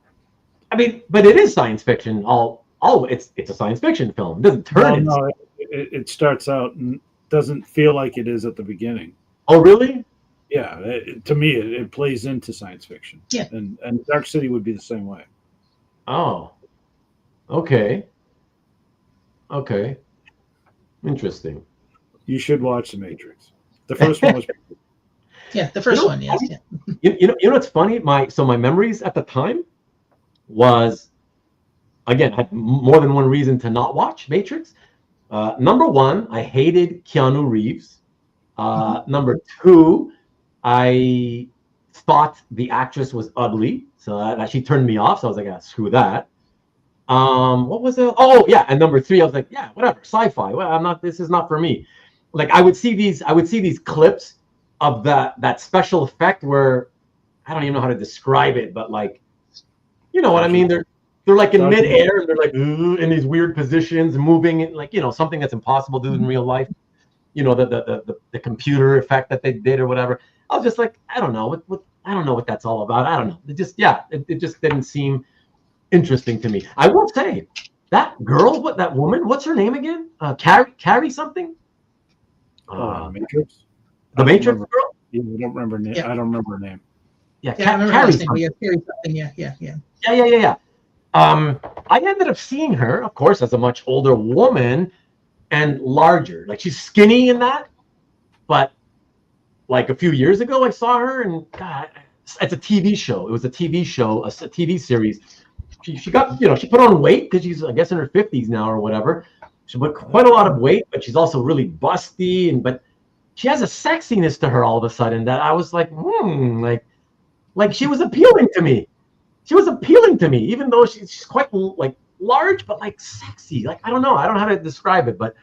I mean, but it is science fiction. It's a science fiction film. It doesn't turn. No, it starts out and doesn't feel like it is at the beginning. Oh, really? Yeah. To me, it plays into science fiction. Yeah. And Dark City would be the same way. Oh. Okay. Interesting. You should watch The Matrix. The first one was. Yeah, the first one. Yes. Yeah. You know what's funny? My memories at the time was, again, I had more than one reason to not watch Matrix. Number one, I hated Keanu Reeves. Number two, I thought the actress was ugly, so that actually turned me off. So I was like, screw that. What was it? Oh yeah, and number three, I was like, yeah, whatever, sci-fi. Well, this is not for me. Like I would see these clips of that special effect where I don't even know how to describe it, but like, you know what I mean? they're like in Dr. midair and they're like in these weird positions, moving and like something that's impossible to do in real life. The computer effect that they did or whatever. I was just like, I don't know what I don't know what that's all about. I don't know. It just didn't seem interesting to me. I will say that girl, that woman, what's her name again? Carrie something. Matrix. The Matrix girl. Yeah, I don't remember name. Yeah. I don't remember her name. Yeah, I remember Carrie last name. something. Yeah, Carrie something. Yeah. Yeah. I ended up seeing her, of course, as a much older woman and larger. Like she's skinny in that, but like a few years ago, I saw her, and God, it's a TV show. It was a TV show, a TV series. She got, she put on weight because she's, I guess, in her 50s now or whatever. She put quite a lot of weight, but she's also really busty, but she has a sexiness to her all of a sudden that I was like, like she was appealing to me. She was appealing to me, even though she's quite like large, but like sexy. Like I don't know how to describe it, but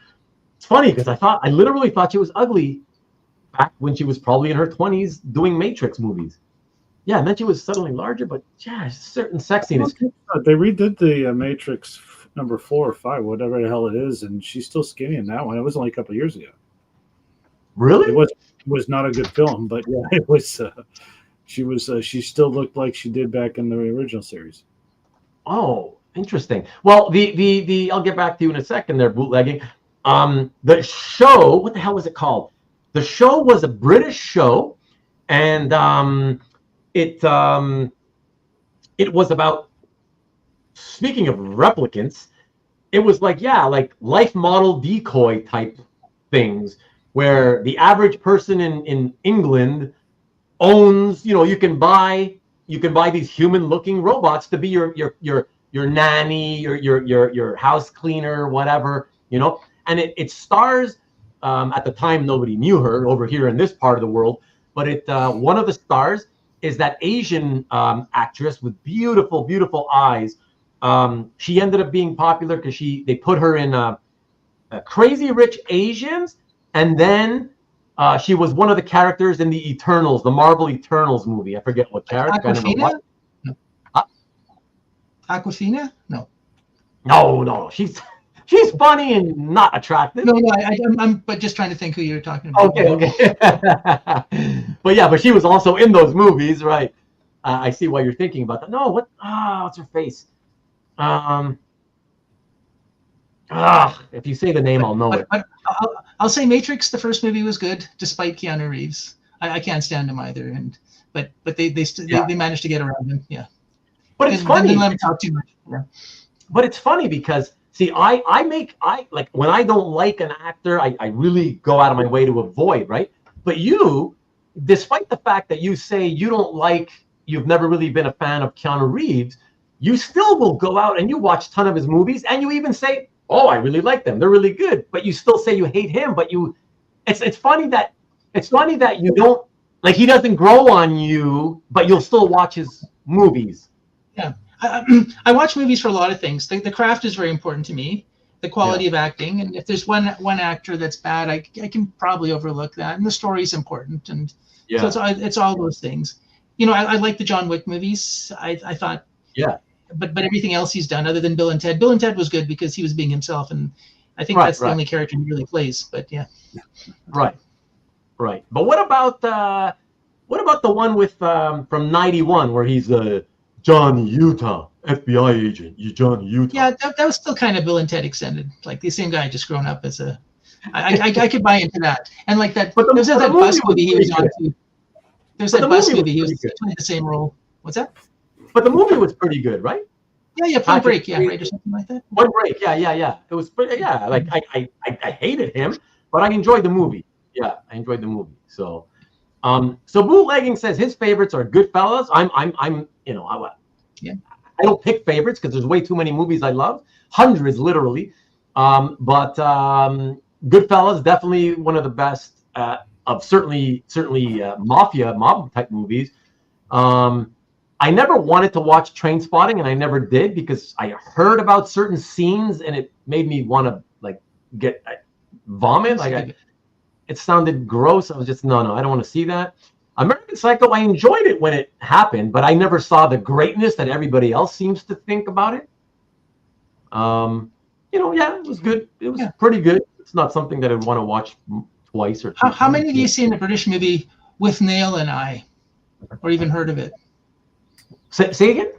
it's funny because I literally thought she was ugly back when she was probably in her 20s doing Matrix movies. Yeah, and then she was suddenly larger, but yeah, certain sexiness. They redid the Matrix number 4 or 5, whatever the hell it is, and she's still skinny in that one. It was only a couple of years ago. Really? It was not a good film, but yeah, it was. She still looked like she did back in the original series. Oh, interesting. Well, the I'll get back to you in a second there, bootlegging. The show, what the hell was it called? The show was a British show, and it was about, speaking of replicants, it was like life model decoy type things where the average person in England owns, you can buy these human looking robots to be your nanny, your house cleaner, whatever, and it stars, at the time nobody knew her over here in this part of the world, but one of the stars is that Asian actress with beautiful eyes. She ended up being popular because they put her in Crazy Rich Asians, and then she was one of the characters in the Eternals, the Marvel Eternals movie. I forget what character. Aquafina? No. Aquafina? No. She's funny and not attractive. No, I'm but just trying to think who you're talking about. Okay. but she was also in those movies, right? I see why you're thinking about that. No, what's her face? If you say the name, I'll know it. I'll say Matrix, the first movie was good, despite Keanu Reeves. I can't stand him either, but they managed to get around him. Yeah. But it's funny. Didn't let him talk too much. Yeah. But it's funny because see, I like when I don't like an actor, I really go out of my way to avoid, right? But you, despite the fact that you say you've never really been a fan of Keanu Reeves, you still will go out and you watch a ton of his movies, and you even say, oh, I really like them. They're really good. But you still say you hate him. But it's funny that you don't, like, he doesn't grow on you, but you'll still watch his movies. Yeah. I watch movies for a lot of things. The craft is very important to me, the quality of acting. And if there's one actor that's bad, I can probably overlook that. And the story is important. And so it's all those things. I like the John Wick movies. I thought, but everything else he's done other than Bill and Ted was good because he was being himself. And I think that's the only character he really plays. But yeah. Right. But what about the one with from '91 where he's John Utah, FBI agent, John Utah? Yeah, that was still kind of Bill and Ted extended. Like the same guy just grown up as a. I could buy into that. And like that. There's that bus movie he was on too. There's that bus movie he was playing the same role. What's that? But the movie was pretty good, right? Yeah, Point Break, right, or something like that. Point Break, yeah. It was pretty, like I hated him, but I enjoyed the movie. Yeah, I enjoyed the movie. So Bootlegging says his favorites are Goodfellas. I don't pick favorites because there's way too many movies I love, hundreds literally. But Goodfellas definitely one of the best of certainly mob type movies. I never wanted to watch Trainspotting, and I never did because I heard about certain scenes and it made me want to vomit. It sounded gross. I was just no, I don't want to see that. American Psycho, I enjoyed it when it happened, but I never saw the greatness that everybody else seems to think about it. Yeah, it was good. It was pretty good. It's not something that I'd want to watch twice or three. How many of you seen the British movie With Nail and I, or even heard of it? Say again?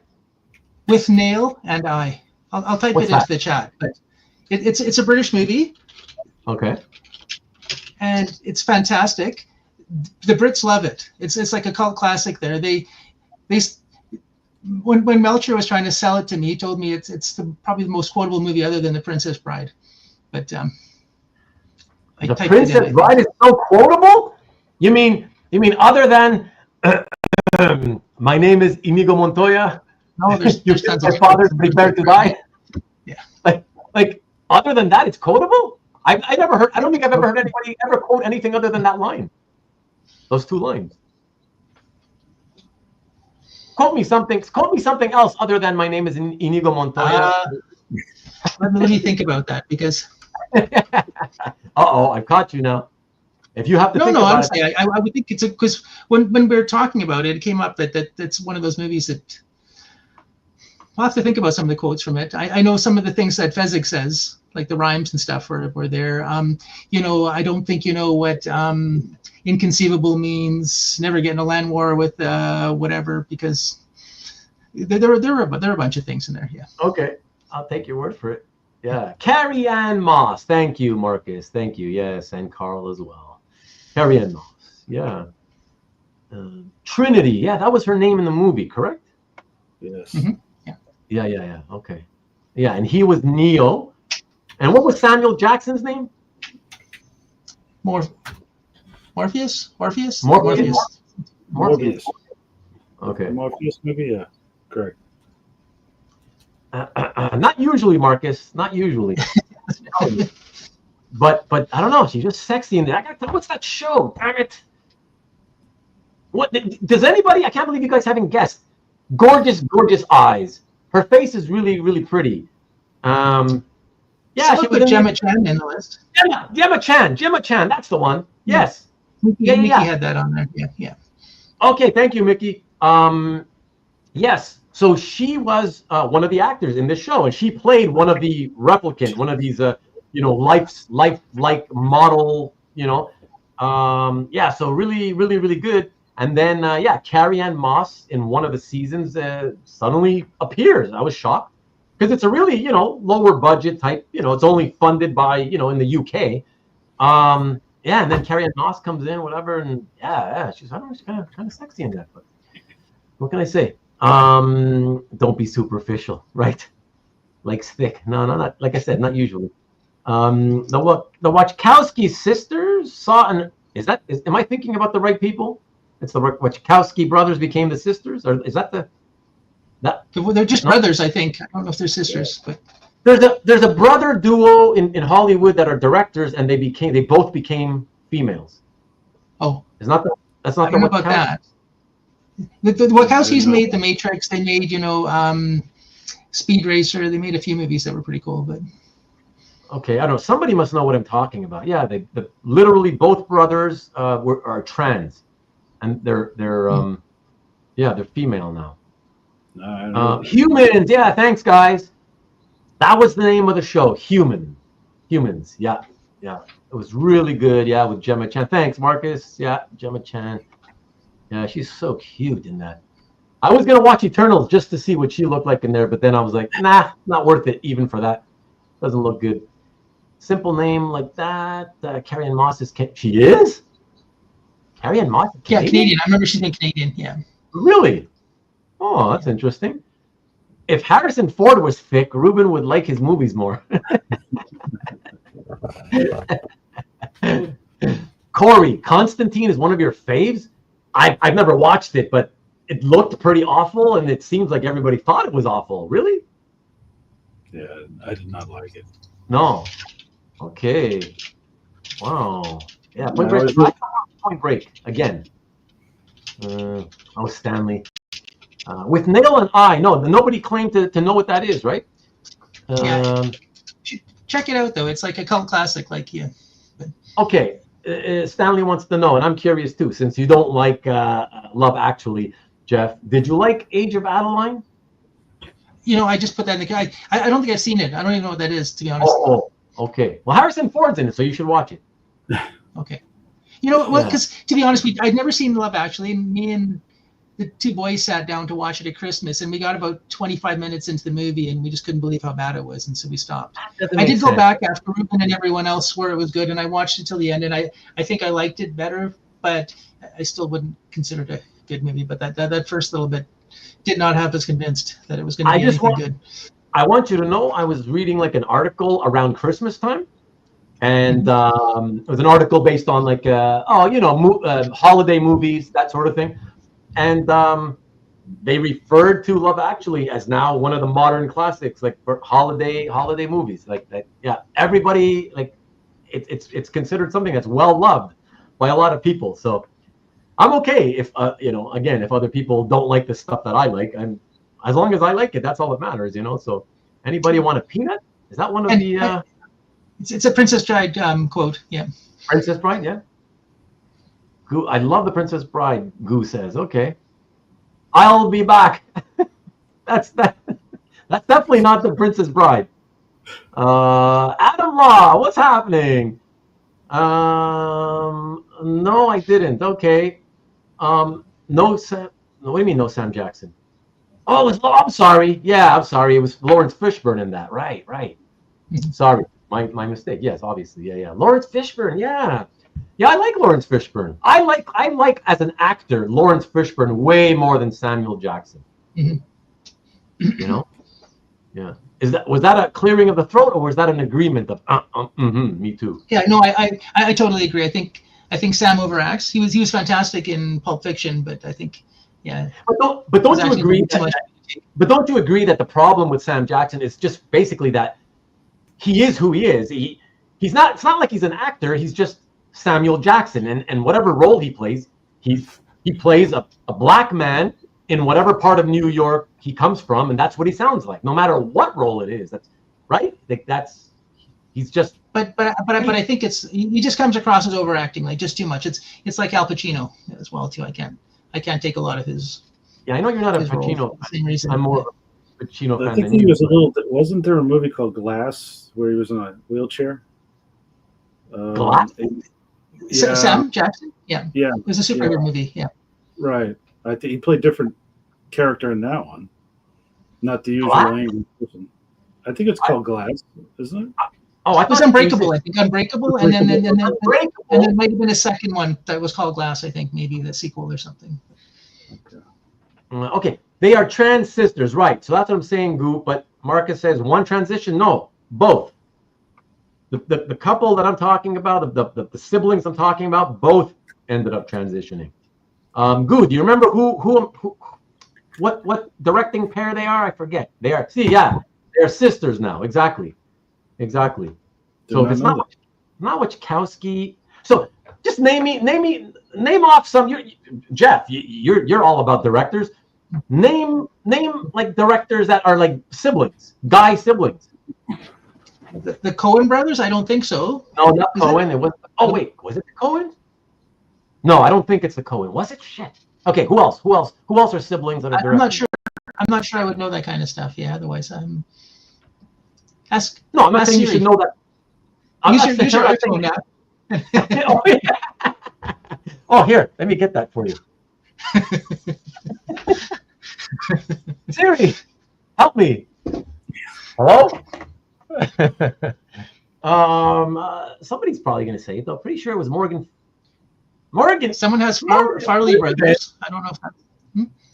With Nail and I. I'll type it into the chat. But it's a British movie. Okay. And it's fantastic. The Brits love it. It's like a cult classic there. When Melcher was trying to sell it to me, he told me it's probably the most quotable movie other than The Princess Bride. But The Princess Bride is so quotable? You mean other than my name is Inigo Montoya? No, there's tons of father's prepared to die. Yeah. Like other than that, it's quotable? I never heard. I don't think I've ever heard anybody ever quote anything other than that line. Those two lines. Quote me something else other than my name is Inigo Montoya. Let me think about that because. I caught you now. If you have to think about honestly, I would think it's because when we were talking about it, it came up that's one of those movies that I'll have to think about some of the quotes from it. I know some of the things that Fezzik says, like the rhymes and stuff were there. I don't think you know what inconceivable means, never get in a land war with whatever, because there are a bunch of things in there. Yeah. Okay, I'll take your word for it. Yeah. Carrie Ann Moss. Thank you, Marcus. Thank you. Yes, and Carl as well. Carrie Ann Moss. Yeah. Trinity. Yeah, that was her name in the movie, correct? Yes. Mm-hmm. Yeah. Okay. Yeah, and he was Neo. And what was Samuel Jackson's name? Morpheus. Morpheus. Okay. Morpheus movie, yeah, correct. Not usually, Marcus. Not usually. but I don't know. She's just sexy in there. What's that show? Damn it! What does anybody? I can't believe you guys haven't guessed. Gorgeous eyes. Her face is really, really pretty. Yeah, she put Gemma Chan in the list. Gemma Chan. That's the one. Yes. Mickey had that on there. Yeah. Okay, thank you, Mickey. Yes. So she was one of the actors in this show, and she played one of the replicant, one of these, life-like model, so really, really, really good. And then, Carrie Ann Moss in one of the seasons suddenly appears. I was shocked because it's a really, lower budget type, it's only funded by, in the UK. And then Carrie Ann Moss comes in, whatever, and she's kind of sexy in that. But what can I say? Don't be superficial, right? Like's thick. No, not like I said, not usually. The Wachowski sisters saw am I thinking about the right people? It's the Wachowski brothers became the sisters, or is that Well, they're just brothers, I think. I don't know if they're sisters, but there's a brother duo in Hollywood that are directors, and they both became females. Oh, that's not I don't know about that. The Wachowskis made The Matrix. They made, Speed Racer. They made a few movies that were pretty cool, but. Okay, I don't know. Somebody must know what I'm talking about. Yeah, they literally both brothers are trans, and they're female now. Humans. Yeah, thanks guys. That was the name of the show. Humans. Yeah. It was really good. Yeah, with Gemma Chan. Thanks, Marcus. Yeah, Gemma Chan. Yeah, she's so cute in that. I was gonna watch Eternals just to see what she looked like in there, but then I was like, nah, not worth it even for that. Doesn't look good. Simple name like that. Carrie Ann Moss is she is? Carrie Ann Moss? Yeah, Canadian. I remember she's been Canadian. Yeah. Really? Oh, that's interesting. If Harrison Ford was thick, Ruben would like his movies more. Corey, Constantine is one of your faves? I've never watched it, but it looked pretty awful, and it seems like everybody thought it was awful. Really? Yeah, I did not like it. No. Okay. Wow. Yeah. Point Break again. Stanley. With Nail and I. No, nobody claimed to know what that is, right? Yeah. Check it out though. It's like a cult classic. Okay. Stanley wants to know, and I'm curious too, since you don't like Love Actually, Jeff, did you like Age of Adeline? I just put that in the guide. I don't think I've seen it. I don't even know what that is, to be honest. Oh, okay. Well, Harrison Ford's in it, so you should watch it. Okay. Because to be honest, I'd never seen Love Actually. Me and the two boys sat down to watch it at Christmas, and we got about 25 minutes into the movie, and we just couldn't believe how bad it was, and so we stopped. I did go back after Ruben and everyone else swore it was good, and I watched it till the end, and I think I liked it better, but I still wouldn't consider it a good movie. But that first little bit did not have us convinced that it was going to be anything good. I want you to know I was reading like an article around Christmas time, and it was an article based on like holiday movies, that sort of thing, and they referred to Love Actually as now one of the modern classics, like for holiday movies, like that. Yeah, everybody like it's considered something that's well loved by a lot of people. So I'm okay if again, if other people don't like the stuff that I like, as long as I like it, that's all that matters, So anybody want a peanut? Is that one of the? It's a Princess Bride quote. Yeah. Princess Bride, yeah. Goo, I love the Princess Bride. Goo says, okay, I'll be back. That's definitely not the Princess Bride. Adam Law, what's happening? No, I didn't. Okay. No Sam. What do you mean no Sam Jackson? Oh, I'm sorry. Yeah, I'm sorry. It was Lawrence Fishburne in that. Right. Sorry, my mistake. Yes, obviously. Yeah. Lawrence Fishburne. Yeah, I like Lawrence Fishburne. I like as an actor Lawrence Fishburne way more than Samuel Jackson. Mm-hmm. Yeah. Was that a clearing of the throat, or was that an agreement of me too? Yeah, no, I totally agree. I think Sam overacts. He was fantastic in Pulp Fiction, but I think But don't you agree that the problem with Sam Jackson is just basically that he is who he is. He's not. It's not like he's an actor. He's just Samuel Jackson, and whatever role he plays, he plays a black man in whatever part of New York he comes from, and that's what he sounds like, no matter what role it is. That's right. Like he's just. But I think he just comes across as overacting, like just too much. It's like Al Pacino as well too. I can't take a lot of his. Yeah, I know you're not a Pacino. Same reason. I'm more of a Pacino fan. I think he was a little. Wasn't there a movie called Glass where he was in a wheelchair? Glass. Yeah. Sam Jackson. Yeah. It was a superhero movie. Yeah. Right. I think he played different character in that one, not the usual angry person. I think it's called Glass, isn't it? Oh, it was Unbreakable. I think Unbreakable, and then there might have been a second one that was called Glass. I think maybe the sequel or something. Okay, they are trans sisters, right? So that's what I'm saying, Goop. But Marcus says one transition. No, both. The couple that I'm talking about, the siblings I'm talking about, both ended up transitioning. Goo, do you remember what directing pair they are? I forget. They are. See, yeah, they're sisters now. Exactly. So if it's not Wachowski. So just name off some. Jeff, you're all about directors. Name like directors that are like siblings, guy siblings. The Coen brothers? I don't think so. No, not Coen. It was. Oh wait, was it the Coen? No, I don't think it's the Coen. Was it? Shit. Okay, who else? Who else are siblings that are directors? I'm not sure I would know that kind of stuff. Yeah, otherwise ask. No, I'm not saying you should know that. Use your iPhone now. Oh, here, let me get that for you. Siri, help me. Hello? Somebody's probably going to say it, though. Pretty sure it was Morgan. Someone has Farley brothers. I don't know if that's.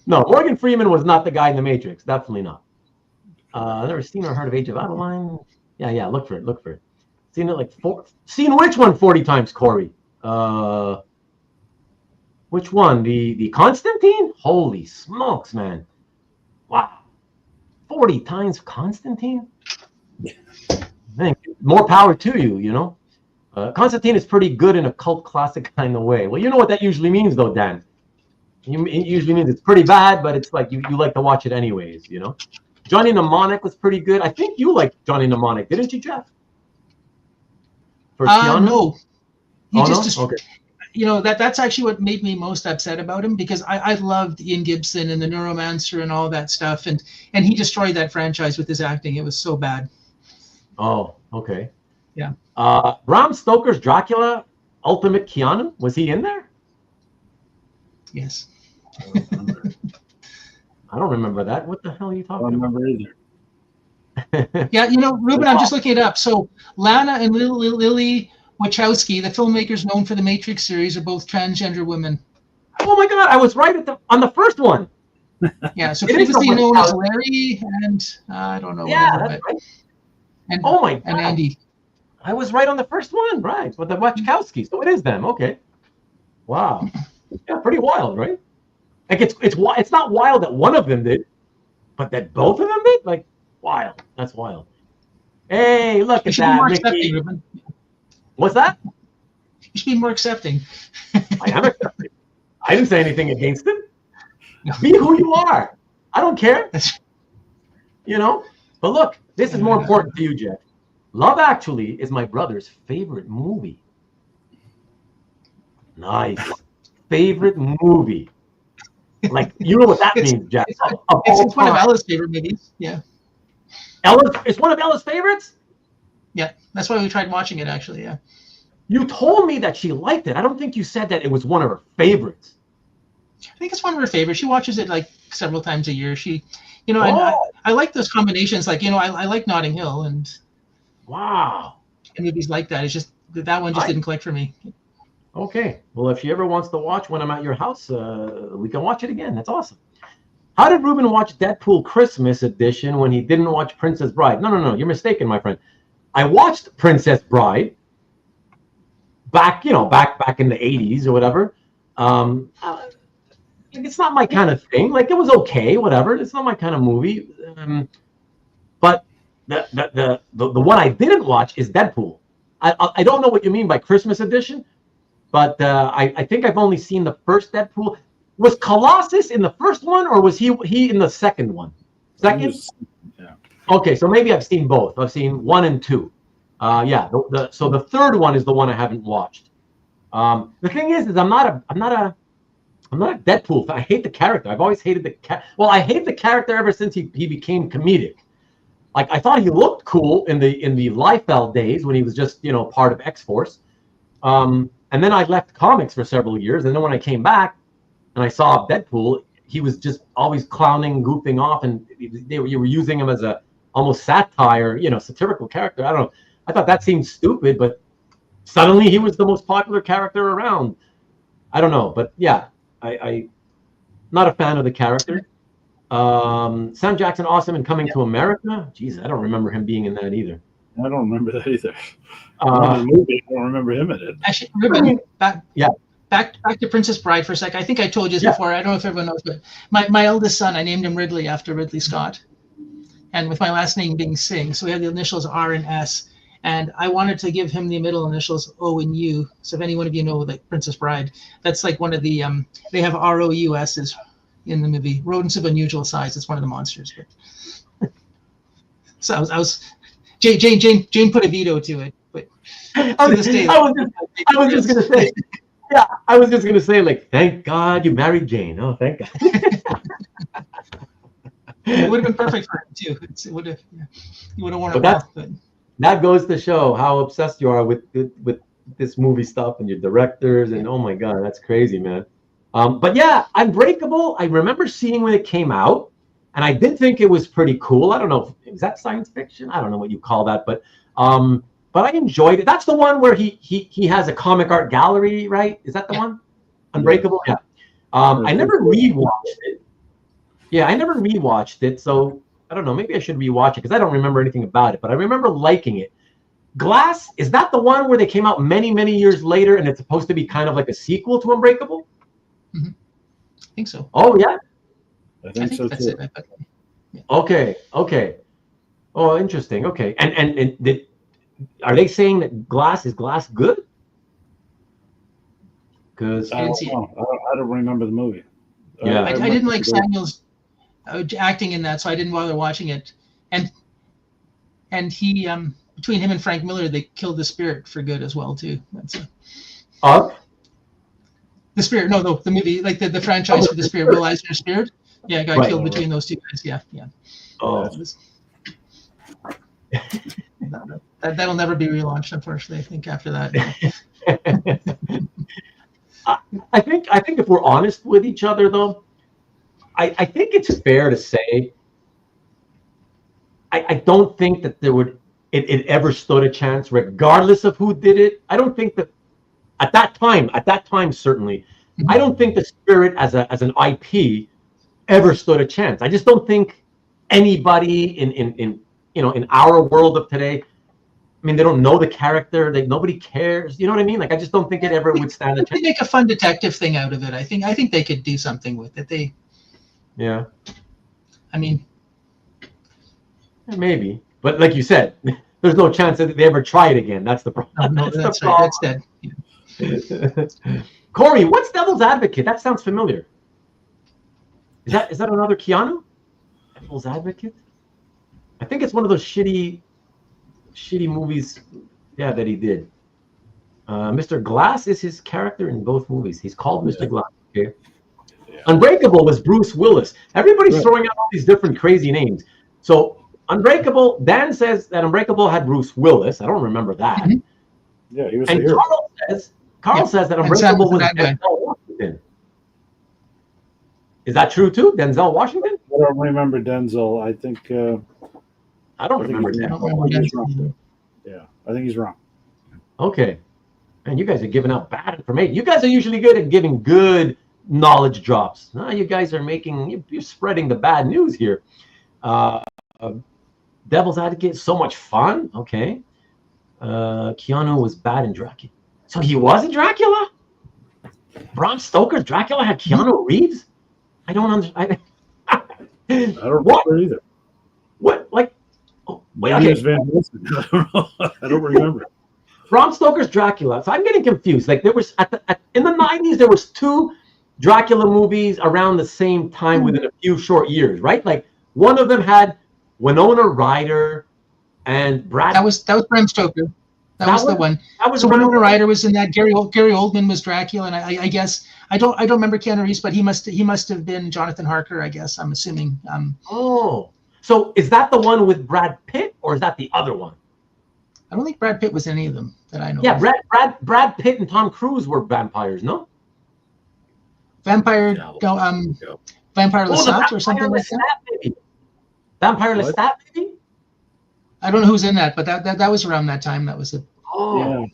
No, Morgan Freeman was not the guy in The Matrix. Definitely not. Never seen or heard of Age of Adeline. Yeah. Look for it. Seen it like seen which one 40 times, Corey? Which one? The Constantine? Holy smokes, man! Wow, 40 times Constantine. Man, more power to you. Constantine is pretty good in a cult classic kind of way. Well, you know what that usually means, though, Dan. It usually means it's pretty bad, but it's like you like to watch it anyways. Johnny Mnemonic was pretty good. I think you liked Johnny Mnemonic, didn't you, Jeff? No. He Oh, just no? Okay. you know, that's actually what made me most upset about him, because I loved Ian Gibson and the Neuromancer and all that stuff, and he destroyed that franchise with his acting. It was so bad. Oh, okay. Yeah. Bram Stoker's Dracula, Ultimate Keanu, was he in there? Yes. I don't remember that. What the hell are you I talking don't about? remember either. Yeah, you know, Ruben, I'm just looking it up. So Lana and Lily Wachowski, the filmmakers known for the Matrix series, are both transgender women. Oh my God, I was right on the first one. Yeah, so It is previously someone known as else. Larry and I don't know, Yeah, whatever, that's but right. and, Oh my and God. Andy. I was right on the first one, right? With the Wachowskis. So it is them. Okay. Wow. Yeah, pretty wild, right? Like it's not wild that one of them did, but that both of them did? Like, wild. That's wild. Hey, look You at should be that, more Mickey. accepting, Ruben. What's that? You should be more accepting. I am accepting. I didn't say anything against it. No. Be who you are. I don't care. That's You know? But look, this is more important to you, Jeff. Love Actually is my brother's favorite movie. Nice. Favorite movie. Like, you know what that means, Jeff. it's one of Ella's favorite movies. Yeah. It's one of Ella's favorites? Yeah. That's why we tried watching it, actually. Yeah. You told me that she liked it. I don't think you said that it was one of her favorites. I think it's one of her favorites. She watches it like several times a year. She, you know, Oh. and I like those combinations. Like, you know, I like Notting Hill and Wow. movies like that. It's just that one just didn't click for me. Okay. Well, if she ever wants to watch when I'm at your house, we can watch it again. That's awesome. How did Ruben watch Deadpool Christmas edition when he didn't watch Princess Bride? No. You're mistaken, my friend. I watched Princess Bride back in the 80s or whatever. It's not my kind of thing. Like, it was okay, whatever. It's not my kind of movie. But the one I didn't watch is Deadpool. I don't know what you mean by Christmas edition, but I think I've only seen the first Deadpool. Was Colossus in the first one, or was he in the second one? Second? Yeah. Okay, so maybe I've seen both. I've seen 1 and 2. Yeah. So the third one is the one I haven't watched. The thing is I'm not a Deadpool fan. I hate the character. I've always hated I hate the character ever since he became comedic. Like, I thought he looked cool in the Liefeld days when he was just, part of X-Force. And then I left comics for several years, and then when I came back and I saw Deadpool, he was just always clowning, goofing off, and you were using him as a almost satire, satirical character. I don't know. I thought that seemed stupid, but suddenly he was the most popular character around. I don't know, but yeah, I not a fan of the character. Sam Jackson, awesome in Coming to America. Jeez, I don't remember him being in that either. I don't remember that either. The movie, I don't remember him in it. Actually, Ruben, back to Princess Bride for a sec. I think I told you this before. I don't know if everyone knows, but my eldest son, I named him Ridley after Ridley Scott, and with my last name being Singh, so we have the initials R and S. And I wanted to give him the middle initials O and U. So if any one of you know, like, Princess Bride, that's like one of the they have ROUSs in the movie. Rodents of unusual size. It's one of the monsters. But so I was Jane put a veto to it. But I was just gonna say, yeah, I was just gonna say, like, thank God you married Jane. Oh, thank God. It would have been perfect for him too. It would have. Yeah. He would have worn it well. But that goes to show how obsessed you are with this movie stuff and your directors, and oh my God, that's crazy, man. But yeah, Unbreakable, I remember seeing when it came out, and I did think it was pretty cool. I don't know, is that science fiction? I don't know what you call that, but I enjoyed it. That's the one where he has a comic art gallery, right? Is that the one? Unbreakable? Yeah. I never rewatched it. Yeah, I never rewatched it, so I don't know. Maybe I should rewatch it because I don't remember anything about it, but I remember liking it. Glass, is that the one where they came out many, many years later and it's supposed to be kind of like a sequel to Unbreakable? Mm-hmm. I think so. Oh, yeah? I think so that's too. it. Yeah. Okay. Oh, interesting. Okay. And are they saying that Glass is good? Because I don't remember the movie. Yeah. I didn't like Samuel's acting in that, so I didn't bother watching it. And he between him and Frank Miller, they killed the spirit for good as well too. The Spirit. No, the movie, like the franchise for the Spirit. Will Eisner's Spirit. Yeah, got Right. killed between those two guys. Yeah. Oh. That'll never be relaunched, unfortunately. I think after that. I think if we're honest with each other, though, I think it's fair to say I don't think that it ever stood a chance, regardless of who did it. I don't think that at that time certainly, I don't think the Spirit as an IP ever stood a chance. I just don't think anybody in our world of today. I mean, they don't know the character. Nobody cares. You know what I mean? Like, I just don't think it ever would stand a chance. They make a fun detective thing out of it. I think they could do something with it. Yeah. I mean, maybe, but like you said, there's no chance that they ever try it again. That's the problem. No, that's right. That's dead. Yeah. Corey, what's Devil's Advocate? That sounds familiar. Is that another Keanu? Devil's Advocate? I think it's one of those shitty movies, yeah, that he did. Mr. Glass is his character in both movies. He's called Mr. Glass. Okay. Yeah. Unbreakable was Bruce Willis. Everybody's throwing out all these different crazy names. So Unbreakable, Dan says that Unbreakable had Bruce Willis. I don't remember that. Mm-hmm. Yeah, he was a hero. Carl says that Unbreakable was Denzel Washington. Is that true too? Denzel Washington? I don't remember Denzel. I think I don't remember Denzel. Yeah, I think he's wrong. Okay. Man, you guys are giving out bad information. You guys are usually good at giving good knowledge drops. Now you guys are you're spreading the bad news here. Devil's Advocate is so much fun. Okay. Keanu was bad in Dracula. So he was in Dracula? Bram Stoker's Dracula had Keanu Reeves? I don't understand. I don't remember either. What? Like, oh, wait, okay. Okay. Van Helsing. I don't know. I don't remember. Bram Stoker's Dracula. So I'm getting confused. Like, there was in the 90s, there was 2 Dracula movies around the same time within a few short years, right? Like, one of them had Winona Ryder and Brad. That was Bram Stoker. That was the one. So Winona Ryder was in that. Gary Oldman was Dracula, and I guess I don't remember Keanu Reeves, but he must have been Jonathan Harker. I guess I'm assuming. Oh, so is that the one with Brad Pitt, or is that the other one? I don't think Brad Pitt was in any of them that I know. Yeah, of. Brad Pitt and Tom Cruise were vampires, no? Vampire Lestat or something like that. Maybe. Vampire Lestat, maybe. I don't know who's in that, but that was around that time. That was it. Oh, yeah.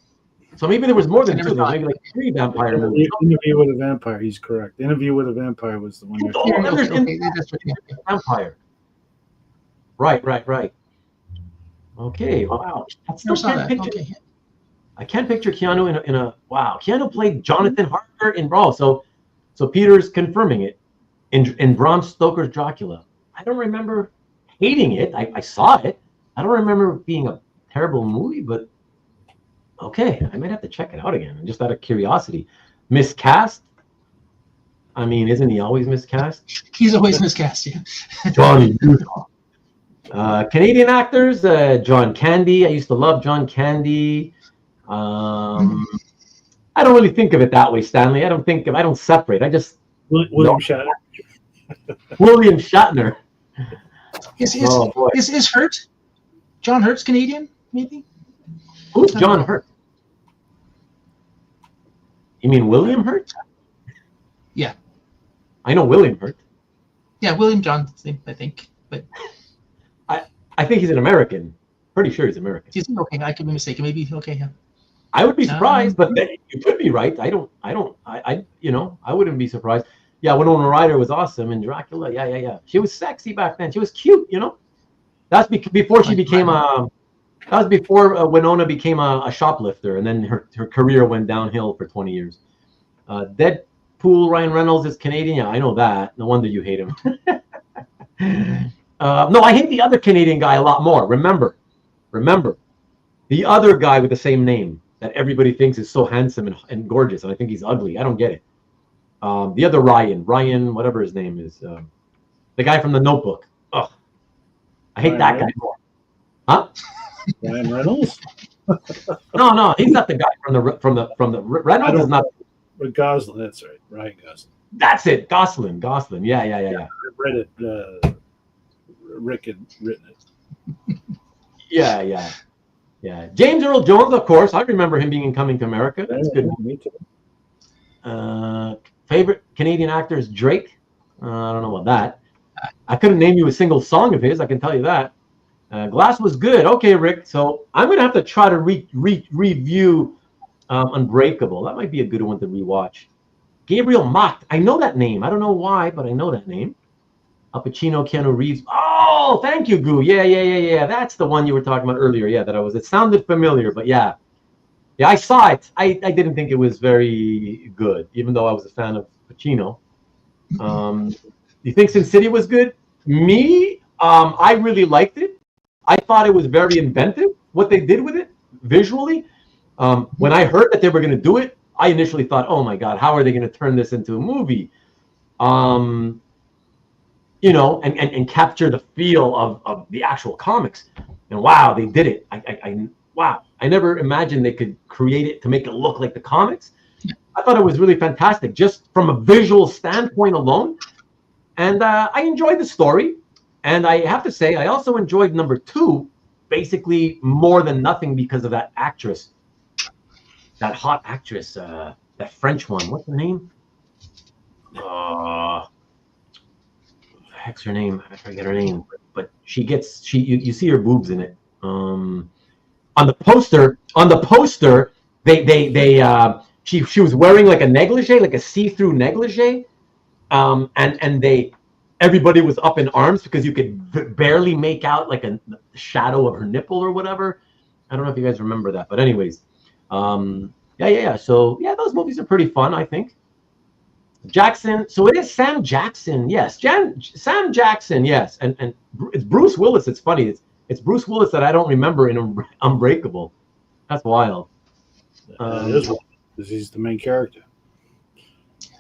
So maybe there was more than 2. There was maybe like 3 vampire movies. Interview with a Vampire. He's correct. Interview with a Vampire was the one. Vampire. Right. Okay. Wow. I can't picture Keanu in a. Wow. Keanu played Jonathan Harker in Brawl. So Peter's confirming it in Bram Stoker's Dracula. I don't remember hating it. I saw it. I don't remember it being a terrible movie, but okay, I might have to check it out again, just out of curiosity. Miscast? I mean, isn't he always miscast? He's always miscast, yeah. Johnny Utah. Canadian actors, John Candy. I used to love John Candy. I don't really think of it that way, Stanley. I don't separate. I just William Shatner. William Shatner. Is Hurt? John Hurt's Canadian, maybe? Who's John Hurt? You mean William Hurt? Yeah. I know William Hurt. Yeah, William Johnson, I think. But I think he's an American. Pretty sure he's American. Okay, I could be mistaken. Maybe okay, yeah. I would be surprised, but you could be right. I wouldn't be surprised. Yeah, Winona Ryder was awesome in Dracula. Yeah. She was sexy back then. She was cute, That's before she became that was before Winona became a shoplifter, and then her career went downhill for 20 years. Deadpool, Ryan Reynolds is Canadian. Yeah, I know that. No wonder you hate him. No, I hate the other Canadian guy a lot more. Remember, the other guy with the same name that everybody thinks is so handsome and gorgeous, and I think he's ugly. I don't get it. The other Ryan, whatever his name is, the guy from The Notebook. Oh, I hate that guy more. Huh? Ryan Reynolds? No, he's not the guy from the Reynolds is not. But Gosling, that's right, Ryan Gosling. That's it, Gosling. Yeah. I read it. Rick had written it. Yeah. James Earl Jones, of course. I remember him being in Coming to America. That's good. Me too. Favorite Canadian actor is Drake. I don't know about that. I couldn't name you a single song of his. I can tell you that. Glass was good. Okay, Rick. So I'm gonna have to try to review Unbreakable. That might be a good one to rewatch. Gabriel Macht. I know that name. I don't know why, but I know that name. Al Pacino, Keanu Reeves. Oh, thank you, Goo. Yeah. That's the one you were talking about earlier. Yeah, it sounded familiar, but yeah, I saw it. I didn't think it was very good, even though I was a fan of Pacino. You think Sin City was good? Me, I really liked it. I thought it was very inventive, what they did with it visually. When I heard that they were going to do it, I initially thought, oh my God, how are they going to turn this into a movie? And capture the feel of the actual comics. And wow, they did it. Wow. I never imagined they could create it to make it look like the comics. I thought it was really fantastic, just from a visual standpoint alone. And I enjoyed the story. And I have to say, I also enjoyed number 2, basically more than nothing because of that actress. That hot actress, that French one. What's her name? Heck's her name? I forget her name. But you see her boobs in it. On the poster, she was wearing like a negligee, like a see-through negligee. And everybody was up in arms because you could barely make out like a shadow of her nipple or whatever. I don't know if you guys remember that, but anyways, yeah. So yeah, those movies are pretty fun, I think. Jackson. So it is Sam Jackson. Yes, Sam Jackson. Yes, and it's Bruce Willis. It's funny. It's Bruce Willis that I don't remember in Unbreakable. That's wild. Because he's the main character.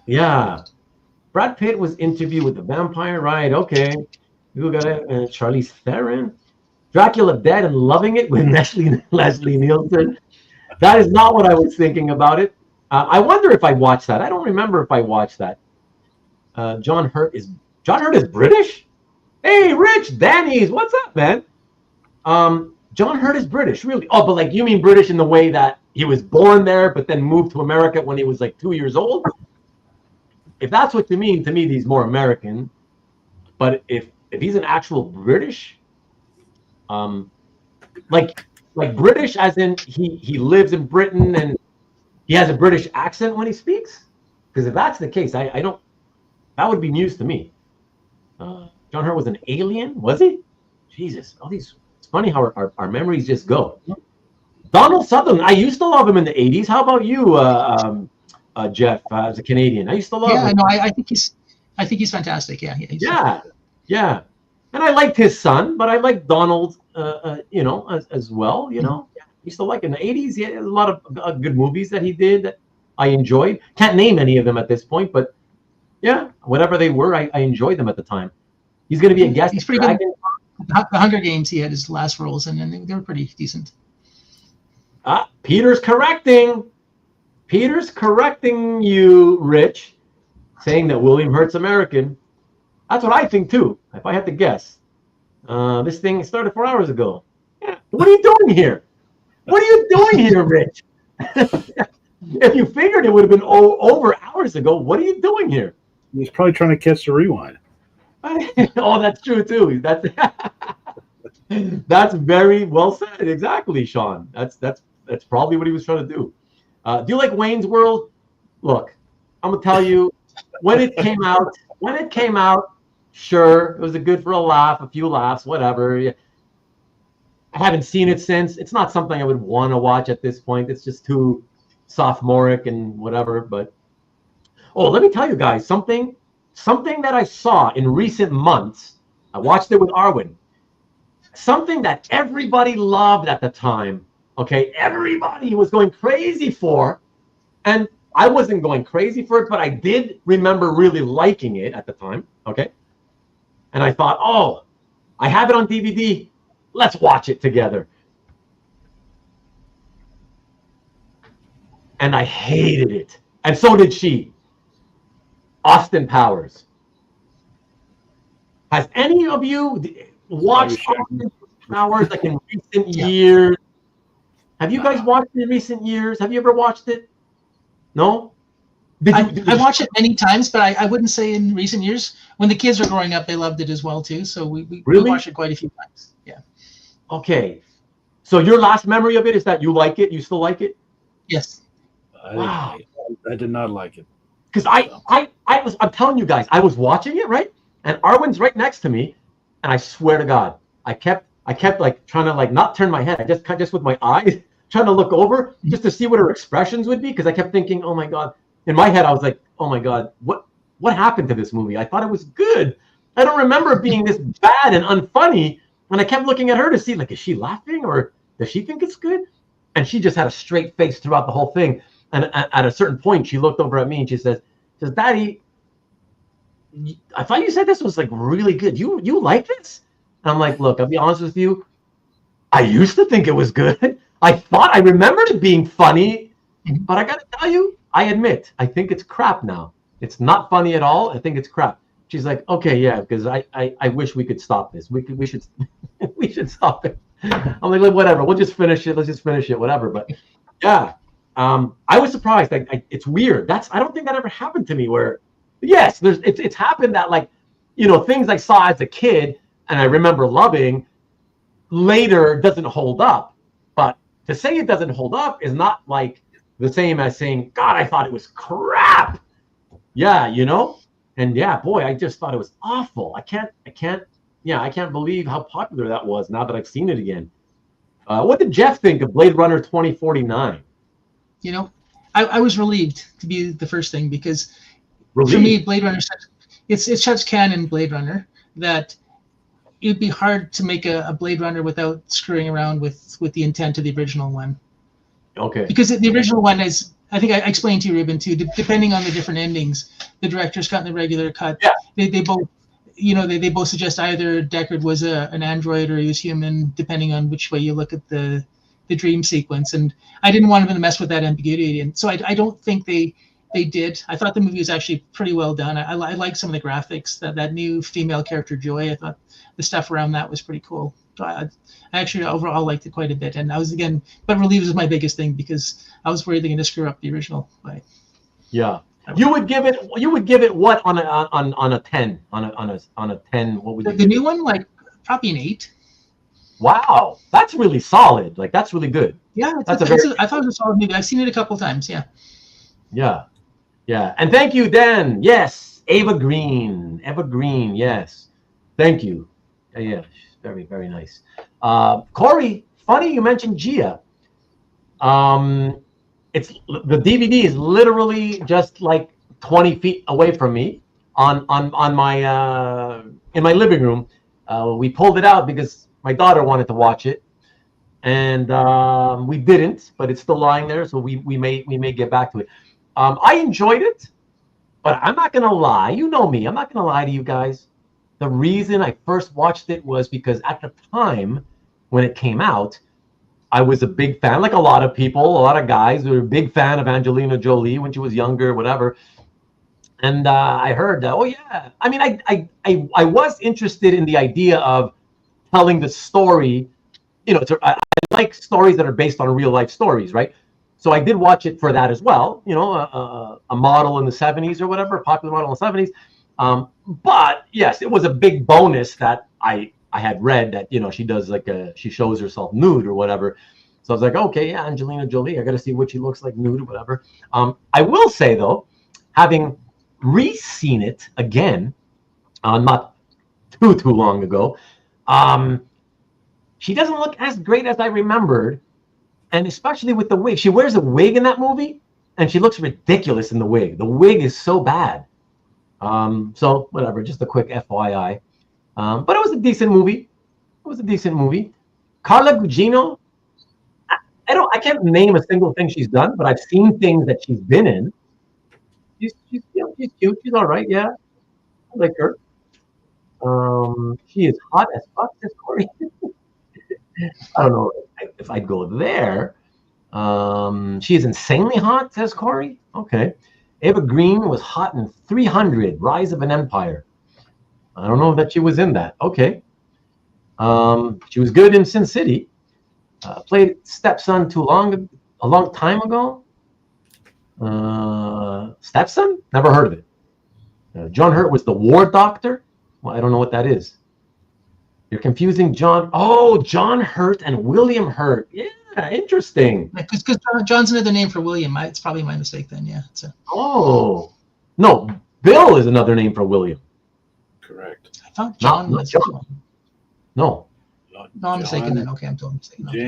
Yeah. Brad Pitt was interviewed with the vampire, right? Okay. You got it. Charlize Theron. Dracula Dead and Loving It with Leslie Nielsen. That is not what I was thinking about it. I wonder if I watched that. I don't remember if I watched that. John Hurt is British? Hey, Rich, Danny's, what's up, man? John Hurt is British, really. Oh, but like you mean British in the way that he was born there, but then moved to America when he was like 2 years old? If that's what you mean, to me, he's more American. But if he's an actual British, like British as in he lives in Britain and he has a British accent when he speaks? Because if that's the case, I don't. That would be news to me. John Hurt was an alien, was he? Jesus, all these. It's funny how our memories just go. Donald Sutherland, I used to love him in the 80s. How about you, Jeff, as a Canadian? I used to love him. Yeah, no, I think he's fantastic. Yeah, yeah. And I liked his son, but I liked Donald, as well. I used to like in the 80s. He had a lot of good movies that he did that I enjoyed. Can't name any of them at this point, but yeah, whatever they were, I enjoyed them at the time. He's going to be a guest. He's pretty good. The Hunger Games, he had his last roles, and they were pretty decent. Peter's correcting you, Rich, saying that William Hurt's American. That's what I think too, if I had to guess. This thing started 4 hours ago. Yeah. What are you doing here? What are you doing here, Rich? If you figured it would have been over hours ago, what are you doing here? He's probably trying to catch the rewind. Oh, that's true too. That's very well said. Exactly, Sean. That's probably what he was trying to do. Do you like Wayne's World? Look, I'm gonna tell you, when it came out, sure, it was good for a few laughs, whatever. I haven't seen it since. It's not something I would want to watch at this point. It's just too sophomoric and whatever. But let me tell you guys something that I saw in recent months. I watched it with Arwen. Something that everybody loved at the time. Okay, everybody was going crazy for, and I wasn't going crazy for it, but I did remember really liking it at the time. Okay, and I thought, I have it on DVD. Let's watch it together. and I hated it, and so did she. Austin Powers. Has any of you watched Austin Powers like in recent years? Have you guys watched it in recent years? Have you ever watched it? No? I watched it many times, but I wouldn't say in recent years. When the kids were growing up, they loved it as well too. So we watched it quite a few times. Yeah. Okay. So your last memory of it is that you like it? You still like it? Yes. Wow. I did not like it. Because I'm telling you guys, I was watching it, right? And Arwen's right next to me, and I swear to God, I kept like trying to like not turn my head. I just with my eyes trying to look over just to see what her expressions would be, because I kept thinking, oh my God. In my head, I was like, oh my God, what happened to this movie? I thought it was good. I don't remember it being this bad and unfunny. And I kept looking at her to see, like, is she laughing or does she think it's good? And she just had a straight face throughout the whole thing. And at a certain point, she looked over at me and she says, Daddy, I thought you said this was like really good. You like this? And I'm like, look, I'll be honest with you. I used to think it was good. I remembered it being funny, but I got to tell you, I admit, I think it's crap now. It's not funny at all. I think it's crap. She's like, okay, yeah, because I wish we could stop this. We should we should stop it. I'm like, whatever. We'll just finish it. Let's just finish it. Whatever. But yeah, I was surprised. It's weird. I don't think that ever happened to me. Where yes, it's happened that like, you know, things I saw as a kid and I remember loving later doesn't hold up. But to say it doesn't hold up is not like the same as saying, God, I thought it was crap. Yeah, you know. And yeah, boy, I just thought it was awful. I can't believe how popular that was now that I've seen it again. What did Jeff think of Blade Runner 2049? You know, I was relieved to be the first thing, because for Relieved? me, Blade Runner, it's such canon Blade Runner that it'd be hard to make a Blade Runner without screwing around with the intent of the original one. Okay. Because the original one is, I think I explained to you, Ruben, too, depending on the different endings, the director's cut and the regular cut, Yeah. they both, you know, they both suggest either Deckard was an android or he was human, depending on which way you look at the dream sequence. And I didn't want them to mess with that ambiguity. And so I don't think they did. I thought the movie was actually pretty well done. I like some of the graphics, that new female character, Joy. I thought the stuff around that was pretty cool. So I actually overall liked it quite a bit. And I was, again, but relieved was my biggest thing, because I was worried they're going to screw up the original. Yeah. You would give it what on a 10? On a 10, what would you give the new one, like probably an 8. Wow, that's really solid. Like, that's really good. Yeah, I thought it was a solid movie. I've seen it a couple of times. Yeah. Yeah. And thank you, Dan. Yes, Eva Green. Yes, thank you. Yeah, very, very nice. Corey, funny you mentioned Gia. It's the DVD is literally just like 20 feet away from me on my in my living room. We pulled it out because my daughter wanted to watch it, and we didn't, but it's still lying there, so we may get back to it. I enjoyed it, but I'm not gonna lie. You know me. I'm not gonna lie to you guys. The reason I first watched it was because at the time when it came out, I was a big fan, like a lot of people, a lot of guys were a big fan of Angelina Jolie when she was younger, whatever. And I heard, oh yeah. I mean, I was interested in the idea of telling the story. You know, I like stories that are based on real life stories, right? So I did watch it for that as well. You know, a model in the 70s or whatever, a popular model in the 70s. But yes, it was a big bonus that I had read that, you know, she does like she shows herself nude or whatever. So I was like, okay, yeah, Angelina Jolie, I got to see what she looks like nude or whatever. I will say though, having re-seen it again, not too long ago, she doesn't look as great as I remembered. And especially with the wig, she wears a wig in that movie and she looks ridiculous in the wig. The wig is so bad. So whatever, just a quick FYI. But it was a decent movie. Carla Gugino, I can't name a single thing she's done, but I've seen things that she's been in. She's cute. She's all right. Yeah, I like her. She is hot as fuck, says Corey. I don't know if I'd go there. She is insanely hot, says Corey. Okay. Eva Green was hot in 300, Rise of an Empire. I don't know that she was in that. Okay. She was good in Sin City. Played Stepson a long time ago. Stepson? Never heard of it. John Hurt was the war doctor. Well, I don't know what that is. You're confusing John. Oh, John Hurt and William Hurt. Yeah, interesting. Because John's another name for William. It's probably my mistake then. Yeah. Oh, no. Bill is another name for William. Correct. I thought John Not was John. No. No, I'm mistaken then. Okay, I'm totally mistaken. Okay.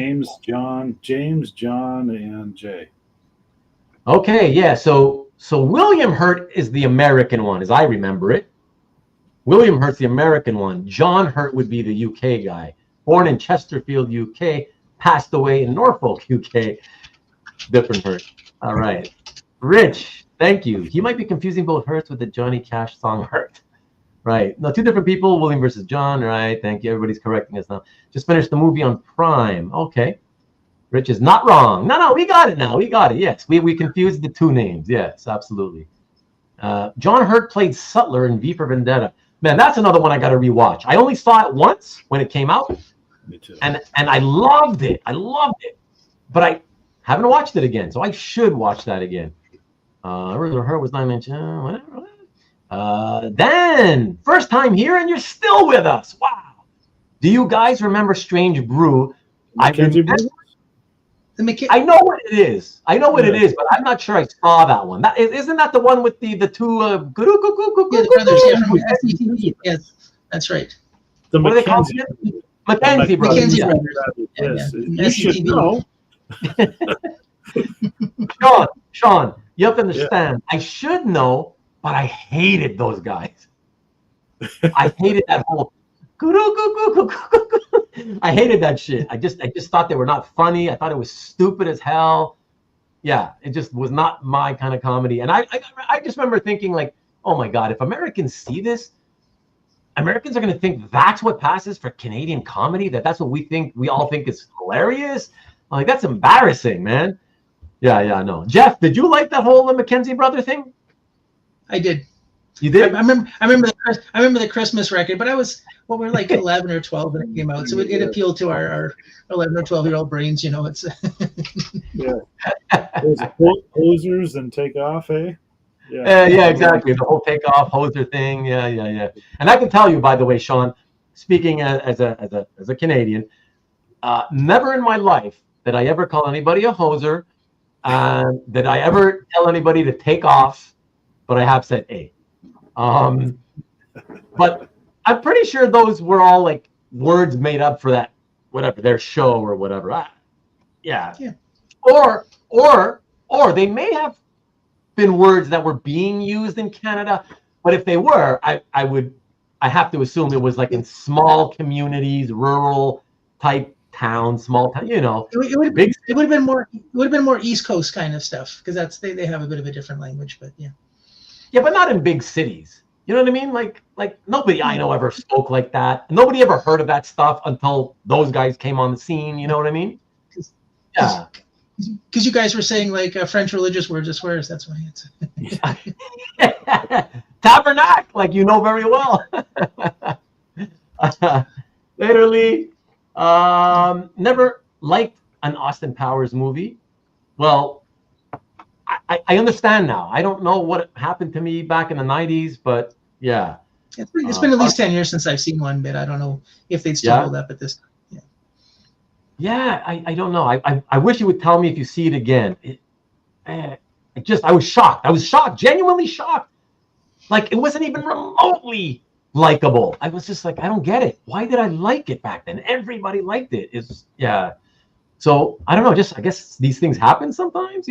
James, John, and Jay. Okay, yeah. So William Hurt is the American one, as I remember it. William Hurt's the American one. John Hurt would be the UK guy. Born in Chesterfield, UK, passed away in Norfolk, UK. Different Hurt. All right. Rich, thank you. He might be confusing both Hurts with the Johnny Cash song Hurt. Right. No, two different people, William versus John. Right. Thank you. Everybody's correcting us now. Just finished the movie on Prime. Okay. Rich is not wrong. No, we got it now. We got it. Yes. We confused the two names. Yes, absolutely. John Hurt played Sutler in V for Vendetta. Man, that's another one I got to rewatch. I only saw it once when it came out. Me too. And I loved it. But I haven't watched it again. So I should watch that again. Hurt was 9 inch. Whatever. Dan, first time here and you're still with us. Wow. Do you guys remember Strange Brew? I know what it is. But I'm not sure I saw that one. Isn't that the one with the two Yeah, the brothers, yeah, from SCTV. Yes, that's right. The what are they called? Mackenzie brothers. Mackenzie Yeah. brothers. Yes. You should know. Sean, you have to understand. I should know, but I hated those guys. I hated that whole. I hated that shit. I just thought they were not funny. I thought it was stupid as hell. Yeah, it just was not my kind of comedy. And I just remember thinking like, oh my God, if Americans see this, Americans are going to think that's what passes for Canadian comedy. That's what we all think is hilarious. Like, that's embarrassing, man. Yeah, no. Jeff, did you like that whole Mackenzie brother thing? I did. You did? I remember the Christmas record, but we're like 11 or 12 when it came out, so it appealed to our 11 or 12-year-old brains. It's Yeah. There's Hosers and Take Off, eh? Yeah, exactly. The whole takeoff hoser thing. Yeah. And I can tell you, by the way, Sean, speaking as a Canadian, never in my life did I ever call anybody a hoser. Did I ever tell anybody to take off? But I have said a. But I'm pretty sure those were all like words made up for that, whatever, their show or whatever. Yeah. Or they may have been words that were being used in Canada, but if they were, I have to assume it was like in small communities, rural type towns, small town, it would have been more East Coast kind of stuff, because they have a bit of a different language, but yeah. Yeah, but not in big cities. You know what I mean? Like nobody I know ever spoke like that. Nobody ever heard of that stuff until those guys came on the scene. You know what I mean? Yeah. Because you guys were saying like French religious words as swears. That's why it's. Tabernacle, like you know very well. Literally, never liked an Austin Powers movie. Well, I understand now. I don't know what happened to me back in the 90s, but yeah. It's been at least 10 years since I've seen one, but I don't know if they'd still hold up at this time. Yeah, I don't know. I wish you would tell me if you see it again. I was shocked. I was shocked, genuinely shocked. Like, it wasn't even remotely likable. I was just like, I don't get it. Why did I like it back then? Everybody liked it. So I don't know. I guess these things happen sometimes,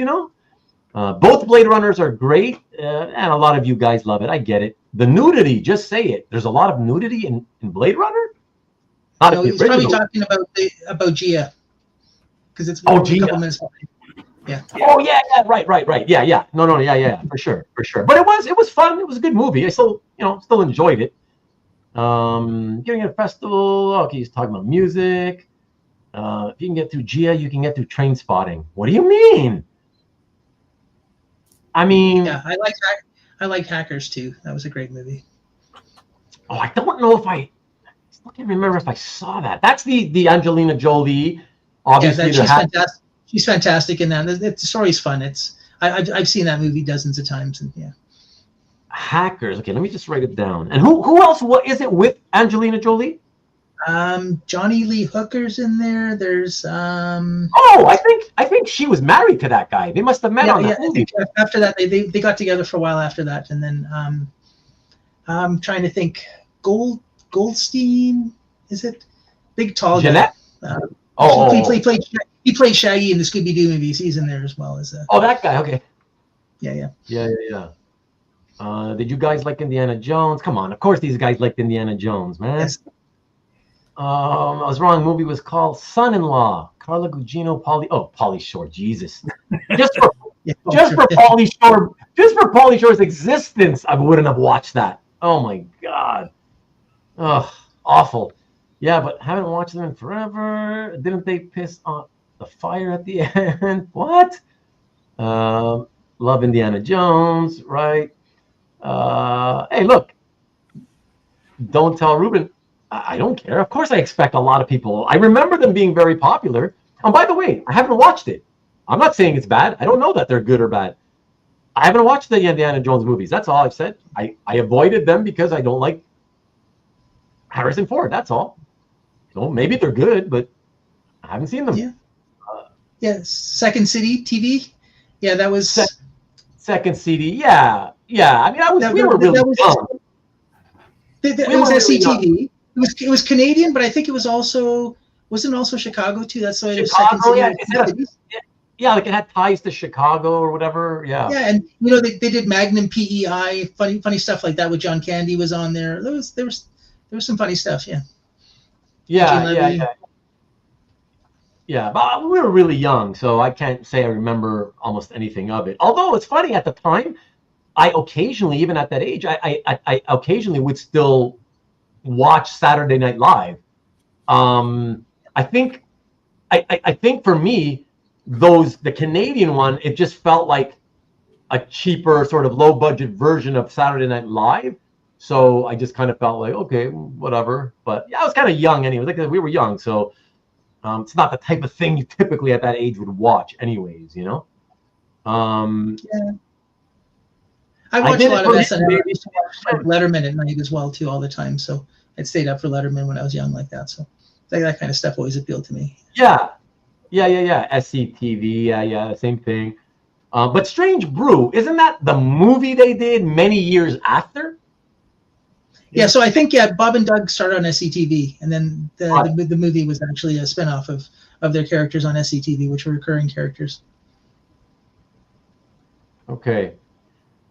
Both Blade Runners are great, and a lot of you guys love it. I get it. The nudity, just say it. There's a lot of nudity in Blade Runner. He's probably talking about Gia, because it's Gia. A couple minutes behind. Yeah. Oh yeah, right. Yeah. No, yeah, for sure. But it was fun. It was a good movie. I still enjoyed it. Getting a festival. Okay, he's talking about music. If you can get through Gia, you can get through Train Spotting. What do you mean? I mean, Yeah, I like Hackers too. That was a great movie. oh, I don't know if I can't remember if I saw that. That's the Angelina Jolie. Obviously, she's fantastic. She's fantastic in that. The story's fun. I've seen that movie dozens of times, and yeah. Hackers. Okay, let me just write it down. And who else? What is it with Angelina Jolie? Johnny Lee Hooker's in there. There's Oh, I think she was married to that guy. They must have met on that movie. I think after that they got together for a while after that, and then I'm trying to think. Goldstein, is it? Big tall Jeanette? guy. He played Shaggy in the Scooby Doo movies. He's in there as well as Oh, that guy. Okay. Yeah. Did you guys like Indiana Jones? Come on, of course these guys liked Indiana Jones, man. Yes. I was wrong. Movie was called Son-in-Law. Carla Gugino, Pauly Shore. Jesus. Just for Pauly Shore's existence, I wouldn't have watched that. Oh my God. Ugh, awful. Yeah, but haven't watched them in forever. Didn't they piss on the fire at the end? What? Love Indiana Jones, right? Hey, look. Don't tell Ruben. I don't care. Of course I expect a lot of people. I remember them being very popular. And by the way, I haven't watched it. I'm not saying it's bad. I don't know that they're good or bad. I haven't watched the Indiana Jones movies. That's all I've said. I avoided them because I don't like Harrison Ford. That's all. So maybe they're good, but I haven't seen them. Yeah. Second City TV. Yeah, that was Second CD. Yeah. I mean, we were really young. It was SCTV. It was Canadian, but I think it was also wasn't also Chicago too. That's why it was Second City. Yeah, like it had ties to Chicago or whatever. Yeah. Yeah, and they did Magnum PEI, funny stuff like that with John Candy was on there. There was some funny stuff. Yeah. Yeah, but we were really young, so I can't say I remember almost anything of it. Although it's funny, at the time, I occasionally, even at that age, I occasionally would still watch Saturday Night Live. I think for me, the Canadian one, it just felt like a cheaper sort of low budget version of Saturday Night Live. So I just kind of felt like, okay, whatever. But yeah, I was kind of young anyway. Like we were young, so it's not the type of thing you typically at that age would watch, anyways. Yeah. I watched a lot of SNL. I used to watch Letterman at night as well too, all the time. So I'd stayed up for Letterman when I was young, like that. So that kind of stuff always appealed to me. Yeah. SCTV, yeah, same thing. But Strange Brew, isn't that the movie they did many years after? Yeah, so I think Bob and Doug started on SCTV, and then the movie was actually a spinoff of their characters on SCTV, which were recurring characters. Okay.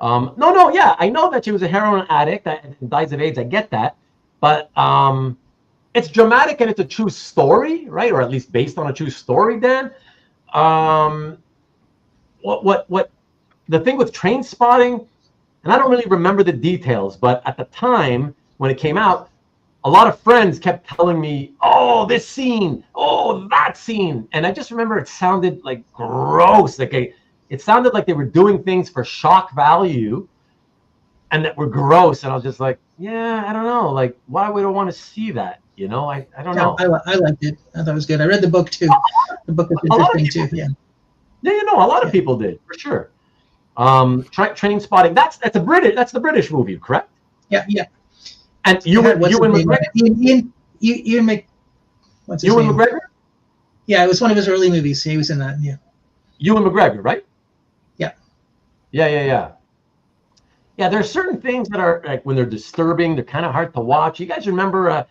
No, yeah, I know that she was a heroin addict and dies of AIDS. I get that, but it's dramatic and it's a true story, right? Or at least based on a true story. Dan, what the thing with Train Spotting, and I don't really remember the details, but at the time when it came out, a lot of friends kept telling me, "Oh, this scene, oh, that scene," and I just remember it sounded like gross, it sounded like they were doing things for shock value and that were gross. And I was just like, yeah, I don't know. Like, why would I want to see that? I don't know. I liked it. I thought it was good. I read the book too. The book was interesting too. Yeah. Yeah, a lot of people did, for sure. Train Spotting, that's the British movie, correct? Yeah. And Ewan McGregor? What's his name? Ewan McGregor? Yeah, it was one of his early movies. He was in that, yeah. Ewan McGregor, right? Yeah. Yeah, there are certain things that are, like, when they're disturbing, they're kind of hard to watch. You guys remember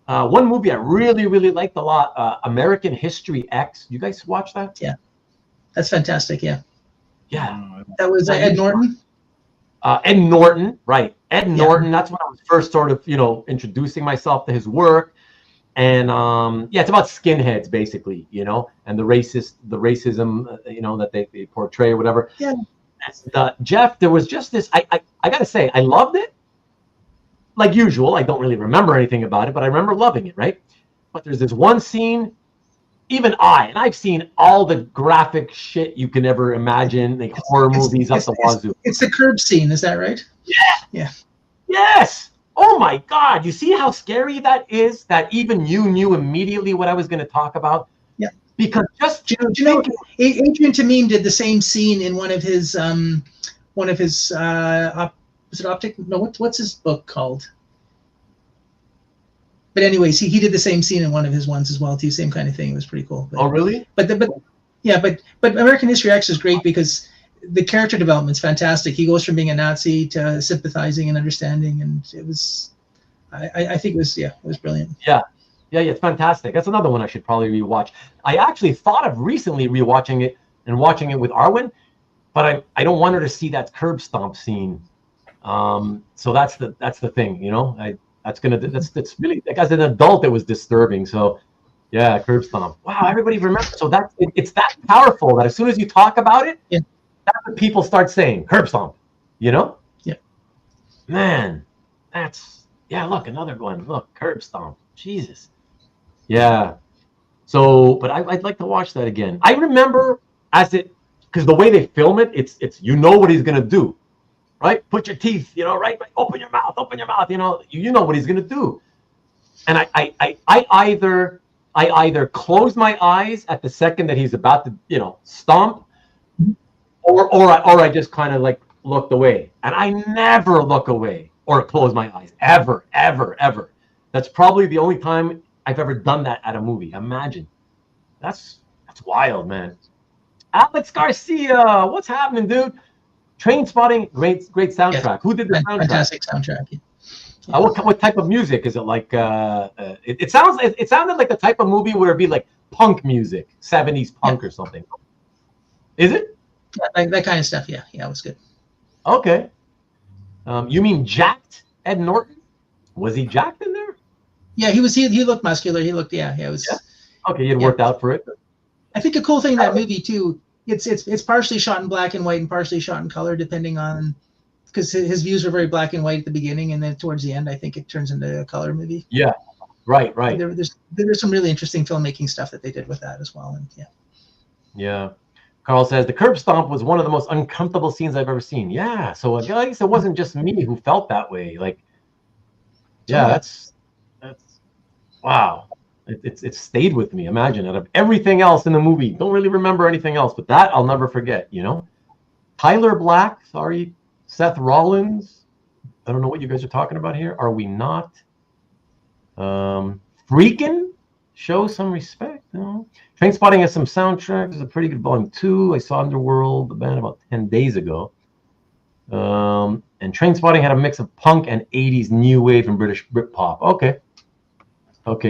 one movie I really, really liked a lot, American History X. You guys watch that? Yeah. That's fantastic, yeah. Yeah. That was Ed Norton? Ed Norton, right. Ed Norton, that's when I was first sort of, introducing myself to his work. And it's about skinheads, basically, and the racism, that they portray or whatever. Yeah. And, Jeff, there was just this. I gotta say, I loved it. Like usual, I don't really remember anything about it, but I remember loving it, right? But there's this one scene even I've seen all the graphic shit you can ever imagine, like horror movies up the wazoo. It's the curb scene, is that right? Yeah. Yes. Oh my God. You see how scary that is? That even you knew immediately what I was going to talk about? Yeah. Because just do you know Adrian Tamim did the same scene in one of his was it Optic? No, what's his book called? But anyways, he did the same scene in one of his ones as well too. Same kind of thing. It was pretty cool. But, oh really? But American History X is great because the character development's fantastic. He goes from being a Nazi to sympathizing and understanding, and it was, I think it was brilliant. Yeah, it's fantastic. That's another one I should probably rewatch. I actually thought of recently rewatching it and watching it with Arwen, but I don't want her to see that curb stomp scene. So that's the thing, you know. That's really, like, as an adult it was disturbing. So yeah, curb stomp. Wow, everybody remembers. So it's that powerful that as soon as you talk about it, yeah, that's what people start saying, curb stomp, you know? Yeah. Man, look, another one. Look, curb stomp. Jesus. Yeah. So, but I'd like to watch that again. I remember because the way they film it, it's you know what he's gonna do, right? Put your teeth, you know, right? Open your mouth, you know, you know what he's gonna do. And I either close my eyes at the second that he's about to, you know, stomp, or I just kind of like looked away. And I never look away or close my eyes. Ever. That's probably the only time I've ever done that at a movie. Imagine. That's wild, man. Alex Garcia, what's happening, dude? Trainspotting, great soundtrack. Yeah. Who did the soundtrack? Fantastic soundtrack. Yeah. What type of music is it? Like it sounded like the type of movie where it'd be like punk music, 70s punk or something. Is it? Yeah, that kind of stuff. Yeah, it was good. Okay. You mean jacked Ed Norton? Was he jacked in there? Yeah, he was. He looked muscular. He looked. Yeah, it was. Yeah. Okay, he had worked out for it. I think a cool thing in that movie too. It's partially shot in black and white and partially shot in color, depending on, because his views were very black and white at the beginning, and then towards the end, I think it turns into a color movie. Yeah, right. There's some really interesting filmmaking stuff that they did with that as well, and yeah. Yeah. Carl says the curb stomp was one of the most uncomfortable scenes I've ever seen. Yeah, so I guess it wasn't just me who felt that way. Like, yeah, that's wow. It stayed with me. Imagine, out of everything else in the movie, don't really remember anything else, but that I'll never forget. You know, Tyler Black. Sorry, Seth Rollins. I don't know what you guys are talking about here. Are we not? Freakin'. Show some respect. No? Trainspotting has some soundtracks. It's a pretty good volume 2. I saw Underworld, the band, about 10 days ago. And Trainspotting had a mix of punk and 80s new wave and British Britpop. Okay.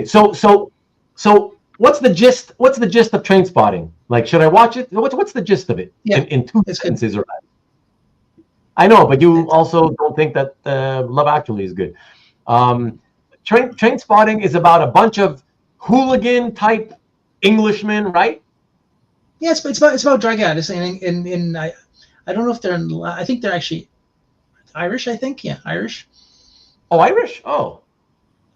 So what's the gist? What's the gist of Trainspotting? Like, should I watch it? What's the gist of it? Yeah, in 2 sentences, or I know, but you also don't think that Love Actually is good. Trainspotting is about a bunch of hooligan type Englishmen, right? Yeah, it's about drug addicts, and I don't know if they're I think they're actually Irish. I think Irish. Oh, Irish. Oh,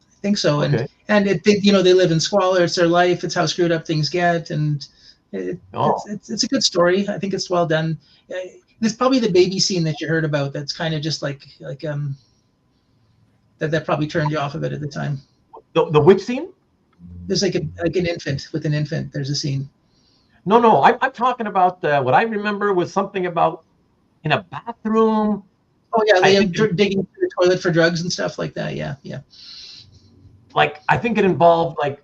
I think so. Okay. And they live in squalor. It's their life. It's how screwed up things get, and it's a good story. I think it's well done. There's probably the baby scene that you heard about. That's kind of just like that probably turned you off of it at the time. The which scene? There's like an infant with an infant. There's a scene. No, I'm talking about what I remember was something about in a bathroom. Oh yeah, Liam digging into the toilet for drugs and stuff like that. Yeah. Like, I think it involved like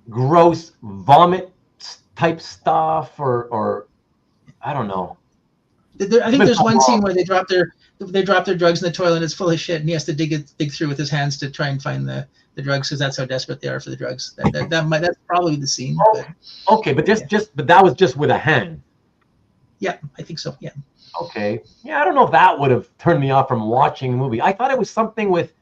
gross vomit type stuff, or I don't know. I think there's one scene where they drop their drugs in the toilet and it's full of shit, and he has to dig through with his hands to try and find the drugs, because that's how desperate they are for the drugs. That's probably the scene. But, okay, but but that was just with a hand. Yeah, I think so. Yeah. Okay. Yeah, I don't know if that would have turned me off from watching a movie. I thought it was something with,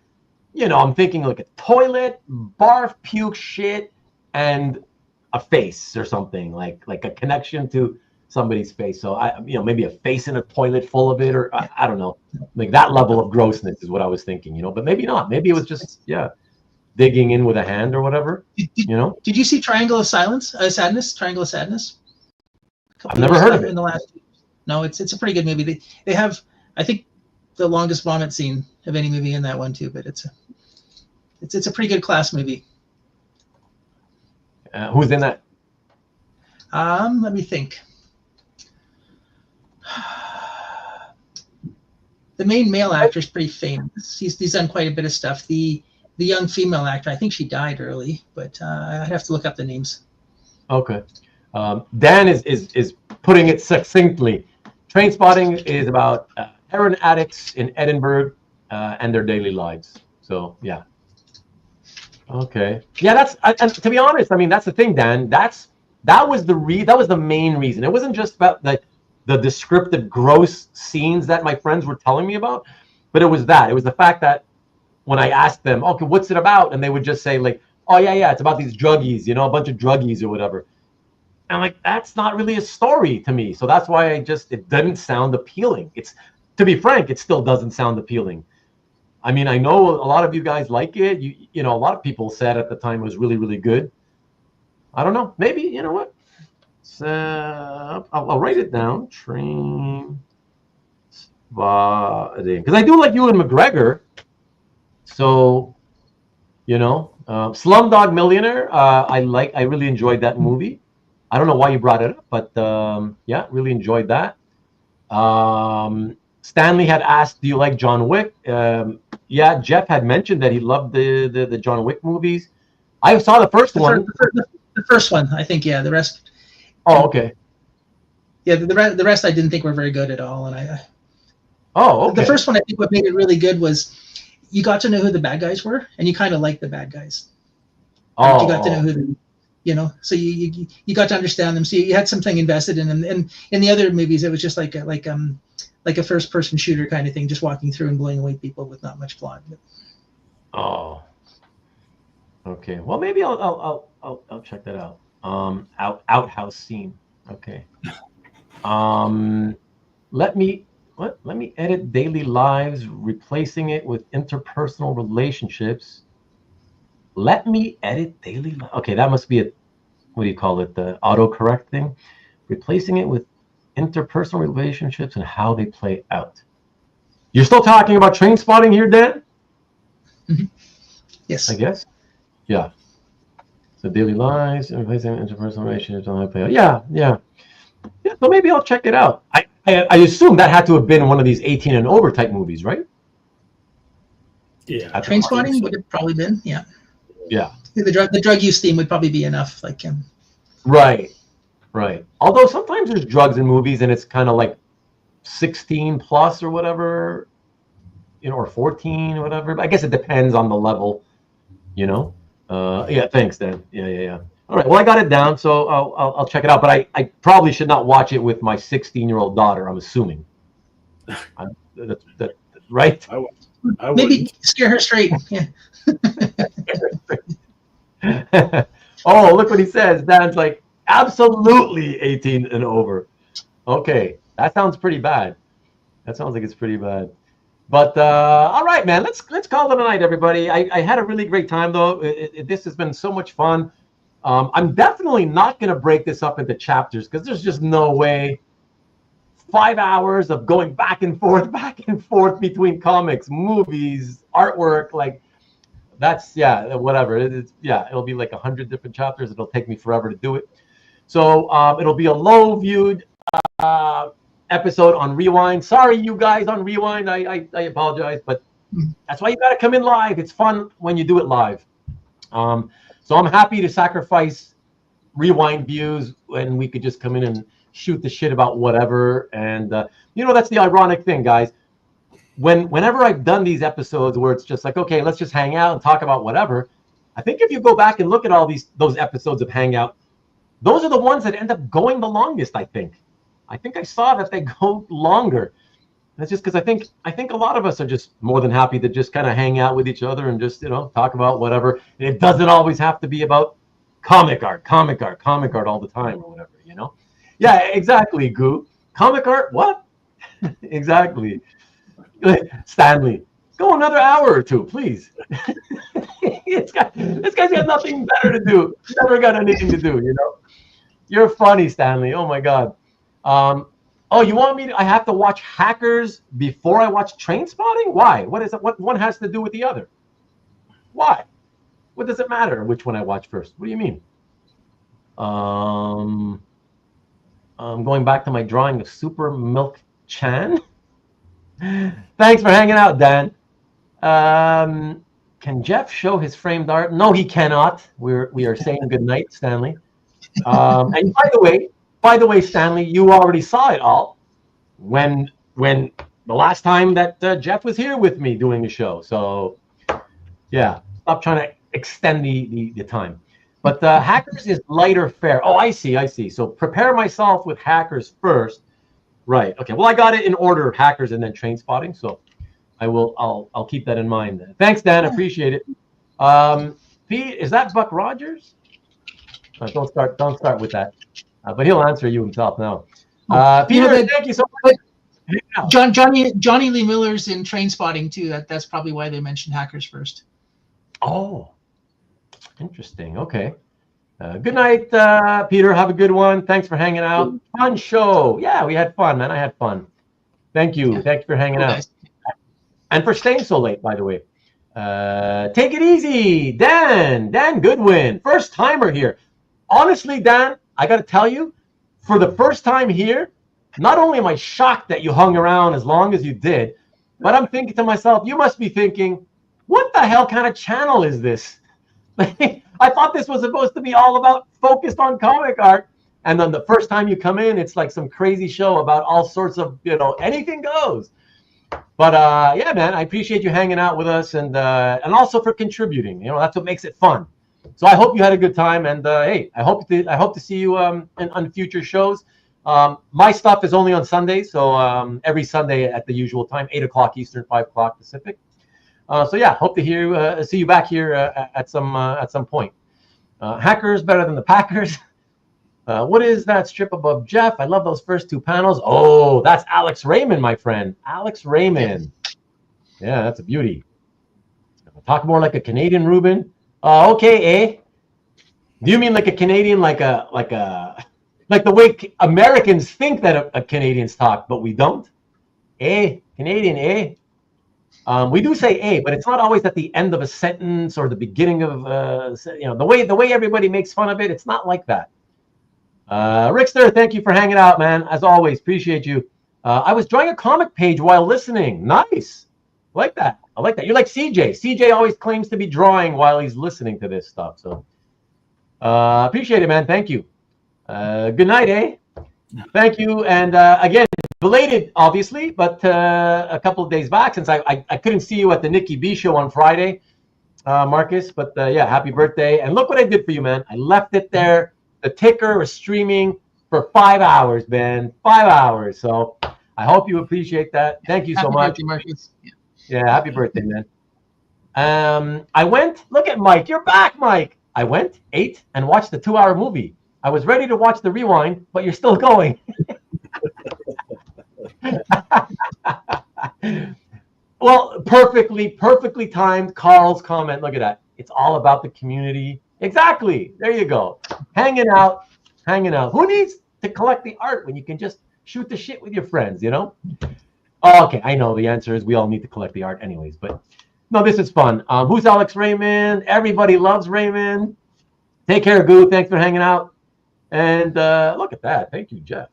I'm thinking like a toilet, barf, puke, shit, and a face or something, like a connection to somebody's face. So maybe a face in a toilet full of it, or I don't know, like that level of grossness is what I was thinking, but maybe not. Maybe it was just digging in with a hand or whatever. You know, Did you see Triangle of Sadness? Triangle of Sadness. I've never heard of it. In the last. No, it's a pretty good movie. They have, I think, the longest vomit scene of any movie in that one too. But it's a pretty good class movie. Who's in that? Let me think. The main male actor is pretty famous. He's done quite a bit of stuff. The young female actor, I think she died early, but I'd have to look up the names. Okay. Dan is putting it succinctly. Trainspotting is about heroin addicts in Edinburgh and their daily lives. So yeah. Okay. Yeah, and to be honest, I mean, that's the thing, Dan. That was the main reason. It wasn't just about the descriptive gross scenes that my friends were telling me about, but it was the fact that when I asked them, okay, what's it about? And they would just say like, oh yeah, it's about these druggies, you know, a bunch of druggies or whatever. And I'm like, that's not really a story to me. So that's why it didn't sound appealing. To be frank, it still doesn't sound appealing. I mean, I know a lot of you guys like it. You know, a lot of people said at the time it was really, really good. I don't know. Maybe, you know what? I'll write it down. Train because I do like Ewan McGregor. So, you know, Slumdog Millionaire. I really enjoyed that movie. I don't know why you brought it up, but yeah, really enjoyed that. Stanley had asked, "Do you like John Wick?" Yeah, Jeff had mentioned that he loved the John Wick movies. I saw the first one. The first one, I think. Yeah, the rest. Oh, okay. Yeah, the rest I didn't think were very good at all, and Oh, okay. The first one, I think what made it really good was you got to know who the bad guys were, and you kind of liked the bad guys. Oh, you got to know who you know, so you got to understand them. So you had something invested in them. And in the other movies, it was just like a first person shooter kind of thing, just walking through and blowing away people with not much plot. Oh. Okay. Well, maybe I'll check that out. Outhouse scene. Okay. Let me edit daily lives, replacing it with interpersonal relationships. Let me edit daily lives. Okay, that must be what do you call it? The autocorrect thing. Replacing it with interpersonal relationships and how they play out. You're still talking about Trainspotting here, Dan? Mm-hmm. Yes. I guess. Yeah. So daily lives, replacing interpersonal relationships and how they play out. Yeah. So maybe I'll check it out. I assume that had to have been one of these 18 and over type movies, right? Yeah. Trainspotting would have probably been, yeah. Yeah. The drug use theme would probably be enough. Like Right. Although sometimes there's drugs in movies and it's kind of like 16 plus or whatever, you know, or 14 or whatever. But I guess it depends on the level, you know. Yeah. Thanks, Dan. Yeah. All right. Well, I got it down, so I'll check it out. But I probably should not watch it with my 16-year-old daughter. I'm assuming. That right? I maybe scare her straight. Yeah. Oh, look what he says. Dan's like, absolutely 18 and over. Okay, that sounds pretty bad. That sounds like it's pretty bad. But all right, man. Let's call it a night, everybody. I had a really great time, though. This has been so much fun. I'm definitely not going to break this up into chapters because there's just no way. 5 hours of going back and forth between comics, movies, artwork, like that's whatever. It'll be like 100 different chapters. It'll take me forever to do it. So it'll be a low viewed episode on Rewind. Sorry, you guys on Rewind. I apologize, but that's why you got to come in live. It's fun when you do it live. So I'm happy to sacrifice Rewind views when we could just come in and shoot the shit about whatever. And you know, that's the ironic thing, guys. Whenever I've done these episodes where it's just like, okay, let's just hang out and talk about whatever. I think if you go back and look at all those episodes of Hangout, those are the ones that end up going the longest. I think I saw that they go longer. That's just because I think a lot of us are just more than happy to just kind of hang out with each other and just, you know, talk about whatever. And it doesn't always have to be about comic art all the time or whatever, you know? Yeah, exactly, Goo. Comic art, what? Exactly. Stanley, Go another hour or two, please. This guy's got nothing better to do. Never got anything to do, you know. You're funny, Stanley. Oh my God. Oh, you want me to? I have to watch Hackers before I watch Train Spotting? Why? What is it? What one has to do with the other? Why? What does it matter which one I watch first? What do you mean? I'm going back to my drawing of Super Milk Chan. Thanks for hanging out, Dan. Can Jeff show his framed art? No, he cannot. We are saying goodnight, Stanley. And by the way, Stanley, you already saw it all when the last time that Jeff was here with me doing the show. So yeah, stop trying to extend the time. But Hackers is lighter fare. Oh, I see. So prepare myself with Hackers first. Right. Okay. Well, I got it in order: Hackers and then Train Spotting. So I'll keep that in mind. Thanks, Dan. Appreciate it. Pete, is that Buck Rogers? Don't start with that. But he'll answer you himself now. Peter, thank you so much. Johnny Lee Miller's in Train Spotting too. That's probably why they mentioned Hackers first. Oh, interesting. Okay. Good night, Peter. Have a good one. Thanks for hanging out. Fun show. Yeah, we had fun, man. I had fun. Thank you. Yeah. Thanks for hanging out. Nice. And for staying so late, by the way. Take it easy. Dan Goodwin. First timer here. Honestly, Dan, I got to tell you, for the first time here, not only am I shocked that you hung around as long as you did, but I'm thinking to myself, you must be thinking, what the hell kind of channel is this? I thought this was supposed to be all about focused on comic art. And then the first time you come in, it's like some crazy show about all sorts of, anything goes. But yeah, man, I appreciate you hanging out with us and also for contributing. That's what makes it fun. So I hope you had a good time, and hey, I hope to see you on future shows. My stuff is only on Sundays, so every Sunday at the usual time, 8 o'clock Eastern, 5 o'clock Pacific. So yeah, hope to see you back here at some point. Hackers better than the Packers. What is that strip above Jeff? I love those first two panels. Oh, that's Alex Raymond, my friend. Alex Raymond. Yeah, that's a beauty. Talk more like a Canadian, Ruben. Okay, eh? Do you mean like a Canadian, like the way Americans think that Canadians talk, but we don't? Canadian, we do say "eh," but it's not always at the end of a sentence or the beginning of the way everybody makes fun of it. It's not like that. Rickster, thank you for hanging out, man. As always, appreciate you. I was drawing a comic page while listening. Nice. I like that. You're like CJ. CJ always claims to be drawing while he's listening to this stuff. So appreciate it, man. Thank you. Good night, eh? Thank you. And again, belated, obviously, but a couple of days back since I couldn't see you at the Nikki B show on Friday, Marcus. But yeah, happy birthday. And look what I did for you, man. I left it there. The ticker was streaming for 5 hours, man. 5 hours. So I hope you appreciate that. Thank you so much. Birthday, Marcus. Yeah, happy birthday, man. I went, look at Mike. You're back, Mike. I went, ate, and watched the 2-hour movie. I was ready to watch the rewind, but you're still going. Well, perfectly timed Carl's comment. Look at that. It's all about the community. Exactly. There you go. Hanging out. Who needs to collect the art when you can just shoot the shit with your friends, Oh, okay, I know the answer is we all need to collect the art anyways, but no, this is fun. Who's Alex Raymond? Everybody loves Raymond. Take care, Goo. Thanks for hanging out. And look at that. Thank you, Jeff.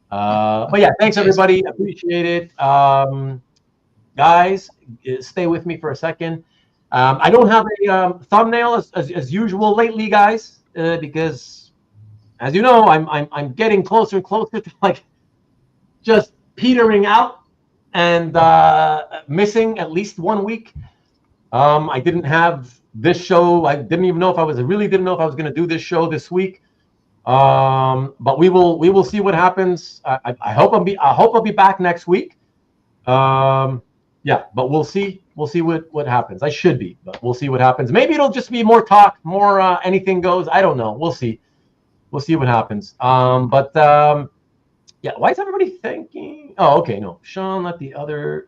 But yeah, thanks everybody. Appreciate it. Guys, stay with me for a second. I don't have a thumbnail as usual lately, guys, because as you know, I'm getting closer and closer to like just petering out and missing at least 1 week. I didn't have this show. I didn't even know if I was going to do this show this week. But we will see what happens. I hope I'll be back next week. Yeah, but we'll see what happens. I should be, but we'll see what happens. Maybe it'll just be more talk, more anything goes. I don't know. We'll see what happens. Yeah, why is everybody thinking? Oh, okay, no. Sean, let the other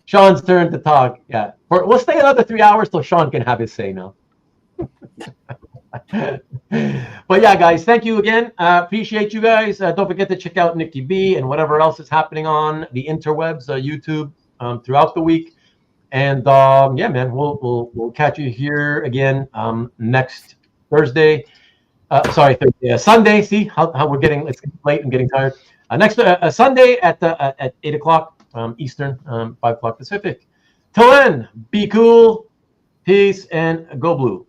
Sean's turn to talk. Yeah, we'll stay another 3 hours till Sean can have his say now. But yeah, guys, thank you again. Appreciate you guys. Don't forget to check out Nikki B and whatever else is happening on the interwebs, YouTube, throughout the week. And yeah, man, we'll catch you here again next Thursday. Sorry, Thursday, Sunday. See how we're getting, it's late and getting tired. Next Sunday at 8 o'clock Eastern, 5 o'clock Pacific. Till then, be cool, peace, and go blue.